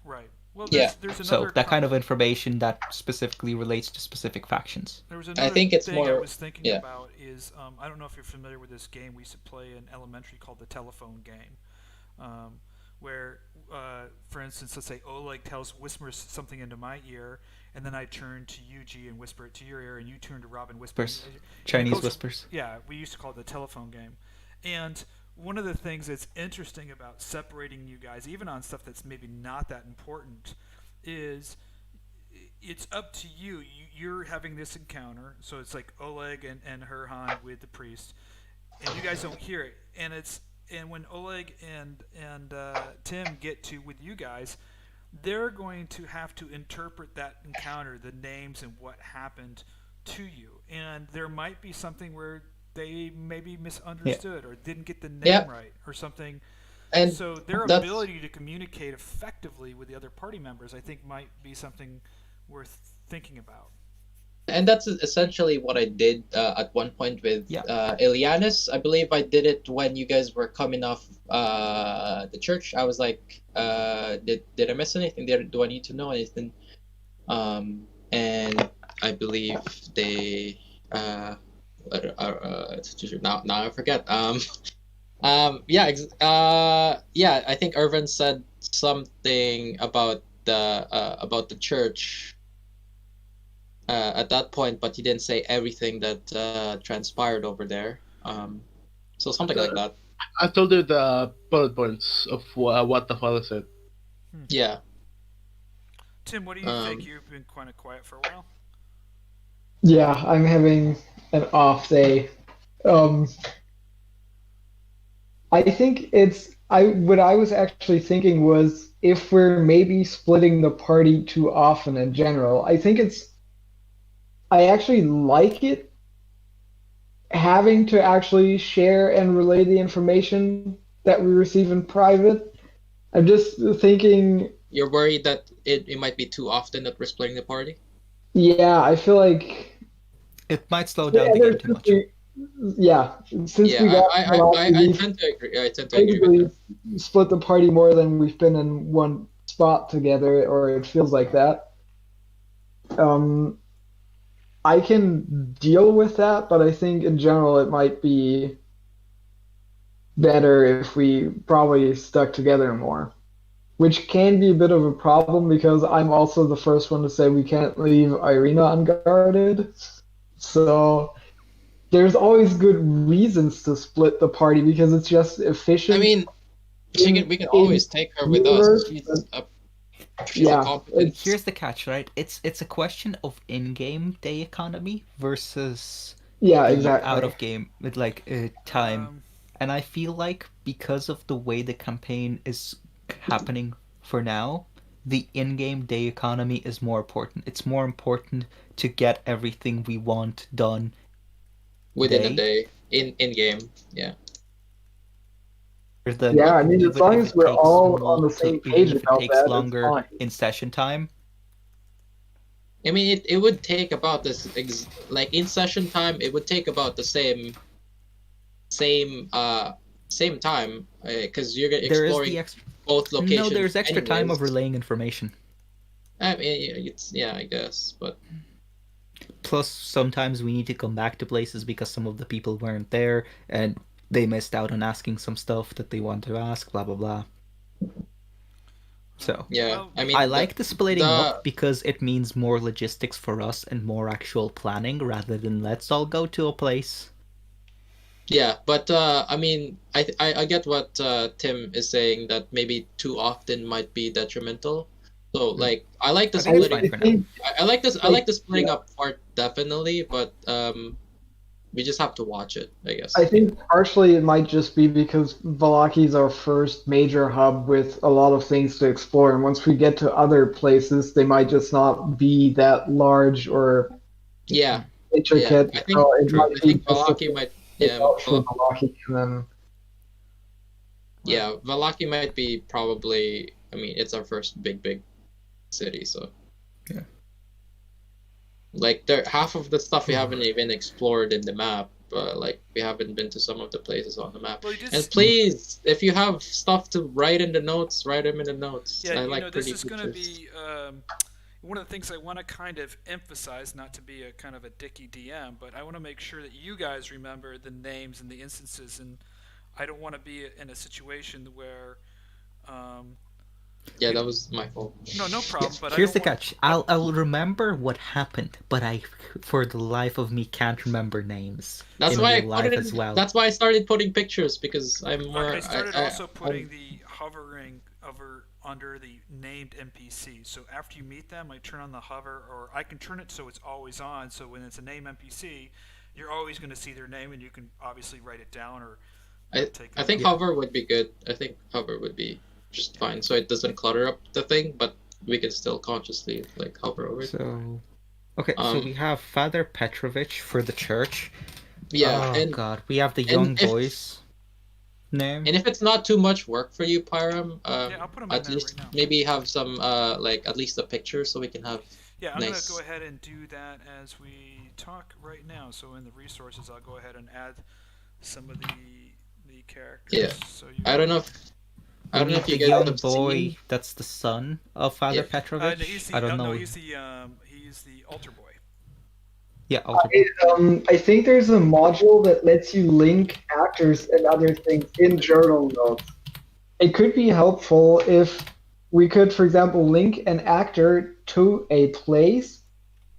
Right. Well, there's so that kind of information that specifically relates to specific factions. There was another I think it's thing more, I was thinking about is, I don't know if you're familiar with this game we used to play in elementary called the telephone game, where, for instance, let's say Oleg whispers something into my ear, and then I turn to Yuji and whisper it to your ear, and you turn to Rob and whisper. Chinese whispers. Yeah, we used to call it the telephone game. And one of the things that's interesting about separating you guys, even on stuff that's maybe not that important, is it's up to you. You're having this encounter, so it's like Oleg and Herjann with the priest, and you guys don't hear it. And and when Oleg and Tim get to with you guys, they're going to have to interpret that encounter, the names and what happened to you, and there might be something where they maybe misunderstood or didn't get the name right or something. And so their that's- ability to communicate effectively with the other party members, I think, might be something worth thinking about. And that's essentially what I did at one point with Ileanys. I believe I did it when you guys were coming off the church. I was like, did I miss anything? Do I need to know anything? And I believe they now I forget. I think Ervan said something about the church at that point, but he didn't say everything that transpired over there. So something like that. I told you the bullet points of what the father said. Yeah. Tim, what do you think? You've been kind of quiet for a while. Yeah, I'm having an off day. I think what I was actually thinking was if we're maybe splitting the party too often in general. I actually like it having to actually share and relay the information that we receive in private. I'm just thinking. You're worried that it might be too often that we're splitting the party? Yeah, I feel like it might slow down the game too much. I tend to agree. I tend to agree with that. Split the party more than we've been in one spot together, or it feels like that. I can deal with that, but I think in general it might be better if we probably stuck together more. Which can be a bit of a problem because I'm also the first one to say we can't leave Ireena unguarded. So there's always good reasons to split the party because it's just efficient. I mean, we can always take her with us. She's a competent. Here's the catch, right? It's a question of in-game day economy versus out of game with time. And I feel like because of the way the campaign is happening for now, the in-game day economy is more important. It's more important to get everything we want done within a day in game. Yeah. I mean, as long as we're all on the same page about that, takes longer in session time. I mean, it would take about this in session time. It would take about the same time because you're exploring both locations. No, there's extra time of relaying information. I mean, I guess, but plus sometimes we need to come back to places because some of the people weren't there and they missed out on asking some stuff that they want to ask, blah blah blah. So yeah, I mean, I like the splitting up because it means more logistics for us and more actual planning rather than let's all go to a place. Yeah, but I mean, I get what Tim is saying, that maybe too often might be detrimental. So I like the splitting. I like this. I like the splitting up part definitely, but we just have to watch it, I guess. I think partially it might just be because Vallaki is our first major hub with a lot of things to explore, and once we get to other places, they might just not be that large or intricate. I think Vallaki might. Yeah, Vallaki, then... yeah, Vallaki might be probably. I mean, it's our first big city, so yeah. Half of the stuff we haven't even explored in the map. We haven't been to some of the places on the map. Well, and please, if you have stuff to write in the notes, write them in the notes. Yeah, this is going to be one of the things I want to kind of emphasize, not to be a kind of a dicky DM, but I want to make sure that you guys remember the names and the instances, and I don't want to be in a situation where yeah, that was my fault. No problem. But here's the catch. I'll remember what happened, but I, for the life of me, can't remember names. That's why I put it as well. That's why I started putting pictures because I'm more. I started also putting the hovering over under the named NPC. So after you meet them, I turn on the hover, or I can turn it so it's always on. So when it's a name NPC, you're always going to see their name, and you can obviously write it down or I think hover would be good. I think hover would be just fine, so it doesn't clutter up the thing, but we can still consciously like hover over it. So, okay, so we have Father Petrovic for the church. Yeah, Oh and God, we have the young if- boys name. and if it's not too much work for you, Pyram, I'll put 'em in at there least right now. maybe have some like at least a picture so we can have. Yeah, I'm Nice. gonna go ahead and do that as we talk right now. So in the resources, I'll go ahead and add some of the characters. Yeah. So I don't know if We need you the guys young have boy seen. that's the son of Father Yeah. Petrovic. I don't know. No, he's the altar boy. Yeah, altar boy. I think there's a module that lets you link actors and other things in journal notes. It could be helpful if we could, for example, link an actor to a place,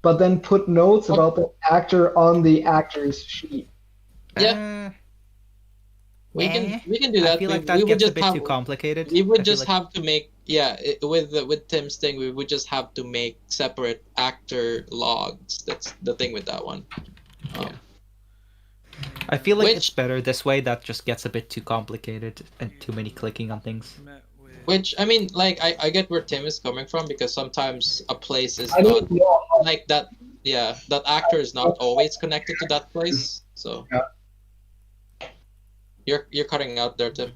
but then put notes about the actor on the actor's sheet. Yeah. We can do that. I feel like we that would gets a just bit have, too complicated. We I would feel just like- have to make with Tim's thing. We would just have to make separate actor logs. That's the thing with that one. I feel like Which- it's better this way. That just gets a bit too complicated and too many clicking on things. Which I mean, like I get where Tim is coming from because sometimes a place is I not don't know. like that. Yeah, that actor is not always connected to that place. So you're cutting out there, Tim.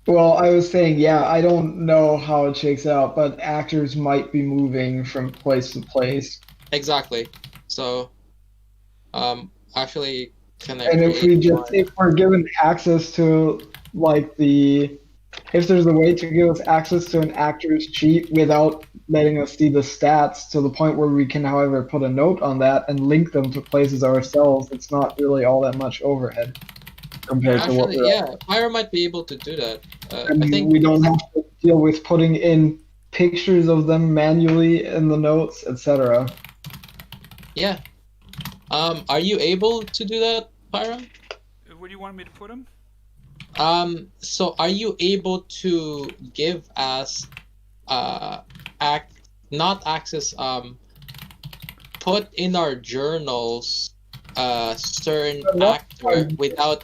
Well, I was saying, yeah, I don't know how it shakes out, but actors might be moving from place to place. Exactly. So, actually, can I And if we're given access to, like, if there's a way to give us access to an actor's sheet without letting us see the stats to the point where we can, however, put a note on that and link them to places ourselves, it's not really all that much overhead compared to what Actually, we're yeah, Pyra might be able to do that. I and think we don't have to deal with putting in pictures of them manually in the notes, etc. Yeah. Are you able to do that, Pyra? Where do you want me to put him? So are you able to give us not access put in our journals certain actor without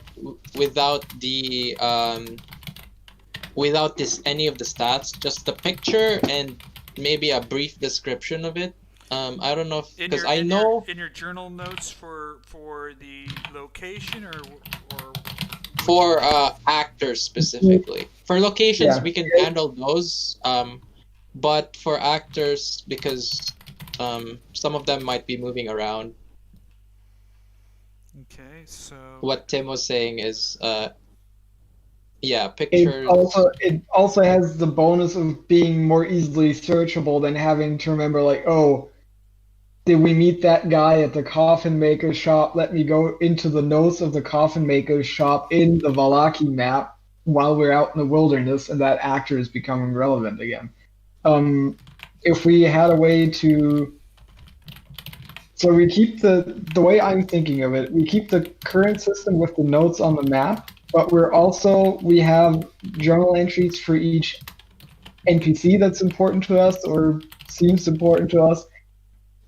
the without any of the stats, just the picture and maybe a brief description of it. I don't know because I know in your journal notes for the location or for actors specifically. For locations, Yeah. we can handle those. But for actors, because some of them might be moving around. Okay, so What Tim was saying is, yeah, It pictures. also has the bonus of being more easily searchable than having to remember, like, oh, did we meet that guy at the coffin maker's shop? Let me go into the notes of the coffin maker's shop in the Vallaki map while we're out in the wilderness, and that actor is becoming relevant again. If we had a way to, so we keep the way I'm thinking of it, we keep the current system with the notes on the map, but we have journal entries for each NPC that's important to us or seems important to us.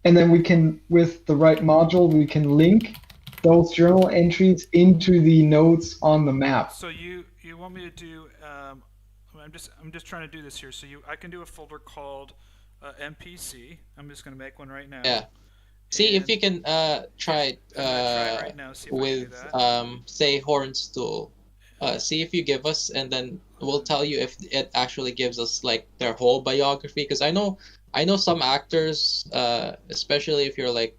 And then we can, with the right module, we can link those journal entries into the notes on the map. So you want me to do? I'm just trying to do this here. So I can do a folder called NPC. I'm just going to make one right now. Yeah. See if you can try right now, see if I can do with that. say Hornstool. See if you give us, and then we'll tell you if it actually gives us like their whole biography. Because I know some actors, especially if you're like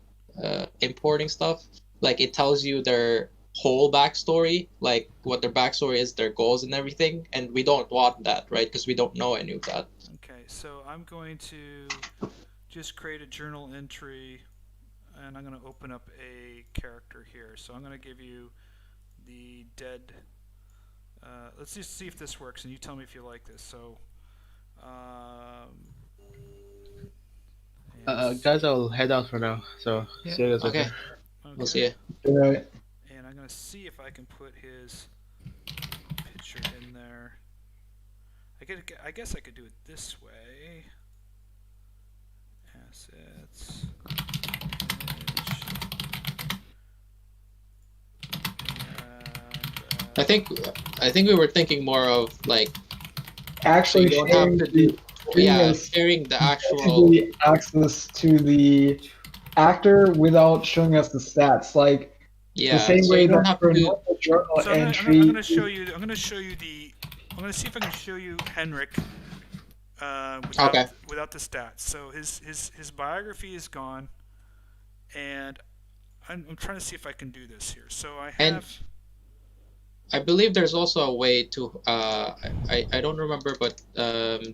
importing stuff, like it tells you their whole backstory, like what their backstory is, their goals and everything, and we don't want that, right? Because we don't know any of that. Okay, so I'm going to just create a journal entry, and I'm going to open up a character here. So I'm going to give you the dead. Let's just see if this works, and you tell me if you like this. So, Guys, I'll head out for now. So see you guys Okay. later. We'll see you. Right. And I'm going to see if I can put his picture in there. I guess I could do it this way. Assets. Image. And I think we were thinking more of like Actually, you don't have sharing to do is sharing the actual basically access to the actor without showing us the stats. Like the same so way you don't that have for to a do normal journal So I'm entry. gonna show you. I'm gonna show you the. I'm gonna see if I can show you Henrik. Without the stats. So his biography is gone, and I'm trying to see if I can do this here. So I have. And I believe there's also a way to I don't remember, but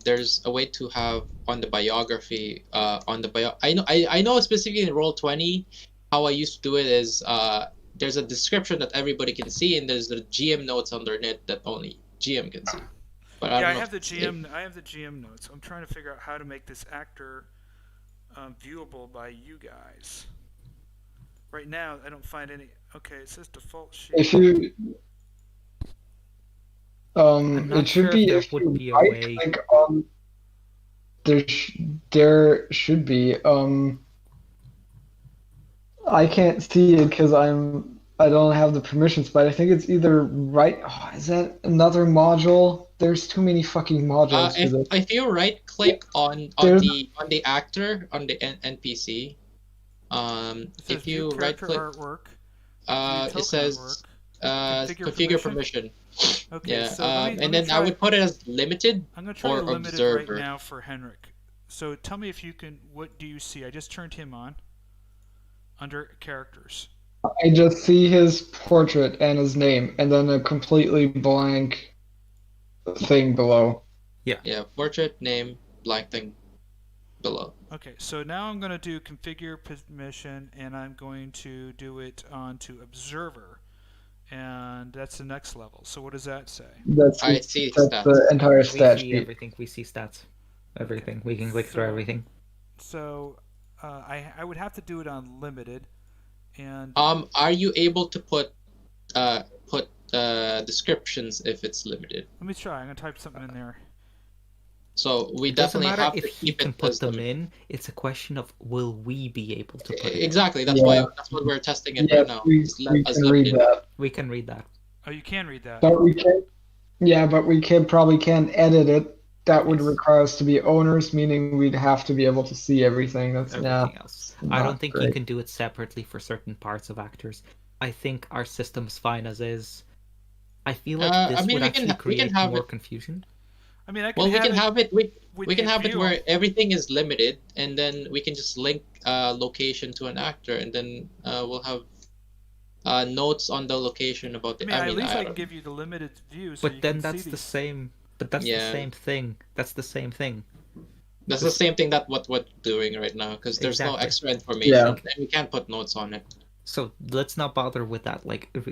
there's a way to have on the biography I know specifically in Roll20 how I used to do it is there's a description that everybody can see, and there's the GM notes underneath that only GM can see. But I have the GM. I have the GM notes. I'm trying to figure out how to make this actor viewable by you guys. Right now, I don't find any. Okay, it says default sheet. If you, I'm not it should sure be if there if would you be a right way. click on. There should be. I can't see it because I don't have the permissions, but I think it's either right. Oh, is that another module? There's too many fucking modules for this. If you right click on the actor on the NPC, if you right click artwork, it says configure permission. Okay, yeah, so and then I would put it as limited I'm gonna try or limited observer. right now for Henrik. So tell me if you can. What do you see? I just turned him on. Under characters. I just see his portrait and his name, and then a completely blank thing below. Yeah, portrait, name, blank thing below. Okay, so now I'm going to do configure permission, and I'm going to do it onto observer, and that's the next level. So what does that say? That's the entire stat We see sheet. everything. We see stats. Everything. We can click through everything. So I would have to do it on limited, and are you able to put descriptions if it's limited? let me try. I'm gonna type something in there. So we It doesn't definitely matter have if to he keep can it put as them limited. in. It's a question of will we be able to put it in. Exactly. That's Yeah. that's what we're testing it Yes, right now. we As can limited. read that. We can read that. Oh, you can read that. But we can. Yeah, but we probably can't edit it. That would require us to be owners, meaning we'd have to be able to see everything. That's Everything else. I not don't think you great. can do it separately for certain parts of actors. I think our system's fine as is. I feel like this would actually create more confusion. I mean, I can Well, we can have it. We can the have it view. where everything is limited, and then we can just link location to an actor, and then we'll have notes on the location about the. I mean, I can don't- give you the limited view. So But you then can that's see the these. same. But that's the same thing. That's the same thing. That's the same thing that what we're doing right now, because there's no Exactly. extra information, Yeah. and we can't put notes on it. So let's not bother with that. Like if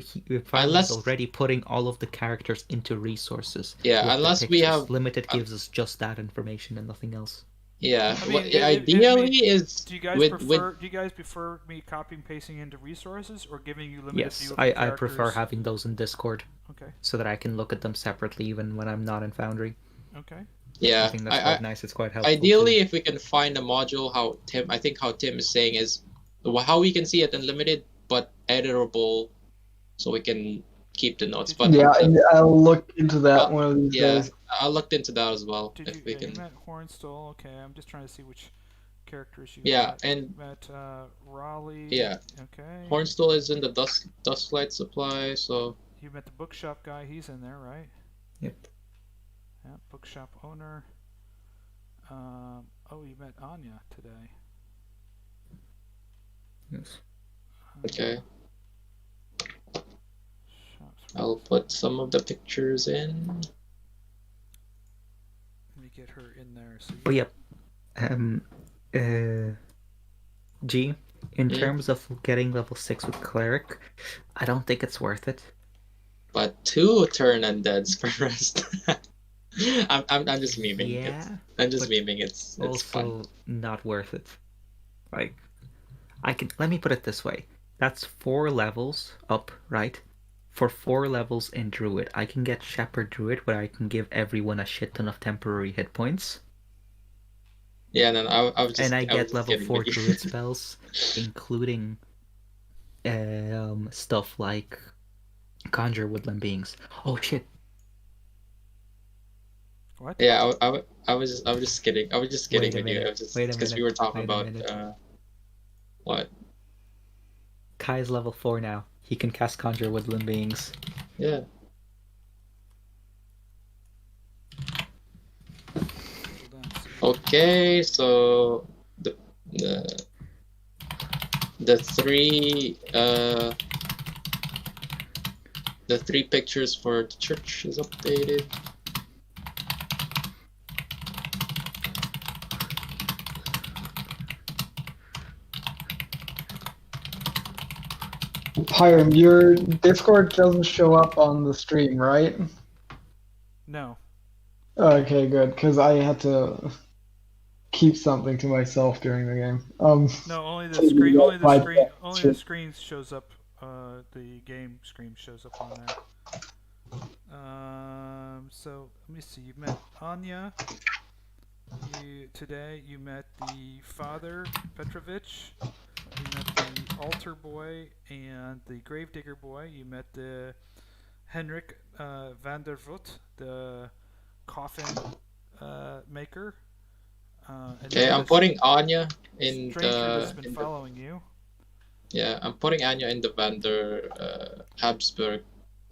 I'm Unless- already putting all of the characters into resources. Yeah, with their unless we pictures. have- limited gives us just that information and nothing else. Yeah, I mean, what- it- ideally is Do you guys with prefer? Do you guys prefer me copying pasting into resources or giving you limited Yes, view of the I prefer characters? having those in Discord Okay. so that I can look at them separately even when I'm not in Foundry. Okay. yeah. I think that's quite nice. It's quite helpful. Ideally, too. if we can find a module, how Tim is saying is how we can see it unlimited but editable, so we can keep the notes. But Yeah, I'll look into that one of these yeah, days. I looked into that as well. Did if you? we Yeah, can. you met Hornstool. Okay, I'm just trying to see which characters you. Yeah, met. and- You met Raleigh. Yeah. Okay. Hornstool is in the Dustlight Supply, so You met the bookshop guy. He's in there, right? Yep. Yeah, bookshop owner. Oh, you met Anya today. Yes. okay. Shops. I'll put some of the pictures in. Let me get her in there. So But you, yeah. G, in Mm. terms of getting level 6 with Cleric, I don't think it's worth it. But 2 turn undeads per rest. I'm just memeing. Yeah, I'm just but memeing. It's also fun. not worth it. Like, let me put it this way. That's 4 levels up, right? For 4 levels in Druid, I can get Shepherd Druid where I can give everyone a shit ton of temporary hit points. Yeah, no, I was just. And I was get just level kidding 4 with you. Druid spells, including stuff like Conjure woodland beings. Oh shit. What? Yeah, I was just kidding. I was just kidding Wait a with you. minute, I was just wait a because we minute, were talking wait a about minute. what? Kai's level 4 now. He can cast Conjure woodland beings. Yeah. Okay, so the three pictures for the church is updated. Pyram, your Discord doesn't show up on the stream, right? No. Okay, good, because I had to keep something to myself during the game. No, only the so you screen. get Only the my screen. text. Only the screen shows up. The game screen shows up on there. So let me see. You met Anya. Today you met the father Petrovic. You met the altar boy and the gravedigger boy. You met the Henrik van der Voet, the coffin maker. Okay, I'm putting Anya in stranger that's been following you. Yeah, I'm putting Anya in the Van der Habsburg.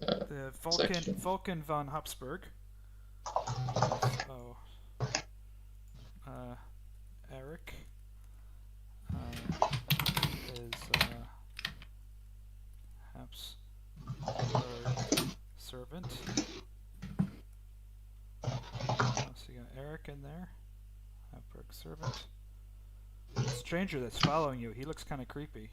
The Vulcan von Habsburg. Eric is Habsburg servant. So you got Eric in there. Habsburg servant. The stranger that's following you, he looks kind of creepy.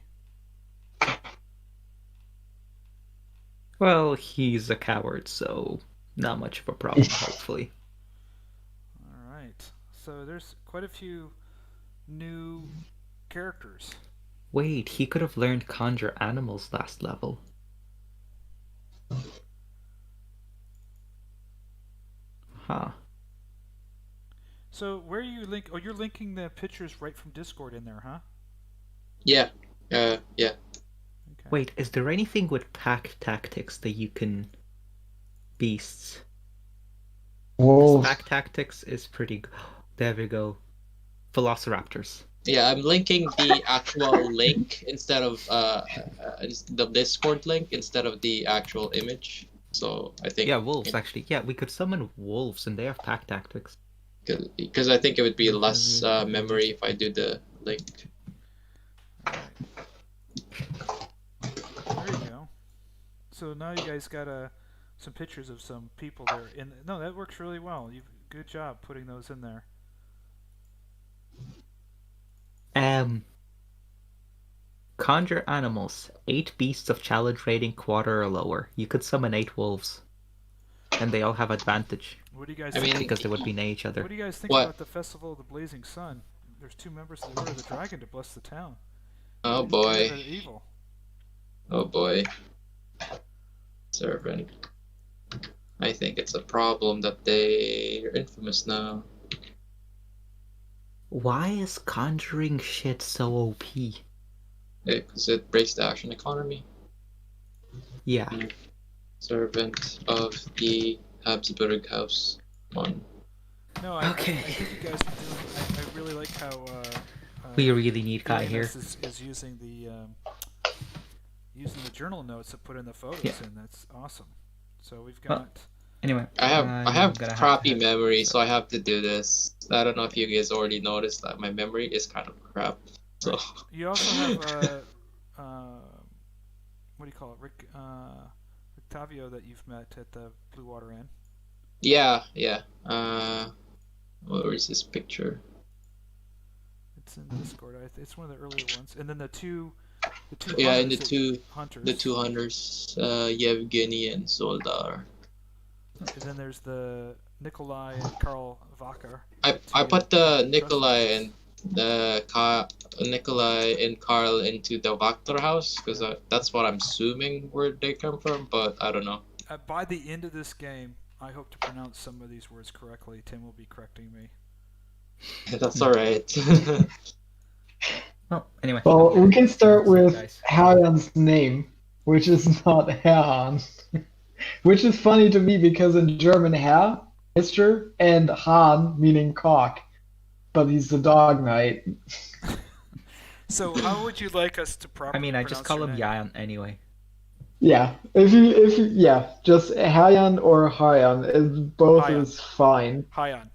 Well, he's a coward, so not much of a problem, hopefully. Alright. So there's quite a few new characters. Wait, he could have learned Conjure Animals last level. Huh. So where are you link? Oh, you're linking the pictures right from Discord in there, huh? Yeah. Yeah. Okay. Wait, is there anything with pack tactics that you can... Beasts? Wolves. Pack tactics is pretty good. There we go. Velociraptors. Yeah, I'm linking the actual link instead of the Discord link instead of the actual image. So I think Yeah, wolves actually. Yeah, we could summon wolves and they have pack tactics. because I think it would be less memory if I do the link. There you go. So now you guys got some pictures of some people there. No, that works really well. Good job putting those in there. Conjure animals. 8 beasts of challenge rating quarter or lower. You could summon 8 wolves. And they all have advantage. What do you guys I think? mean, Because they would be near each other. What do you guys think What? about the Festival of the Blazing Sun? There's 2 members of the Order of the Dragon to bless the town. Oh Good boy. or evil. Oh boy. Servant. I think it's a problem that they're infamous now. Why is conjuring shit so OP? Because it breaks the action economy. Yeah. Servant of the Habsburg House. One. No, I Okay. think you guys are doing. I really like how. We really need Kai here. Ileanys is using the journal notes to put in the photos in. That's awesome. So we've got. Anyway. I have gonna crappy to- memory, so I have to do this. I don't know if you guys already noticed that my memory is kind of crap. So You also have what do you call it, Rictavio that you've met at the Blue Water Inn. yeah. Where is this picture? It's in Discord. It's one of the earlier ones, and then the two. Yeah, and hunters. the two hunters, Yevgeni and Soldar. And then there's the Nikolai and Karl Vacher. I put the Nikolai and Karl into the Vaktor house because that's what I'm assuming where they come from, but I don't know. By the end of this game, I hope to pronounce some of these words correctly. Tim will be correcting me. That's alright. Well, anyway. Well, we can start with Guys. Herjann's name, which is not Herjann. Which is funny to me because in German, Herr, Mister, and Hahn, meaning cock. But he's the dog knight. So how would you like us to properly I mean, I just pronounce call your him name? Jan anyway. Yeah, yeah, just Herjan or Harjan, both Hayan. is fine. Hyan.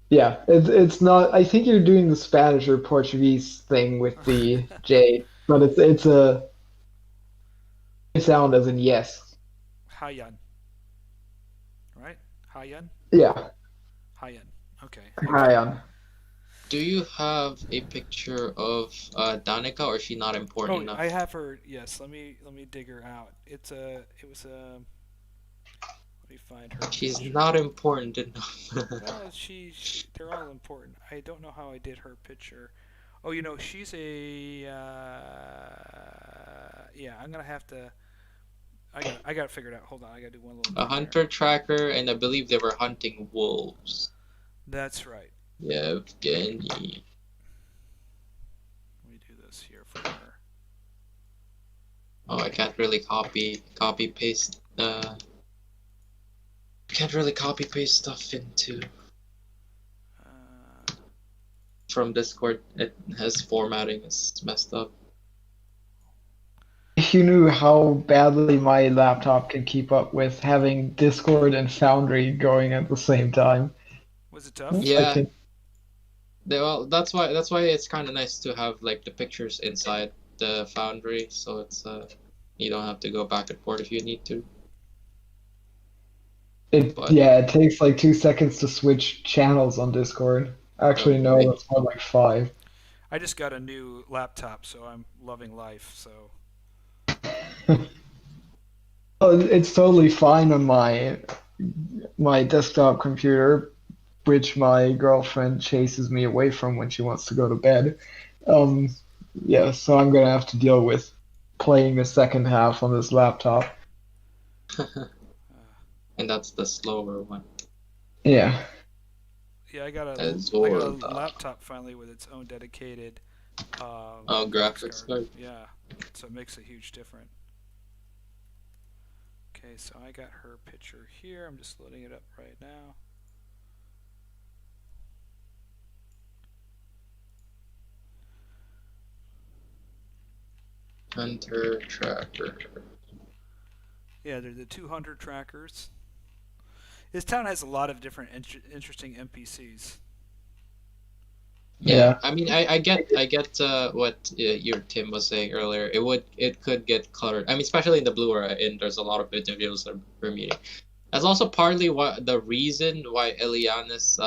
Yeah, it's not. I think you're doing the Spanish or Portuguese thing with the J, but it's a sound as in yes. Hayan. Right? Hayan? Yeah, Hayan. Okay. Harjan. Do you have a picture of Danica, or is she not important Oh, enough? I have her. Yes, let me dig her out. It was a. Let me find her. She's picture. not important enough. Well, they're all important. I don't know how I did her picture. Oh, she's a. Yeah, I'm gonna have to. I got it figured out. Hold on, I gotta do one little. A thing here. hunter tracker, and I believe they were hunting wolves. That's right. Yevgeni. Let me do this here for her. Oh, I can't really copy paste. Can't really copy paste stuff into from Discord. It has formatting. It's messed up. If you knew how badly my laptop can keep up with having Discord and Foundry going at the same time. Was it tough? Yeah. Well, that's why it's kind of nice to have like the pictures inside the Foundry, so it's you don't have to go back and forth if you need to. It takes like 2 seconds to switch channels on Discord. Actually, no, Okay. it's more like 5. I just got a new laptop, so I'm loving life. So Oh, it's totally fine on my desktop computer, which my girlfriend chases me away from when she wants to go to bed. Yeah, so I'm gonna have to deal with playing the second half on this laptop. And that's the slower one. Yeah. yeah, I got a Azor. laptop finally with its own dedicated. Graphics card. Yeah, so it makes a huge difference. Okay, so I got her picture here. I'm just loading it up right now. Hunter tracker. Yeah, they're the 200 trackers. This town has a lot of different interesting NPCs. Yeah. I mean, I get what your Tim was saying earlier. It could get cluttered. I mean, especially in the blue area, and there's a lot of individuals that we're meeting. That's also partly the reason why Ileanys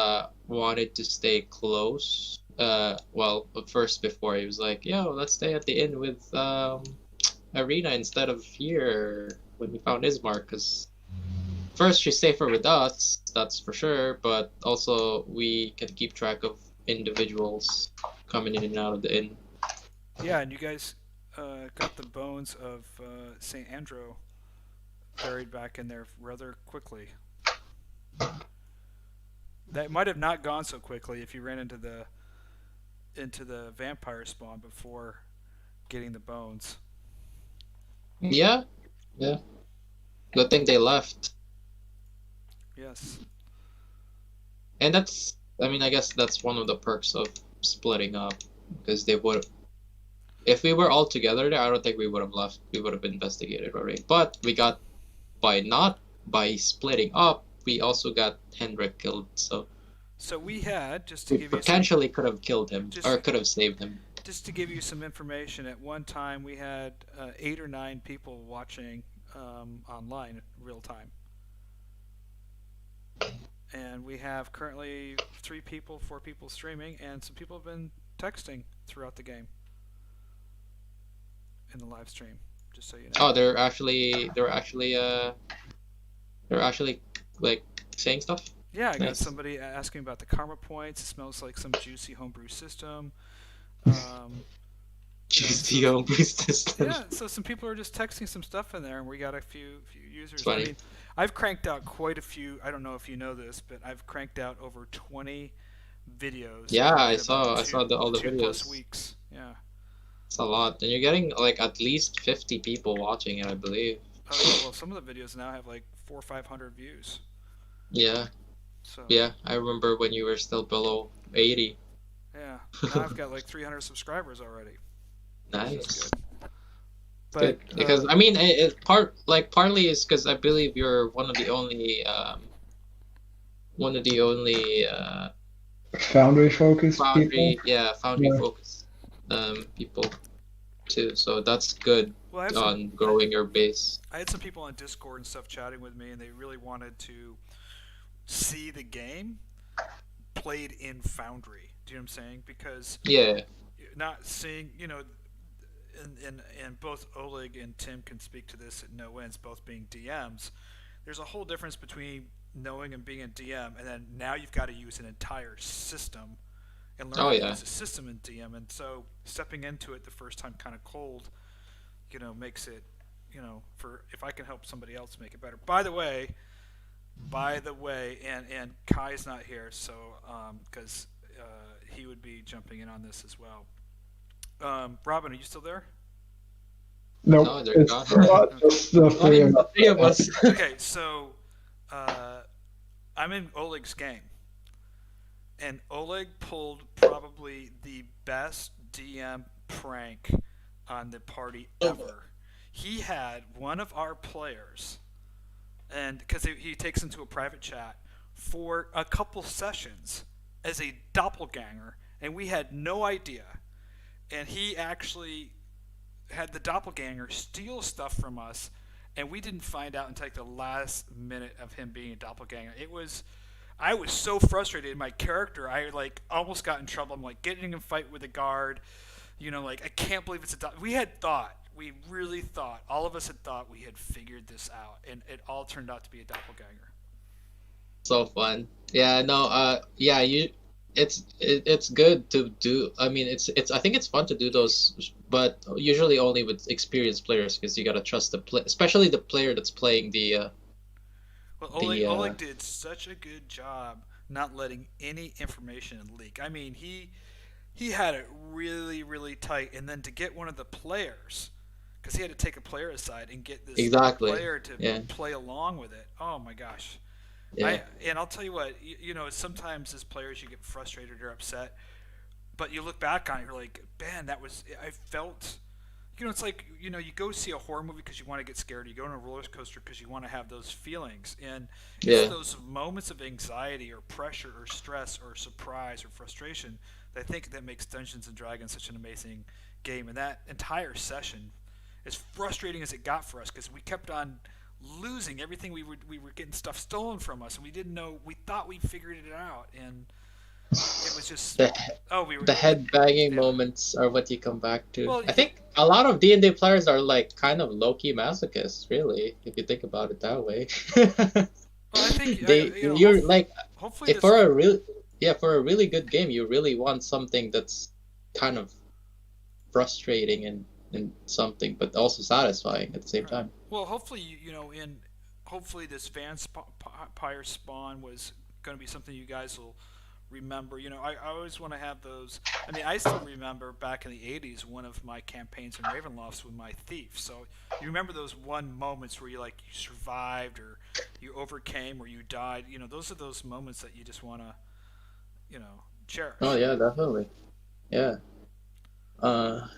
wanted to stay close. Well, first before he was like, "Yo, let's stay at the inn with Ireena instead of here." When we found Ismark, because first she's safer with us, that's for sure. But also we can keep track of individuals coming in and out of the inn. Yeah, and you guys got the bones of Saint Andrew buried back in there rather quickly. That might have not gone so quickly if you ran into the vampire spawn before getting the bones. Yeah. Good thing they left. Yes. And that's, I mean, I guess that's one of the perks of splitting up, because they would, if we were all together there, I don't think we would have left. We would have investigated already. But we got, by splitting up, we also got Henrik killed. So we had, just to we give you potentially could have killed him, or could have saved him. Just to give you some information, at one time we had 8 or 9 people watching online real time. And we have currently 4 people streaming, and some people have been texting throughout the game in the live stream. Just so you know. Oh, they're actually like saying stuff. Yeah, I got Nice. somebody asking about the karma points. It smells like some juicy homebrew system. Juicy homebrew system. Yeah, so some people are just texting some stuff in there, and we got a few users. Funny. I mean, I've cranked out quite a few. I don't know if you know this, but I've cranked out over 20 videos. Yeah, I in saw about all the 2+ videos. weeks. Yeah. It's a lot, and you're getting like at least 50 people watching it, I believe. Oh yeah, well some of the videos now have like 400 or 500 views. Yeah, So yeah. I remember when you were still below 80. yeah, now I've got like 300 subscribers already. Nice. But Good. Because I mean, partly is because I believe you're one of the only Foundry focused foundry people. foundry Yeah. focused people too. So that's good well, I had on growing your base. I had some people on Discord and stuff chatting with me, and they really wanted to see the game played in Foundry. Do you know what I'm saying? Because Yeah. not seeing, and both Oleg and Tim can speak to this at no ends, both being DMs. There's a whole difference between knowing and being a DM, and then now you've got to use an entire system and learn how to use a system in DM. And so stepping into it the first time kind of cold, makes it, for if I can help somebody else make it better. By the way, and Kai's not here, so because he would be jumping in on this as well. Robin, are you still there? Nope. No, they're It's gone. not just the three of us. Three of us. Okay, so I'm in Oleg's game, and Oleg pulled probably the best DM prank on the party ever. He had one of our players, and because he takes into a private chat for a couple sessions as a doppelganger, and we had no idea. And he actually had the doppelganger steal stuff from us, and we didn't find out until like the last minute of him being a doppelganger. I was so frustrated. My character, I like almost got in trouble. I'm like getting in a fight with a guard, like I can't believe it's a we really thought, all of us had thought we had figured this out, and it all turned out to be a doppelganger. So fun. Yeah. No. Yeah. It's good to do. I mean, I think it's fun to do those, but usually only with experienced players because you gotta trust especially the player that's playing the. Well, Oleg did such a good job not letting any information leak. I mean, he had it really, really tight, and then to get one of the players, because he had to take a player aside and get this player to play along with it. Oh my gosh. Yeah. And I'll tell you what, sometimes as players you get frustrated or upset, but you look back on it, you're like, man, I felt, it's like, you go see a horror movie because you want to get scared. You go on a roller coaster because you want to have those feelings. And it's those moments of anxiety or pressure or stress or surprise or frustration that I think that makes Dungeons and Dragons such an amazing game. And that entire session, as frustrating as it got for us, because we kept on losing everything, we were getting stuff stolen from us, and we didn't know. We thought we figured it out, and it was just the head banging moments are what you come back to. Well, I think a lot of D&D players are like kind of low-key masochists, really, if you think about it that way. Well, I think you're like, hopefully for a really good game, you really want something that's kind of frustrating and something, but also satisfying at the same time. Well, hopefully, hopefully this Vampire Spawn was going to be something you guys will remember. I always want to have those. I mean, I still remember back in the 80s, one of my campaigns in Ravenloft with my thief. So you remember those moments where you survived or you overcame or you died. Those are those moments that you just want to, cherish. Oh yeah, definitely. Yeah. I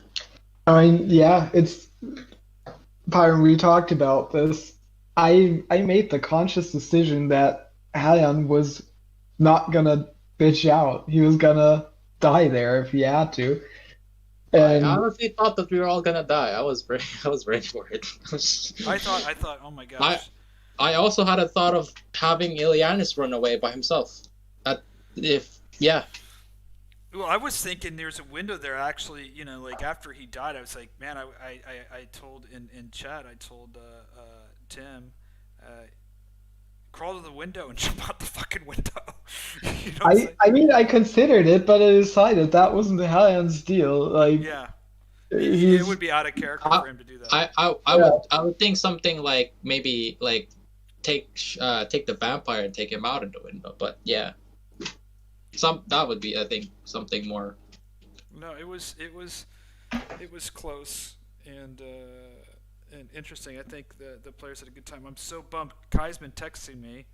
mean, yeah, it's Byron, we talked about this. I made the conscious decision that Herjann was not gonna bitch out. He was gonna die there if he had to. And I honestly thought that we were all gonna die. I was ready for it. I thought, oh my gosh. I also had a thought of having Ileanys run away by himself. Well, I was thinking there's a window there. Actually, after he died, I was like, man, I told in chat, I told Tim, crawl to the window and jump out the fucking window. I mean, I considered it, but I decided that wasn't Herjann's deal. It would be out of character for him to do that. I would think something like maybe take the vampire and take him out of the window. But yeah. That would be, I think, something more. No, it was close, and and interesting. I think the players had a good time. I'm so bummed. Kai's been texting me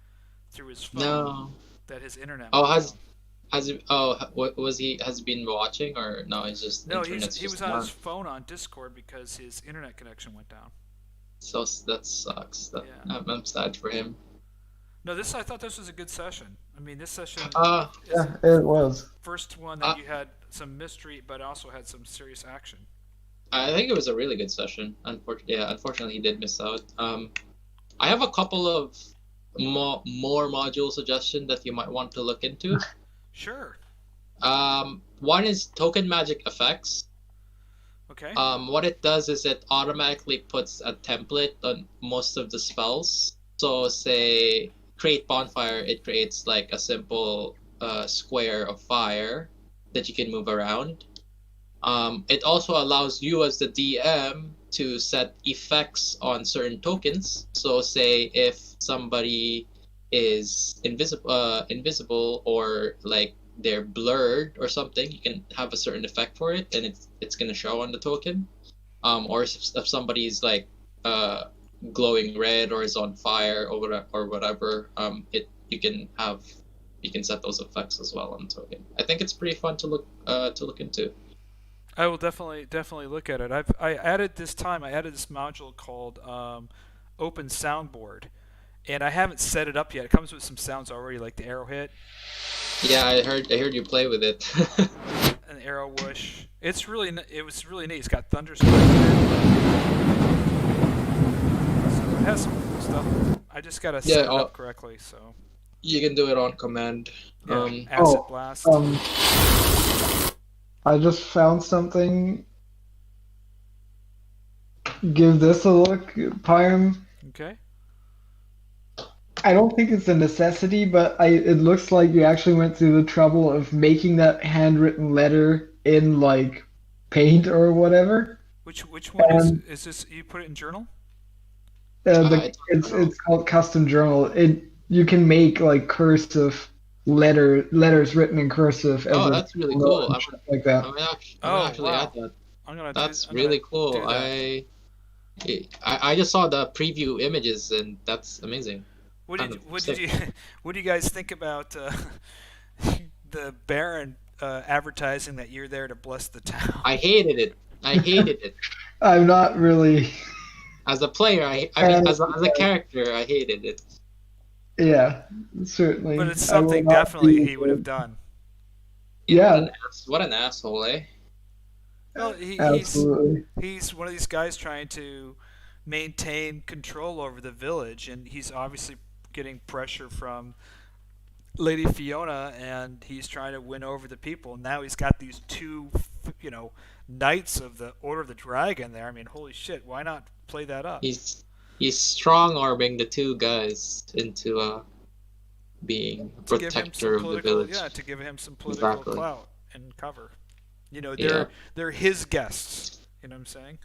through his phone No. that his internet. Oh, went down. what was he? Has he been watching or no? It's just No, internet's he just was on down. his phone on Discord because his internet connection went down. So that sucks. Yeah. I'm sad for him. No, I thought this was a good session. I mean, this session is Yeah, the it was. first one that you had some mystery, but also had some serious action. I think it was a really good session. Unfortunately, he did miss out. I have a couple of more module suggestions that you might want to look into. Sure. One is token magic effects. Okay. What it does is it automatically puts a template on most of the spells. So, say, create bonfire, it creates like a simple square of fire that you can move around. It also allows you as the DM to set effects on certain tokens. So, say if somebody is invisible or like they're blurred or something, you can have a certain effect for it, and it's gonna show on the token. Or if somebody's like glowing red or is on fire or whatever, you can set those effects as well on the token. I think it's pretty fun to look into. I will definitely look at it. I added this module called Open Soundboard, and I haven't set it up yet. It comes with some sounds already, like the arrow hit. Yeah, I heard you play with it. An arrow whoosh. It was really neat. It's got thunderstrike in it. So it has some cool stuff. I just gotta set it up correctly. So you can do it on command. yeah, acid blast. I just found something. Give this a look, Pyram. Okay. I don't think it's a necessity, but it looks like you actually went through the trouble of making that handwritten letter in like paint or whatever. Which one is this? You put it in journal? It's called custom journal. You can make like cursive letters written in cursive. Oh, that's really cool. Like that. I'm actually wow. add that. That's I'm really gonna cool. do that. I just saw the preview images and that's amazing. What do you guys think about the Baron advertising that you're there to bless the town? I hated it. I'm not really. As a player, I mean, as a character, I hated it. Yeah, certainly. But it's something definitely he would have done. Yeah. What an asshole, eh? Well, Absolutely. he's one of these guys trying to maintain control over the village, and he's obviously getting pressure from Lady Fiona, and he's trying to win over the people. And now he's got these two, knights of the Order of the Dragon there. I mean, holy shit! Why not play that up? He's strong-arming the two guys into being a protector of the village. Yeah, to give him some political clout and cover. They're his guests. You know what I'm saying?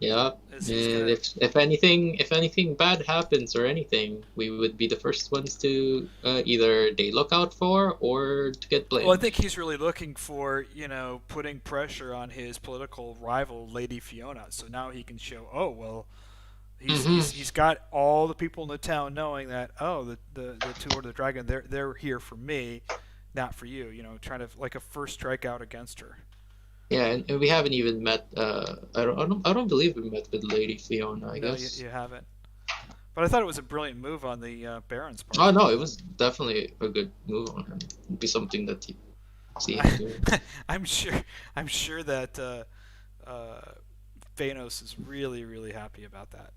Yeah. And if anything bad happens or anything, we would be the first ones to either they look out for or to get blamed. Well, I think he's really looking for putting pressure on his political rival, Lady Fiona. So now he can show, he's got all the people in the town knowing that the two Order of the Dragon, they're here for me, not for you. Trying to like a first strike out against her. Yeah, and we haven't even met. I don't believe we met with Lady Fiona. I guess you haven't. But I thought it was a brilliant move on the Baron's part. Oh no, it was definitely a good move on him. It'd be something that he see him do. I'm sure that Fiannos is really, really happy about that.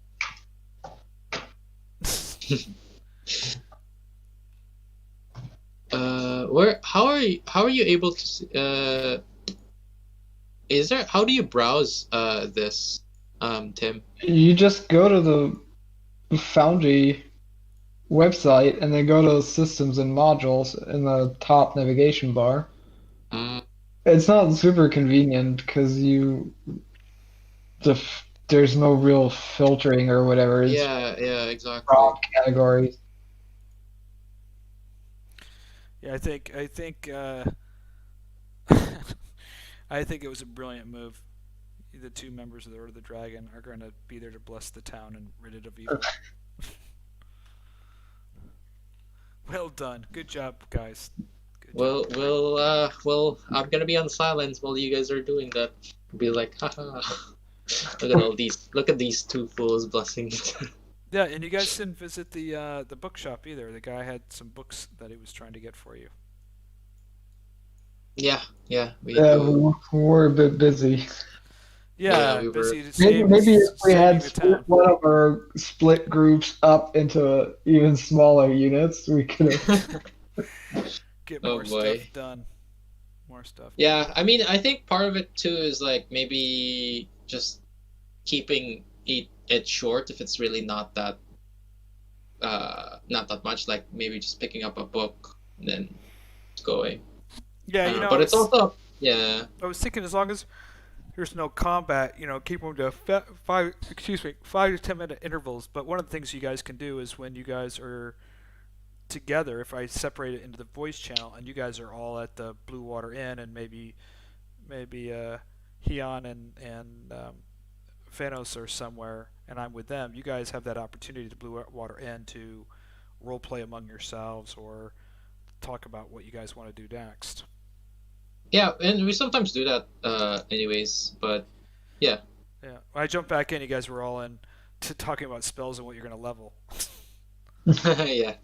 How are you able to how do you browse this, Tim? You just go to the Foundry website and then go to Systems and Modules in the top navigation bar. It's not super convenient because there's no real filtering or whatever. It's exactly. Raw categories. Yeah, I think I think it was a brilliant move. the two members of the Order of the Dragon are going to be there to bless the town and rid it of evil. Well done. Good job, guys. Good job. Well, I'm gonna be on silence while you guys are doing that. Be like, haha. Look at these two fools blessing. Yeah, and you guys didn't visit the bookshop either. The guy had some books that he was trying to get for you. Yeah, we Yeah, do. we were a bit busy. Yeah, we were- busy to Maybe if we had saving the town. split one of our split groups up into even smaller units, we could have. Get Oh, more boy. stuff done. More stuff. Yeah, I mean, I think part of it too is like maybe just keeping it short if it's really not that much. Like maybe just picking up a book and then going. Yeah, you know. But it's also I was thinking as long as there's no combat, keep them to 5 to 10 minute intervals. But one of the things you guys can do is when you guys are together, if I separate it into the voice channel and you guys are all at the Blue Water Inn and maybe Herjann and Fiannos are somewhere and I'm with them, you guys have that opportunity to Blue Water Inn to role play among yourselves or talk about what you guys want to do next. yeah, and we sometimes do that anyways. But yeah. Yeah, when I jumped back in, you guys were all in talking about spells and what you're going to level. Yeah.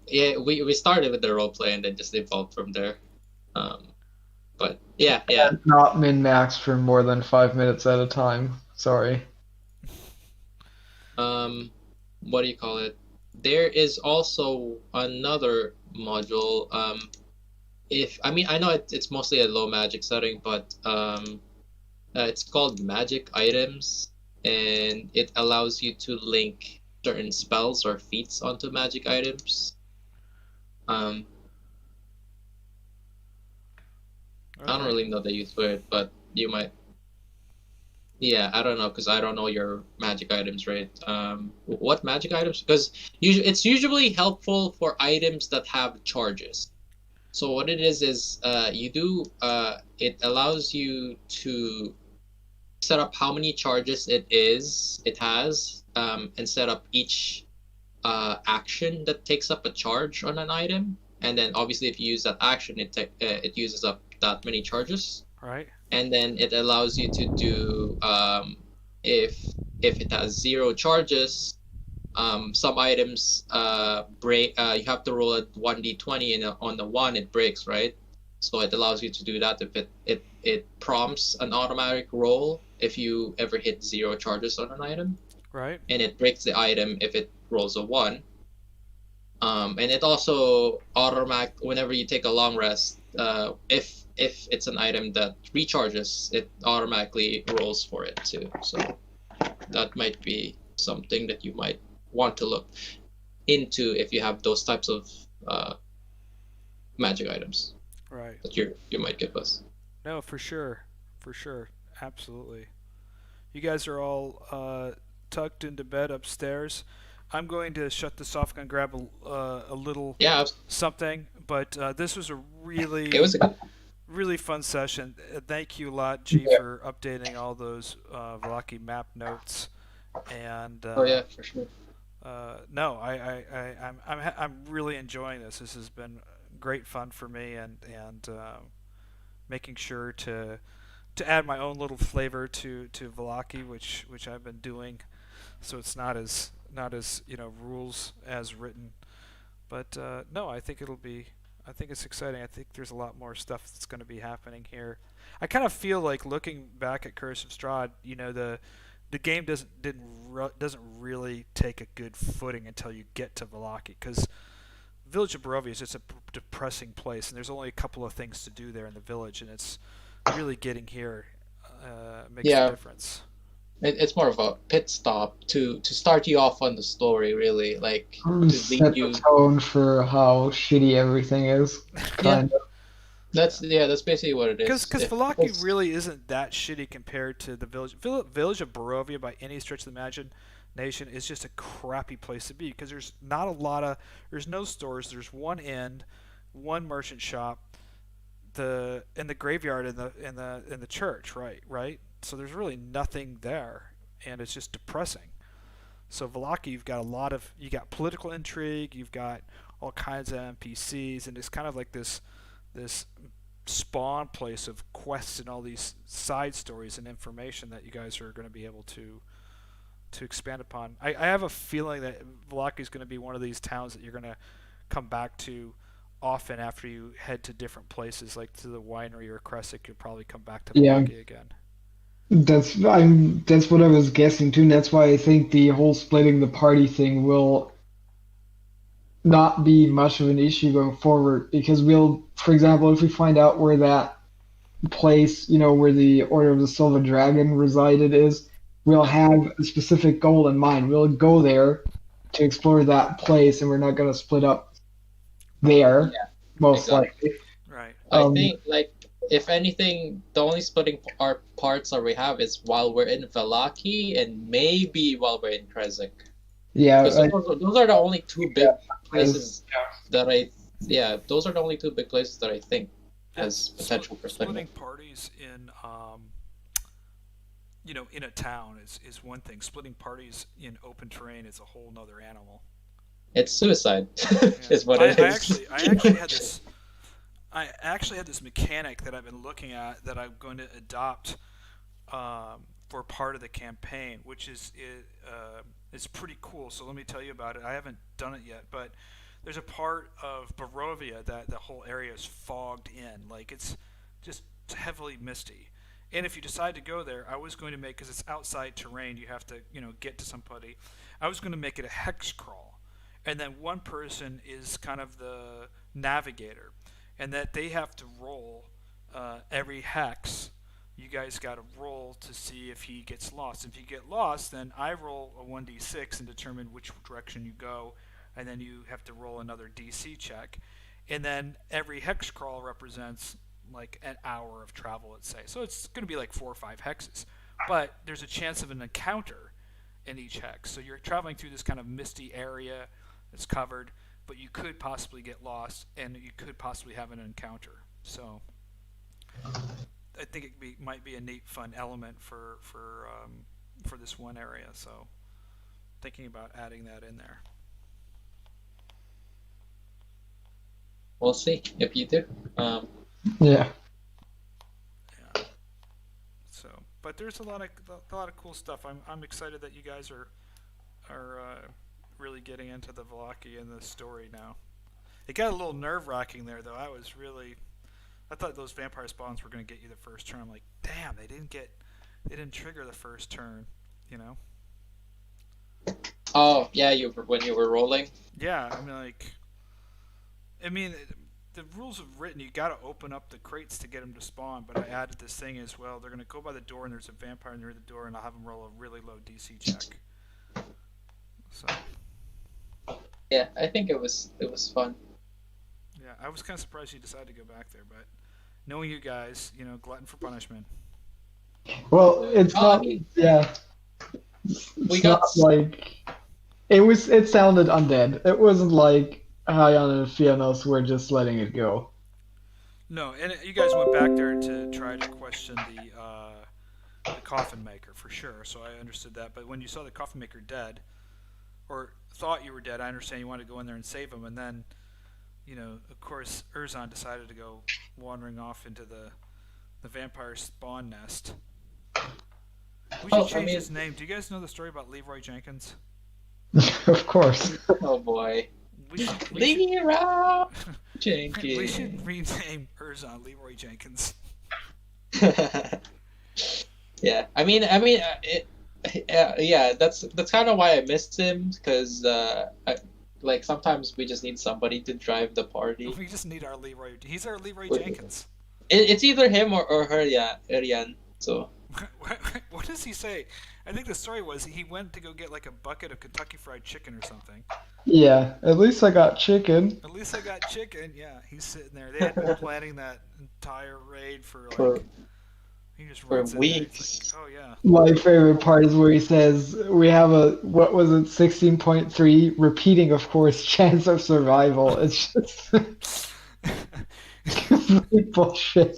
Yeah, we started with the roleplay and then just evolved from there. But yeah. Not min max for more than 5 minutes at a time. Sorry. What do you call it? There is also another module. I know it's mostly a low magic setting, but it's called magic items, and it allows you to link certain spells or feats onto magic items. I don't really know the use for it, but you might. Yeah, I don't know because I don't know your magic items, right? What magic items? Because it's usually helpful for items that have charges. So what it is it allows you to set up how many charges it has, and set up each action that takes up a charge on an item, and then obviously if you use that action, it uses up that many charges. Right. And then it allows you to do if it has 0 charges, some items break. You have to roll a 1d20, and on the 1 it breaks, right? So it allows you to do that if it prompts an automatic roll if you ever hit 0 charges on an item. Right. And it breaks the item if it rolls a 1. And it also automatic whenever you take a long rest. If it's an item that recharges, it automatically rolls for it too. So that might be something that you might want to look into if you have those types of magic items. Right. That you might give us. No, for sure, absolutely. You guys are all tucked into bed upstairs. I'm going to shut this off and grab a little something. But this was a really fun session. Thank you a lot, G, for updating all those Vallaki map notes. And oh yeah, for sure. No, I'm really enjoying this. This has been great fun for me, and making sure to add my own little flavor to Vallaki, which I've been doing, so it's not as rules as written. But no, I think it's exciting. I think there's a lot more stuff that's going to be happening here. I kind of feel like looking back at Curse of Strahd, the game doesn't really take a good footing until you get to Vallaki, because Village of Barovia is just a depressing place, and there's only a couple of things to do there in the village, and it's really getting here makes a difference. It's more of a pit stop to start you off on the story, really, like to Set lead you. the tone for how shitty everything is. Kind of. That's basically what it is. Because Vallaki really isn't that shitty compared to the village. Village of Barovia, by any stretch of the imagination, is just a crappy place to be, because there's not a lot of, there's no stores. There's one inn, one merchant shop, the graveyard in the church, right. So there's really nothing there, and it's just depressing. So Vallaki, you got political intrigue, you've got all kinds of NPCs, and it's kind of like this spawn place of quests and all these side stories and information that you guys are going to be able to expand upon. I have a feeling that Vallaki is going to be one of these towns that you're going to come back to often after you head to different places, like to the winery or Khyraezul. You'll probably come back to Vallaki again. That's what I was guessing too, and that's why I think the whole splitting the party thing will not be much of an issue going forward, because we'll, for example, if we find out where that place, where the Order of the Silver Dragon resided is, we'll have a specific goal in mind. We'll go there to explore that place, and we're not going to split up there, most likely. Right. I think, if anything, the only splitting our parts that we have is while we're in Vallaki and maybe while we're in Khyraezul. Yeah. Those are the only two big places that those are the only two big places that I think has potential for splitting parties in in a town is one thing. Splitting parties in open terrain is a whole nother animal. It's suicide. Is what it is. I actually had this mechanic that I've been looking at that I'm going to adopt for part of the campaign, which is it's pretty cool. So let me tell you about it. I haven't done it yet, but there's a part of Barovia that the whole area is fogged in, like it's just heavily misty. And if you decide to go there, I was going to make, because it's outside terrain, you have to get to somebody. I was going to make it a hex crawl, and then one person is kind of the navigator, and that they have to roll every hex. You guys got to roll to see if he gets lost. If you get lost, then I roll a 1d6 and determine which direction you go, and then you have to roll another DC check. And then every hex crawl represents like an hour of travel, let's say. So it's going to be like 4 or 5 hexes. But there's a chance of an encounter in each hex. So you're traveling through this kind of misty area that's covered, but you could possibly get lost, and you could possibly have an encounter. So I think it might be a neat, fun element for this one area. So thinking about adding that in there. We'll see if you do. Yeah. So, but there's a lot of cool stuff. I'm excited that you guys are really getting into the Vallaki and the story now. It got a little nerve-wracking there, though. I thought those vampire spawns were going to get you the first turn. I'm like, damn, they didn't trigger the first turn, Oh yeah, when you were rolling. Yeah, the rules have written you got to open up the crates to get them to spawn, but I added this thing as well. They're going to go by the door, and there's a vampire near the door, and I'll have them roll a really low DC check. So. Yeah, I think it was fun. Yeah, I was kind of surprised you decided to go back there, but knowing you guys, glutton for punishment. Well, it's not. Yeah. We got like it sounded undead. It wasn't like Herjann and Fiannos were just letting it go. No, and you guys went back there to try to question the coffin maker for sure. So I understood that. But when you saw the coffin maker dead, or thought you were dead, I understand you wanted to go in there and save him. And then, of course, Erzan decided to go wandering off into the vampire spawn nest. We should change his name. Do you guys know the story about Leroy Jenkins? Of course. Oh boy. Leroy Jenkins. We should rename Erzan Leroy Jenkins. Yeah, that's kind of why I missed him, because sometimes we just need somebody to drive the party. We just need our Leroy. He's our Leroy Jenkins. It's either him or Herjann. So. What does he say? I think the story was he went to go get like a bucket of Kentucky Fried Chicken or something. Yeah, at least I got chicken. At least I got chicken. Yeah, he's sitting there. They had been planning that entire raid for he just for runs weeks. Like, oh yeah. My favorite part is where he says we have a 16.3 repeating, of course, chance of survival. It's just Complete bullshit.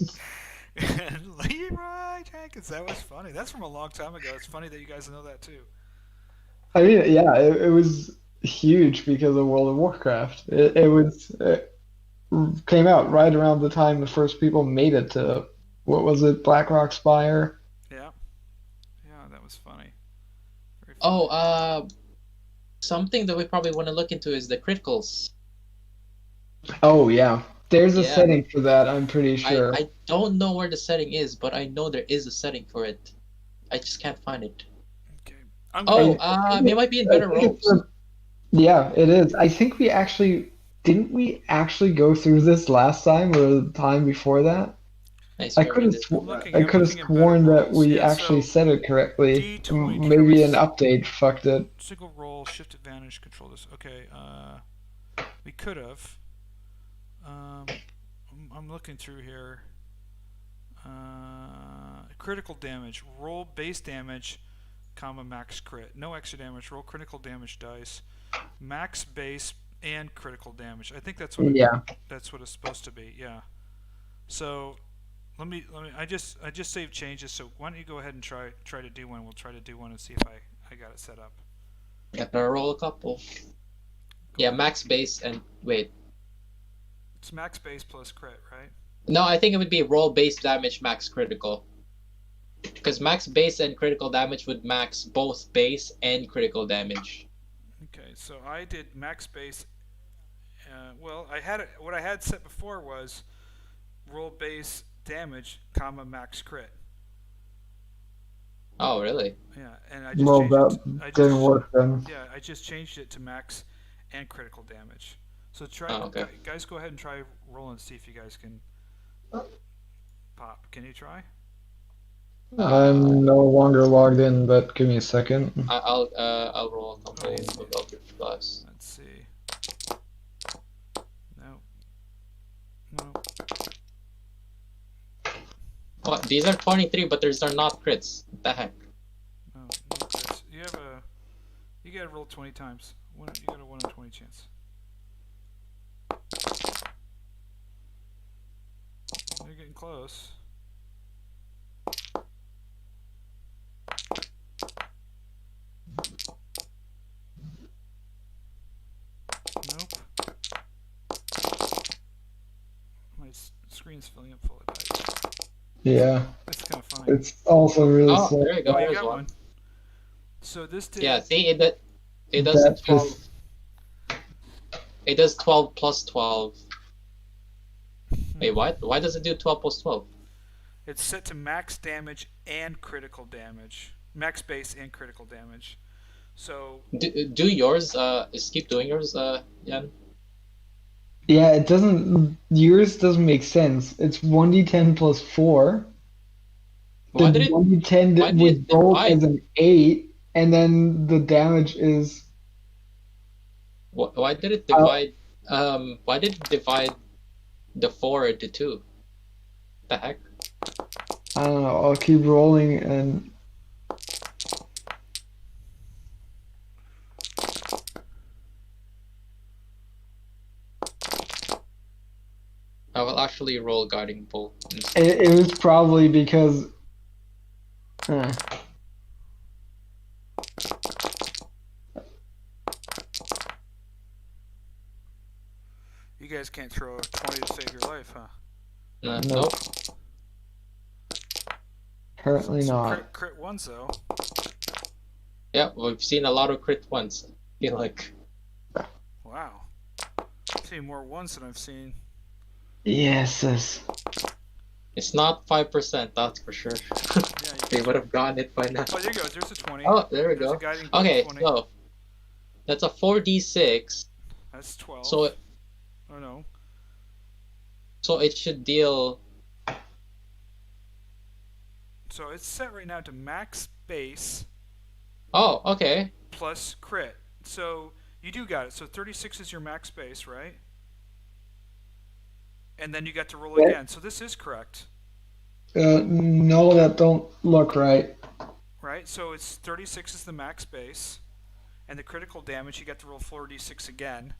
And Leroy Jenkins, that was funny. That's from a long time ago. It's funny that you guys know that too. I mean, yeah, it was huge because of World of Warcraft. It came out right around the time the first people made it to, what was it, Blackrock Spire? Yeah. Yeah, that was funny. Very funny. Oh, something that we probably want to look into is the criticals. Oh, yeah. There's a Yeah. setting for that, I'm pretty sure. I don't know where the setting is, but I know there is a setting for it. I just can't find it. Okay. I'm Oh, gonna- it might be in Better I think it's Robes. Yeah, it is. I think didn't we actually go through this last time or the time before that? I I swear could we have did. I'm looking in sworn Better that Roles. we Yeah, actually so said it correctly. D20 Maybe an carries- update fucked it. Single roll, shift advantage, control this. Okay, we could have. I'm looking through here. Critical damage. Roll base damage, comma max crit. No extra damage. Roll critical damage dice. Max base and critical damage. I think that's what. That's what it's supposed to be. Yeah. So, let me. I just saved changes. So why don't you go ahead and try to do one? We'll try to do one and see if I got it set up. Gotta roll a couple. Yeah, max base and wait. It's max base plus crit, right? No, I think it would be roll base damage max critical. Because max base and critical damage would max both base and critical damage. Okay, so I did max base. Well, I had it. What I had set before was roll base damage, comma max crit. Oh, really? Yeah, and I just Well, changed that it. didn't work then. Yeah, I just changed it to max and critical damage. So try, Oh, okay. guys, go ahead and try rolling. See if you guys can pop. Can you try? I'm no longer logged in, but give me a second. I'll roll a couple of Eldritch Blast. Let's see. No. What? These are 23, but these are not crits. What the heck? No crits. You gotta roll 20 times. You got a 1 in 20 chance. You're getting close. Nope. My screen's filling up full of dice. Yeah, That's kind of funny. it's also really Oh, slow. there you go. Oh, you Here's got one. one. So this did. Yeah, see, it does That 12. just- It does 12 plus 12. Wait, what? Why does it do 12 plus 12? It's set to max damage and critical damage. Max base and critical damage. So Do yours, keep doing yours, Jan? Yeah, it doesn't. Yours doesn't make sense. It's 1d10 plus 4. Why The did it 1d10 why did was it rolled divide? as an 8, and then the damage is. Why did it divide? Why did it divide the 4 into 2? The heck? I don't know. I'll keep rolling and. I will actually roll Guiding Bolt instead. It was probably because. you guys can't throw a 20 to save your life, huh? Nope. Nope. Apparently Some not. crit ones though. Yeah, we've seen a lot of crit ones. I feel like. Wow. I've seen more ones than I've seen. Yes. It's not 5%, that's for sure. Yeah, They you would have gotten it by now. Oh, there you go. There's a 20. Oh, there we There's go. a guiding bolt Okay, 20. so that's a 4d6. That's 12. So Oh no. so it should deal. So it's set right now to max base Oh, okay. plus crit. So you do got it. So 36 is your max base, right? And then you got to roll Yeah. again. So this is correct, No, that don't look right. right? So it's 36 is the max base, and the critical damage you got to roll 4d6 again.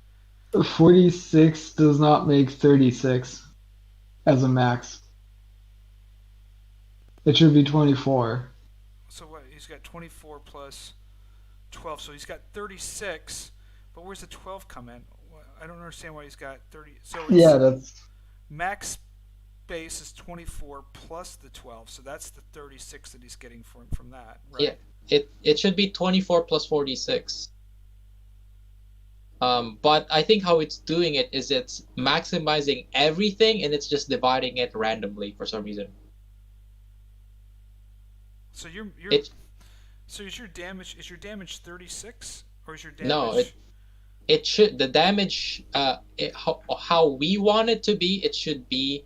46 does not make 36. as a max. It should be 24. So what? He's got 24 plus 12, so he's got 36. But where's the 12 come in? I don't understand why he's got 30. So it's Yeah, that's max base is 24 plus the 12, so that's the 36 that he's getting from that, right? Yeah, it should be 24 plus 46. But I think how it's doing it is it's maximizing everything and it's just dividing it randomly for some reason. So so is your damage 36 or is your damage? No, it should the damage how we want it to be. It should be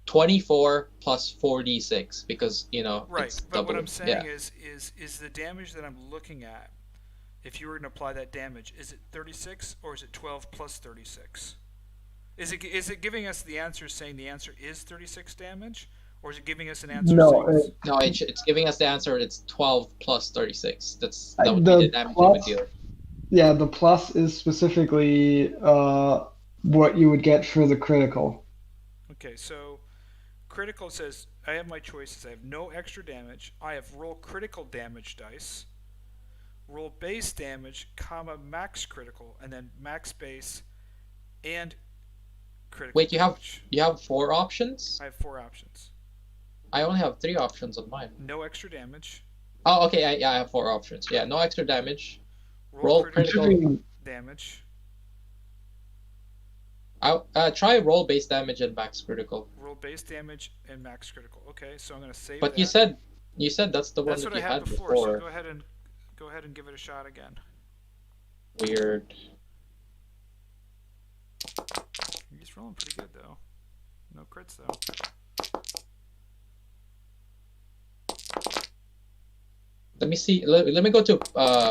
24 plus 46 because right. it's But what double. I'm saying Yeah. is the damage that I'm looking at. If you were to apply that damage, is it 36 or is it 12 plus 36? Is it giving us the answer saying the answer is 36 damage, or is it giving us an answer no. saying No, it's giving us the answer. It's 12 plus 36. That would be The the damage it plus- would deal. Yeah, the plus is specifically what you would get for the critical. Okay, so critical says I have my choices. I have no extra damage. I have roll critical damage dice, roll base damage, comma max critical, and then max base and critical. Wait, damage. you have 4 options? I have 4 options. I only have 3 options on mine. No extra damage. Oh, okay. I have 4 options. Yeah, no extra damage. Roll critical. damage. Try roll base damage and max critical. Roll base damage and max critical. Okay, so I'm gonna save. But that. you said that's the one That's that what you I had had before. So go ahead and give it a shot again. Weird. He's rolling pretty good though. No crits though. Let me see. Let me go to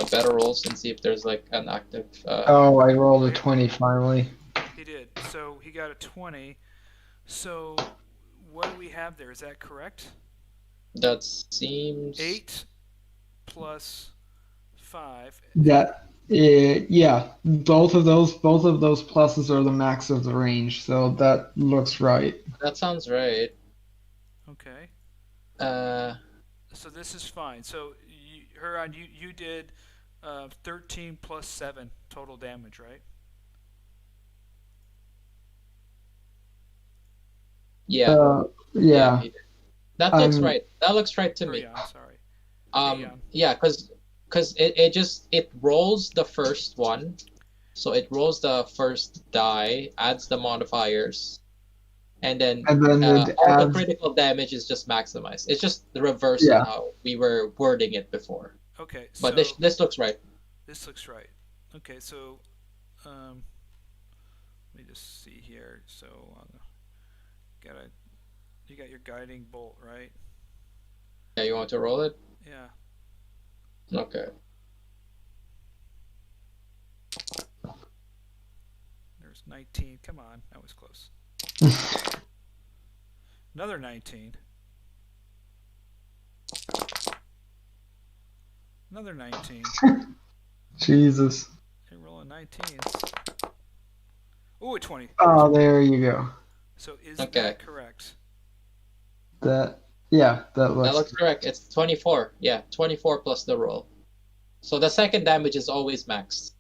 better rolls and see if there's like an active. Oh, I rolled a 20 finally. He did. So he got a 20. So what do we have there? Is that correct? That seems 8 plus 5. Yeah, both of those pluses are the max of the range, so that looks right. That sounds right. Okay. So this is fine. So Herjann, you did 13 plus 7 total damage, right? Yeah. Yeah. That looks right. That looks right to me. Herjann, sorry. Herjann. Yeah, because it rolls the first one, so it rolls the first die, adds the modifiers, and then it all adds... the critical damage is just maximized. It's just the reverse of how we were wording it before. Okay. But so this looks right. This looks right. Okay, so let me just see here. So you got your guiding bolt, right? Yeah, you want to roll it? Yeah. Okay. There's 19. Come on, that was close. Another 19. Another 19. Jesus. You're rolling 19s. Ooh, a 20. Oh, there you go. So is Okay. that correct? That looks correct. It's 24. Yeah, 24 plus the roll. So the second damage is always maxed.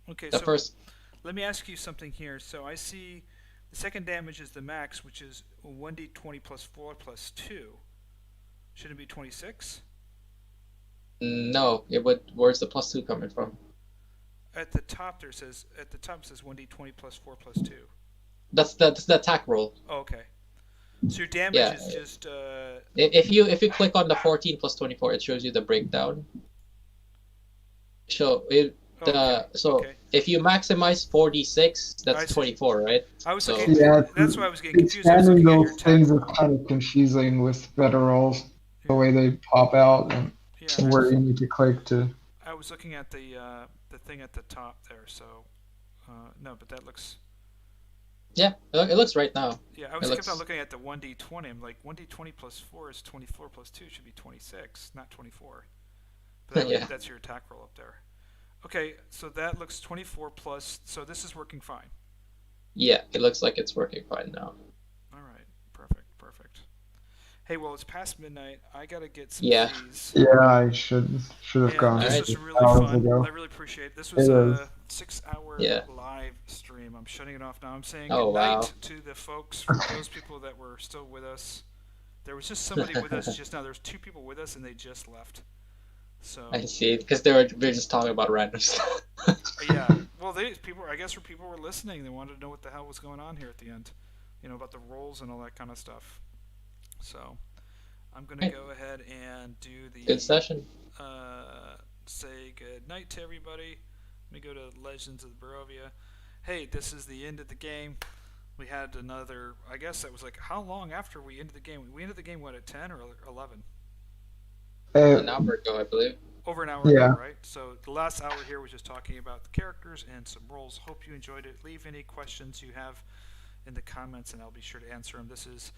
Okay, The so first. let me ask you something here. So I see the second damage is the max, which is 1d20 plus 4 plus 2. Shouldn't it be 26? No, it would. Where's the plus 2 coming from? At the top it says 1d20 plus 4 plus 2. That's the attack roll. Oh, okay. So your damage is just If you click on the 14 plus 24, it shows you the breakdown. So if you maximize 4d6, that's 24, right? I was So- looking, Yeah, that's why I was getting confused. I was expanding looking at your those attack things is roll. kind of confusing with better rolls, the way they pop out and Yeah, where you need to click to. I was looking at the thing at the top there. So no, but that looks. Yeah, it looks right now. Yeah, I It was kept looks- on looking at the 1d20. I'm like 1d20 plus 4 is 24 plus 2 should be 26, not 24. But Yeah. that's your attack roll up there. Okay, so that looks 24 plus. So this is working fine. Yeah, it looks like it's working fine now. All Hey, well, it's past midnight. I gotta get some Yeah. fees. Yeah, I should have And gone this Alright. was 6 really hours fun. ago. I really appreciate it. This was It a is. 6-hour Yeah. live stream. I'm shutting it off now. I'm saying Oh, good night wow. to the folks, for those people that were still with us. There was just somebody with us just now. There's 2 people with us, and they just left. So I see, because they're just talking about random stuff. yeah, well, I guess people were listening. They wanted to know what the hell was going on here at the end, about the roles and all that kind of stuff. So I'm gonna Right. go ahead and do the Good session. say good night to everybody. Let me go to Legends of Barovia. Hey, this is the end of the game. We had another. I guess that was like how long after we ended the game? We ended the game what at 10 or 11? An hour ago, I believe. Over an hour Yeah. ago, right? So the last hour here was just talking about the characters and some roles. Hope you enjoyed it. Leave any questions you have in the comments, and I'll be sure to answer them. This is